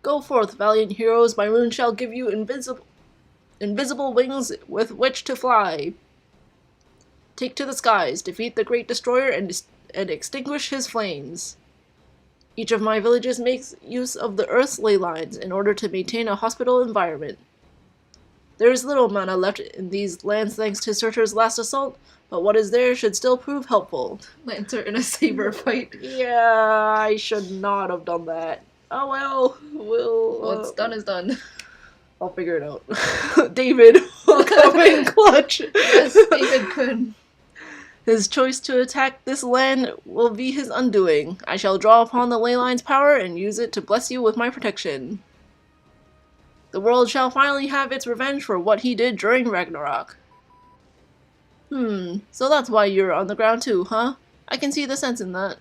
Go forth, valiant heroes. My rune shall give you invisible wings with which to fly. Take to the skies, defeat the great destroyer, and extinguish his flames. Each of my villages makes use of the earth's ley lines in order to maintain a hospitable environment. There is little mana left in these lands thanks to Surtur's last assault, but what is there should still prove helpful. Lancer in a saber fight. Yeah, I should not have done that. Oh well, What's done is done. I'll figure it out. David will come in clutch. Yes, David could. His choice to attack this land will be his undoing. I shall draw upon the ley line's power and use it to bless you with my protection. The world shall finally have its revenge for what he did during Ragnarok. So that's why you're on the ground too, huh? I can see the sense in that.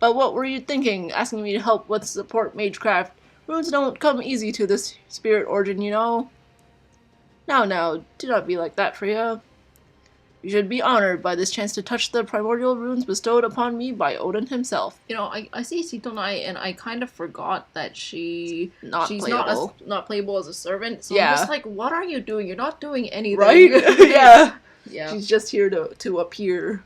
But what were you thinking, asking me to help with support magecraft? Runes don't come easy to this spirit origin, you know. Now, do not be like that, Freya. You should be honored by this chance to touch the primordial runes bestowed upon me by Odin himself. You know, I see Sitonai and I kind of forgot that she's playable. not playable as a servant. So Yeah. I'm just like, what are you doing? You're not doing anything. Right? Yeah. Yeah. She's just here to appear.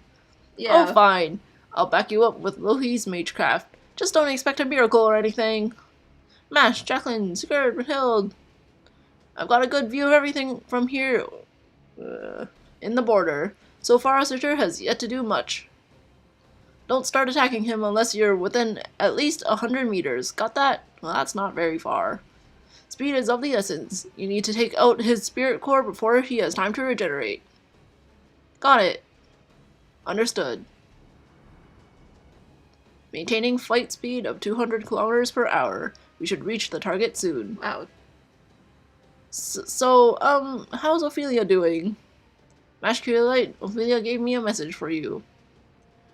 Yeah. Oh, fine. I'll back you up with Lohi's magecraft. Just don't expect a miracle or anything. Mash, Jacqueline, Sigurd, Brunhild. I've got a good view of everything from here in the border. So far, Surtur has yet to do much. Don't start attacking him unless you're within at least 100 meters. Got that? Well, that's not very far. Speed is of the essence. You need to take out his spirit core before he has time to regenerate. Got it. Understood. Maintaining flight speed of 200 kilometers per hour. We should reach the target soon. Wow. So, how's Ophelia doing? Mashculite, Ophelia gave me a message for you.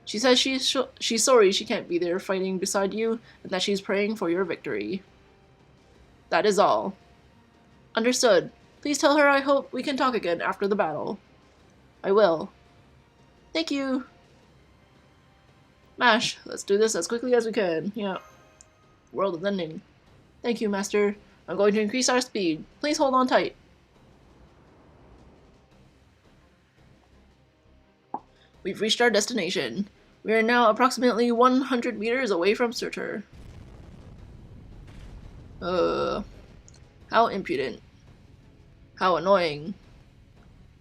She says she's sorry she can't be there fighting beside you, and that she's praying for your victory. That is all. Understood. Please tell her I hope we can talk again after the battle. I will. Thank you. Mash, let's do this as quickly as we can. Yeah. World is ending. Thank you, Master. I'm going to increase our speed. Please hold on tight. We've reached our destination. We are now approximately 100 meters away from Surtur. How impudent. How annoying.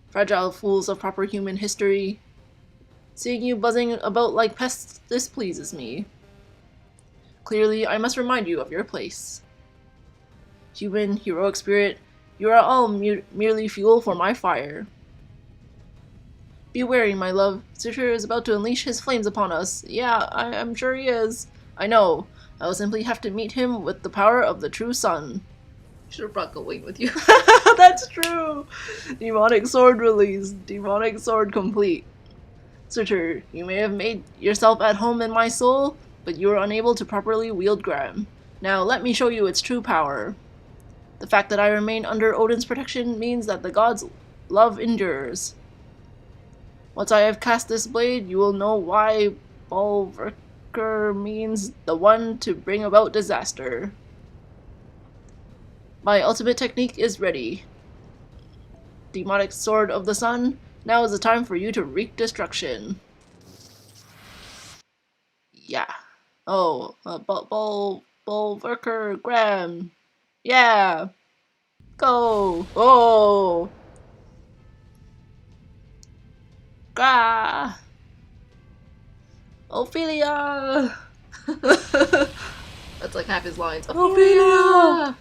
Fragile fools of proper human history. Seeing you buzzing about like pests displeases me. Clearly, I must remind you of your place. Human, heroic spirit, you are all merely fuel for my fire. Be wary, my love. Surtur is about to unleash his flames upon us. Yeah, I'm sure he is. I know. I will simply have to meet him with the power of the true sun. Should have brought Gawain with you. That That's true! Demonic sword released. Demonic sword complete. Searcher, you may have made yourself at home in my soul, but you are unable to properly wield Gram. Now let me show you its true power. The fact that I remain under Odin's protection means that the god's love endures. Once I have cast this blade, you will know why Bolverker means the one to bring about disaster. My ultimate technique is ready. Demonic Sword of the Sun, now is the time for you to wreak destruction. Yeah. Oh, Bolverker Gram. Yeah. Go. Oh. Gah. Ophelia. That's like half his lines. Ophelia.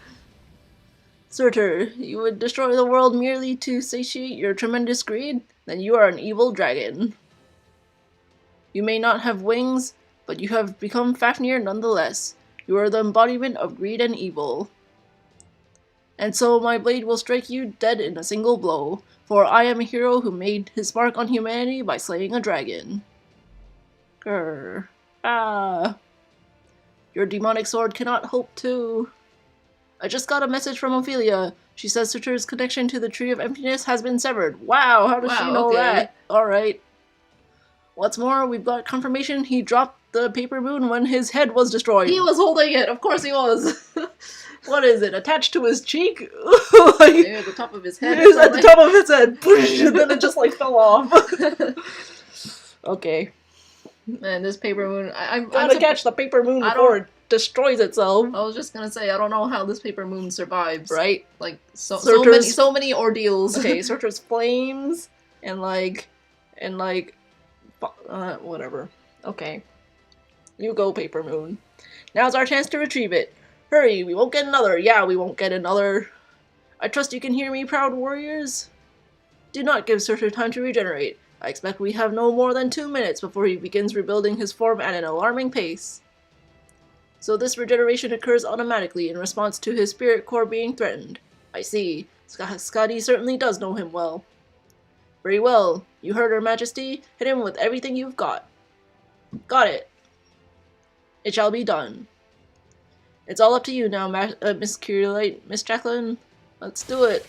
Surtur, you would destroy the world merely to satiate your tremendous greed? Then you are an evil dragon. You may not have wings, but you have become Fafnir nonetheless. You are the embodiment of greed and evil. And so my blade will strike you dead in a single blow, for I am a hero who made his mark on humanity by slaying a dragon. Grr. Ah. Your demonic sword cannot hope to. I just got a message from Ophelia. She says Surtur's connection to the Tree of Emptiness has been severed. Wow, how does she know that? Alright. What's more, we've got confirmation he dropped the paper moon when his head was destroyed. He was holding it, of course he was. What is it, attached to his cheek? Maybe at the top of his head. It was at the top of his head. And then it just like fell off. Okay. Man, this paper moon... I'm gotta catch the paper moon before it destroys itself. I was just gonna say, I don't know how this paper moon survives. Right? Like, so many ordeals. Okay, Surtur's flames, and whatever. Okay. You go, paper moon. Now's our chance to retrieve it. Hurry, we won't get another. Yeah, we won't get another. I trust you can hear me, proud warriors. Do not give Surtur time to regenerate. I expect we have no more than 2 minutes before he begins rebuilding his form at an alarming pace. So this regeneration occurs automatically in response to his spirit core being threatened. I see. Skadi certainly does know him well. Very well. You heard Her Majesty. Hit him with everything you've got. Got it. It shall be done. It's all up to you now, Miss Curulite, Miss Jacqueline. Let's do it.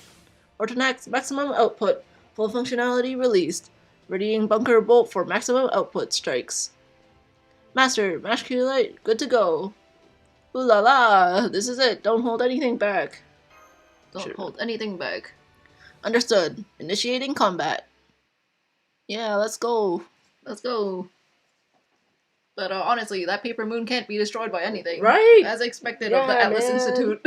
Ortonax maximum output. Full functionality released. Readying bunker bolt for maximum output strikes. Master, Curulite, good to go. Ooh la la, this is it. Don't hold anything back. Don't hold anything back. Understood. Initiating combat. Yeah, let's go. Let's go. But honestly, that paper moon can't be destroyed by anything. Right? As expected of the Atlas Institute.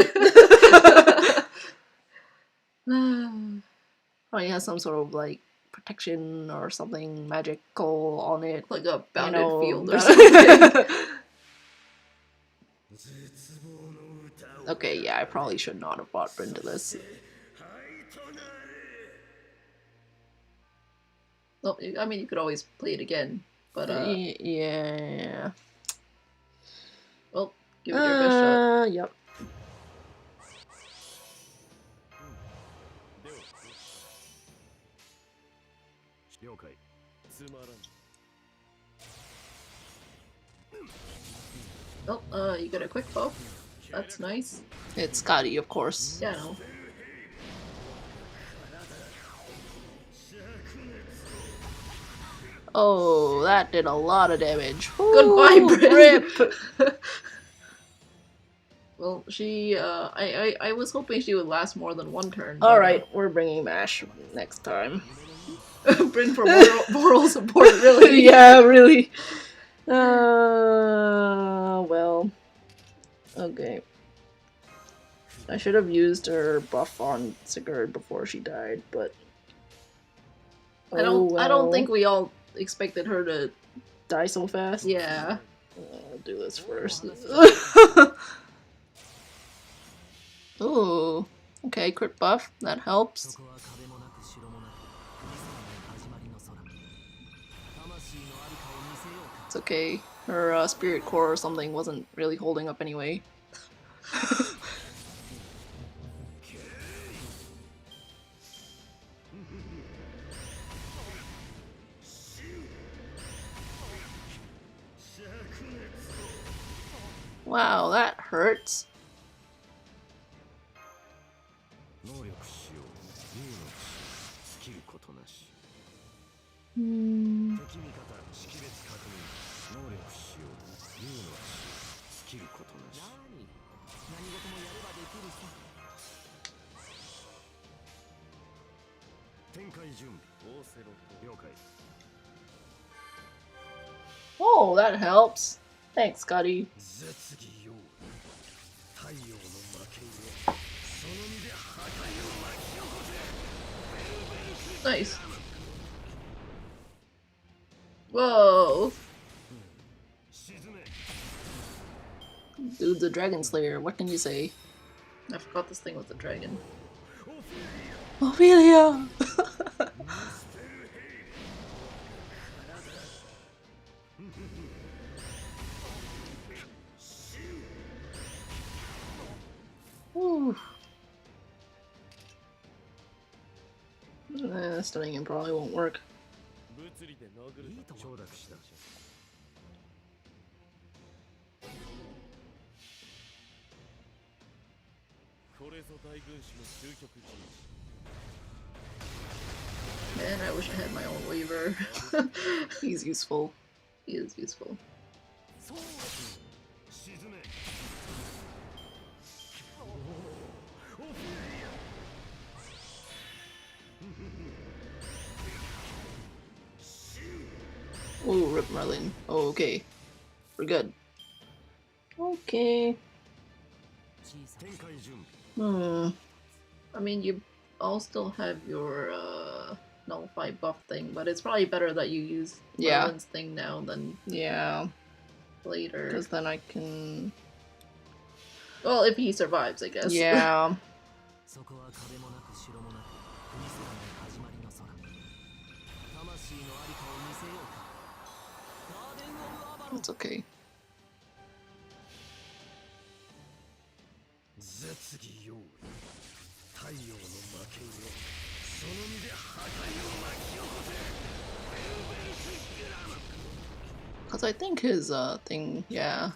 Oh, he has some sort of, like, protection or something magical on it. Like a bounded field or something. Okay, yeah, I probably should not have bought into this. Well, I mean, you could always play it again, but yeah. Well, give it your best shot. Yep. Oh, you got a quick bow. That's nice. It's Scotty, of course. Yeah, no. Oh, that did a lot of damage. Goodbye, Rip! Well, she, I was hoping she would last more than one turn. Alright, we're bringing Mash next time. Bring for moral support, really. Yeah, really. Well. Okay. I should have used her buff on Sigurd before she died, but... I don't think we all expected her to die so fast. Yeah. I'll do this first. Ooh. Okay, crit buff. That helps. It's okay. Her spirit core or something wasn't really holding up anyway. Wow, that hurts. Hmm. Oh, that helps. Thanks, Scotty. Nice. Whoa. Dude's a dragon slayer, what can you say? I forgot this thing was a dragon. Ophelia! Ooh. Stunning him probably won't work. Man, I wish I had my own weaver. He's useful. He is useful. Ooh, rip Merlin. Oh, okay. We're good. Okay. I mean, you all still have your nullify buff thing, but it's probably better that you use Yeah. Merlin's thing now than Yeah, later. because then I can... Well, if he survives, I guess. Yeah. It's okay. Because I think his thing, yeah.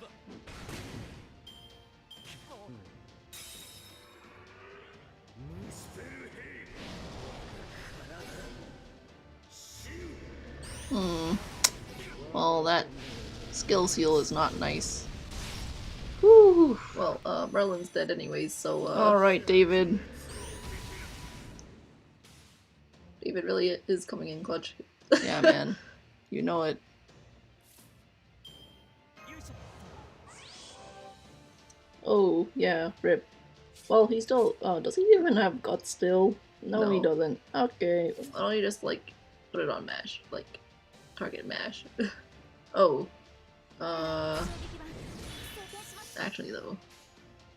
Well, that skill seal is not nice. Woo! Well, Merlin's dead anyways, so Alright, David. David really is coming in clutch. Yeah, man. You know it. Oh, yeah, rip. Well, he still... Oh, does he even have guts still? No, he No. doesn't. Okay. Why don't you just, like, put it on mash? Like, target mash. Oh. Actually, though.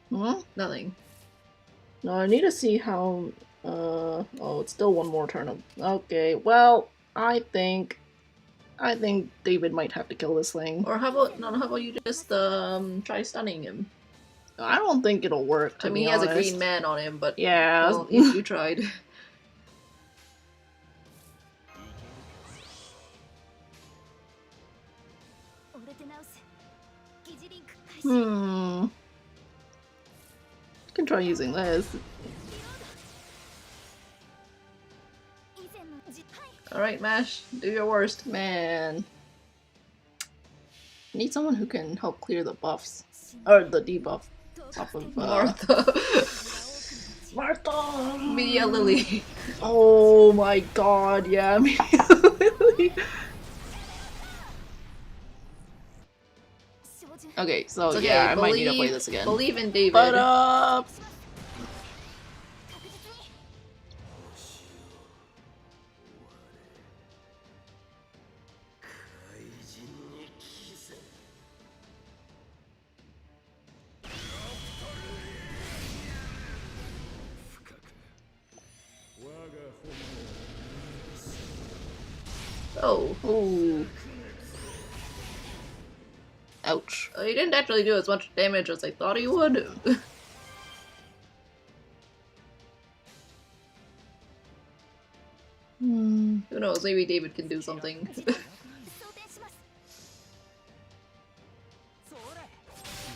Hmm? Nothing. No, I need to see how... Oh, it's still one more turn. Okay, well, I think David might have to kill this thing. Or how about you just, try stunning him? I don't think it'll work, to I mean, be he has honest. a green man on him, but... Yeah. Well, you tried. You can try using this. Alright, Mash, do your worst. Man. I need someone who can help clear the buffs. Or the debuff off of Martha. Martha! Media Lily. Oh my god, yeah, Media Lily. Okay, so It's okay, yeah, I might need to play this again. Believe in David. But Oh. ooh. Ouch. He didn't actually do as much damage as I thought he would. Who knows, maybe David can do something.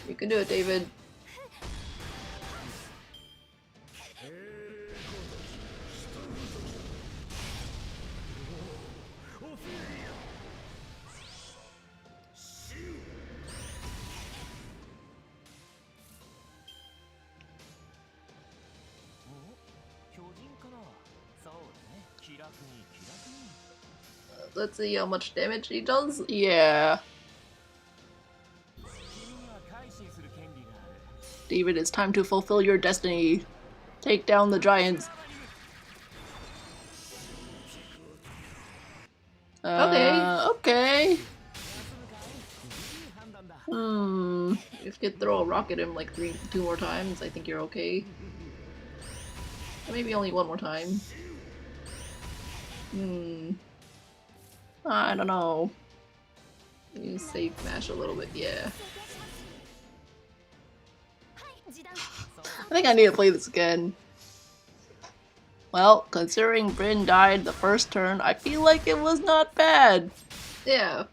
You can do it, David. Let's see how much damage he does. Yeah. David, it's time to fulfill your destiny. Take down the giants. Okay. If you could throw a rock at him like 2 more times, I think you're okay. Or maybe only 1 more time. I don't know. You safe mash a little bit, yeah. I think I need to play this again. Well, considering Bryn died the first turn, I feel like it was not bad. Yeah.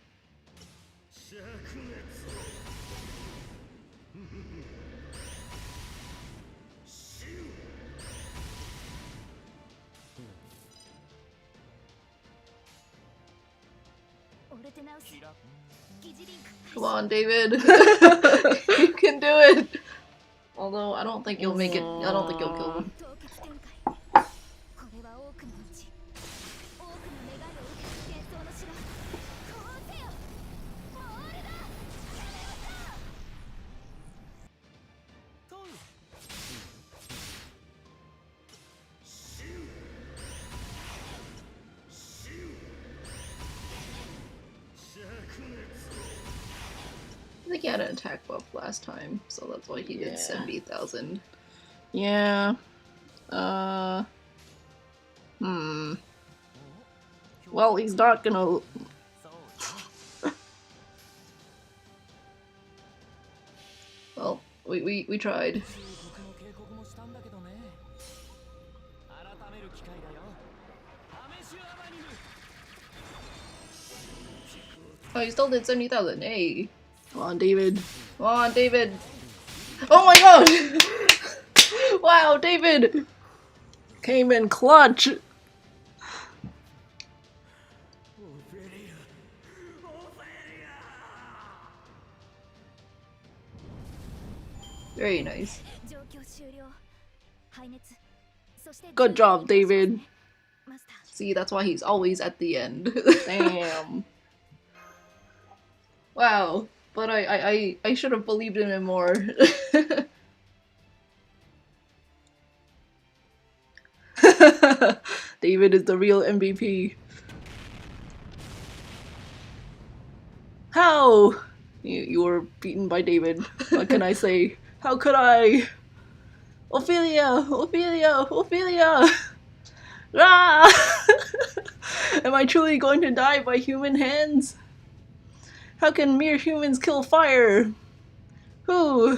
Come on, David. You can do it. Although I don't think you'll make it. I don't think you'll kill him. I think he had an attack buff last time, so that's why he did 70,000. Yeah. Well, he's not gonna... Well, we tried. Oh, you still did 70,000. Hey. Come on, David. Come on, David. Oh my gosh! Wow, David came in clutch. Very nice. Good job, David. See, that's why he's always at the end. Damn. Wow. But I should have believed in him more. David is the real MVP. How? You were beaten by David. What can I say? How could I? Ophelia! Ophelia! Ophelia! Ah! Am I truly going to die by human hands? How can mere humans kill fire? Who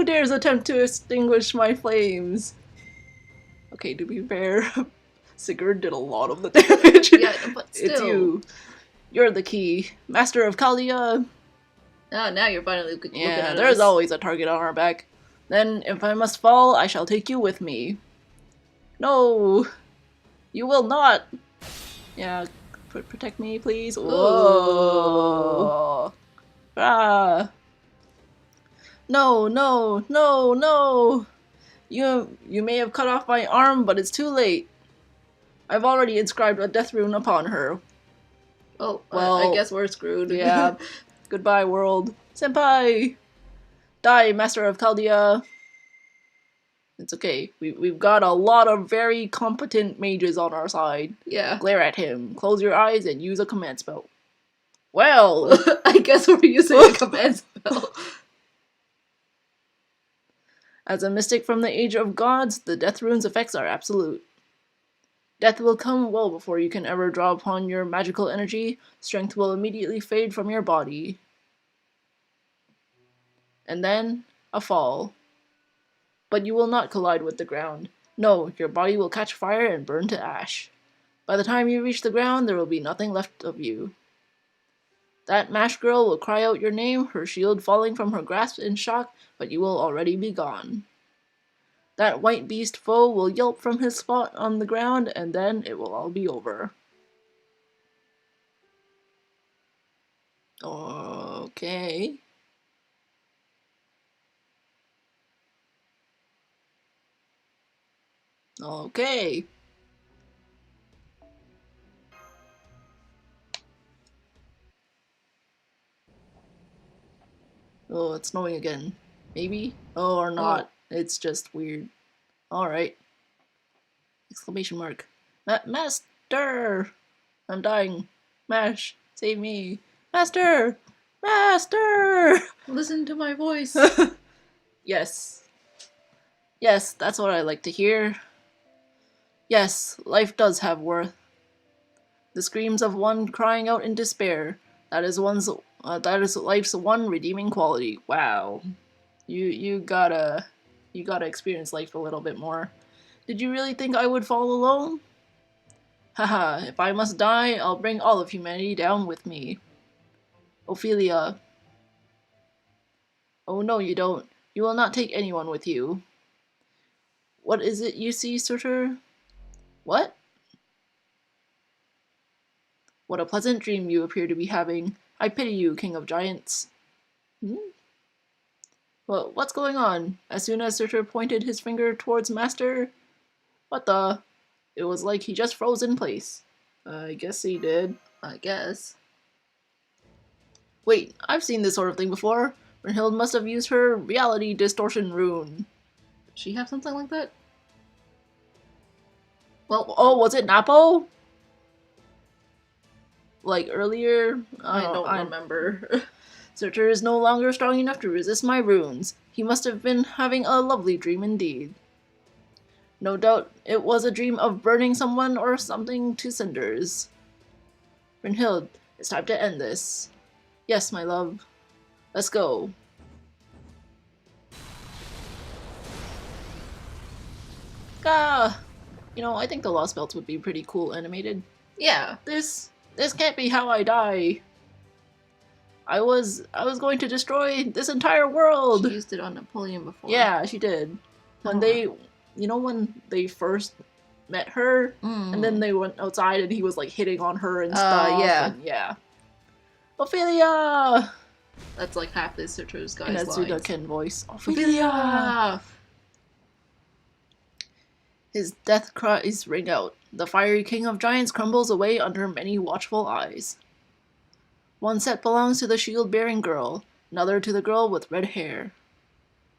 dares attempt to extinguish my flames? Okay, to be fair, Sigurd did a lot of the damage. Yeah, but still. It's you. You're the key. Master of Kaldea. Oh, now you're finally looking at Yeah, us. there's always a target on our back. Then, if I must fall, I shall take you with me. No! You will not! Yeah, protect me, please. Whoa! Ah! No, no, no, no! You may have cut off my arm, but it's too late. I've already inscribed a death rune upon her. Oh, well, I guess we're screwed. Yeah. Goodbye, world. Senpai! Die, Master of Chaldea! It's okay. We've got a lot of very competent mages on our side. Yeah. Glare at him. Close your eyes and use a command spell. Well! I guess we're using a command spell. As a mystic from the Age of Gods, the Death Rune's effects are absolute. Death will come well before you can ever draw upon your magical energy. Strength will immediately fade from your body. And then, a fall. But you will not collide with the ground. No, your body will catch fire and burn to ash. By the time you reach the ground, there will be nothing left of you. That MASH girl will cry out your name, her shield falling from her grasp in shock, but you will already be gone. That white beast foe will yelp from his spot on the ground, and then it will all be over. Okay. Okay. Oh, it's snowing again. Maybe? Oh, or not. It's just weird. Alright. Exclamation mark. Master! I'm dying. Mash, save me. Master! Master! Listen to my voice. Yes. Yes, that's what I like to hear. Yes, life does have worth. The screams of one crying out in despair. That is life's one redeeming quality. Wow. You gotta experience life a little bit more. Did you really think I would fall alone? Haha, if I must die, I'll bring all of humanity down with me. Ophelia. Oh no, you don't. You will not take anyone with you. What is it you see, Surtur? What? What a pleasant dream you appear to be having. I pity you, King of Giants. Well, what's going on? As soon as Surtur pointed his finger towards Master... What the... It was like he just froze in place. I guess he did. I guess. Wait, I've seen this sort of thing before. Brynhild must have used her reality distortion rune. Does she have something like that? Well, oh, was it Napo? Like earlier? I don't remember. Surtur is no longer strong enough to resist my runes. He must have been having a lovely dream indeed. No doubt it was a dream of burning someone or something to cinders. Brynhild, it's time to end this. Yes, my love. Let's go. Ah! You know, I think the Lost Belts would be pretty cool animated. Yeah. This can't be how I die. I was going to destroy this entire world. She used it on Napoleon before. Yeah, she did. When when they first met her, and then they went outside and he was like hitting on her and stuff. Yeah. And, yeah. Ophelia! That's like half this Surtur's guy's And that's lines. Ken voice. Ophelia! His death cries ring out. The fiery king of giants crumbles away under many watchful eyes. One set belongs to the shield-bearing girl, another to the girl with red hair.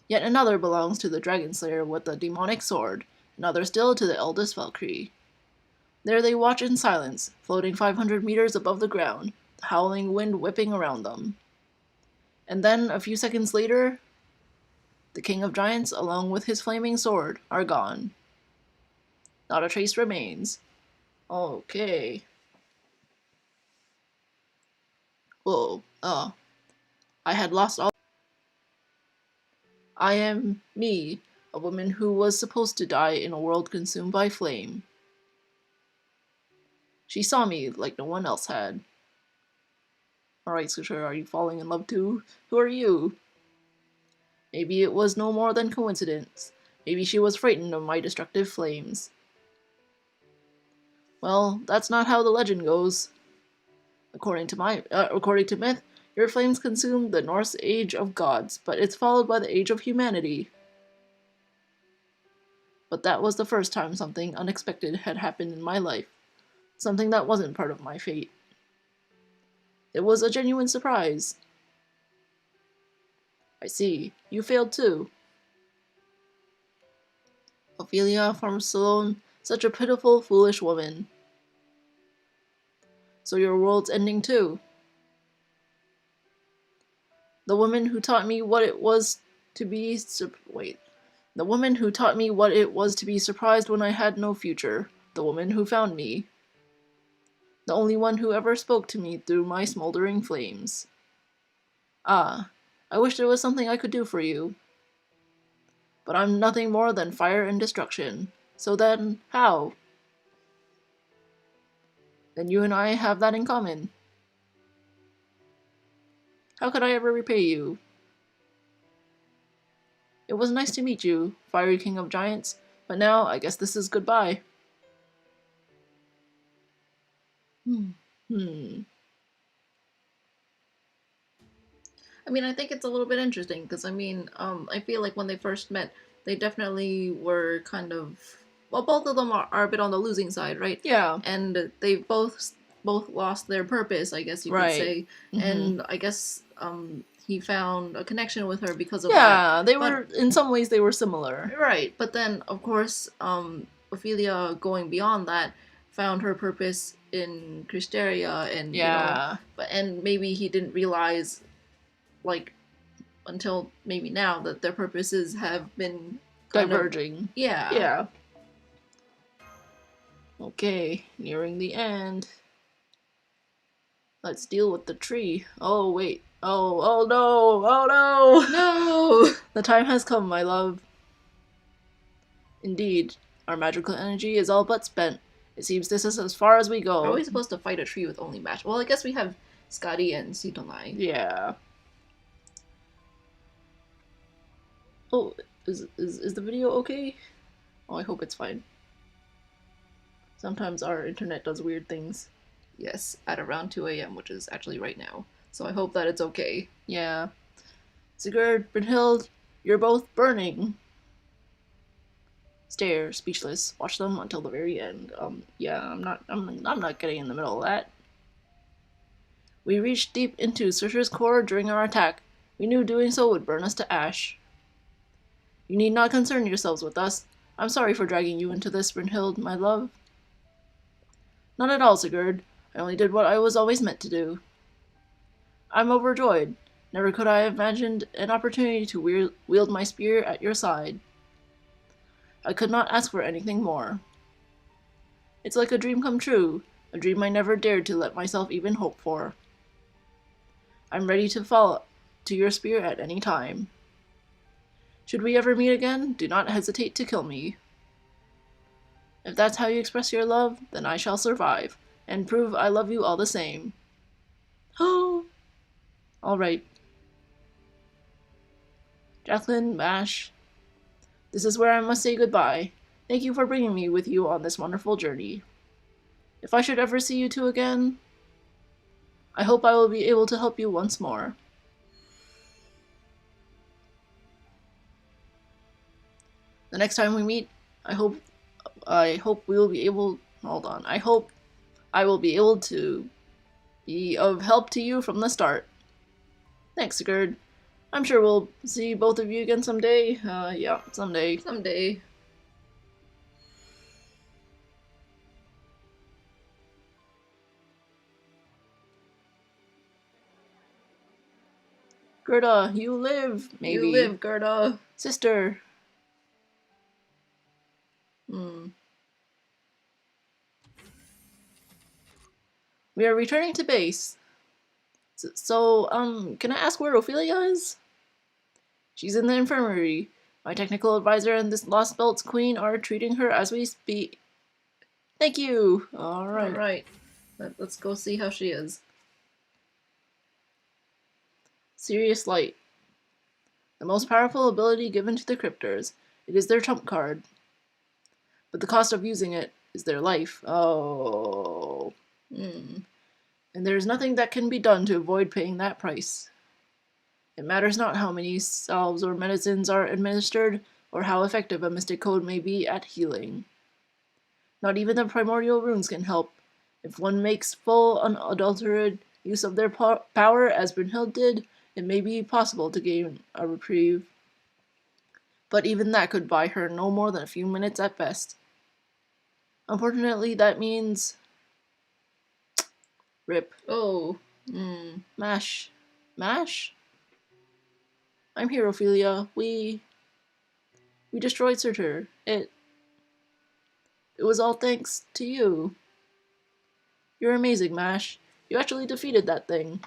Yet another belongs to the dragon slayer with the demonic sword, another still to the eldest Valkyrie. There they watch in silence, floating 500 meters above the ground, the howling wind whipping around them. And then, a few seconds later, the king of giants, along with his flaming sword, are gone. Not a trace remains. Okay. Whoa, I had lost all. I am me, a woman who was supposed to die in a world consumed by flame. She saw me like no one else had. Alright, Surtur, are you falling in love too? Who are you? Maybe it was no more than coincidence. Maybe she was frightened of my destructive flames. Well, that's not how the legend goes. According to myth, your flames consumed the Norse age of gods, but it's followed by the age of humanity. But that was the first time something unexpected had happened in my life. Something that wasn't part of my fate. It was a genuine surprise. I see. You failed too. Ophelia from Salone, such a pitiful, foolish woman. So your world's ending too. The woman who taught me what it was to be The woman who taught me what it was to be surprised when I had no future. The woman who found me. The only one who ever spoke to me through my smoldering flames. Ah, I wish there was something I could do for you. But I'm nothing more than fire and destruction. So then, how? Then you and I have that in common. How could I ever repay you? It was nice to meet you, fiery king of giants, but now I guess this is goodbye. Hmm. I mean, I think it's a little bit interesting because I feel like when they first met, they definitely were kind of, well, both of them are a bit on the losing side, right? Yeah. And they both lost their purpose, I guess you could Right. say. And I guess he found a connection with her because of that. Yeah, they were, in some ways, they were similar. Right, but then, of course, Ophelia, going beyond that, found her purpose in Cristeria, and and maybe he didn't realize, like, until maybe now, that their purposes have been diverging. Yeah. Okay, nearing the end. Let's deal with the tree. Oh, wait. Oh no! Oh no! No! The time has come, my love. Indeed, our magical energy is all but spent. It seems this is as far as we go. Are we supposed to fight a tree with only match? Well, I guess we have Scotty and Sitonai. Yeah. Oh, is the video okay? Oh, I hope it's fine. Sometimes our internet does weird things. Yes, at around 2 a.m., which is actually right now. So I hope that it's okay. Yeah. Sigurd, Brynhild, you're both burning. Stare, speechless. Watch them until the very end. Yeah, I'm not getting in the middle of that. We reached deep into Surtur's core during our attack. We knew doing so would burn us to ash. You need not concern yourselves with us. I'm sorry for dragging you into this, Brynhild, my love. Not at all, Sigurd. I only did what I was always meant to do. I'm overjoyed. Never could I have imagined an opportunity to wield my spear at your side. I could not ask for anything more. It's like a dream come true, a dream I never dared to let myself even hope for. I'm ready to fall to your spear at any time. Should we ever meet again, do not hesitate to kill me. If that's how you express your love, then I shall survive, and prove I love you all the same. Oh! Alright. Jacqueline, Mash, this is where I must say goodbye. Thank you for bringing me with you on this wonderful journey. If I should ever see you two again, I hope I will be able to help you once more. The next time we meet, I hope we will be able. Hold on. I hope I will be able to be of help to you from the start. Thanks, Sigurd. I'm sure we'll see both of you again someday. Yeah, someday. Someday. Gerda, you live, maybe. You live, Gerda. Sister. We are returning to base. So, can I ask where Ophelia is? She's in the infirmary. My technical advisor and this Lost Belt's queen are treating her as we speak. Thank you. Alright. Alright. Let's go see how she is. Serious Light. The most powerful ability given to the Cryptors. It is their trump card. But the cost of using it is their life. Oh. And there is nothing that can be done to avoid paying that price. It matters not how many salves or medicines are administered, or how effective a mystic code may be at healing. Not even the primordial runes can help. If one makes full, unadulterated use of their power, as Brynhild did, it may be possible to gain a reprieve. But even that could buy her no more than a few minutes at best. Unfortunately, that means... Rip. Oh. Mash. Mash? I'm here, Ophelia. We destroyed Surtur. It was all thanks to you. You're amazing, Mash. You actually defeated that thing.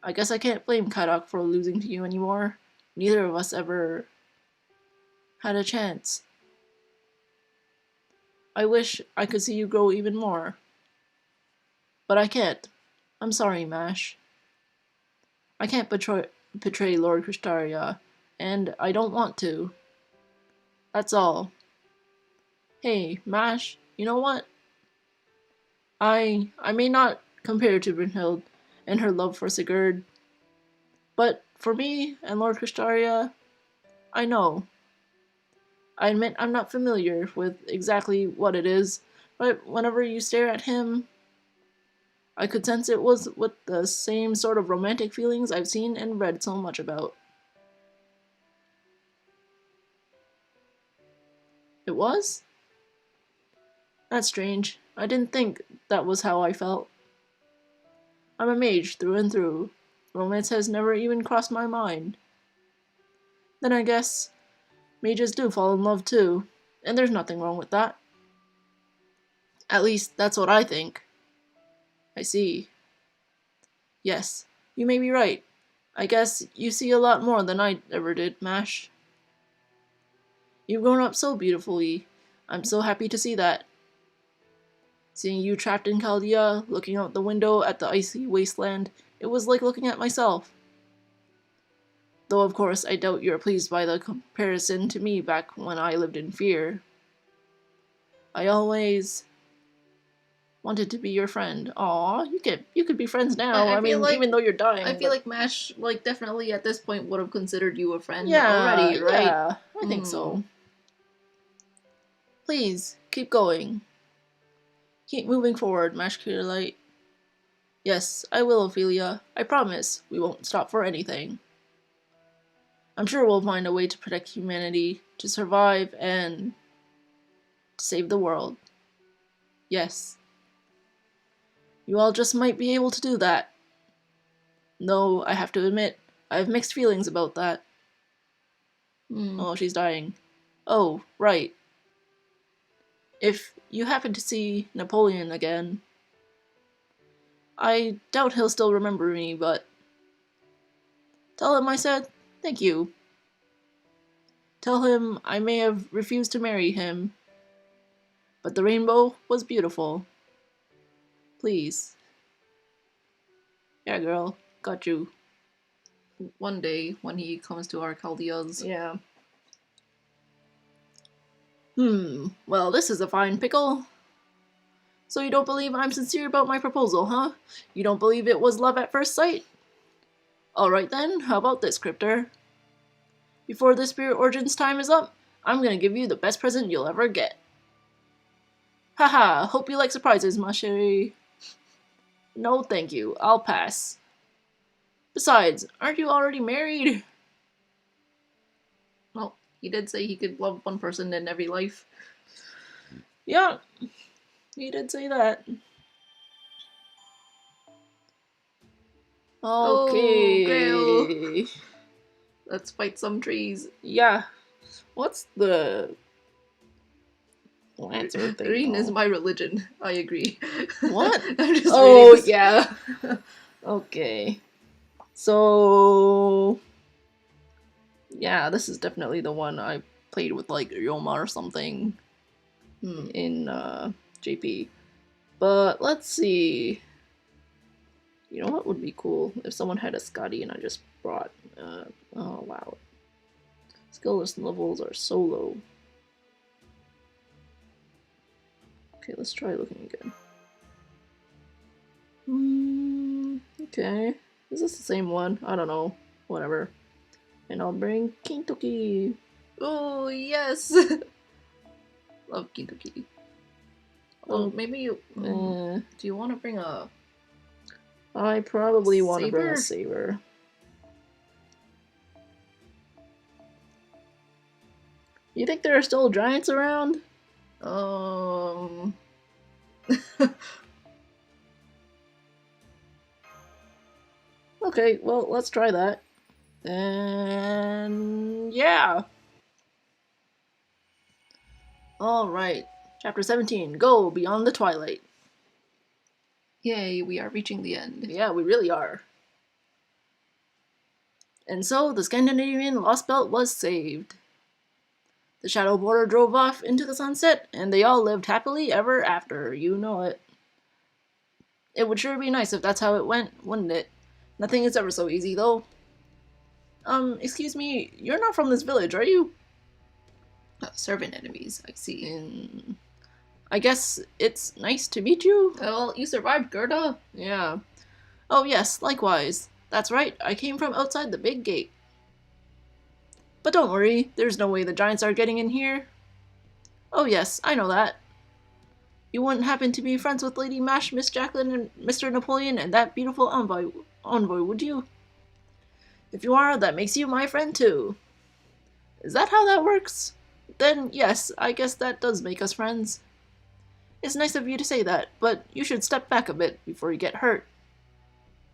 I guess I can't blame Kadok for losing to you anymore. Neither of us ever had a chance. I wish I could see you grow even more. But I can't. I'm sorry, Mash. I can't betray Lord Kristaria, and I don't want to. That's all. Hey, Mash, you know what? I may not compare to Brynhild and her love for Sigurd, but for me and Lord Kristaria, I know. I admit I'm not familiar with exactly what it is, but whenever you stare at him, I could sense it was with the same sort of romantic feelings I've seen and read so much about. It was? That's strange. I didn't think that was how I felt. I'm a mage through and through. Romance has never even crossed my mind. Then I guess mages do fall in love too, and there's nothing wrong with that. At least, that's what I think. I see. Yes, you may be right. I guess you see a lot more than I ever did, Mash. You've grown up so beautifully. I'm so happy to see that. Seeing you trapped in Chaldea, looking out the window at the icy wasteland, it was like looking at myself. Though of course I doubt you're pleased by the comparison to me back when I lived in fear. I always wanted to be your friend. Aw, you could be friends now. I mean, even though you're dying. I feel like Mash, like, definitely at this point would have considered you a friend already, right? Yeah, I think so. Please, keep going. Keep moving forward, Mash Clearlight. Yes, I will, Ophelia. I promise. We won't stop for anything. I'm sure we'll find a way to protect humanity, to survive, and to save the world. Yes. You all just might be able to do that. No, I have to admit, I have mixed feelings about that. Oh, she's dying. Oh, right. If you happen to see Napoleon again, I doubt he'll still remember me, but tell him I said thank you. Tell him I may have refused to marry him, but the rainbow was beautiful. Please. Yeah, girl. Got you. One day, when he comes to our Chaldeas. Yeah. Well, this is a fine pickle. So you don't believe I'm sincere about my proposal, huh? You don't believe it was love at first sight? Alright then, how about this, Cryptor? Before the Spirit Origins time is up, I'm gonna give you the best present you'll ever get. Haha, hope you like surprises, ma chérie. No, thank you. I'll pass. Besides, aren't you already married? Well, he did say he could love one person in every life. Yeah, he did say that. Okay. Oh, Grail. Let's fight some trees. Yeah. What's the Lancer thing? Green is my religion. I agree. What? I'm just oh, yeah. Okay. So, yeah, this is definitely the one I played with, like, Ryoma or something in JP. But let's see. You know what would be cool? If someone had a Scotty and I just brought, oh wow. Skillless levels are so low. Okay, let's try looking again. Okay. Is this the same one? I don't know. Whatever. And I'll bring Kintoki. Oh, yes! Love Kintoki. Well, maybe you... do you want to bring a... I probably want to bring a saber. You think there are still giants around? Okay, well, let's try that. And yeah. Alright. Chapter 17. Go Beyond the Twilight. Yay, we are reaching the end. Yeah, we really are. And so, the Scandinavian Lost Belt was saved. The Shadow Border drove off into the sunset, and they all lived happily ever after. You know it. It would sure be nice if that's how it went, wouldn't it? Nothing is ever so easy, though. Excuse me, you're not from this village, are you? Servant enemies, I see. I guess it's nice to meet you. Well, you survived, Gerda. Yeah. Oh yes, likewise. That's right, I came from outside the big gate. But don't worry, there's no way the giants are getting in here. Oh yes, I know that. You wouldn't happen to be friends with Lady Mash, Miss Jacqueline, and Mr. Napoleon, and that beautiful envoy, would you? If you are, that makes you my friend too. Is that how that works? Then yes, I guess that does make us friends. It's nice of you to say that, but you should step back a bit before you get hurt.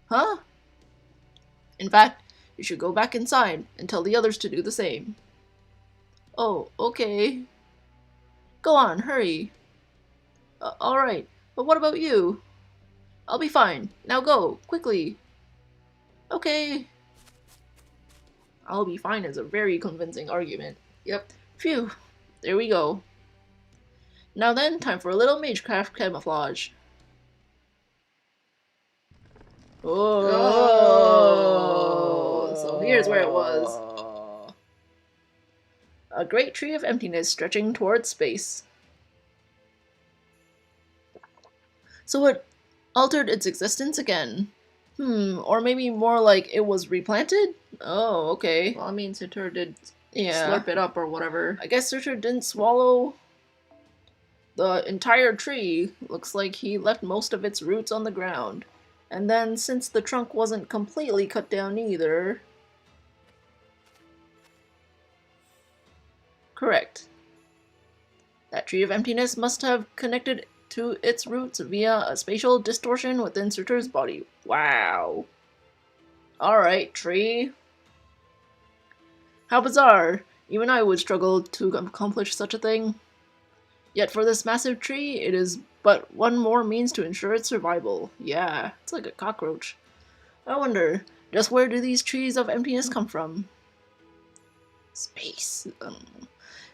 Huh? In fact, you should go back inside and tell the others to do the same. Oh, okay. Go on, hurry. Alright, but what about you? I'll be fine. Now go, quickly. Okay. I'll be fine is a very convincing argument. Yep. Phew. There we go. Now then, time for a little magecraft camouflage. Oh, so here's where it was. A great tree of emptiness stretching towards space. So it altered its existence again. Or maybe more like it was replanted? Oh, okay. Well, I mean, Satur did Yeah. slurp it up or whatever. I guess Satur didn't swallow the entire tree. Looks like he left most of its roots on the ground. And then, since the trunk wasn't completely cut down either... Correct. That tree of emptiness must have connected to its roots via a spatial distortion within Surtur's body. Wow. Alright, tree. How bizarre. Even I would struggle to accomplish such a thing. Yet for this massive tree, it is but one more means to ensure its survival. Yeah, it's like a cockroach. I wonder, just where do these trees of emptiness come from? Space.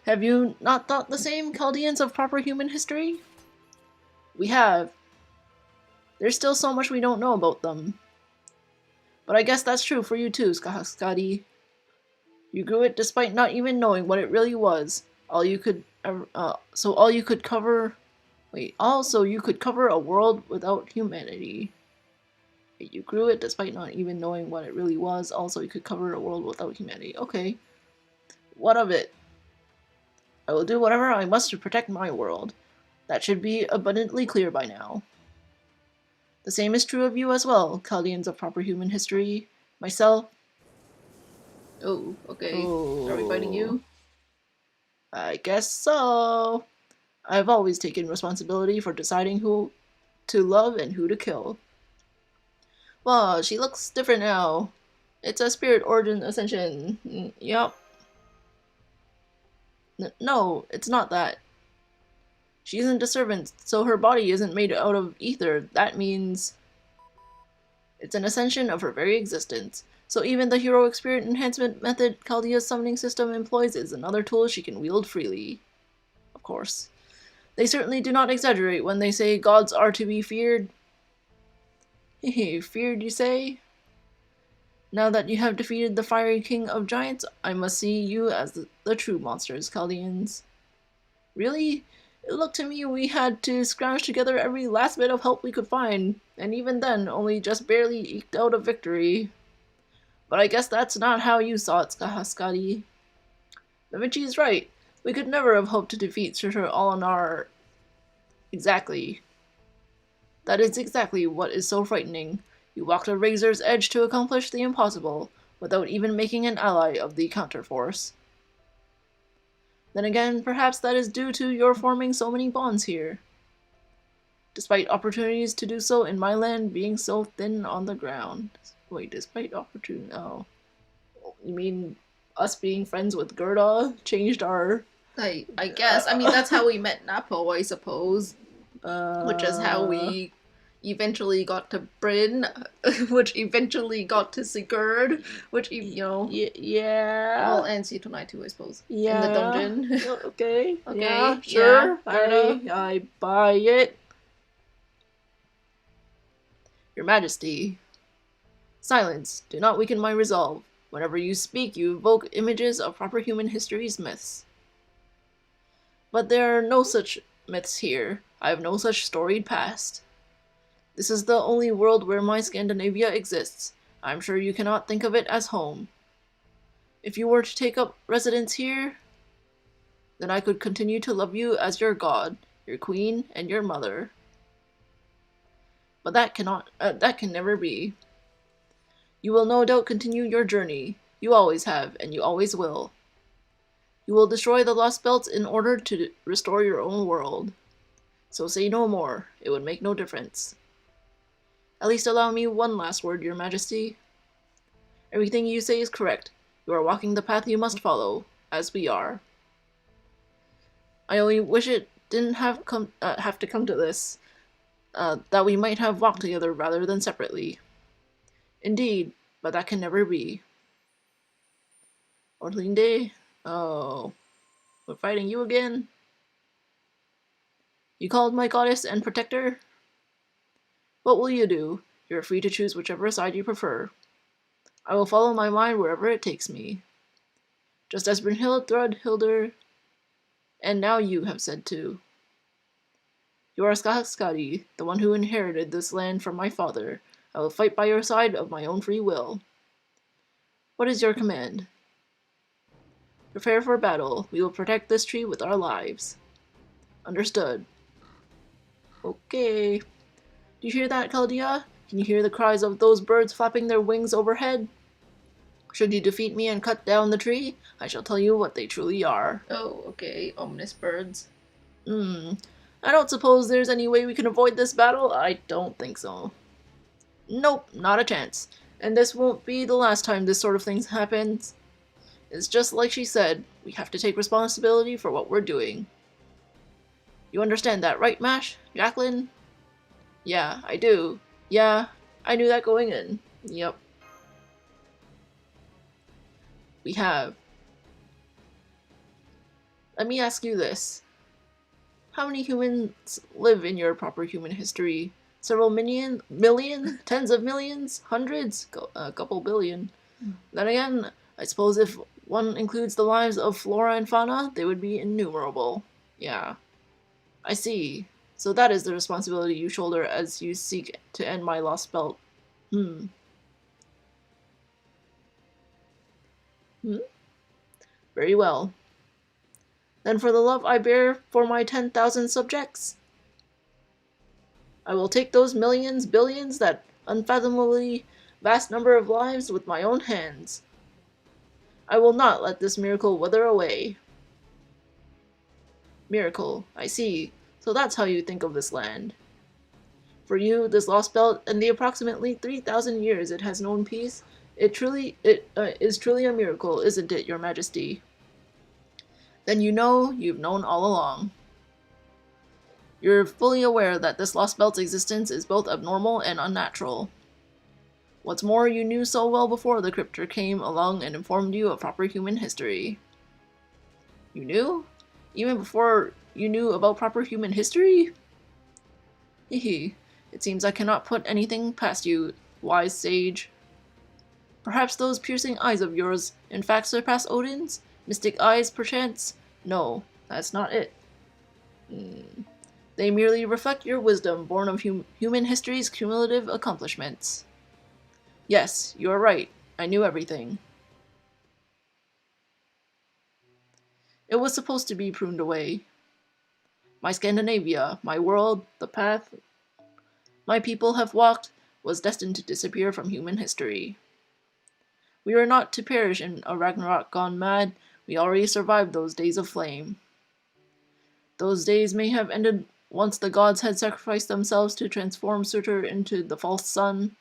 Have you not thought the same, Chaldeans of proper human history? We have. There's still so much we don't know about them. But I guess that's true for you too, Scotty. You grew it despite not even knowing what it really was. Also you could cover a world without humanity. You grew it despite not even knowing what it really was. Also, you could cover a world without humanity. Okay. What of it? I will do whatever I must to protect my world. That should be abundantly clear by now. The same is true of you as well, Chaldeans of proper human history. Myself. Oh, okay. Oh. Are we fighting you? I guess so. I've always taken responsibility for deciding who to love and who to kill. Wow, she looks different now. It's a spirit origin ascension. Yup. No, it's not that. She isn't a servant, so her body isn't made out of ether. That means it's an ascension of her very existence. So even the heroic spirit enhancement method Chaldea's summoning system employs is another tool she can wield freely. Of course. They certainly do not exaggerate when they say gods are to be feared. Hehe, feared, you say? Now that you have defeated the fiery king of giants, I must see you as the true monsters, Chaldeans. Really? It looked to me we had to scrounge together every last bit of help we could find, and even then only just barely eked out a victory. But I guess that's not how you saw it, Scotty. Da Vinci's right. We could never have hoped to defeat Surtur all on our... Exactly. That is exactly what is so frightening. You walked a razor's edge to accomplish the impossible, without even making an ally of the counterforce. Then again, perhaps that is due to your forming so many bonds here. Despite opportunities to do so in my land being so thin on the ground. Wait, despite opportunity... Oh. You mean us being friends with Gerda changed our... I guess. I mean, that's how we met Napo, I suppose. Which is how we eventually got to Bryn, which eventually got to Sigurd, which, yeah. all ends here tonight too, I suppose. Yeah. In the dungeon. Okay. Okay. Yeah, sure. Yeah, I buy it. Your Majesty. Silence. Do not weaken my resolve. Whenever you speak, you evoke images of proper human history's myths. But there are no such myths here. I have no such storied past. This is the only world where my Scandinavia exists. I'm sure you cannot think of it as home. If you were to take up residence here, then I could continue to love you as your god, your queen, and your mother. But that can never be. You will no doubt continue your journey. You always have, and you always will. You will destroy the Lost Belts in order to restore your own world. So say no more. It would make no difference. At least allow me one last word, Your Majesty. Everything you say is correct. You are walking the path you must follow, as we are. I only wish it didn't have to come to this, that we might have walked together rather than separately. Indeed, but that can never be. Orlinde? Oh, we're fighting you again? You called my goddess and protector? What will you do? You are free to choose whichever side you prefer. I will follow my mind wherever it takes me. Just as Brynhild, Thrudhildur, and now you have said too. You are Skadi, the one who inherited this land from my father. I will fight by your side of my own free will. What is your command? Prepare for battle. We will protect this tree with our lives. Understood. Okay. Do you hear that, Chaldea? Can you hear the cries of those birds flapping their wings overhead? Should you defeat me and cut down the tree, I shall tell you what they truly are. Oh, okay. Ominous birds. I don't suppose there's any way we can avoid this battle? I don't think so. Nope, not a chance. And this won't be the last time this sort of thing happens. It's just like she said, we have to take responsibility for what we're doing. You understand that, right, Mash? Jacqueline? Yeah, I do. Yeah, I knew that going in. Yep. We have. Let me ask you this. How many humans live in your proper human history? Several million? Tens of millions? Hundreds? A couple billion. Then again, I suppose if one includes the lives of flora and fauna, they would be innumerable. Yeah. I see. So that is the responsibility you shoulder as you seek to end my lost belt. Very well. Then for the love I bear for my 10,000 subjects, I will take those millions, billions, that unfathomably vast number of lives with my own hands. I will not let this miracle wither away. Miracle, I see. So that's how you think of this land. For you, this lost belt, and the approximately 3,000 years it has known peace, it is truly a miracle, isn't it, Your Majesty? Then you know you've known all along. You're fully aware that this lost belt's existence is both abnormal and unnatural. What's more, you knew so well before the Cryptor came along and informed you of proper human history. You knew? Even before you knew about proper human history? Hehe, it seems I cannot put anything past you, wise sage. Perhaps those piercing eyes of yours in fact surpass Odin's? Mystic eyes, perchance? No, that's not it. They merely reflect your wisdom, born of human history's cumulative accomplishments. Yes, you are right. I knew everything. It was supposed to be pruned away. My Scandinavia, my world, the path my people have walked, was destined to disappear from human history. We were not to perish in a Ragnarok gone mad. We already survived those days of flame. Those days may have ended once the gods had sacrificed themselves to transform Surtur into the false sun.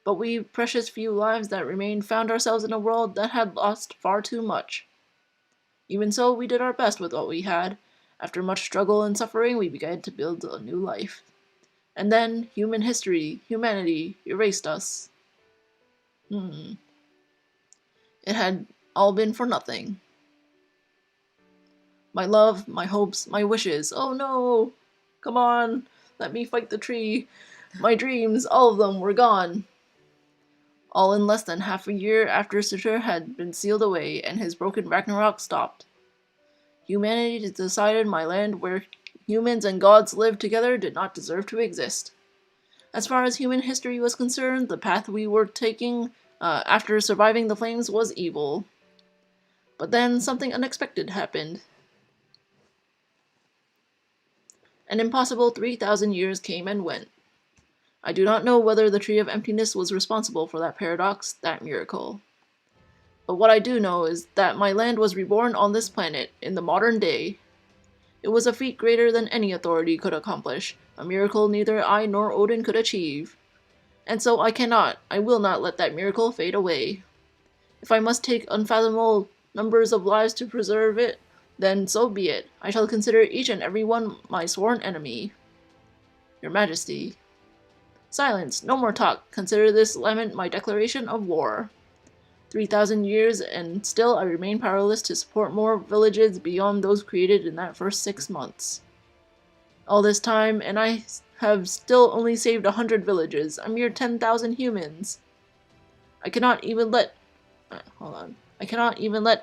But we precious few lives that remained found ourselves in a world that had lost far too much. Even so, we did our best with what we had. After much struggle and suffering, we began to build a new life. And then, humanity, erased us. It had all been for nothing. My love, my hopes, my wishes. Oh no! Come on, let me fight the tree. My dreams, all of them, were gone. all in less than half a year after Surtur had been sealed away and his broken Ragnarok stopped. Humanity decided my land where humans and gods lived together did not deserve to exist. As far as human history was concerned, the path we were taking after surviving the flames was evil. But then something unexpected happened. An impossible 3,000 years came and went. I do not know whether the Tree of Emptiness was responsible for that paradox, that miracle. But what I do know is that my land was reborn on this planet, in the modern day. It was a feat greater than any authority could accomplish, a miracle neither I nor Odin could achieve. And so I will not let that miracle fade away. If I must take unfathomable numbers of lives to preserve it, then so be it. I shall consider each and every one my sworn enemy. Your Majesty. Silence, no more talk. Consider this lament my declaration of war. 3,000 years, and still I remain powerless to support more villages beyond those created in that first 6 months. All this time, and I have still only saved 100 villages, a mere 10,000 humans. I cannot even let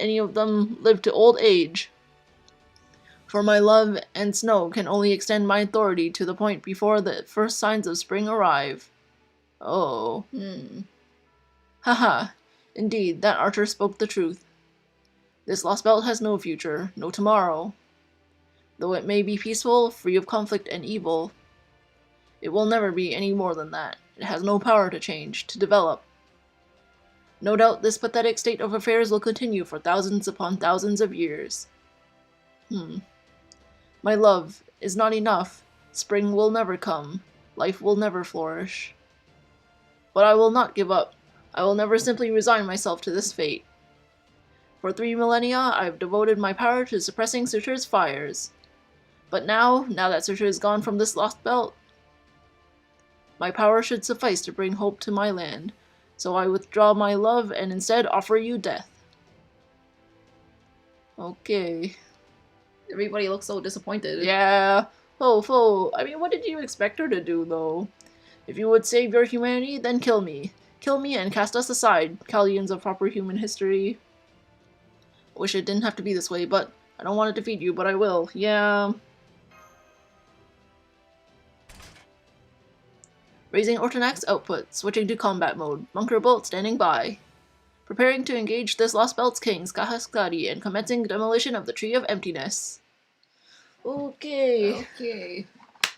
any of them live to old age. For my love and snow can only extend my authority to the point before the first signs of spring arrive. Oh. Haha. Indeed, that archer spoke the truth. This lost belt has no future, no tomorrow. Though it may be peaceful, free of conflict and evil, it will never be any more than that. It has no power to change, to develop. No doubt this pathetic state of affairs will continue for thousands upon thousands of years. My love is not enough. Spring will never come. Life will never flourish. But I will not give up. I will never simply resign myself to this fate. For 3 millennia, I have devoted my power to suppressing Surtur's fires. But now that Surtur is gone from this lost belt, my power should suffice to bring hope to my land. So I withdraw my love and instead offer you death. Okay. Everybody looks so disappointed. Yeah. Fo. I mean, what did you expect her to do, though? If you would save your humanity, then kill me. Kill me and cast us aside, Callians of proper human history. I wish it didn't have to be this way, but I don't want to defeat you, but I will. Yeah. Raising Ortonak's output, switching to combat mode. Bunker Bolt standing by. Preparing to engage this Lost Belt's king, Skahaskadi, and commencing demolition of the Tree of Emptiness. Okay.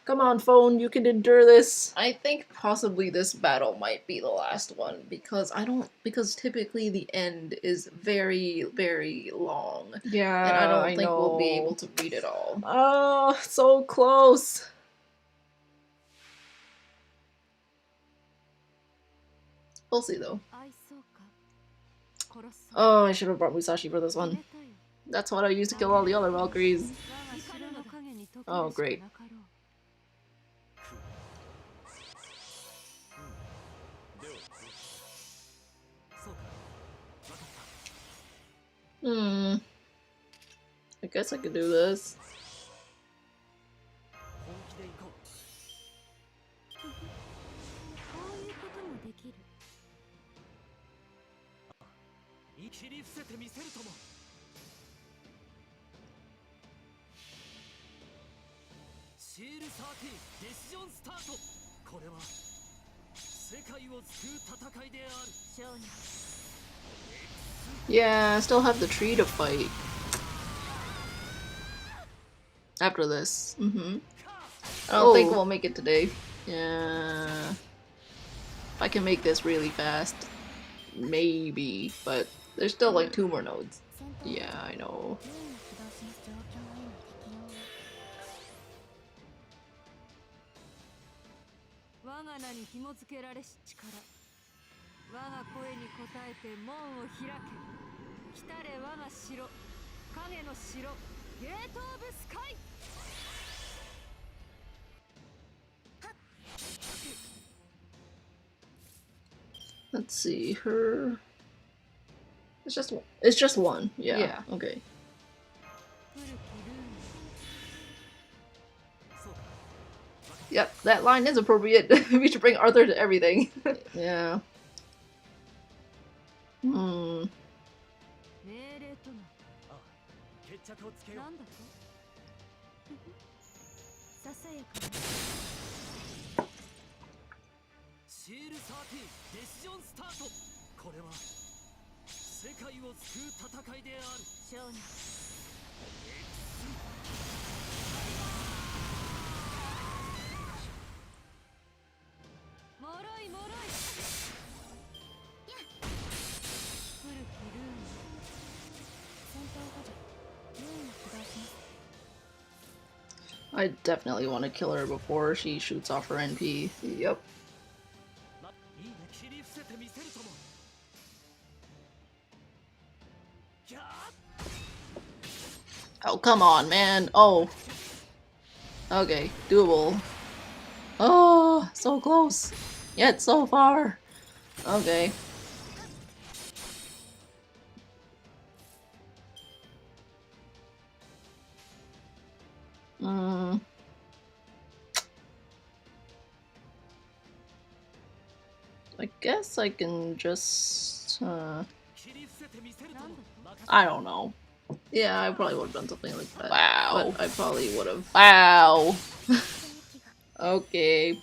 Come on, phone, you can endure this. I think possibly this battle might be the last one, because typically the end is very, very long. Yeah, and I don't think we'll be able to read it all. Oh, so close. We'll see, though. Oh, I should have brought Musashi for this one. That's what I used to kill all the other Valkyries. Oh, great. I guess I could do this. Yeah, I still have the tree to fight. After this. I don't think we'll make it today. Yeah. If I can make this really fast, maybe, but there's still like 2 more nodes. Yeah, I know. Let's see, her... It's just one. It's just one, yeah. Yeah. Okay. Yep, that line is appropriate. We should bring Arthur to everything. Yeah. Hmm. 命令とも。あ、決着をつけよう。なんだとささやかな。シール13デシジョンスタート。これは世界を救う戦いである。少年。もろいもろい。古きルーン。戦闘補助。ルーンを起動します。 I definitely want to kill her before she shoots off her NP. Yep. いいね、切り伏せてみせるとも。キャー Oh, come on, man. Oh. Okay, doable. Oh, so close. Yet so far. Okay. Hmm. I guess I can just, 切り伏せてみせるとも。 I don't know. Yeah, I probably would have done something like that. Wow. But I probably would have. Wow. Okay.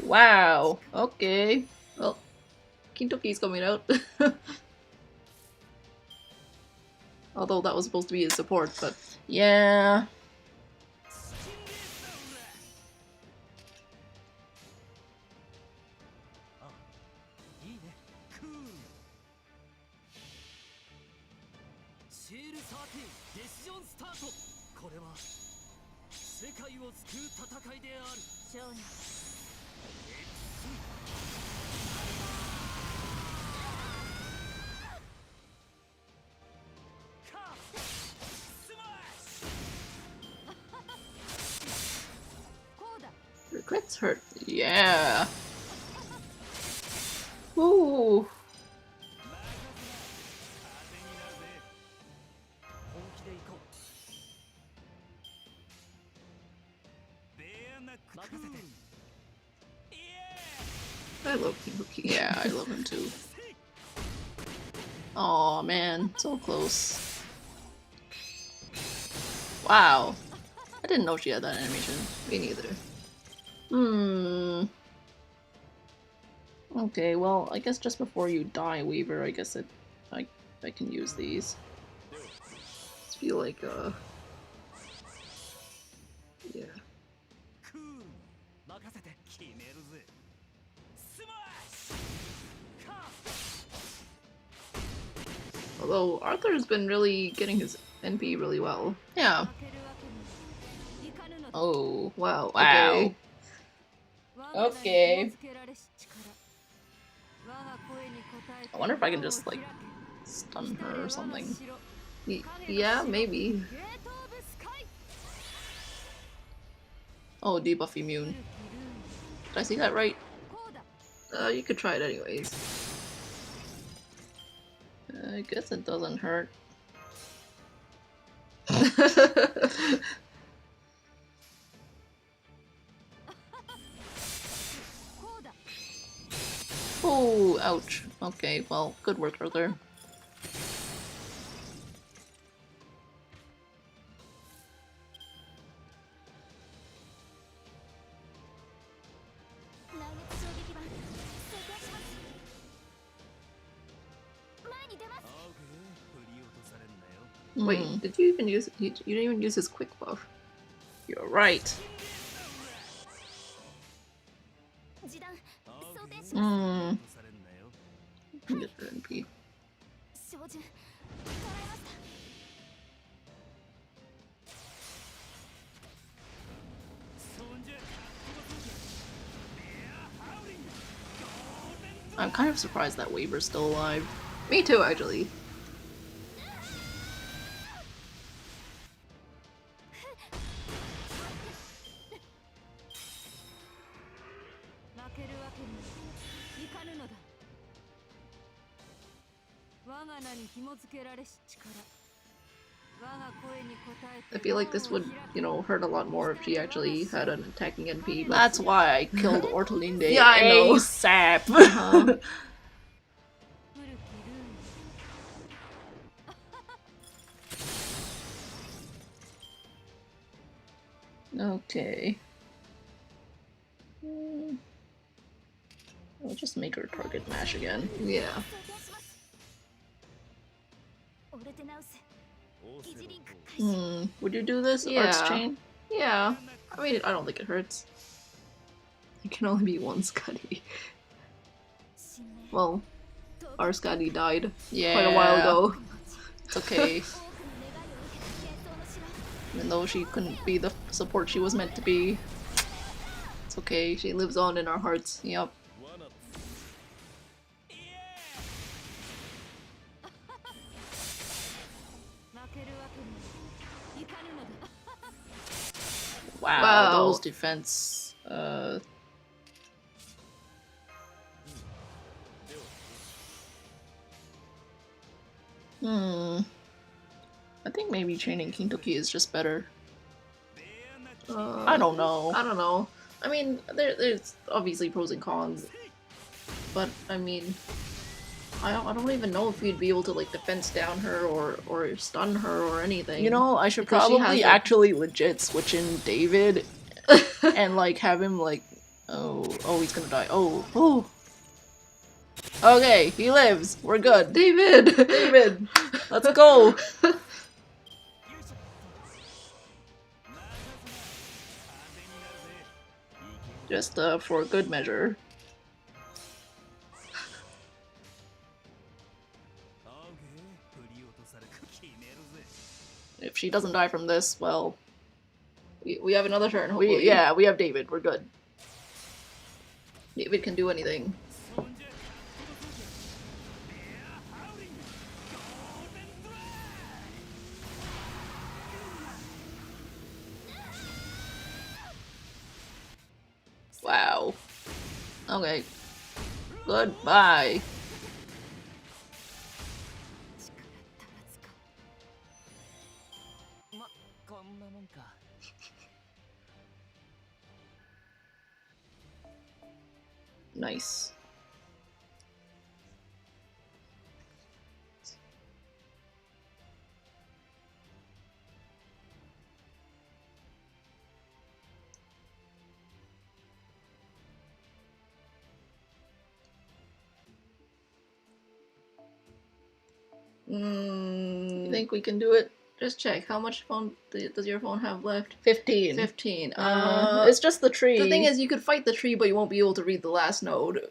Wow. Okay. Well, Kintoki's coming out. Although that was supposed to be his support, but yeah. あ、いいね、クール。シール13デシジョンスタート。これは世界を救う戦いである。少年。こうだ。 Your crits hurt. Yeah. Ooh. 本気で行こう。ベアナック任せて。I love Kintoki. Yeah, I love him too. Aw, man. So close. Wow. I didn't know she had that animation. Me neither. Hmm. Okay, well, I guess just before you die, Weaver, I guess I can use these. I feel like, yeah. クール。任せて決めるぜ。スマッシュ。カー。 Although Arthur's been really getting his NP really well. Yeah. 負けるわけにはいかぬのだ。 Oh, wow. Okay. 我が名に Okay. 紐付けられし力。我が声に応えて I wonder if I can just, 門を like, 開け。 stun her or something. 我が城。 Yeah, maybe. ゲートオブスカイ。 Oh, debuff immune. 古きルーン。 Did I see that right? こうだ。 You could try it anyways. I guess it doesn't hurt. こうだ。 Oh, ouch. Okay, well, good work, Arthur. 投げ衝撃板成功します。前に出ます。 オーケー、振り落とされんなよ。 Wait, did you even use you didn't even use his quick buff? You're right. 示弾オーケー、装填しま Hmm. 落とされんなよ。Different NP. す。照準捉えました。 そんじゃ、飛ばそうぜ。ベアハウリング。ゴールデンド I'm kind of surprised that Weaver's still alive. Me too, actually. 負けるわけにはいかぬのだ。我が名に紐付けられし力。I feel like this would, you know, hurt a lot more if she actually had an attacking NP. But That's why I killed Ortolinde Yeah, I know. ASAP. Uh-huh. Okay. I'll just make her target mash again. Yeah. Would you do this? Yeah. Arts chain? Yeah. I mean, I don't think it hurts. It can only be one Scotty. Well, our Scotty died Yeah. quite a while ago. It's okay. Even though she couldn't be the support she was meant to be. It's okay. She lives on in our hearts. Yep. Wow, Wow. those defense. I think maybe training Kintoki is just better. I don't know. I don't know. I mean, there's obviously pros and cons, but I mean, I don't even know if we'd be able to like defense down her or stun her or anything. You know, I should Because she probably has, like- actually legit switch in David and like have him like, oh, he's gonna die. Oh. Okay, he lives. We're good. David. David, let's go. Just for good measure. If she doesn't die from this, well, We have another turn. Hopefully. we have David. We're good. David can do anything. Wow. Okay. Goodbye. Nice. You think we can do it? Just check. How much phone does your phone have left? 15. 15. It's just the tree. The thing is, you could fight the tree, but you won't be able to read the last node.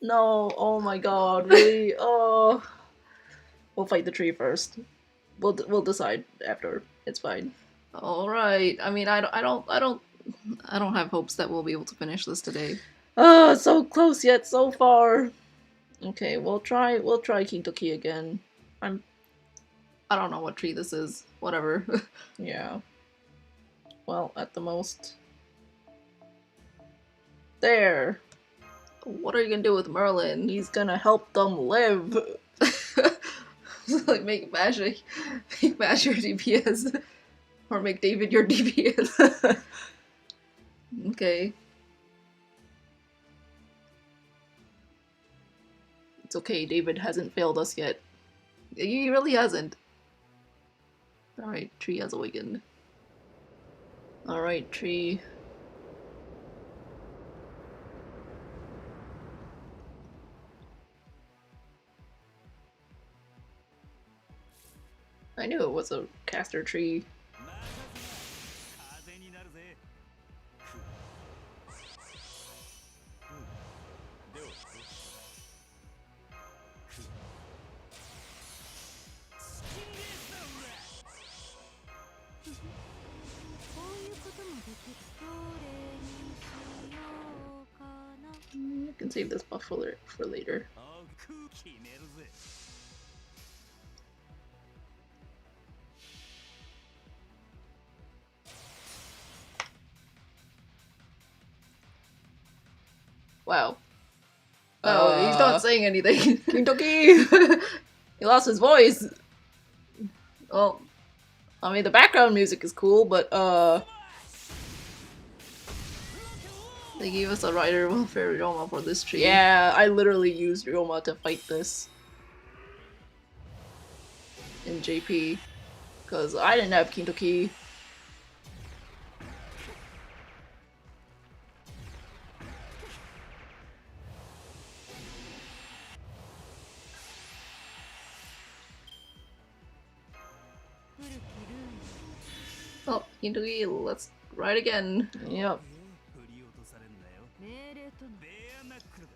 No, oh my god, really? Oh. We'll fight the tree first. We'll decide after. It's fine. All right. I mean, I don't have hopes that we'll be able to finish this today. Oh, so close yet so far. Okay, we'll try Kintoki again. I don't know what tree this is. Whatever. Yeah. Well, at the most. There. What are you gonna do with Merlin? He's gonna help them live. Like make Bash your DPS, or make David your DPS. Okay. It's okay, David hasn't failed us yet. He really hasn't. Alright, tree has awakened. Alright, tree. I knew it was a caster tree. I can save this buff for later. Wow. Oh, he's not saying anything. Kintoki! He lost his voice! Oh, I mean the background music is cool, but They gave us a rider welfare Ryoma for this tree. yeah, I literally used Ryoma to fight this in JP because I didn't have Kintoki. Oh, Kintoki, let's ride again. Yep. 振り落とされんなよ。命令とのベアナックルだ。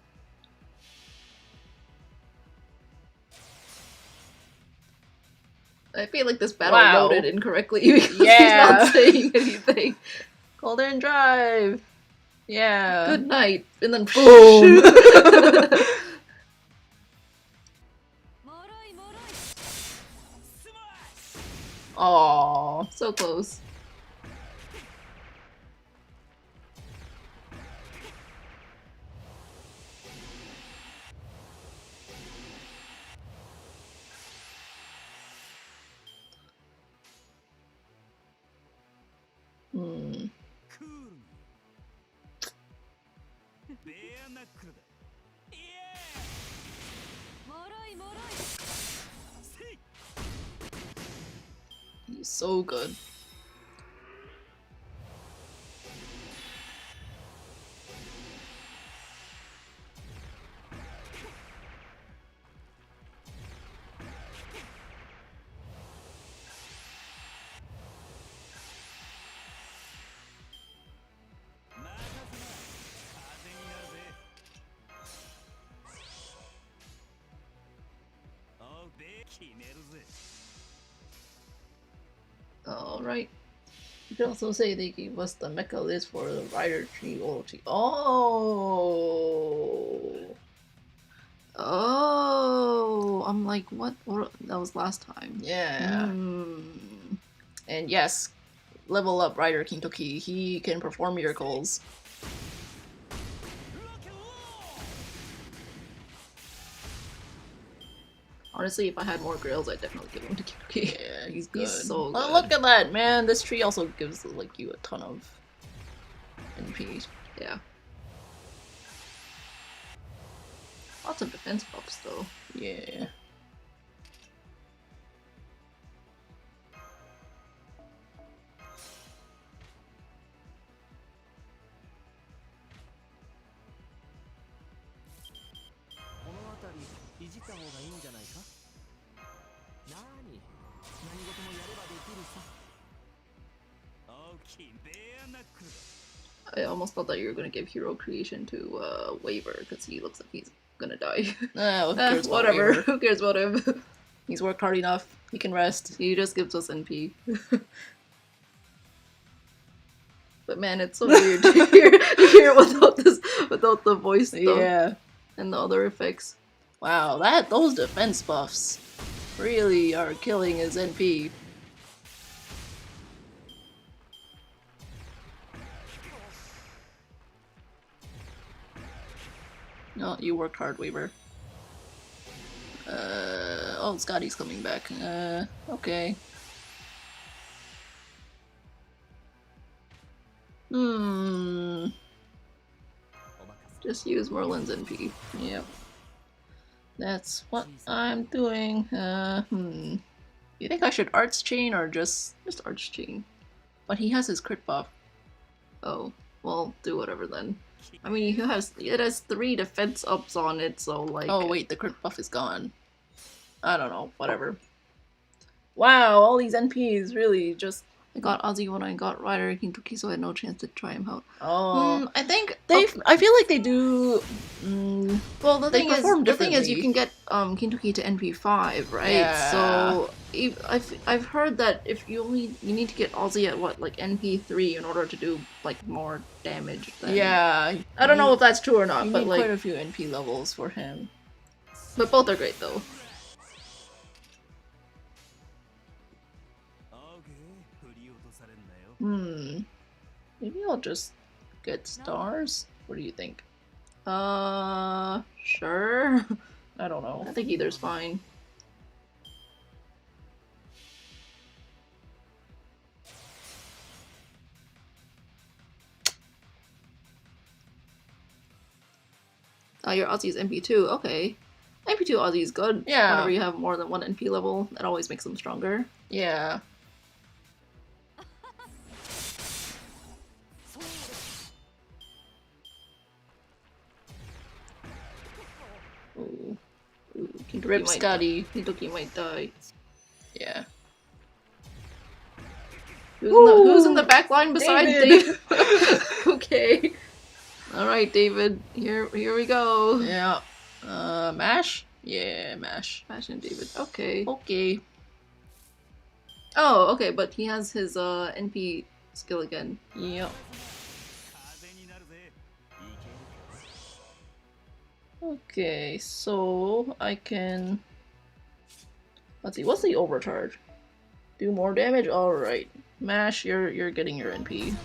I feel like this battle Wow. loaded incorrectly because Yeah. he's not saying anything. Golden Drive. Yeah. Good night, and then Boom. もろいもろい Aww. So close. Hmm. クールに。ベアナックルだ。イエもろいもろい ーイ。せい。 He's so good. Alright. You could also say they gave us the mecha list for the rider tree ulti. Oh. Oh, I'm like, what? That was last time. Yeah. Hmm. And yes, level up rider Kintoki. He can perform miracles. Honestly, if I had more grills, I'd definitely give them to Kintoki. Yeah, he's good. He's so Oh, good. look at that, man. This tree also gives like you a ton of NP. Yeah. Lots of defense buffs, though. Yeah. I almost thought that you were gonna give hero creation to Waver because he looks like he's gonna die. Who cares about Whatever. Waver? Who cares about him? He's worked hard enough. He can rest. He just gives us NP. But man, it's so weird to hear without the voice stuff Yeah. and the other effects. Wow, those defense buffs really are killing his NP. No, you worked hard, Weaver. Oh, Scotty's coming back. Okay. Just use Merlin's NP. Yep. That's what I'm doing. You think I should Arts Chain or just Arch Chain. But he has his crit buff. Oh, well, do whatever then. I mean, it has 3 defense ups on it, so like. Oh wait, the crit buff is gone. I don't know, whatever. Wow, all these NPs really just. I got Ozzy when I got Rider Kintoki, so I had no chance to try him out. Oh, I think I feel like they do. Well, the They thing is, perform you can get Kintoki to NP5, right? Yeah. So I've heard that if you need to get Ozzy at what, like NP3 in order to do like more damage. Then. Yeah, I don't know if that's true or not, you but need like, quite a few NP levels for him. but both are great though. Maybe I'll just get stars. What do you think? Sure. I don't know. I think either's fine. Your Aussie is NP2. Okay. NP2 Aussie is good. Yeah. Whenever you have more than one NP level, that always makes them stronger. Yeah. Ooh. Kintoki Rip might Scotty. Kintoki might die. Yeah. Who's in the back line beside David. David? Okay. Alright, David. Here we go. Yeah. Mash? Yeah, Mash. Mash and David. Okay. Okay. Oh, okay, but he has his NP skill again. Yep. 風になるぜいけるか Okay, so I can... Let's see, what's the overcharge? Do more damage? Alright. Mash, you're getting your NP.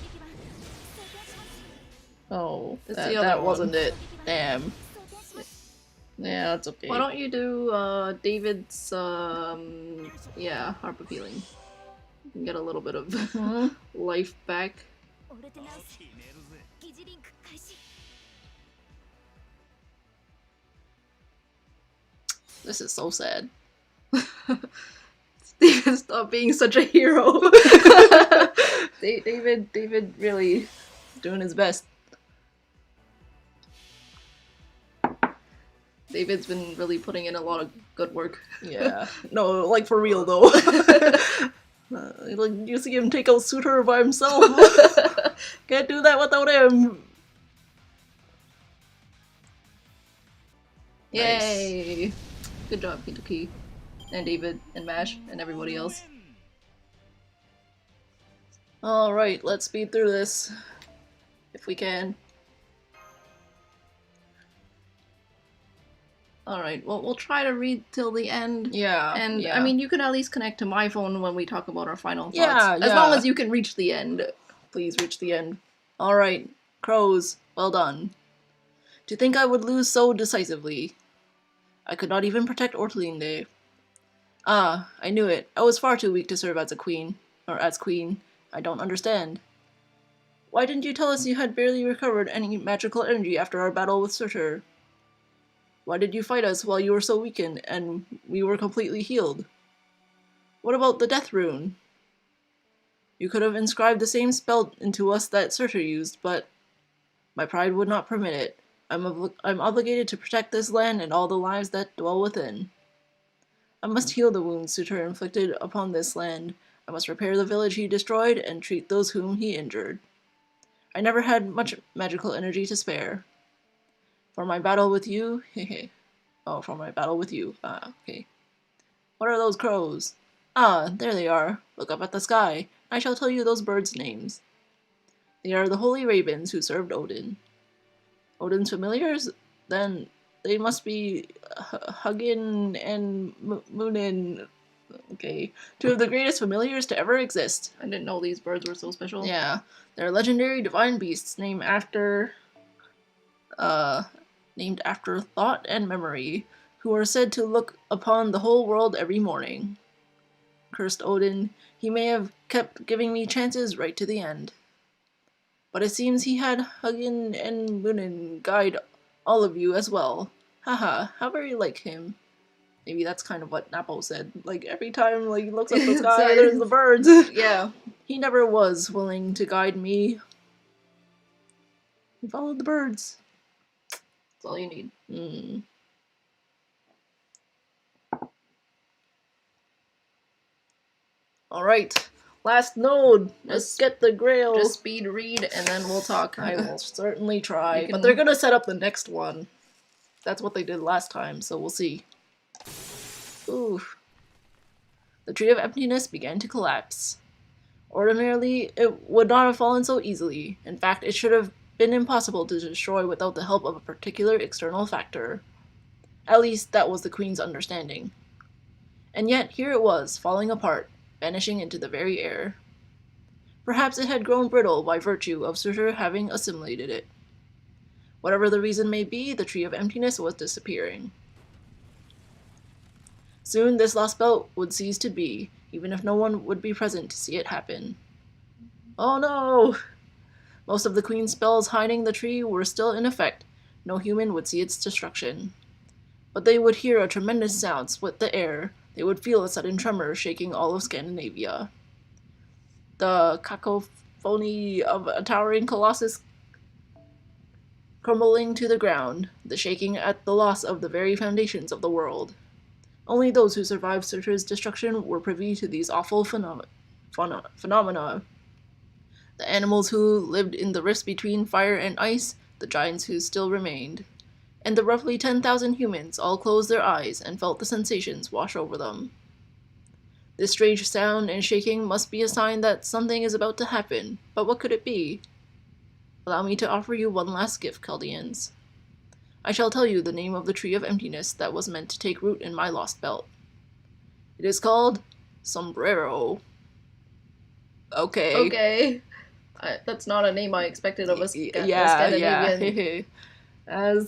Oh, It's that, the other that one. wasn't it. Damn. Yeah, that's okay. Why don't you do David's yeah, Harp of Healing. You can get a little bit of Hmm? life back. オルテナウス決めるぜ疑似リンク開始 This is so sad. David, stop being such a hero. David really doing his best. David's been really putting in a lot of good work. Yeah. No, like for real though. Like you see him take out Suitor by himself. Can't do that without him. Yay! Good job, Kintoki. And David, and Mash, and everybody else. Alright, let's speed through this. If we can. Alright, well, we'll try to read till the end. Yeah. And, yeah. I mean, you can at least connect to my phone when we talk about our final thoughts. Yeah, As long yeah. as you can reach the end. Please reach the end. Alright, crows, well done. To think I would lose so decisively. I could not even protect Ortolinde. Ah, I knew it. I was far too weak to serve as a queen. Or as queen. I don't understand. Why didn't you tell us you had barely recovered any magical energy after our battle with Surtur? Why did you fight us while you were so weakened and we were completely healed? What about the death rune? You could have inscribed the same spell into us that Surtur used, but my pride would not permit it. I'm obligated to protect this land and all the lives that dwell within. I must heal the wounds Surtur inflicted upon this land. I must repair the village he destroyed and treat those whom he injured. I never had much magical energy to spare. For my battle with you, hehe. Oh, for my battle with you. Ah, okay. What are those crows? Ah, there they are. Look up at the sky. I shall tell you those birds' names. They are the holy ravens who served Odin. Odin's familiars? Then they must be Hugin and Moonin. Okay. Two of the greatest familiars to ever exist. I didn't know these birds were so special. Yeah. They're legendary divine beasts named after thought and memory, who are said to look upon the whole world every morning. Cursed Odin, he may have kept giving me chances right to the end. But it seems he had Hugin and Moonin guide all of you as well. Haha, how very like him. Maybe that's kind of what Napo said. Like, every time he looks up the sky, there's the birds. Yeah. He never was willing to guide me. He followed the birds. That's all you need. Mm. Alright, last node. Let's get the grail. Just speed read and then we'll talk. I will certainly try. You But can- they're gonna set up the next one. That's what they did last time, so we'll see. Ooh. The Tree of Emptiness began to collapse. Ordinarily, it would not have fallen so easily. In fact, it should have been impossible to destroy without the help of a particular external factor. At least, that was the Queen's understanding. And yet, here it was, falling apart, vanishing into the very air. Perhaps it had grown brittle by virtue of Surtur having assimilated it. Whatever the reason may be, the Tree of Emptiness was disappearing. Soon this lost belt would cease to be, even if no one would be present to see it happen. Oh no! Most of the Queen's spells hiding the tree were still in effect, No human would see its destruction. But they would hear a tremendous sound split the air. They would feel a sudden tremor shaking all of Scandinavia. The cacophony of a towering colossus crumbling to the ground, the shaking at the loss of the very foundations of the world. Only those who survived Surtur's destruction were privy to these awful phenomena. The animals who lived in the rifts between fire and ice, the giants who still remained, and the roughly 10,000 humans all closed their eyes and felt the sensations wash over them. This strange sound and shaking must be a sign that something is about to happen, but what could it be? Allow me to offer you one last gift, Chaldeans. I shall tell you the name of the tree of emptiness that was meant to take root in my lost belt. It is called Sombrero. Okay. That's not a name I expected of a Scandinavian. Yeah.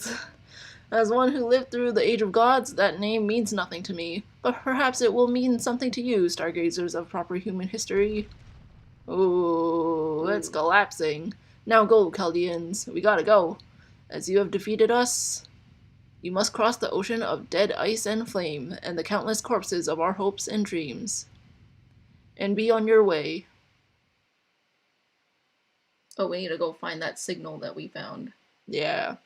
As one who lived through the Age of Gods, that name means nothing to me, but perhaps it will mean something to you, stargazers of proper human history. Ooh, it's collapsing. Now go, Chaldeans. We gotta go. As you have defeated us, you must cross the ocean of dead ice and flame, and the countless corpses of our hopes and dreams. And be on your way. Oh, we need to go find that signal that we found. Yeah.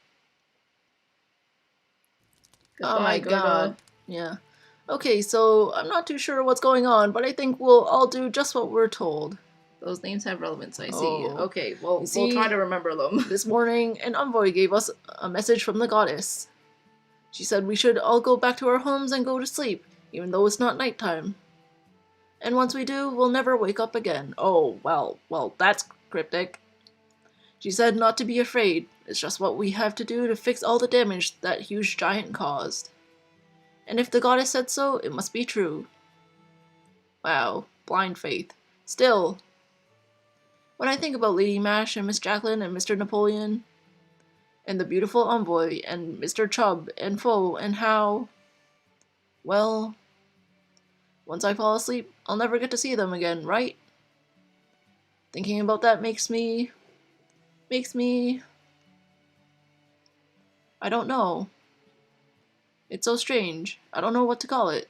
Goodbye, Oh my Gerda. god. Yeah. Okay, so I'm not too sure what's going on, but I think we'll all do just what we're told. Those names have relevance, I see. Oh. Okay, well, You see, we'll try to remember them. This morning, an envoy gave us a message from the goddess. She said we should all go back to our homes and go to sleep, even though it's not nighttime. And once we do, we'll never wake up again. Oh, well, that's cryptic. She said not to be afraid. It's just what we have to do to fix all the damage that huge giant caused. And if the goddess said so, it must be true. Wow, blind faith. Still, when I think about Lady Mash and Miss Jacqueline and Mr. Napoleon, and the beautiful envoy and Mr. Chubb and Foe and how, well, once I fall asleep, I'll never get to see them again, right? Thinking about that makes me, I don't know. It's so strange. I don't know what to call it.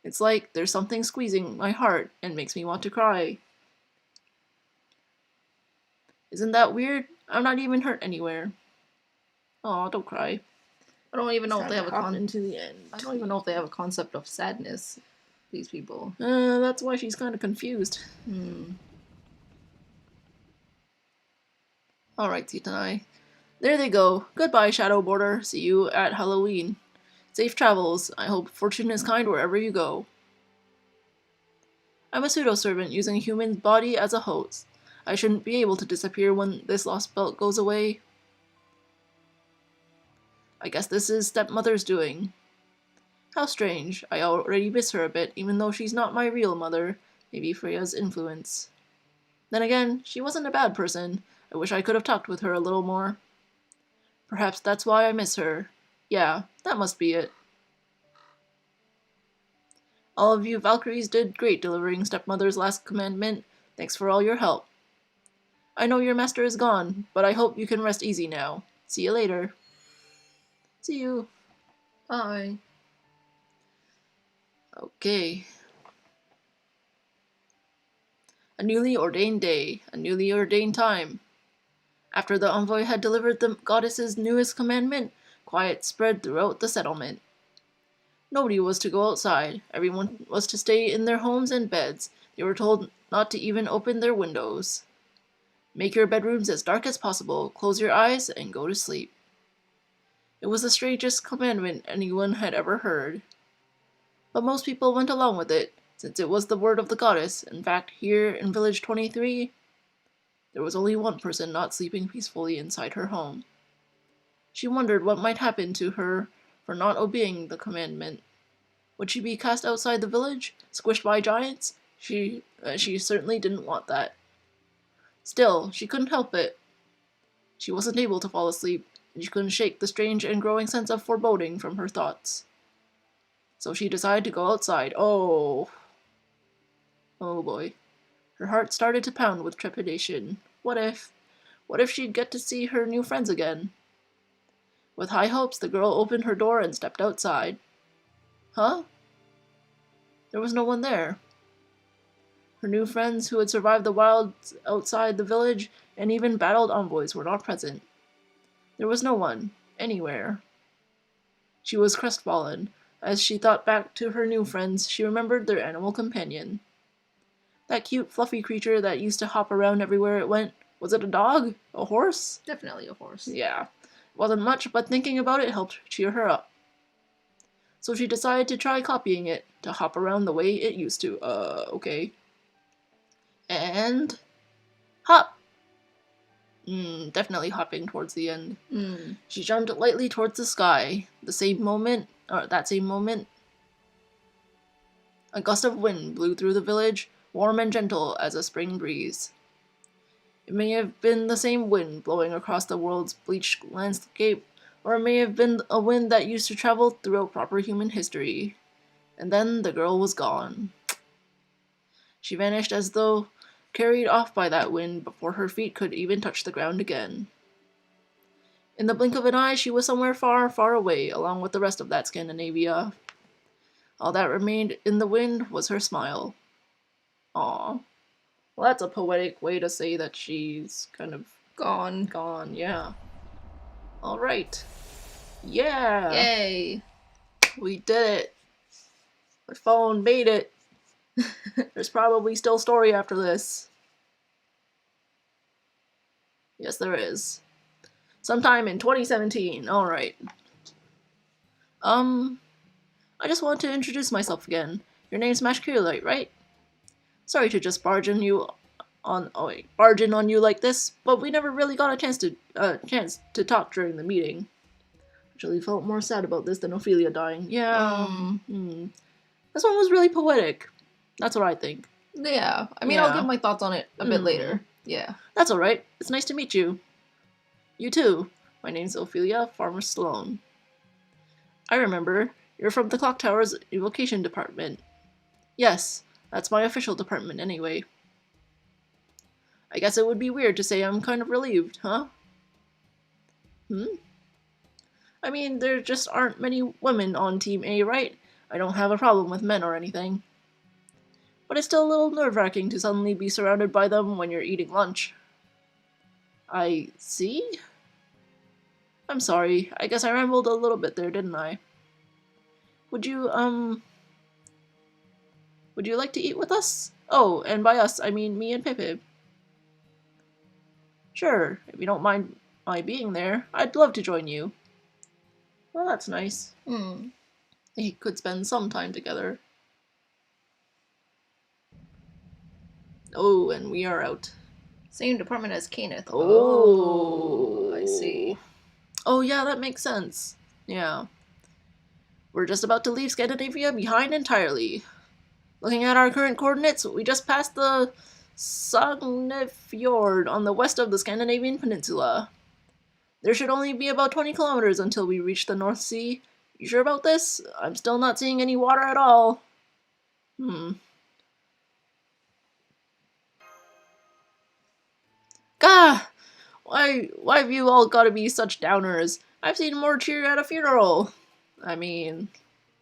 It's like there's something squeezing my heart and makes me want to cry. Isn't that weird? I'm not even hurt anywhere. Aw, don't cry. I don't even know if they have into the end. I don't even know if they have a concept of sadness. These people. That's why she's kind of confused. Alright, Titanai. There they go. Goodbye, Shadow Border. See you at Halloween. Safe travels. I hope fortune is kind wherever you go. I'm a pseudo-servant using a human body as a host. I shouldn't be able to disappear when this lost belt goes away. I guess this is stepmother's doing. How strange. I already miss her a bit, even though she's not my real mother. Maybe Freya's influence. Then again, she wasn't a bad person. I wish I could have talked with her a little more. Perhaps that's why I miss her. Yeah, that must be it. All of you Valkyries did great delivering stepmother's last commandment. Thanks for all your help. I know your master is gone, but I hope you can rest easy now. See you later. See you. Bye. Okay. A newly ordained day, a newly ordained time. After the envoy had delivered the goddess's newest commandment, quiet spread throughout the settlement. Nobody was to go outside. Everyone was to stay in their homes and beds. They were told not to even open their windows. Make your bedrooms as dark as possible, close your eyes, and go to sleep. It was the strangest commandment anyone had ever heard. But most people went along with it, since it was the word of the goddess. In fact, here in Village 23, there was only one person not sleeping peacefully inside her home. She wondered what might happen to her for not obeying the commandment. Would she be cast outside the village, squished by giants? She certainly didn't want that. Still, she couldn't help it. She wasn't able to fall asleep, and she couldn't shake the strange and growing sense of foreboding from her thoughts. So she decided to go outside. Oh boy. Her heart started to pound with trepidation. What if she'd get to see her new friends again? With high hopes, the girl opened her door and stepped outside. Huh? There was no one there. Her new friends who had survived the wilds outside the village and even battled envoys were not present. There was no one, anywhere. She was crestfallen. As she thought back to her new friends, she remembered their animal companion. That cute, fluffy creature that used to hop around everywhere it went. Was it a dog? A horse? Definitely a horse. Yeah. It wasn't much, but thinking about it helped cheer her up. So she decided to try copying it, to hop around the way it used to. Okay. And... hop! Definitely hopping towards the end. She jumped lightly towards the sky. That same moment, a gust of wind blew through the village, warm and gentle as a spring breeze. It may have been the same wind blowing across the world's bleached landscape, or it may have been a wind that used to travel throughout proper human history. And then the girl was gone. She vanished as though carried off by that wind before her feet could even touch the ground again. In the blink of an eye, she was somewhere far, far away, along with the rest of that Scandinavia. All that remained in the wind was her smile. Aww. Well, that's a poetic way to say that she's kind of Gone. Yeah. Alright. Yeah! Yay! We did it! My phone made it! There's probably still story after this. Yes, there is. Sometime in 2017. Alright. I just want to introduce myself again. Your name's Mashkirlight, right? Sorry to just barge in on you like this, but we never really got a chance to talk during the meeting. Actually felt more sad about this than Ophelia dying. Yeah. This one was really poetic. That's what I think. Yeah. I mean, Yeah. I'll give my thoughts on it a bit later. Yeah. That's alright. It's nice to meet you. You too. My name's Ophelia Farmer Sloan. I remember. You're from the Clock Tower's Evocation Department. Yes, that's my official department anyway. I guess it would be weird to say I'm kind of relieved, huh? I mean, there just aren't many women on Team A, right? I don't have a problem with men or anything. But it's still a little nerve-wracking to suddenly be surrounded by them when you're eating lunch. I see? I'm sorry, I guess I rambled a little bit there, didn't I? Would you like to eat with us? Oh, and by us, I mean me and Pepe. Sure, if you don't mind my being there, I'd love to join you. Well, that's nice. They could spend some time together. Oh, and we are out. Same department as Kenneth. Oh, I see. Oh, yeah, that makes sense. Yeah. We're just about to leave Scandinavia behind entirely. Looking at our current coordinates, we just passed the Sognefjord on the west of the Scandinavian peninsula. There should only be about 20 kilometers until we reach the North Sea. You sure about this? I'm still not seeing any water at all. Gah! Why have you all gotta be such downers? I've seen more cheer at a funeral. I mean,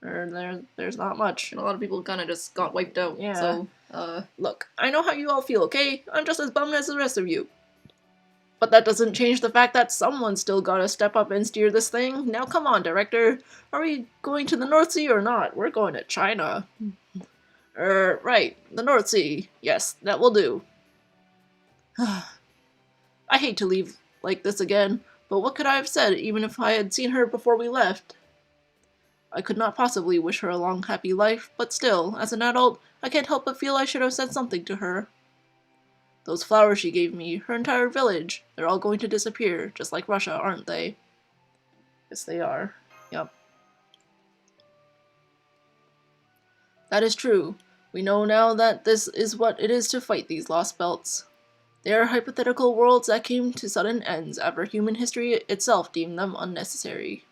there's not much. A lot of people kind of just got wiped out. Yeah. So, Look, I know how you all feel, okay? I'm just as bummed as the rest of you. But that doesn't change the fact that someone's still gotta step up and steer this thing. Now come on, Director. Are we going to the North Sea or not? We're going to China. Right, the North Sea. Yes, that will do. I hate to leave like this again, but what could I have said even if I had seen her before we left? I could not possibly wish her a long, happy life, but still, as an adult, I can't help but feel I should have said something to her. Those flowers she gave me, her entire village, they're all going to disappear, just like Russia, aren't they? Yes, they are. Yep. That is true. We know now that this is what it is to fight these lost belts. They are hypothetical worlds that came to sudden ends after human history itself deemed them unnecessary.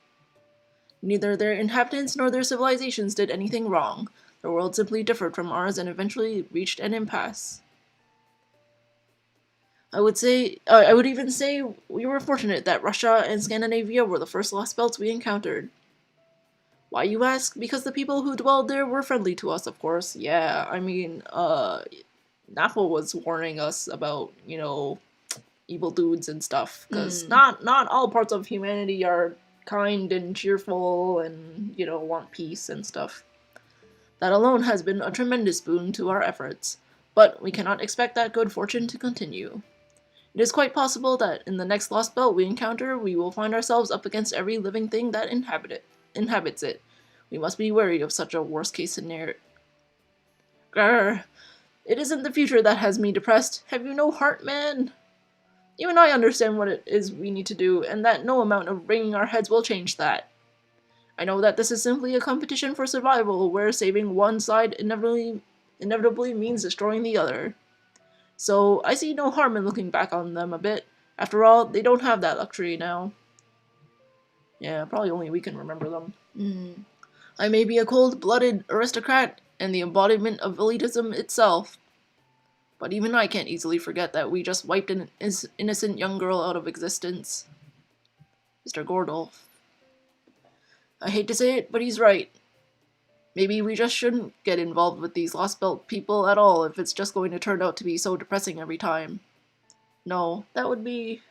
Neither their inhabitants nor their civilizations did anything wrong. Their world simply differed from ours and eventually reached an impasse. I would even say we were fortunate that Russia and Scandinavia were the first lost belts we encountered. Why, you ask? Because the people who dwelled there were friendly to us, of course. Yeah, I mean, Nappa was warning us about, evil dudes and stuff, because not all parts of humanity are kind and cheerful and, want peace and stuff. That alone has been a tremendous boon to our efforts, but we cannot expect that good fortune to continue. It is quite possible that in the next lost belt we encounter, we will find ourselves up against every living thing that inhabits it. We must be wary of such a worst-case scenario. Grr. It isn't the future that has me depressed. Have you no heart, man? Even I understand what it is we need to do, and that no amount of wringing our heads will change that. I know that this is simply a competition for survival, where saving one side inevitably means destroying the other. So I see no harm in looking back on them a bit. After all, they don't have that luxury now. Yeah, probably only we can remember them. I may be a cold-blooded aristocrat and the embodiment of elitism itself, but even I can't easily forget that we just wiped an innocent young girl out of existence. Mr. Gordolf. I hate to say it, but he's right. Maybe we just shouldn't get involved with these Lost Belt people at all if it's just going to turn out to be so depressing every time. No, that would be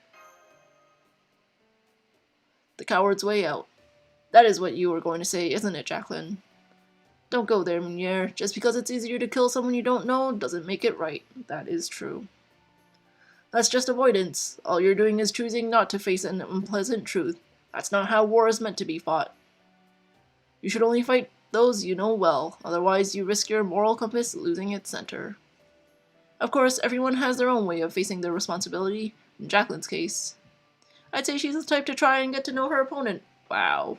the coward's way out. That is what you were going to say, isn't it, Jacqueline? Don't go there, Meunier. Just because it's easier to kill someone you don't know doesn't make it right. That is true. That's just avoidance. All you're doing is choosing not to face an unpleasant truth. That's not how war is meant to be fought. You should only fight those you know well, otherwise you risk your moral compass losing its center. Of course, everyone has their own way of facing their responsibility. In Jacqueline's case, I'd say she's the type to try and get to know her opponent. Wow.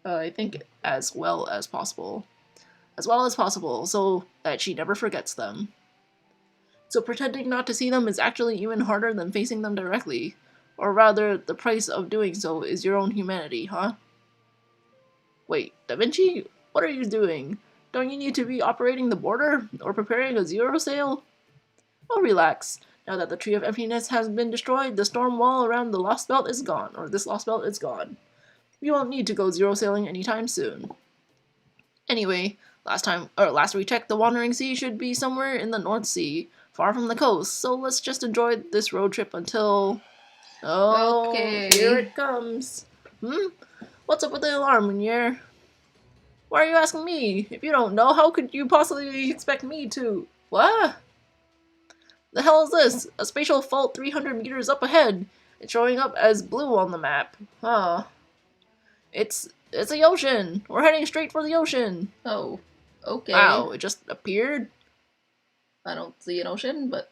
I think as well as possible. So that she never forgets them. So pretending not to see them is actually even harder than facing them directly. Or rather, the price of doing so is your own humanity, huh? Wait, Da Vinci? What are you doing? Don't you need to be operating the border? Or preparing a zero sail? Oh, relax. Now that the Tree of Emptiness has been destroyed, the storm wall around the Lost Belt is gone. Or this Lost Belt is gone. You won't need to go zero sailing anytime soon. Anyway, last we checked, the Wandering Sea should be somewhere in the North Sea, far from the coast, so let's just enjoy this road trip until... Oh, okay. Here it comes. What's up with the alarm, Meunier? Why are you asking me? If you don't know, how could you possibly expect me to... What? The hell is this? A spatial fault 300 meters up ahead. It's showing up as blue on the map. Huh. It's the ocean. We're heading straight for the ocean. Oh, okay. Wow, it just appeared. I don't see an ocean, but...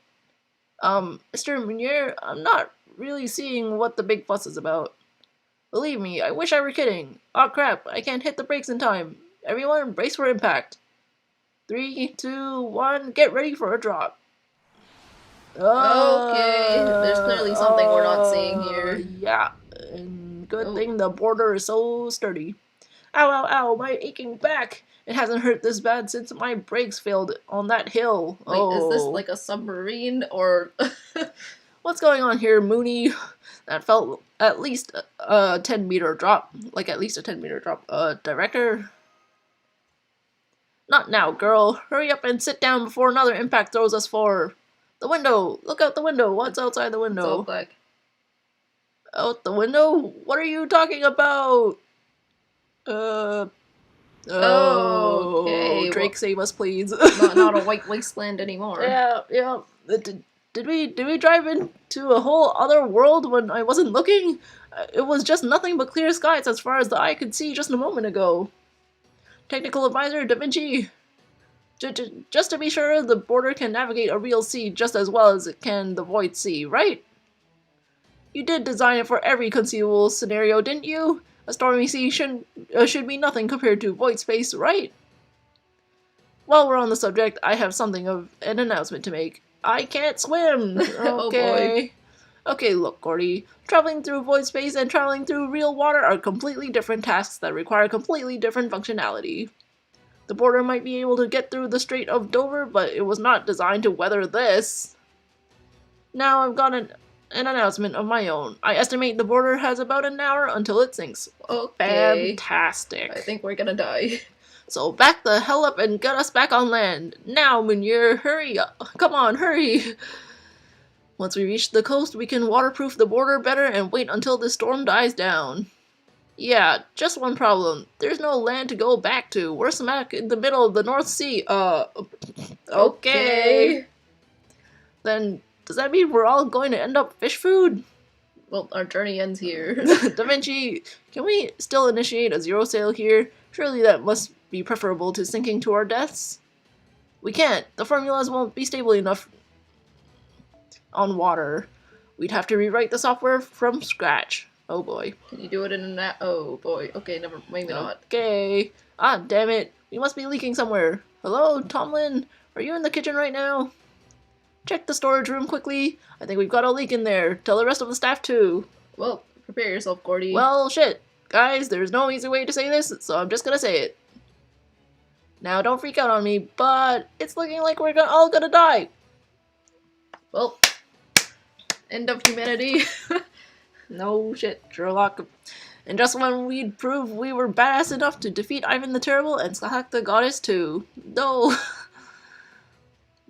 Mr. Meunier, I'm not really seeing what the big fuss is about. Believe me, I wish I were kidding. Aw crap, I can't hit the brakes in time. Everyone, brace for impact. 3, 2, 1, get ready for a drop. Okay, there's clearly something we're not seeing here. Yeah, and good thing the border is so sturdy. Ow, ow, ow, my aching back. It hasn't hurt this bad since my brakes failed on that hill. Wait, is this like a submarine or... What's going on here, Mooney? That felt at least a 10-meter drop. Like, at least a 10-meter drop. Director? Not now, girl. Hurry up and sit down before another impact throws us for... The window! Look out the window! What's outside the window? What's it look like? Out the window? What are you talking about? Okay. Drake, save us, please. not a white wasteland anymore. Yeah. Did we drive into a whole other world when I wasn't looking? It was just nothing but clear skies as far as the eye could see just a moment ago. Technical advisor Da Vinci. Just to be sure, the border can navigate a real sea just as well as it can the void sea, right? You did design it for every conceivable scenario, didn't you? A stormy sea should be nothing compared to void space, right? While we're on the subject, I have something of an announcement to make. I can't swim! Okay. Oh boy. Okay, look, Gordy. Traveling through void space and traveling through real water are completely different tasks that require completely different functionality. The border might be able to get through the Strait of Dover, but it was not designed to weather this. Now I've got an announcement of my own. I estimate the border has about an hour until it sinks. Okay. Fantastic. I think we're gonna die. So back the hell up and get us back on land. Now, Munir, hurry up. Come on, hurry. Once we reach the coast, we can waterproof the border better and wait until the storm dies down. Yeah, just one problem. There's no land to go back to. We're smack in the middle of the North Sea. Okay. Then, does that mean we're all going to end up fish food? Well, our journey ends here. Da Vinci, can we still initiate a zero sail here? Surely that must be preferable to sinking to our deaths? We can't. The formulas won't be stable enough on water. We'd have to rewrite the software from scratch. Oh boy. Can you do it in a Oh boy. Okay, maybe not. Okay. Ah, damn it. We must be leaking somewhere. Hello, Tomlin? Are you in the kitchen right now? Check the storage room quickly. I think we've got a leak in there. Tell the rest of the staff too. Well, prepare yourself, Gordy. Well, shit. Guys, there's no easy way to say this, so I'm just gonna say it. Now, don't freak out on me, but it's looking like we're all gonna die. Well, end of humanity. No shit, Sherlock. And just when we'd prove we were badass enough to defeat Ivan the Terrible and Slahak the Goddess too. No.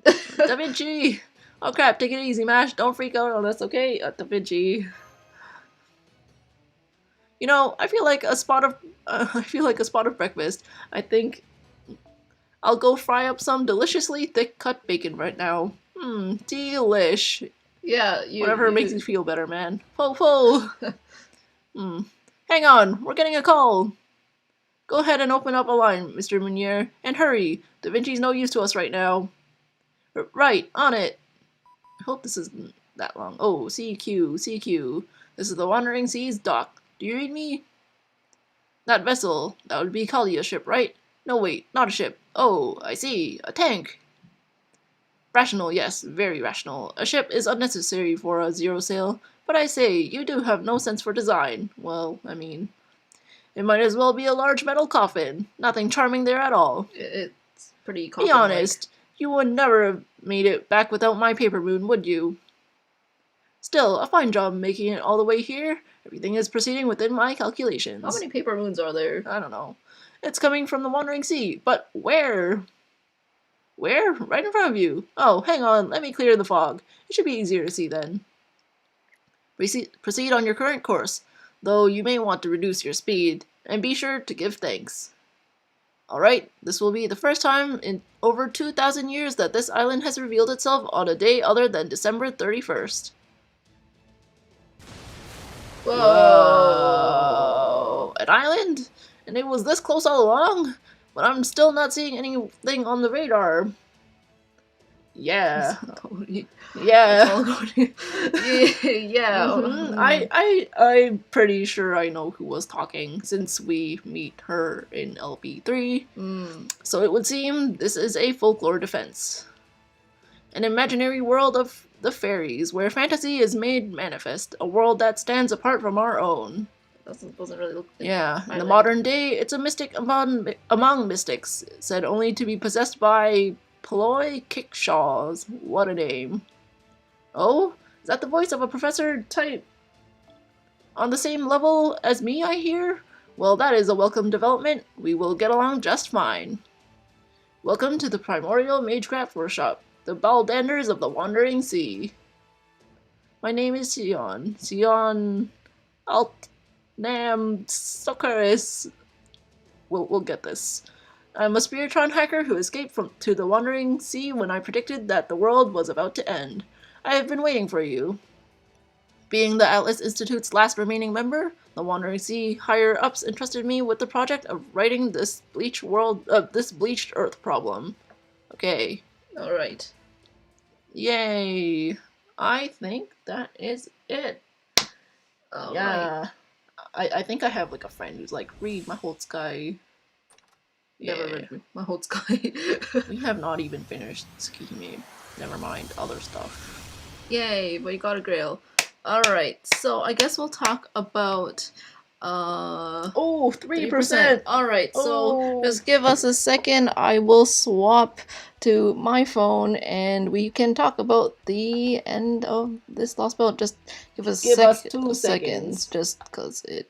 Da Vinci. Oh crap, take it easy, Mash. Don't freak out on us, okay? Da Vinci. You know, I feel like a spot of breakfast. I think I'll go fry up some deliciously thick cut bacon right now. Delish. Yeah, Whatever makes you feel better, man. Ho. Hang on, we're getting a call. Go ahead and open up a line, Mr. Munier, and hurry. Da Vinci's no use to us right now. Right, on it. I hope this isn't that long. Oh, CQ. This is the Wandering Seas dock. Do you read me? That vessel, that would be Kalia's ship, right? No, wait, not a ship. Oh, I see, a tank. Rational, yes, very rational. A ship is unnecessary for a zero sail, but I say, you do have no sense for design. Well, I mean, it might as well be a large metal coffin. Nothing charming there at all. It's pretty Be honest, you would never have made it back without my paper moon, would you? Still, a fine job making it all the way here. Everything is proceeding within my calculations. How many paper moons are there? I don't know. It's coming from the Wandering Sea, but where? Where? Right in front of you. Oh, hang on, let me clear the fog. It should be easier to see then. Proceed on your current course, though you may want to reduce your speed, and be sure to give thanks. Alright, this will be the first time in over 2,000 years that this island has revealed itself on a day other than December 31st. Whoa! An island? And it was this close all along? But I'm still not seeing anything on the radar. Yeah. Yeah. I'm pretty sure I know who was talking since we meet her in LB3. So it would seem this is a folklore defense. An imaginary world of the fairies where fantasy is made manifest. A world that stands apart from our own. Doesn't really look. Yeah, in the modern day, it's a mystic among mystics, said only to be possessed by Ploy Kickshaws. What a name. Oh, is that the voice of a professor type on the same level as me, I hear? Well, that is a welcome development. We will get along just fine. Welcome to the Primordial Magecraft Workshop, the Baldanders of the Wandering Sea. My name is Sion. Sion Nam Socaris. We'll get this. I'm a Spiritron hacker who escaped to the Wandering Sea when I predicted that the world was about to end. I have been waiting for you. Being the Atlas Institute's last remaining member, the Wandering Sea higher-ups entrusted me with the project of writing this bleached Earth problem. Okay. Alright. Yay. I think that is it. Yeah. I think I have like a friend who's like, read my whole sky. Never read my whole sky. We have not even finished Tsukihime. Never mind other stuff. Yay, but you got a grail. Alright, so I guess we'll talk about Oh, 3%. All right, so Oh. just give us a second. I will swap to my phone, and we can talk about the end of this lost belt. Just give us Give us 2 seconds. just because it.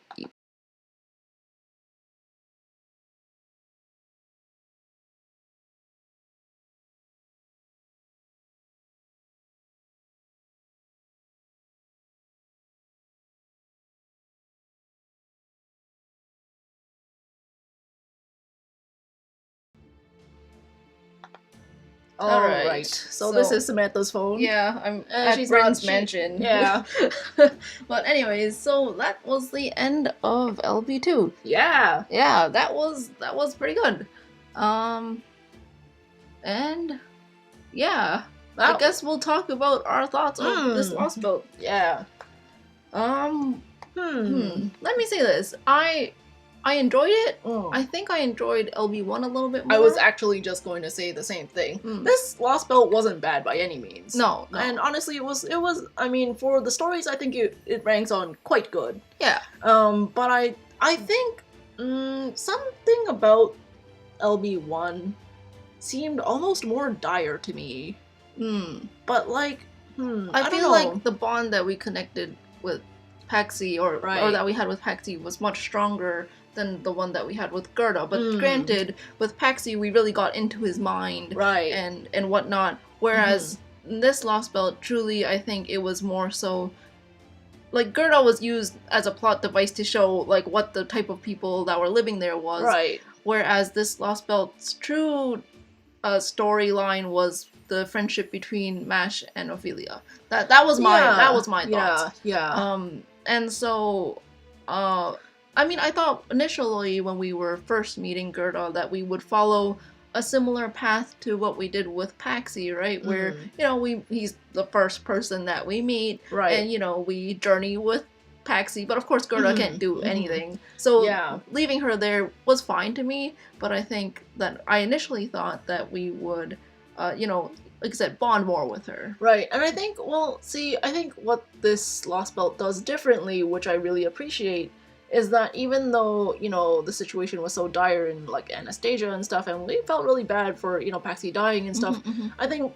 All right. right. So this is Samantha's phone. Yeah, I'm at she's Bryn's not- mansion. Yeah. But anyways, so that was the end of LB2. Yeah. Yeah, that was pretty good. And yeah, I guess we'll talk about our thoughts of this lost belt. Yeah. Let me say this. I enjoyed it. Oh. I think I enjoyed LB1 a little bit more. I was actually just going to say the same thing. This lost belt wasn't bad by any means. No. And honestly, it was. I mean, for the stories, I think it ranks on quite good. Yeah. But I think something about LB1 seemed almost more dire to me. But like, I don't feel know. like the bond that we connected with Paxi or that we had with Paxi was much stronger than the one that we had with Gerda. But granted, with Paxi, we really got into his mind, Right. and whatnot. Whereas in this Lost Belt, truly, I think it was more so. Like, Gerda was used as a plot device to show, like, what the type of people that were living there was. Right. Whereas this Lost Belt's true storyline was the friendship between Mash and Ophelia. That was my thoughts. Yeah. And so, I mean, I thought initially when we were first meeting Gerda that we would follow a similar path to what we did with Paxi, right? Where, you know, he's the first person that we meet, Right. and, you know, we journey with Paxi, but of course Gerda can't do anything. So leaving her there was fine to me, but I think that I initially thought that we would, you know, like I said, bond more with her. Right, and I think, I think what this Lost Belt does differently, which I really appreciate, is that even though, you know, the situation was so dire in, like, Anastasia and stuff, and we felt really bad for, you know, Paxi dying and stuff, I think,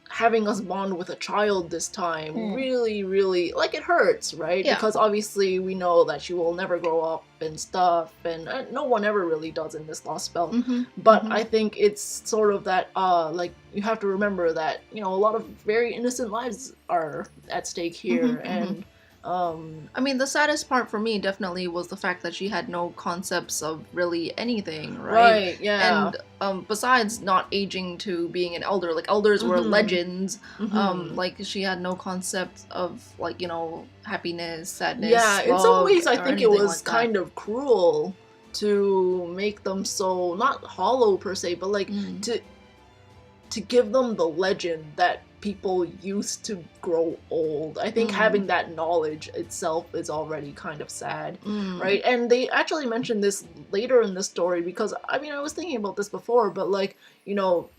having us bond with a child this time really, really, like, it hurts, right? Yeah. Because obviously we know that she will never grow up and stuff, and no one ever really does in this Lost Belt. But I think it's sort of that, like, you have to remember that, you know, a lot of very innocent lives are at stake here, and I mean, the saddest part for me definitely was the fact that she had no concepts of really anything, right? Right, yeah. And besides not aging to being an elder, like, elders were legends, like, she had no concept of, like, you know, happiness, sadness, yeah, in some love, ways I or think it anything was like that. kind of cruel to make them so, not hollow per se, but like to give them the legend that people used to grow old. I think having that knowledge itself is already kind of sad, right? And they actually mentioned this later in the story, because, I mean, I was thinking about this before, but, like, you know,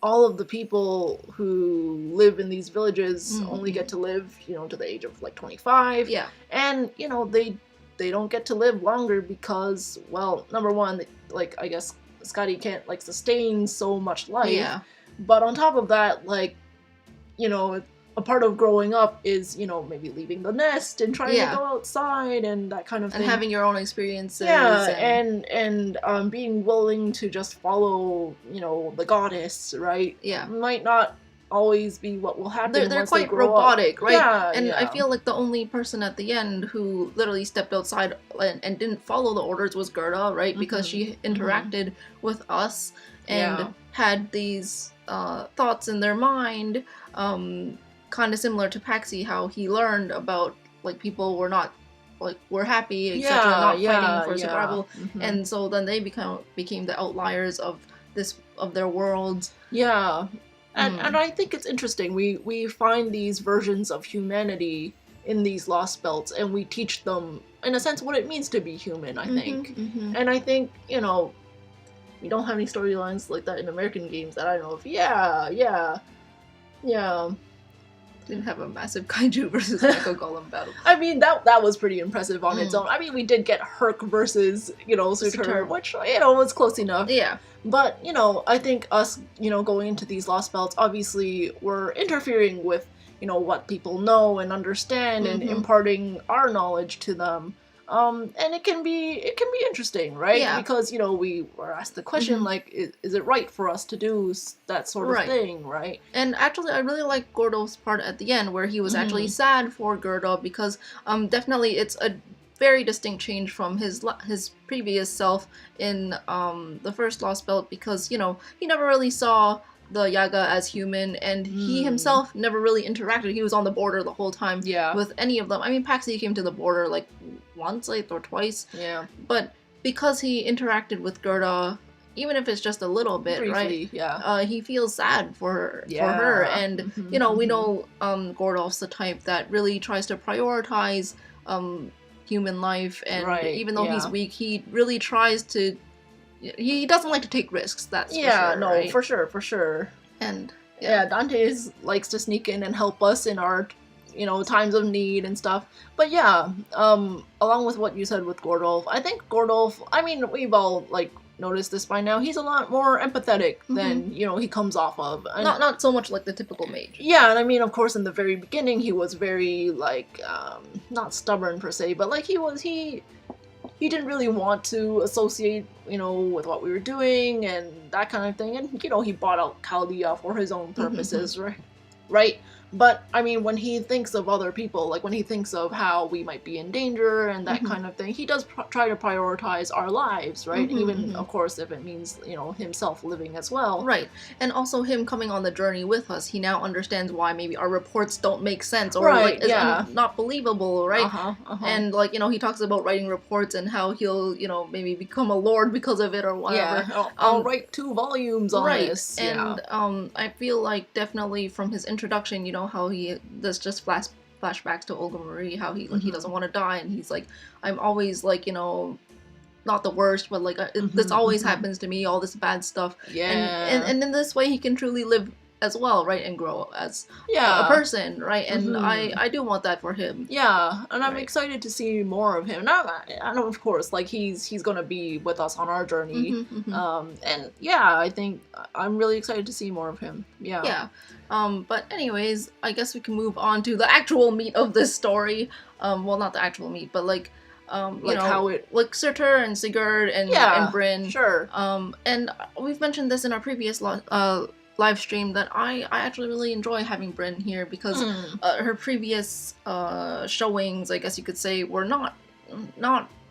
all of the people who live in these villages only get to live, you know, to the age of, like, 25. Yeah. And, you know, they don't get to live longer because, well, number one, like, I guess Scotty can't, like, sustain so much life. Yeah. But on top of that, like, you know, a part of growing up is, you know, maybe leaving the nest and trying to go outside and that kind of thing. And having your own experiences. Yeah, and being willing to just follow, you know, the goddess, right? Yeah. Might not always be what will happen. They're once quite they grow robotic, up. right? Yeah, and yeah. I feel like the only person at the end who literally stepped outside and didn't follow the orders was Gerda, right? Because she interacted with us and had these thoughts in their mind, kind of similar to Paxi, how he learned about, like, people were not, like, were happy, etc., not fighting for survival, and so then they became the outliers of their worlds. Yeah. And I think it's interesting. We find these versions of humanity in these Lost Belts, and we teach them, in a sense, what it means to be human, I think. And I think, you know, we don't have any storylines like that in American games that I know of. Yeah. Didn't have a massive kaiju versus Mecha Golem battle. I mean, that was pretty impressive on its own. I mean, we did get Herc versus, Suter, Suter. which, was close enough. Yeah. But, I think us, going into these Lost Belts, obviously we're interfering with, what people know and understand and imparting our knowledge to them. And it can be interesting, right? Yeah. Because, we were asked the question, like, is it right for us to do that sort of thing, right? And actually, I really like Gordolf's part at the end, where he was actually sad for Gerda, because definitely it's a very distinct change from his previous self in the first Lost Belt, because, he never really saw the Yaga as human, and he himself never really interacted. He was on the border the whole time with any of them. I mean, Paxi came to the border like once or twice. Yeah. But because he interacted with Gerda, even if it's just a little bit, Briefly, right? Yeah. He feels sad for her, and we know Gordolf's the type that really tries to prioritize human life, and even though he's weak, he really tries to. He doesn't like to take risks. That's for sure, right? for sure. And Dante likes to sneak in and help us in our, times of need and stuff. But yeah, along with what you said with Gordolf, I think Gordolf. I mean, we've all noticed this by now. He's a lot more empathetic than he comes off of. And not so much like the typical mage. Yeah, and I mean, of course, in the very beginning, he was very not stubborn per se, but he didn't really want to associate, with what we were doing and that kind of thing. And, he bought out Chaldea for his own purposes, right? But, I mean, when he thinks of other people, like when he thinks of how we might be in danger and that kind of thing, he does try to prioritize our lives, right? Even, of course, if it means, himself living as well. Right. And also him coming on the journey with us, he now understands why maybe our reports don't make sense or is not believable, right? And, he talks about writing reports and how he'll, maybe become a lord because of it or whatever. Yeah, I'll write 2 volumes on this. And I feel like definitely from his introduction, how he does just flashbacks to Olga Marie, how he doesn't want to die, and he's like, I'm always not the worst, but this always happens to me, all this bad stuff. Yeah. And in this way he can truly live as well, right, and grow as a person, right? And I do want that for him. Yeah, and I'm excited to see more of him. And I know, of course, he's gonna be with us on our journey. And yeah, I think I'm really excited to see more of him. Yeah. Yeah. But anyways, I guess we can move on to the actual meat of this story. Well, not the actual meat, but how it Surtur and Sigurd and Brynn. Sure. And we've mentioned this in our previous live stream that I actually really enjoy having Brynn here, because her previous showings, I guess you could say, were not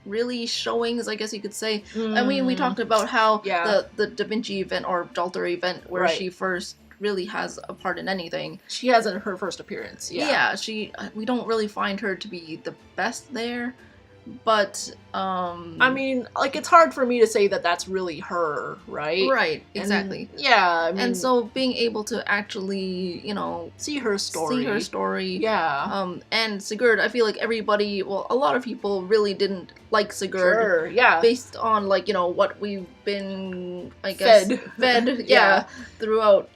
really showings, I guess you could say. I mean, we talked about how the Da Vinci event or Jalter event where she first really has a part in anything. She has her first appearance. Yeah, we don't really find her to be the best there. But I mean, it's hard for me to say that that's really her, right? Right, exactly. And, yeah, I mean, and so being able to actually, see her story. Yeah. And Sigurd, I feel like a lot of people really didn't like Sigurd. Sure, yeah. Based on what we've been, I guess, fed throughout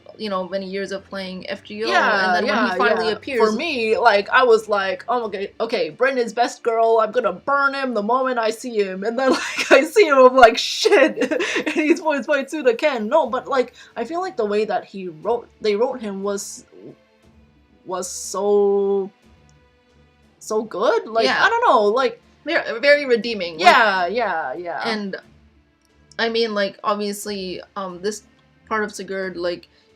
many years of playing FGO, and then when he finally appears. For me, I was like, oh, okay, Brendan's best girl, I'm gonna burn him the moment I see him, and then, I see him, I'm like, shit, and he's to the Ken. No, but, I feel like the way that they wrote him was so good, I don't know, very, very redeeming. Yeah. And, I mean, obviously, this part of Sigurd,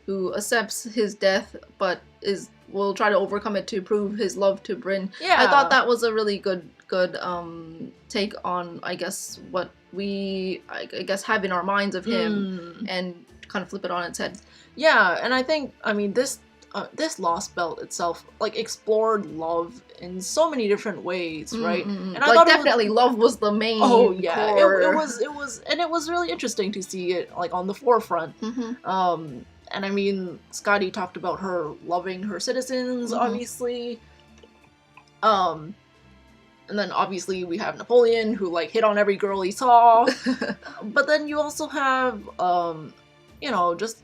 who accepts his death, but will try to overcome it to prove his love to Brynn. Yeah. I thought that was a really good take on, I guess, what we, I guess, have in our minds of him, and kind of flip it on its head. Yeah, and I think, I mean, this Lost Belt itself, explored love in so many different ways, right? And I thought definitely love was the main core. It was really interesting to see it, on the forefront. And I mean, Scotty talked about her loving her citizens, obviously. And then obviously we have Napoleon, who hit on every girl he saw. But then you also have, just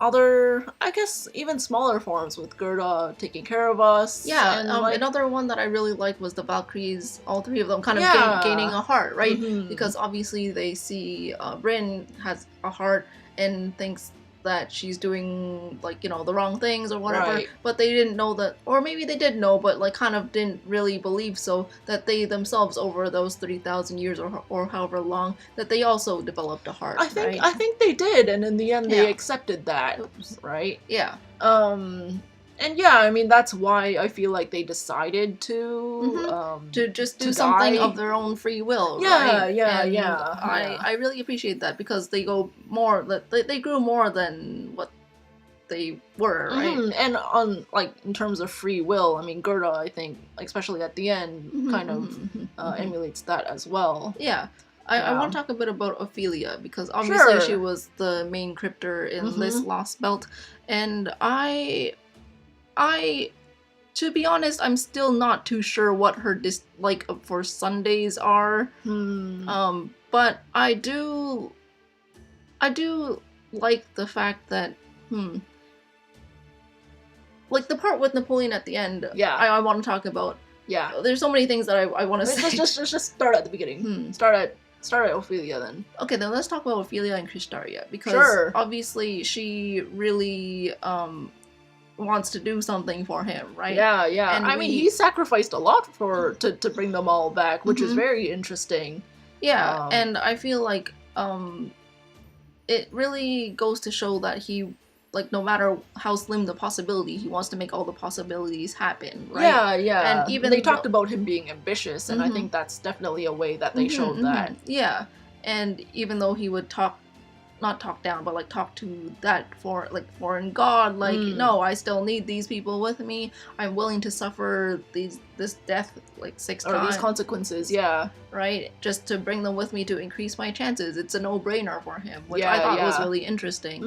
other, I guess, even smaller forms with Gerda taking care of us. Yeah, and like, another one that I really liked was the Valkyries, all three of them kind of Yeah. gaining a heart, right? Mhm. Because obviously they see Bryn has a heart and thinks that she's doing, like, the wrong things or whatever, Right. but they didn't know that, or maybe they did know, but like kind of didn't really believe so, that they themselves over those 30,000 years or however long, that they also developed a heart, I think right? I think they did, and in the end they Yeah. accepted that, Oops. right? Yeah. And yeah, I mean that's why I feel like they decided to To just do to something die. of their own free will, Yeah, right? yeah, And yeah, I yeah. I really appreciate that because they go more, they grew more than what they were, right? And on like in terms of free will, I mean Gerda, I think, especially at the end, kind of emulates that as well. Yeah. I Yeah. want to talk a bit about Ophelia because obviously Sure. she was the main cryptor in this Lost Belt, and I to be honest, I'm still not too sure what her dislike for Sundays are. But I do like the fact that like the part with Napoleon at the end. Yeah. I want to talk about. Yeah. There's so many things that I want to say. Just start at the beginning. Start at Ophelia then. Okay, then let's talk about Ophelia and Kristaria because Sure. obviously she really wants to do something for him, right? Yeah, yeah. And I mean, he sacrificed a lot to bring them all back, which is Mhm. very interesting. Yeah, and I feel like it really goes to show that he, like, no matter how slim the possibility, he wants to make all the possibilities happen, right? Yeah, yeah. And even they talked about him being ambitious, and I think that's definitely a way that they showed that. Yeah, and even though he would not talk down, but like talk to that foreign god, like, no, I still need these people with me. I'm willing to suffer this death like 6 Or times. these consequences, yeah. Right? Just to bring them with me to increase my chances. It's a no-brainer for him, which I Yeah, thought was yeah. really interesting.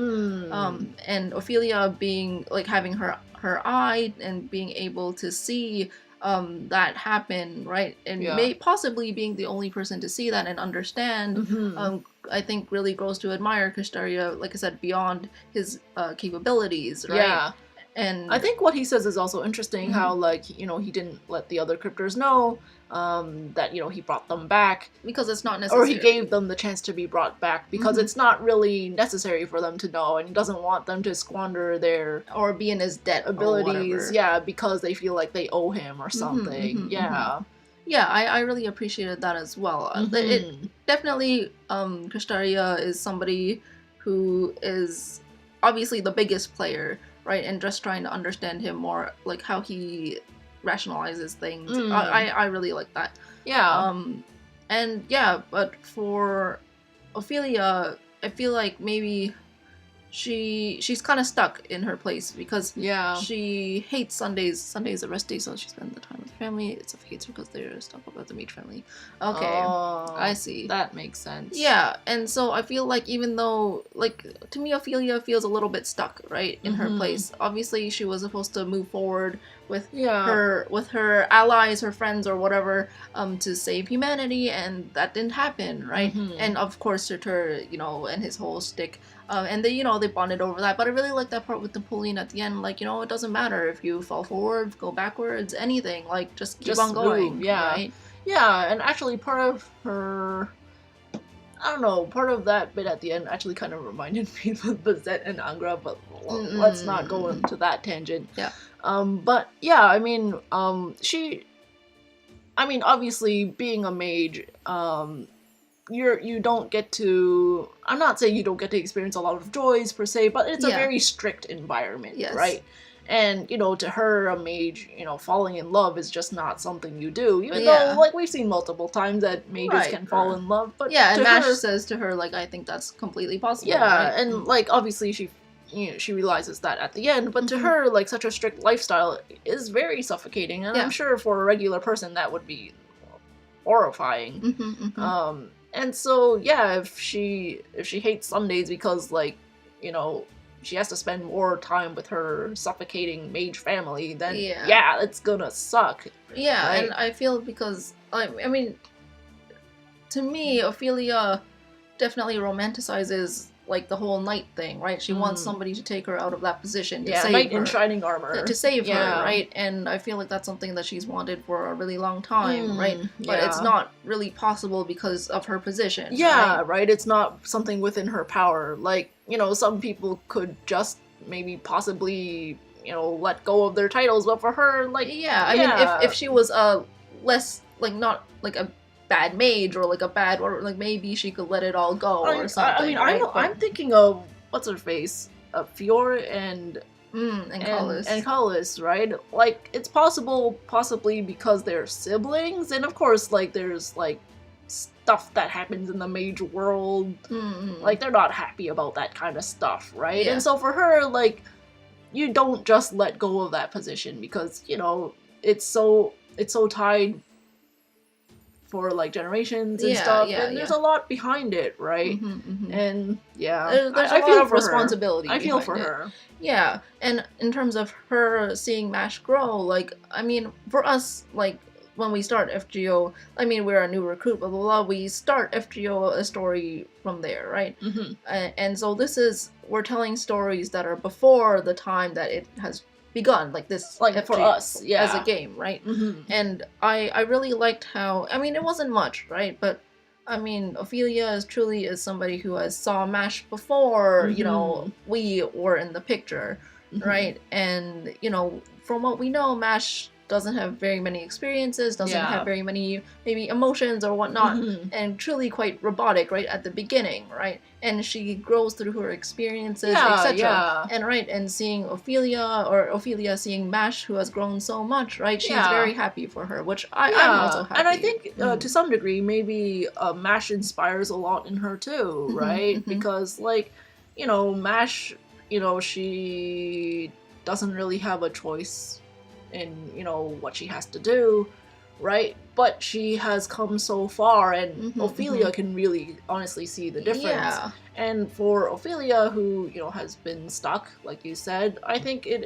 And Ophelia being, like, having her eye and being able to see that happen, right? And possibly being the only person to see that and understand, I think really grows to admire Kristaria, like I said, beyond his capabilities, right? Yeah. And I think what he says is also interesting, how, like, he didn't let the other cryptors know that, he brought them back. Because it's not necessary. Or he gave them the chance to be brought back, because it's not really necessary for them to know, and he doesn't want them to squander their... Or be in his debt abilities, yeah, because they feel like they owe him or something, yeah. Yeah, I really appreciated that as well. It definitely, Kristaria is somebody who is obviously the biggest player, right? And just trying to understand him more, like how he rationalizes things. I really like that. Yeah. And yeah, but for Ophelia, I feel like maybe she's kind of stuck in her place because she hates Sundays. Sunday's a rest day, so she spends the time with family. It's hates her because they're stuck up at the meat family. Okay, I see. That makes sense. Yeah, and so I feel like even though, like, to me, Ophelia feels a little bit stuck, right, in her place. Obviously, she was supposed to move forward with her allies, her friends, or whatever, to save humanity, and that didn't happen, right? And of course, Surtur, and his whole shtick. And they bonded over that, but I really like that part with Napoleon at the end. Like, it doesn't matter if you fall forward, go backwards, anything. Like, just keep on going. Move, yeah, right? Yeah. And actually, part of her, I don't know, part of that bit at the end actually kind of reminded me of Bazette and Angra, but let's not go into that tangent. Yeah. But yeah, I mean, obviously, being a mage, you don't get to, I'm not saying you don't get to experience a lot of joys per se, but it's a very strict environment, right? And, to her, a mage, falling in love is just not something you do, even though, like, we've seen multiple times that mages can fall in love, but and Mash says to her, like, I think that's completely possible. Yeah, right? and, like, obviously she realizes that at the end, but to her, like, such a strict lifestyle is very suffocating, and I'm sure for a regular person that would be horrifying. And so, yeah, if she hates Sundays because, like, she has to spend more time with her suffocating mage family, then it's gonna suck. Yeah, right? and I feel because, I mean, to me, Ophelia definitely romanticizes like the whole knight thing, right? She wants somebody to take her out of that position to save knight her. in shining armor. To save her, Yeah. right? And I feel like that's something that she's wanted for a really long time, right? But yeah. it's not really possible because of her position. Yeah, right? It's not something within her power. Like, you know, some people could just maybe possibly, you know, let go of their titles, but for her, like, Yeah, I mean, if she was less, like, not like a bad mage or like a bad, or like maybe she could let it all go or something. I mean, right? I'm thinking of what's her face, Fior and Cullis. and Cullis, right? Like, it's possible, possibly because they're siblings, and of course, like, there's like stuff that happens in the mage world. Like, they're not happy about that kind of stuff, right? Yeah. And so for her, like, you don't just let go of that position because, you know, it's so tied for like generations and stuff, and there's a lot behind it, right? And there's I a feel lot of for responsibility. her. I feel behind for it. her. Yeah, and in terms of her seeing MASH grow, like, I mean, for us, like, when we start FGO, I mean, we're a new recruit, blah, blah, blah, we start FGO a story from there, right? And so we're telling stories that are before the time that it has begun, like this, like FGO, for us, as a game, right? And I really liked how, I mean, it wasn't much, right? But I mean, Ophelia is truly somebody who has saw MASH before, you know, we were in the picture, right? And, you know, from what we know, MASH doesn't have very many experiences, doesn't have very many maybe emotions or whatnot, and truly quite robotic right at the beginning, right? And she grows through her experiences, etc. And right, and seeing Ophelia seeing MASH, who has grown so much, right? She's very happy for her, which I'm also happy. And I think to some degree, maybe MASH inspires a lot in her too, right? Because, like, you know, MASH, you know, she doesn't really have a choice in, you know, what she has to do, right? But she has come so far, and Ophelia can really honestly see the difference. And for Ophelia, who, you know, has been stuck, like you said, I think it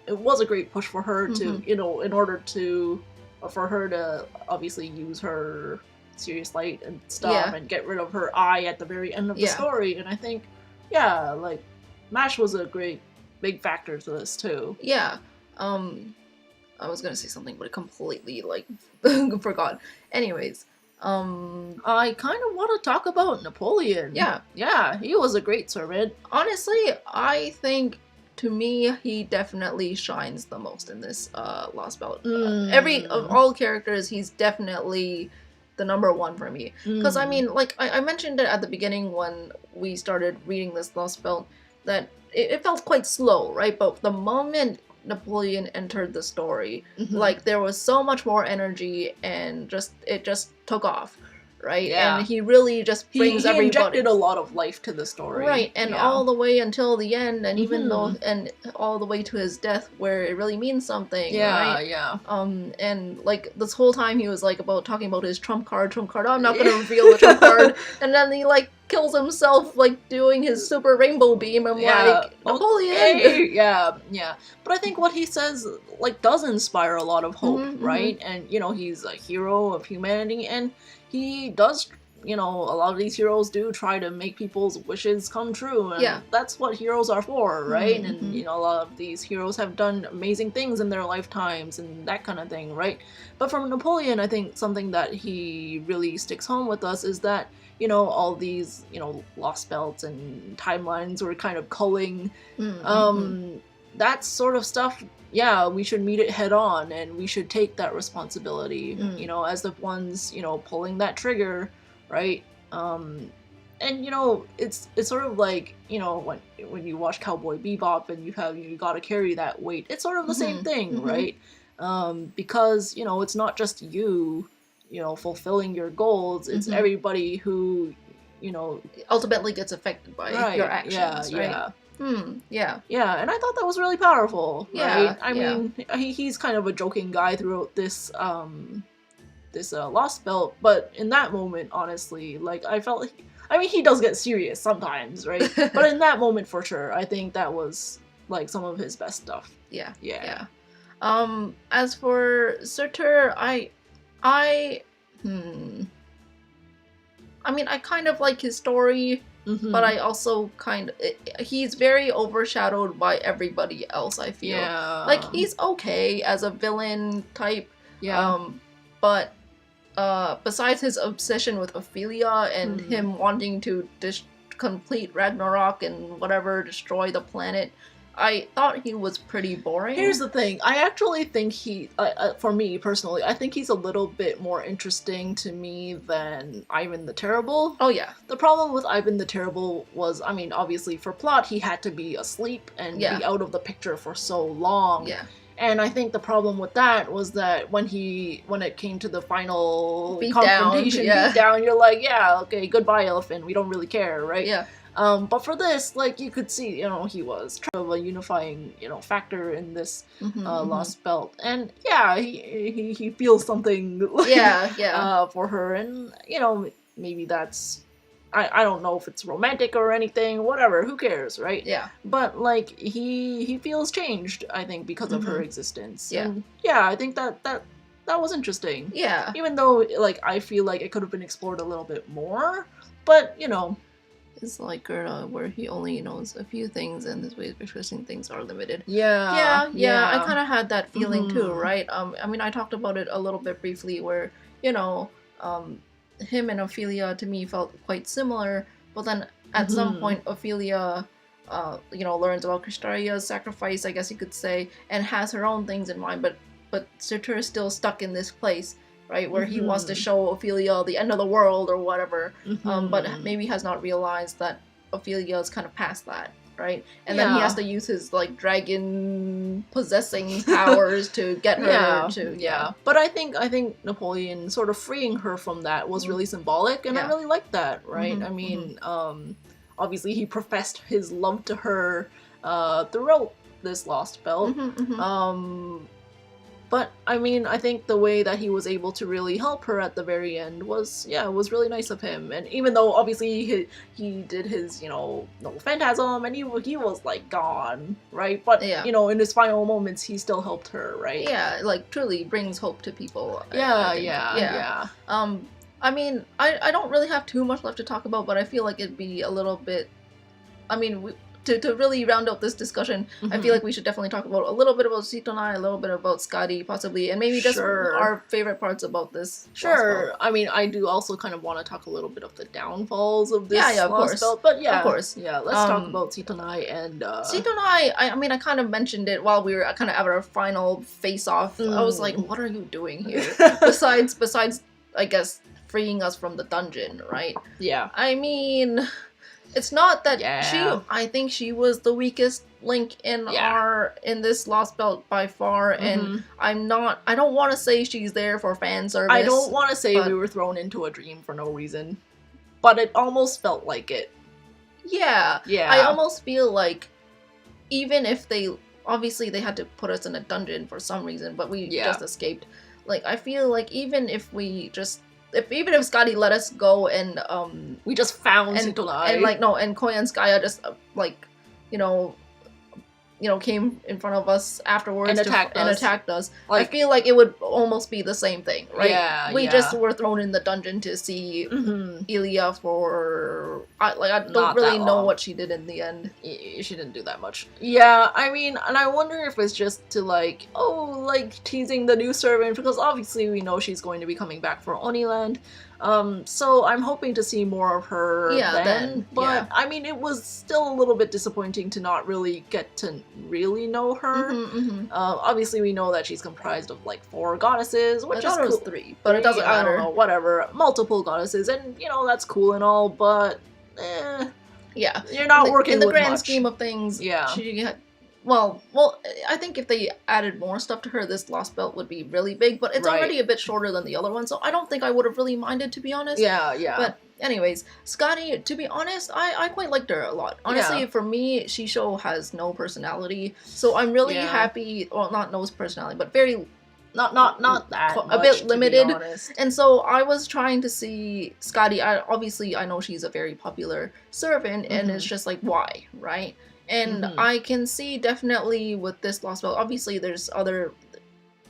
was a great push for her to, you know, in order to, for her to obviously use her serious light and stuff and get rid of her eye at the very end of the story. And I think, like, MASH was a great big factor to this too. I was gonna say something, but I completely, like, forgot. Anyways, I kind of want to talk about Napoleon. Yeah, he was a great servant. Honestly, I think, to me, he definitely shines the most in this Lost Belt. Of all characters, he's definitely the number one for me. Because, I mean, like, I mentioned it at the beginning when we started reading this Lost Belt, that it felt quite slow, right? But the moment Napoleon entered the story, like, there was so much more energy, and it just took off, right? And he really just brings everybody. He injected a lot of life to the story, right? And all the way until the end, and even though, and all the way to his death, where it really means something, right? And like this whole time he was like talking about his trump card. Oh, I'm not gonna reveal the trump card, and then he like kills himself like doing his super rainbow beam. I'm like, Napoleon. Okay. But I think what he says like does inspire a lot of hope, right? And, you know, he's a hero of humanity, and he does, you know, a lot of these heroes do try to make people's wishes come true, and that's what heroes are for, right? And, you know, a lot of these heroes have done amazing things in their lifetimes and that kind of thing, right? But from Napoleon, I think something that he really sticks home with us is that, you know, all these, you know, lost belts and timelines were kind of culling. That sort of stuff, we should meet it head on, and we should take that responsibility, you know, as the ones, you know, pulling that trigger, right? And, you know, it's sort of like, you know, when you watch Cowboy Bebop and you gotta carry that weight, it's sort of the same thing, right? Because, you know, it's not just you know, fulfilling your goals, it's everybody who, you know, ultimately gets affected by your actions, right? And I thought that was really powerful, right? I mean, he's kind of a joking guy throughout this Lost Belt, but in that moment, honestly, like, I felt like, I mean, he does get serious sometimes, right? But in that moment, for sure, I think that was, like, some of his best stuff. As for Surtur, I mean, I kind of like his story, but I also he's very overshadowed by everybody else, I feel. Yeah. Like, he's okay as a villain type, Yeah. but besides his obsession with Ophelia and him wanting to complete Ragnarok and whatever, destroy the planet, I thought he was pretty boring. Here's the thing. I actually think for me personally, I think he's a little bit more interesting to me than Ivan the Terrible. Oh, yeah. The problem with Ivan the Terrible was, I mean, obviously for plot, he had to be asleep and be out of the picture for so long. Yeah. And I think the problem with that was that when it came to the final confrontation, beatdown, you're like, yeah, okay, goodbye, Elephant. We don't really care, right? Yeah. But for this, like, you could see, he was kind of a unifying, factor in this Lost Belt. And yeah, he feels something for her. And, maybe that's, I don't know if it's romantic or anything, whatever, who cares, right? Yeah. But, like, he feels changed, I think, because of her existence. Yeah. And yeah, I think that was interesting. Yeah. Even though, like, I feel like it could have been explored a little bit more, but, It's like Gerda, where he only knows a few things, and his way of expressing things are limited. Yeah. I kind of had that feeling too, right? I mean, I talked about it a little bit briefly, where him and Ophelia to me felt quite similar, but then at some point, Ophelia, learns about Kristaria's sacrifice, I guess you could say, and has her own things in mind, but Surtur is still stuck in this place. Right, where he wants to show Ophelia the end of the world or whatever, but maybe has not realized that Ophelia is kind of past that, right? And then he has to use his, like, dragon possessing powers to get her to... Yeah, but I think Napoleon sort of freeing her from that was really symbolic, and I really liked that, right? I mean, obviously he professed his love to her throughout this Lost Belt. But, I mean, I think the way that he was able to really help her at the very end was really nice of him. And even though, obviously, he did his, no phantasm, and he was, like, gone, right? But, in his final moments, he still helped her, right? Yeah, like, truly brings hope to people. Yeah. I mean, I don't really have too much left to talk about, but I feel like it'd be a little bit... I mean, to really round out this discussion, I feel like we should definitely talk about a little bit about Sitonai, a little bit about Skadi, possibly, and maybe just our favorite parts about this. Sure. I mean, I do also kind of want to talk a little bit of the downfalls of this of course. Belt, but of course. Yeah, let's talk about Sitonai and... Sitonai, I mean, I kind of mentioned it while we were kind of at our final face-off. I was like, what are you doing here? besides, I guess, freeing us from the dungeon, right? Yeah. I mean... It's not that I think she was the weakest link in this Lost Belt by far, and I don't want to say she's there for fan service. I don't want to say we were thrown into a dream for no reason, but it almost felt like it. Yeah. I almost feel like even if obviously they had to put us in a dungeon for some reason, but we just escaped. Like, I feel like even if Skadi let us go and we just found Sitonai. And Koyanskaya just came in front of us afterwards and attacked us. Like, I feel like it would almost be the same thing, right? Yeah, we just were thrown in the dungeon to see Ilya for I don't really know what she did in the end. She didn't do that much. Yeah, I mean, and I wonder if it's just to teasing the new servant, because obviously we know she's going to be coming back for Oniland. So I'm hoping to see more of her then. But I mean, it was still a little bit disappointing to not really get to really know her. Obviously we know that she's comprised of like 4 goddesses, which is cool. It was 3, but it doesn't matter. I don't know, whatever. Multiple goddesses, and that's cool and all, but you're not working in the with grand much. Scheme of things. Yeah. She had, well, I think if they added more stuff to her, this Lost Belt would be really big, but it's already a bit shorter than the other one, so I don't think I would have really minded, to be honest. Yeah. But anyways, Skadi, to be honest, I quite liked her a lot. Honestly, for me, Shisho has no personality, so I'm really happy, well, not no personality, but very... Not that a much, bit limited, to be honest. And so I was trying to see Skadi. Obviously, I know she's a very popular servant, and it's just like, why, right? And I can see definitely with this Lost Belt, obviously there's other,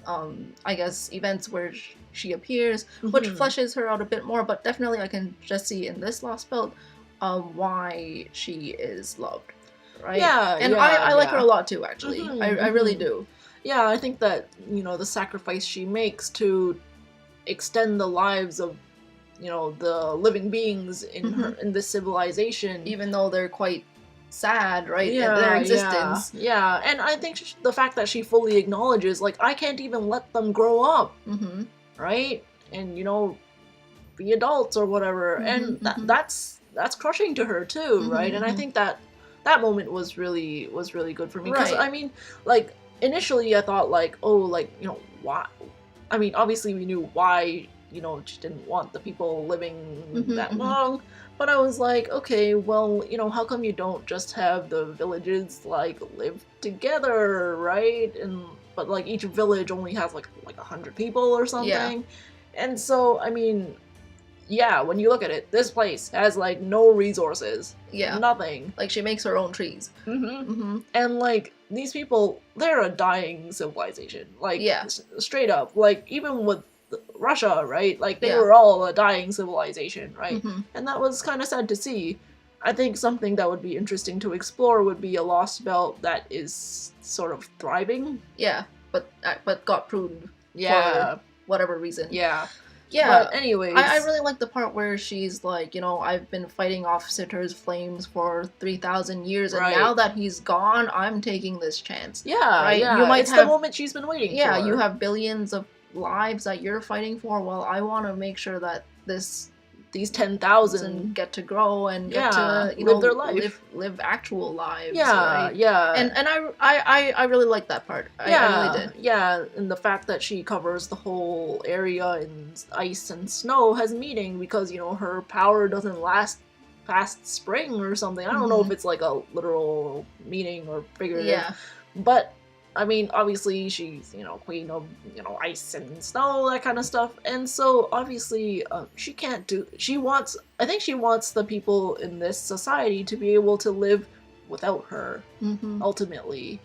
I guess, events where she appears, which fleshes her out a bit more, but definitely I can just see in this Lost Belt, why she is loved, right? Yeah, and yeah, I like her yeah. a lot too, actually. Mhm, I really mhm. do. Yeah, I think that, you know, the sacrifice she makes to extend the lives of, you know, the living beings in her in this civilization. Even though they're quite sad, right? Yeah, Their yeah, existence. yeah, and I think the fact that she fully acknowledges, like, I can't even let them grow up, Mm-hmm. right? And, you know, be adults or whatever, and that's crushing to her too, right? And I think that moment was really good for me, because Right. I mean, like, initially I thought, like, oh, like, you know, why? I mean, obviously we knew why, you know, she didn't want the people living that long, but I was like, okay, well, you know, how come you don't just have the villages, like, live together, right? And but like each village only has like 100 people or something. And so, I mean, yeah, when you look at it, this place has like no resources. Yeah. Nothing. Like, she makes her own trees. And like, these people, they're a dying civilization. Like, Yeah. Straight up. Like, even with Russia, right? Like, they Yeah. were all a dying civilization, right? Mhm. And that was kind of sad to see. I think something that would be interesting to explore would be a lost belt that is sort of thriving. Yeah, but got pruned Yeah. for whatever reason. Yeah. Yeah. But anyways, I really like the part where she's like, you know, I've been fighting off Sitter's flames for 3,000 years, and Right. now that he's gone, I'm taking this chance. yeah, right? yeah. You might it's have- the moment she's been waiting Yeah, for. you have billions of lives that you're fighting for. Well, I want to make sure that these 10,000 get to grow and get Yeah, to, you live know, their life. live actual lives. Yeah, right? yeah. And I really like that part. I really did. Yeah, and the fact that she covers the whole area in ice and snow has meaning, because, you know, her power doesn't last past spring or something. I don't know if it's like a literal meaning or figurative. Yeah. But I mean, obviously she's, you know, queen of, you know, ice and snow, that kind of stuff. And so obviously she can't do, I think she wants the people in this society to be able to live without her, ultimately,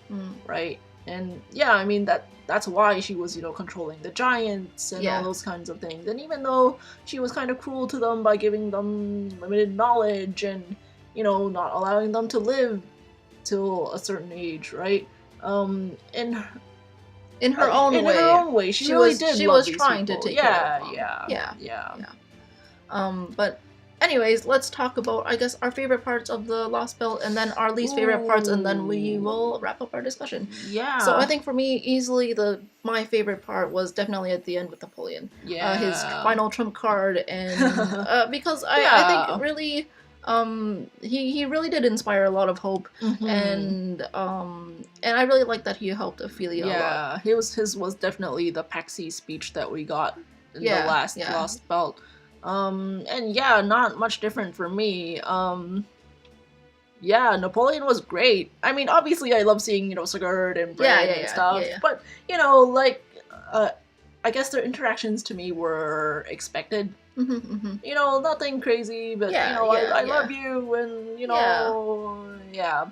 right? And yeah, I mean, that's why she was, you know, controlling the giants and all those kinds of things. And even though she was kind of cruel to them by giving them limited knowledge and, you know, not allowing them to live till a certain age, right? In her own way, she really was did. she love was these trying people. to take care of them. Yeah. But anyways, let's talk about, I guess, our favorite parts of the Lost Belt, and then our least favorite parts, and then we will wrap up our discussion. Yeah. So I think for me, easily my favorite part was definitely at the end with Napoleon. Yeah. His final trump card, and because I think really, he really did inspire a lot of hope, and I really like that he helped Ophelia a lot. Yeah, his was definitely the Paxi speech that we got in the last Lost Belt. And yeah, not much different for me. Yeah, Napoleon was great. I mean, obviously I love seeing, you know, Sigurd and Bran and stuff, but, you know, like, I guess their interactions to me were expected. You know, nothing crazy, but, you know, I love you, and, you know,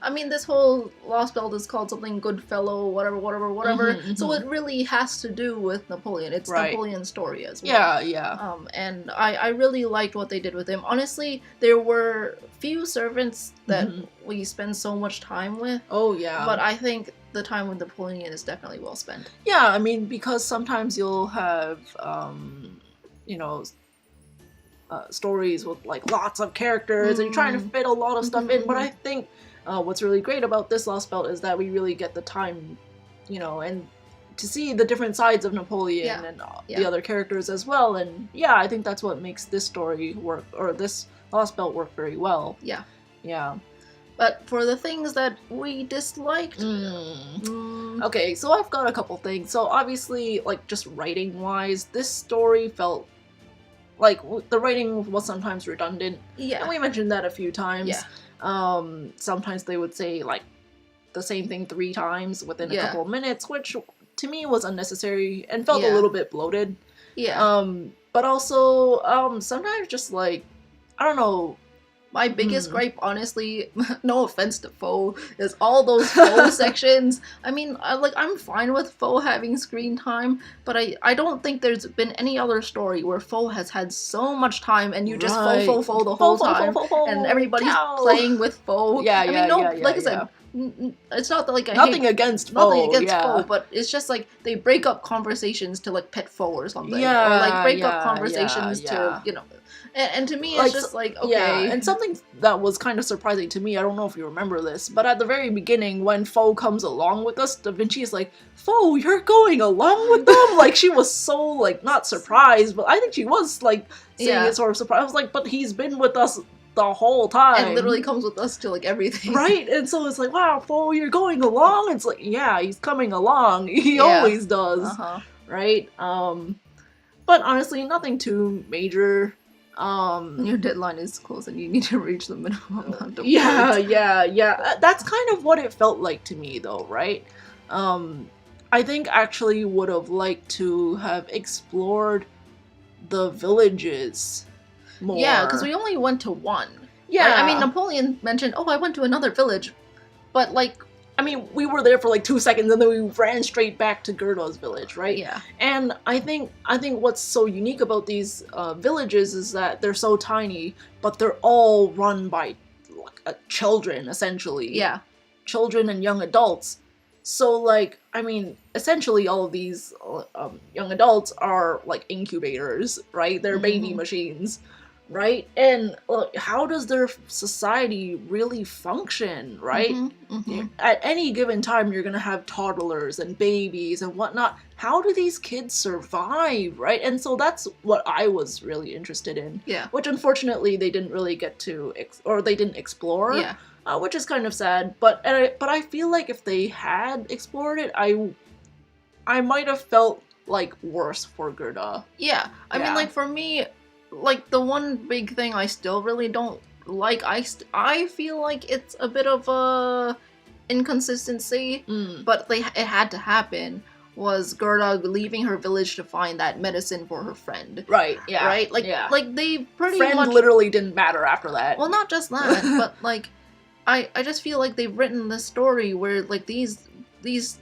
I mean, this whole Lost Belt is called something Goodfellow, whatever. So it really has to do with Napoleon. It's Napoleon's story as well. Yeah. And I really liked what they did with him. Honestly, there were few servants that we spend so much time with. Oh, yeah. But I think the time with Napoleon is definitely well spent. Yeah, I mean, because sometimes you'll have, you know, stories with like lots of characters and you're trying to fit a lot of stuff in, but I think what's really great about this Lost Belt is that we really get the time, you know, and to see the different sides of Napoleon and the other characters as well. And yeah, I think that's what makes this story work, or this Lost Belt work very well. Yeah. But for the things that we disliked... Okay, so I've got a couple things. So obviously, like, just writing-wise, this story felt like the writing was sometimes redundant. And we mentioned that a few times. Sometimes they would say, like, the same thing 3 times within a couple of minutes, which to me was unnecessary and felt a little bit bloated. But also, sometimes just, like, I don't know, My biggest gripe, honestly, no offense to Foe, is all those Foe sections. I mean, I'm fine with Foe having screen time, but I don't think there's been any other story where Foe has had so much time and you just Foe the whole time, and everybody's playing with Foe. Yeah, yeah, like I said, it's not that like I nothing hate, against Foe, nothing against Foe, but it's just like they break up conversations to like pet Foe or something, Yeah, or like break up yeah, conversations yeah, to, you know. And to me, it's just like, okay. Yeah, and something that was kind of surprising to me, I don't know if you remember this, but at the very beginning, when Foe comes along with us, Da Vinci is like, Foe, you're going along with them? Like, she was so, like, not surprised, but I think she was, like, saying it sort of surprised. I was like, but he's been with us the whole time. And literally comes with us to, like, everything. Right? And so it's like, wow, Foe, you're going along? It's like, yeah, he's coming along. He always does. Right? But honestly, nothing too major. Your deadline is close and you need to reach the minimum amount of yeah. That's kind of what it felt like to me, though, right? I think actually would have liked to have explored the villages more. Yeah, because we only went to one. Yeah. Right? I mean, Napoleon mentioned, oh, I went to another village. But, like... I mean, we were there for like 2 seconds and then we ran straight back to Gerda's village, right? Yeah. And I think what's so unique about these villages is that they're so tiny, but they're all run by children, essentially. Yeah. Children and young adults. So, like, I mean, essentially all of these young adults are like incubators, right? They're baby machines. Right? And how does their society really function, right? At any given time, you're going to have toddlers and babies and whatnot. How do these kids survive, right? And so that's what I was really interested in. Yeah. Which unfortunately they didn't really get to, or they didn't explore. Yeah. Which is kind of sad. But I feel like if they had explored it, I might have felt like worse for Gerda. Yeah. I mean, like, for me... Like, the one big thing I still really don't like, I feel like it's a bit of a inconsistency, but it had to happen, was Gerda leaving her village to find that medicine for her friend. Right, yeah. Right? Like, like they pretty friend much... literally didn't matter after that. Well, not just that, but, like, I just feel like they've written this story where, like, these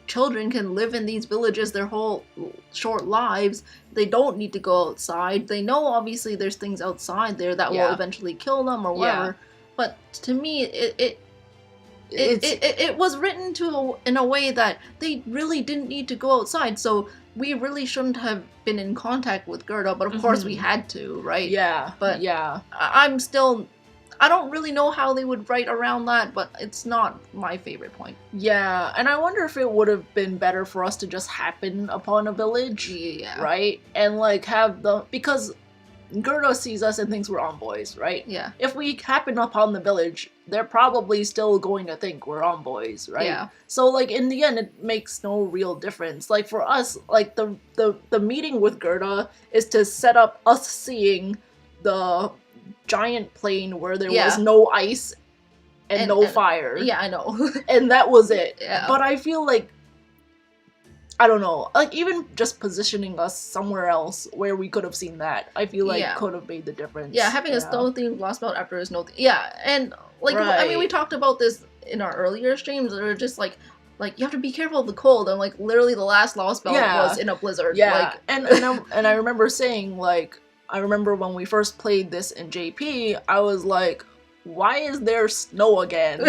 children can live in these villages their whole short lives. They don't need to go outside. They know, obviously, there's things outside there that will eventually kill them or whatever. But to me, it was written in a way that they really didn't need to go outside. So we really shouldn't have been in contact with Gerda, but of course we had to, right? Yeah. But yeah, I don't really know how they would write around that, but it's not my favorite point. Yeah, and I wonder if it would have been better for us to just happen upon a village. Yeah. Right? And, like, because Gerda sees us and thinks we're envoys, right? Yeah. If we happen upon the village, they're probably still going to think we're envoys, right? Yeah. So, like, in the end, it makes no real difference. Like, for us, like, the meeting with Gerda is to set up us seeing the giant plain where there was no ice and no fire. Yeah, I know. And that was it. Yeah. But I feel like, I don't know, like, even just positioning us somewhere else where we could have seen that, I feel like could have made the difference. Yeah, having a snow-themed lost belt after a snow... Yeah, and, like, I mean, we talked about this in our earlier streams, that are just, like, you have to be careful of the cold, and, like, literally the last lost belt was in a blizzard. Yeah, like... and I remember saying, like, I remember when we first played this in JP, I was like, why is there snow again?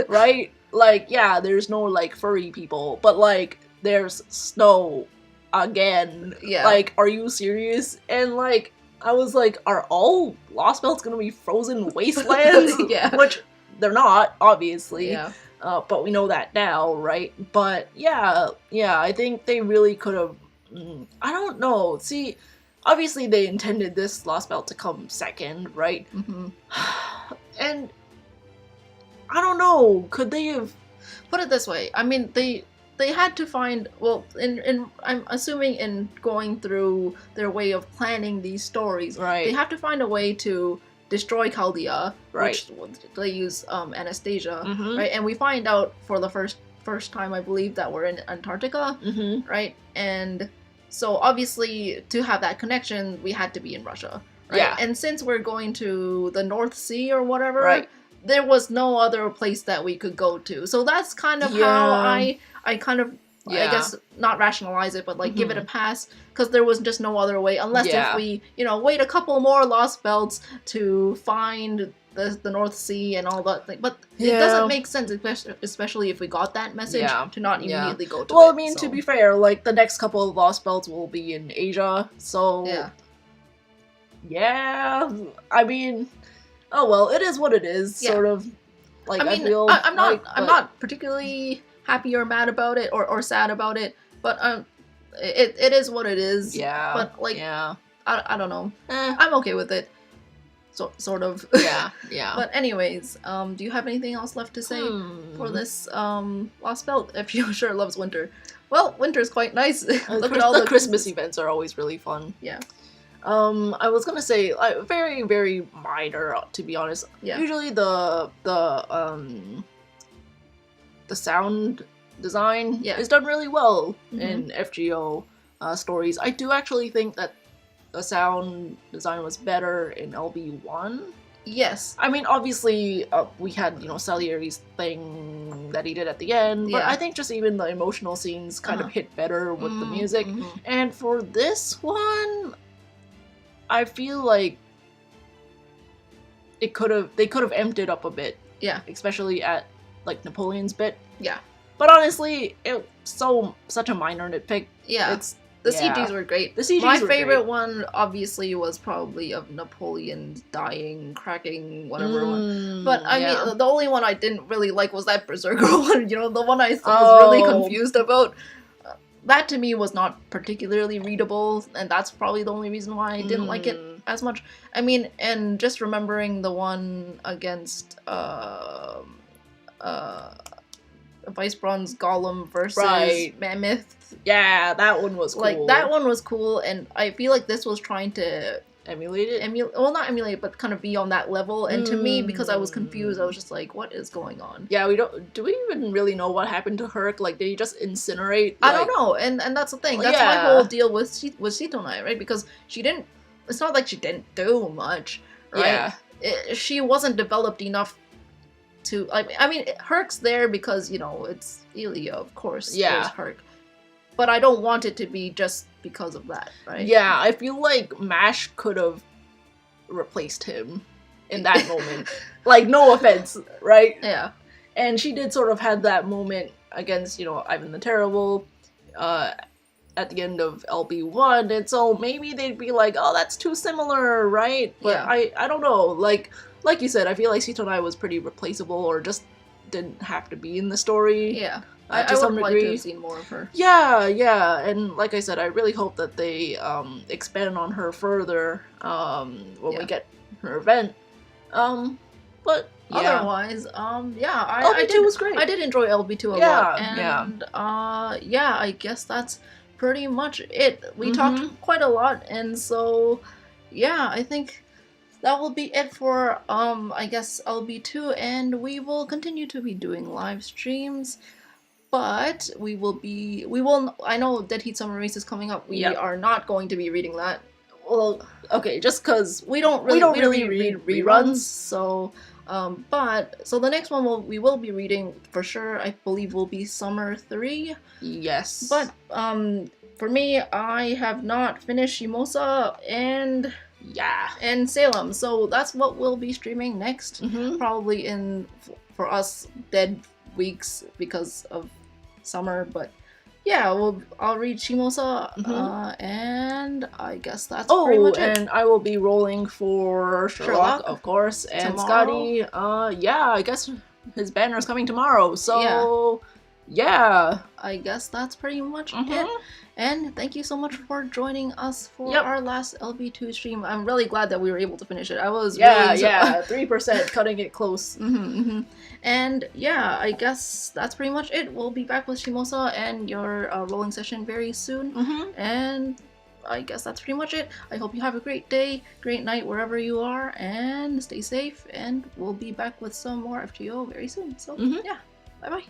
Right? Like, yeah, there's no, like, furry people, but, like, there's snow again. Yeah. Like, are you serious? And, like, I was like, are all Lost Belts gonna be frozen wastelands? Yeah. Which they're not, obviously. Yeah. But we know that now, right? But, yeah, I think they really could have... I don't know. See... Obviously, they intended this Lost Belt to come second, right? And I don't know. Could they have put it this way? I mean, they had to find. Well, I'm assuming in going through their way of planning these stories, right? They have to find a way to destroy Chaldea, right? Which they use Anastasia, right? And we find out for the first time, I believe, that we're in Antarctica, right? And so obviously, to have that connection, we had to be in Russia, right? Yeah. And since we're going to the North Sea or whatever, Right. there was no other place that we could go to. So that's kind of how I kind of, I Yeah. guess, not rationalize it, but like give it a Mhm. pass, because there was just no other way, unless Yeah. if we, wait a couple more lost belts to find the North Sea and all that thing. But it Yeah. doesn't make sense, especially if we got that message, Yeah. to not Yeah. immediately go to Well, it. I mean, so. to be fair, like, the next couple of Lost Belts will be in Asia, so... Yeah. Yeah, I mean... Oh, well, it is what it is, Yeah. sort of. Like, I mean, feel I'm like, I'm not particularly happy or mad about it, or sad about it, but it is what it is. Yeah. But like, Yeah. I don't know. Eh. I'm okay with it. Sort of. Yeah, yeah. But anyways, do you have anything else left to say for this Lost Belt? If you sure loves winter. Well, winter's quite nice. Look at all the Christmas events are always really fun. Yeah. I was gonna say, like, very, very minor, to be honest. Yeah. Usually the sound design Yeah. is done really well Mhm. in FGO stories. I do actually think that the sound design was better in LB1. Yes. I mean, obviously, we had, Salieri's thing that he did at the end, but Yeah. I think just even the emotional scenes kind of hit better with the music. Mhm. And for this one, I feel like they could have amped it up a bit, Yeah. especially at like Napoleon's bit. Yeah. But honestly, it's such a minor nitpick. Yeah. The yeah. CGs were great. The CGs My were favorite great. one, obviously, was probably of Napoleon dying, cracking, whatever one. But I mean, the only one I didn't really like was that Berserker one. The one I was really confused about. That to me was not particularly readable, and that's probably the only reason why I didn't like it as much. I mean, and just remembering the one against Vice Bronze Golem versus Mammoth. Yeah, that one was cool. Like, that one was cool, and I feel like this was trying to emulate it? well, not emulate, but kind of be on that level. And to me, because I was confused, I was just like, what is going on? Yeah, do we even really know what happened to Herc? Like, did he just incinerate? I don't know, and that's the thing. That's my whole deal with Shitonai, right? Because it's not like she didn't do much, right? Yeah. She wasn't developed enough to, I mean, Herc's there because, it's Elia, of course. Yeah. There's Herc. But I don't want it to be just because of that, right? Yeah, I feel like MASH could have replaced him in that moment. Like, no offense, right? Yeah. And she did sort of have that moment against, Ivan the Terrible at the end of LB1, and so maybe they'd be like, oh, that's too similar, right? But yeah. I don't know. Like you said, I feel like Shitonai was pretty replaceable, or just didn't have to be in the story. Yeah. I would like to have seen more of her. Yeah, and like I said, I really hope that they expand on her further when we get her event. But yeah. Otherwise, LB2 was great. I did enjoy LB2 a lot, and I guess that's pretty much it. We talked quite a lot, and so yeah, I think that will be it for I guess LB2, and we will continue to be doing live streams. But I know Dead Heat Summer Race is coming up. We are not going to be reading that. Well, okay, just because we don't really read reruns. So, so the next one we will be reading for sure, I believe, will be Summer 3. Yes. But, for me, I have not finished Shimosa and Salem. So that's what we'll be streaming next. Probably for us, dead weeks because of summer, but yeah, I'll read Shimosa, and I guess that's pretty much it. And I will be rolling for Sherlock, of course, and tomorrow. Scotty, I guess his banner's coming tomorrow, so yeah. I guess that's pretty much it. And thank you so much for joining us for our last LB2 stream. I'm really glad that we were able to finish it. I was 3%, cutting it close. And yeah, I guess that's pretty much it. We'll be back with Shimosa and your rolling session very soon. And I guess that's pretty much it. I hope you have a great day, great night wherever you are, and stay safe. And we'll be back with some more FGO very soon. So yeah, bye-bye.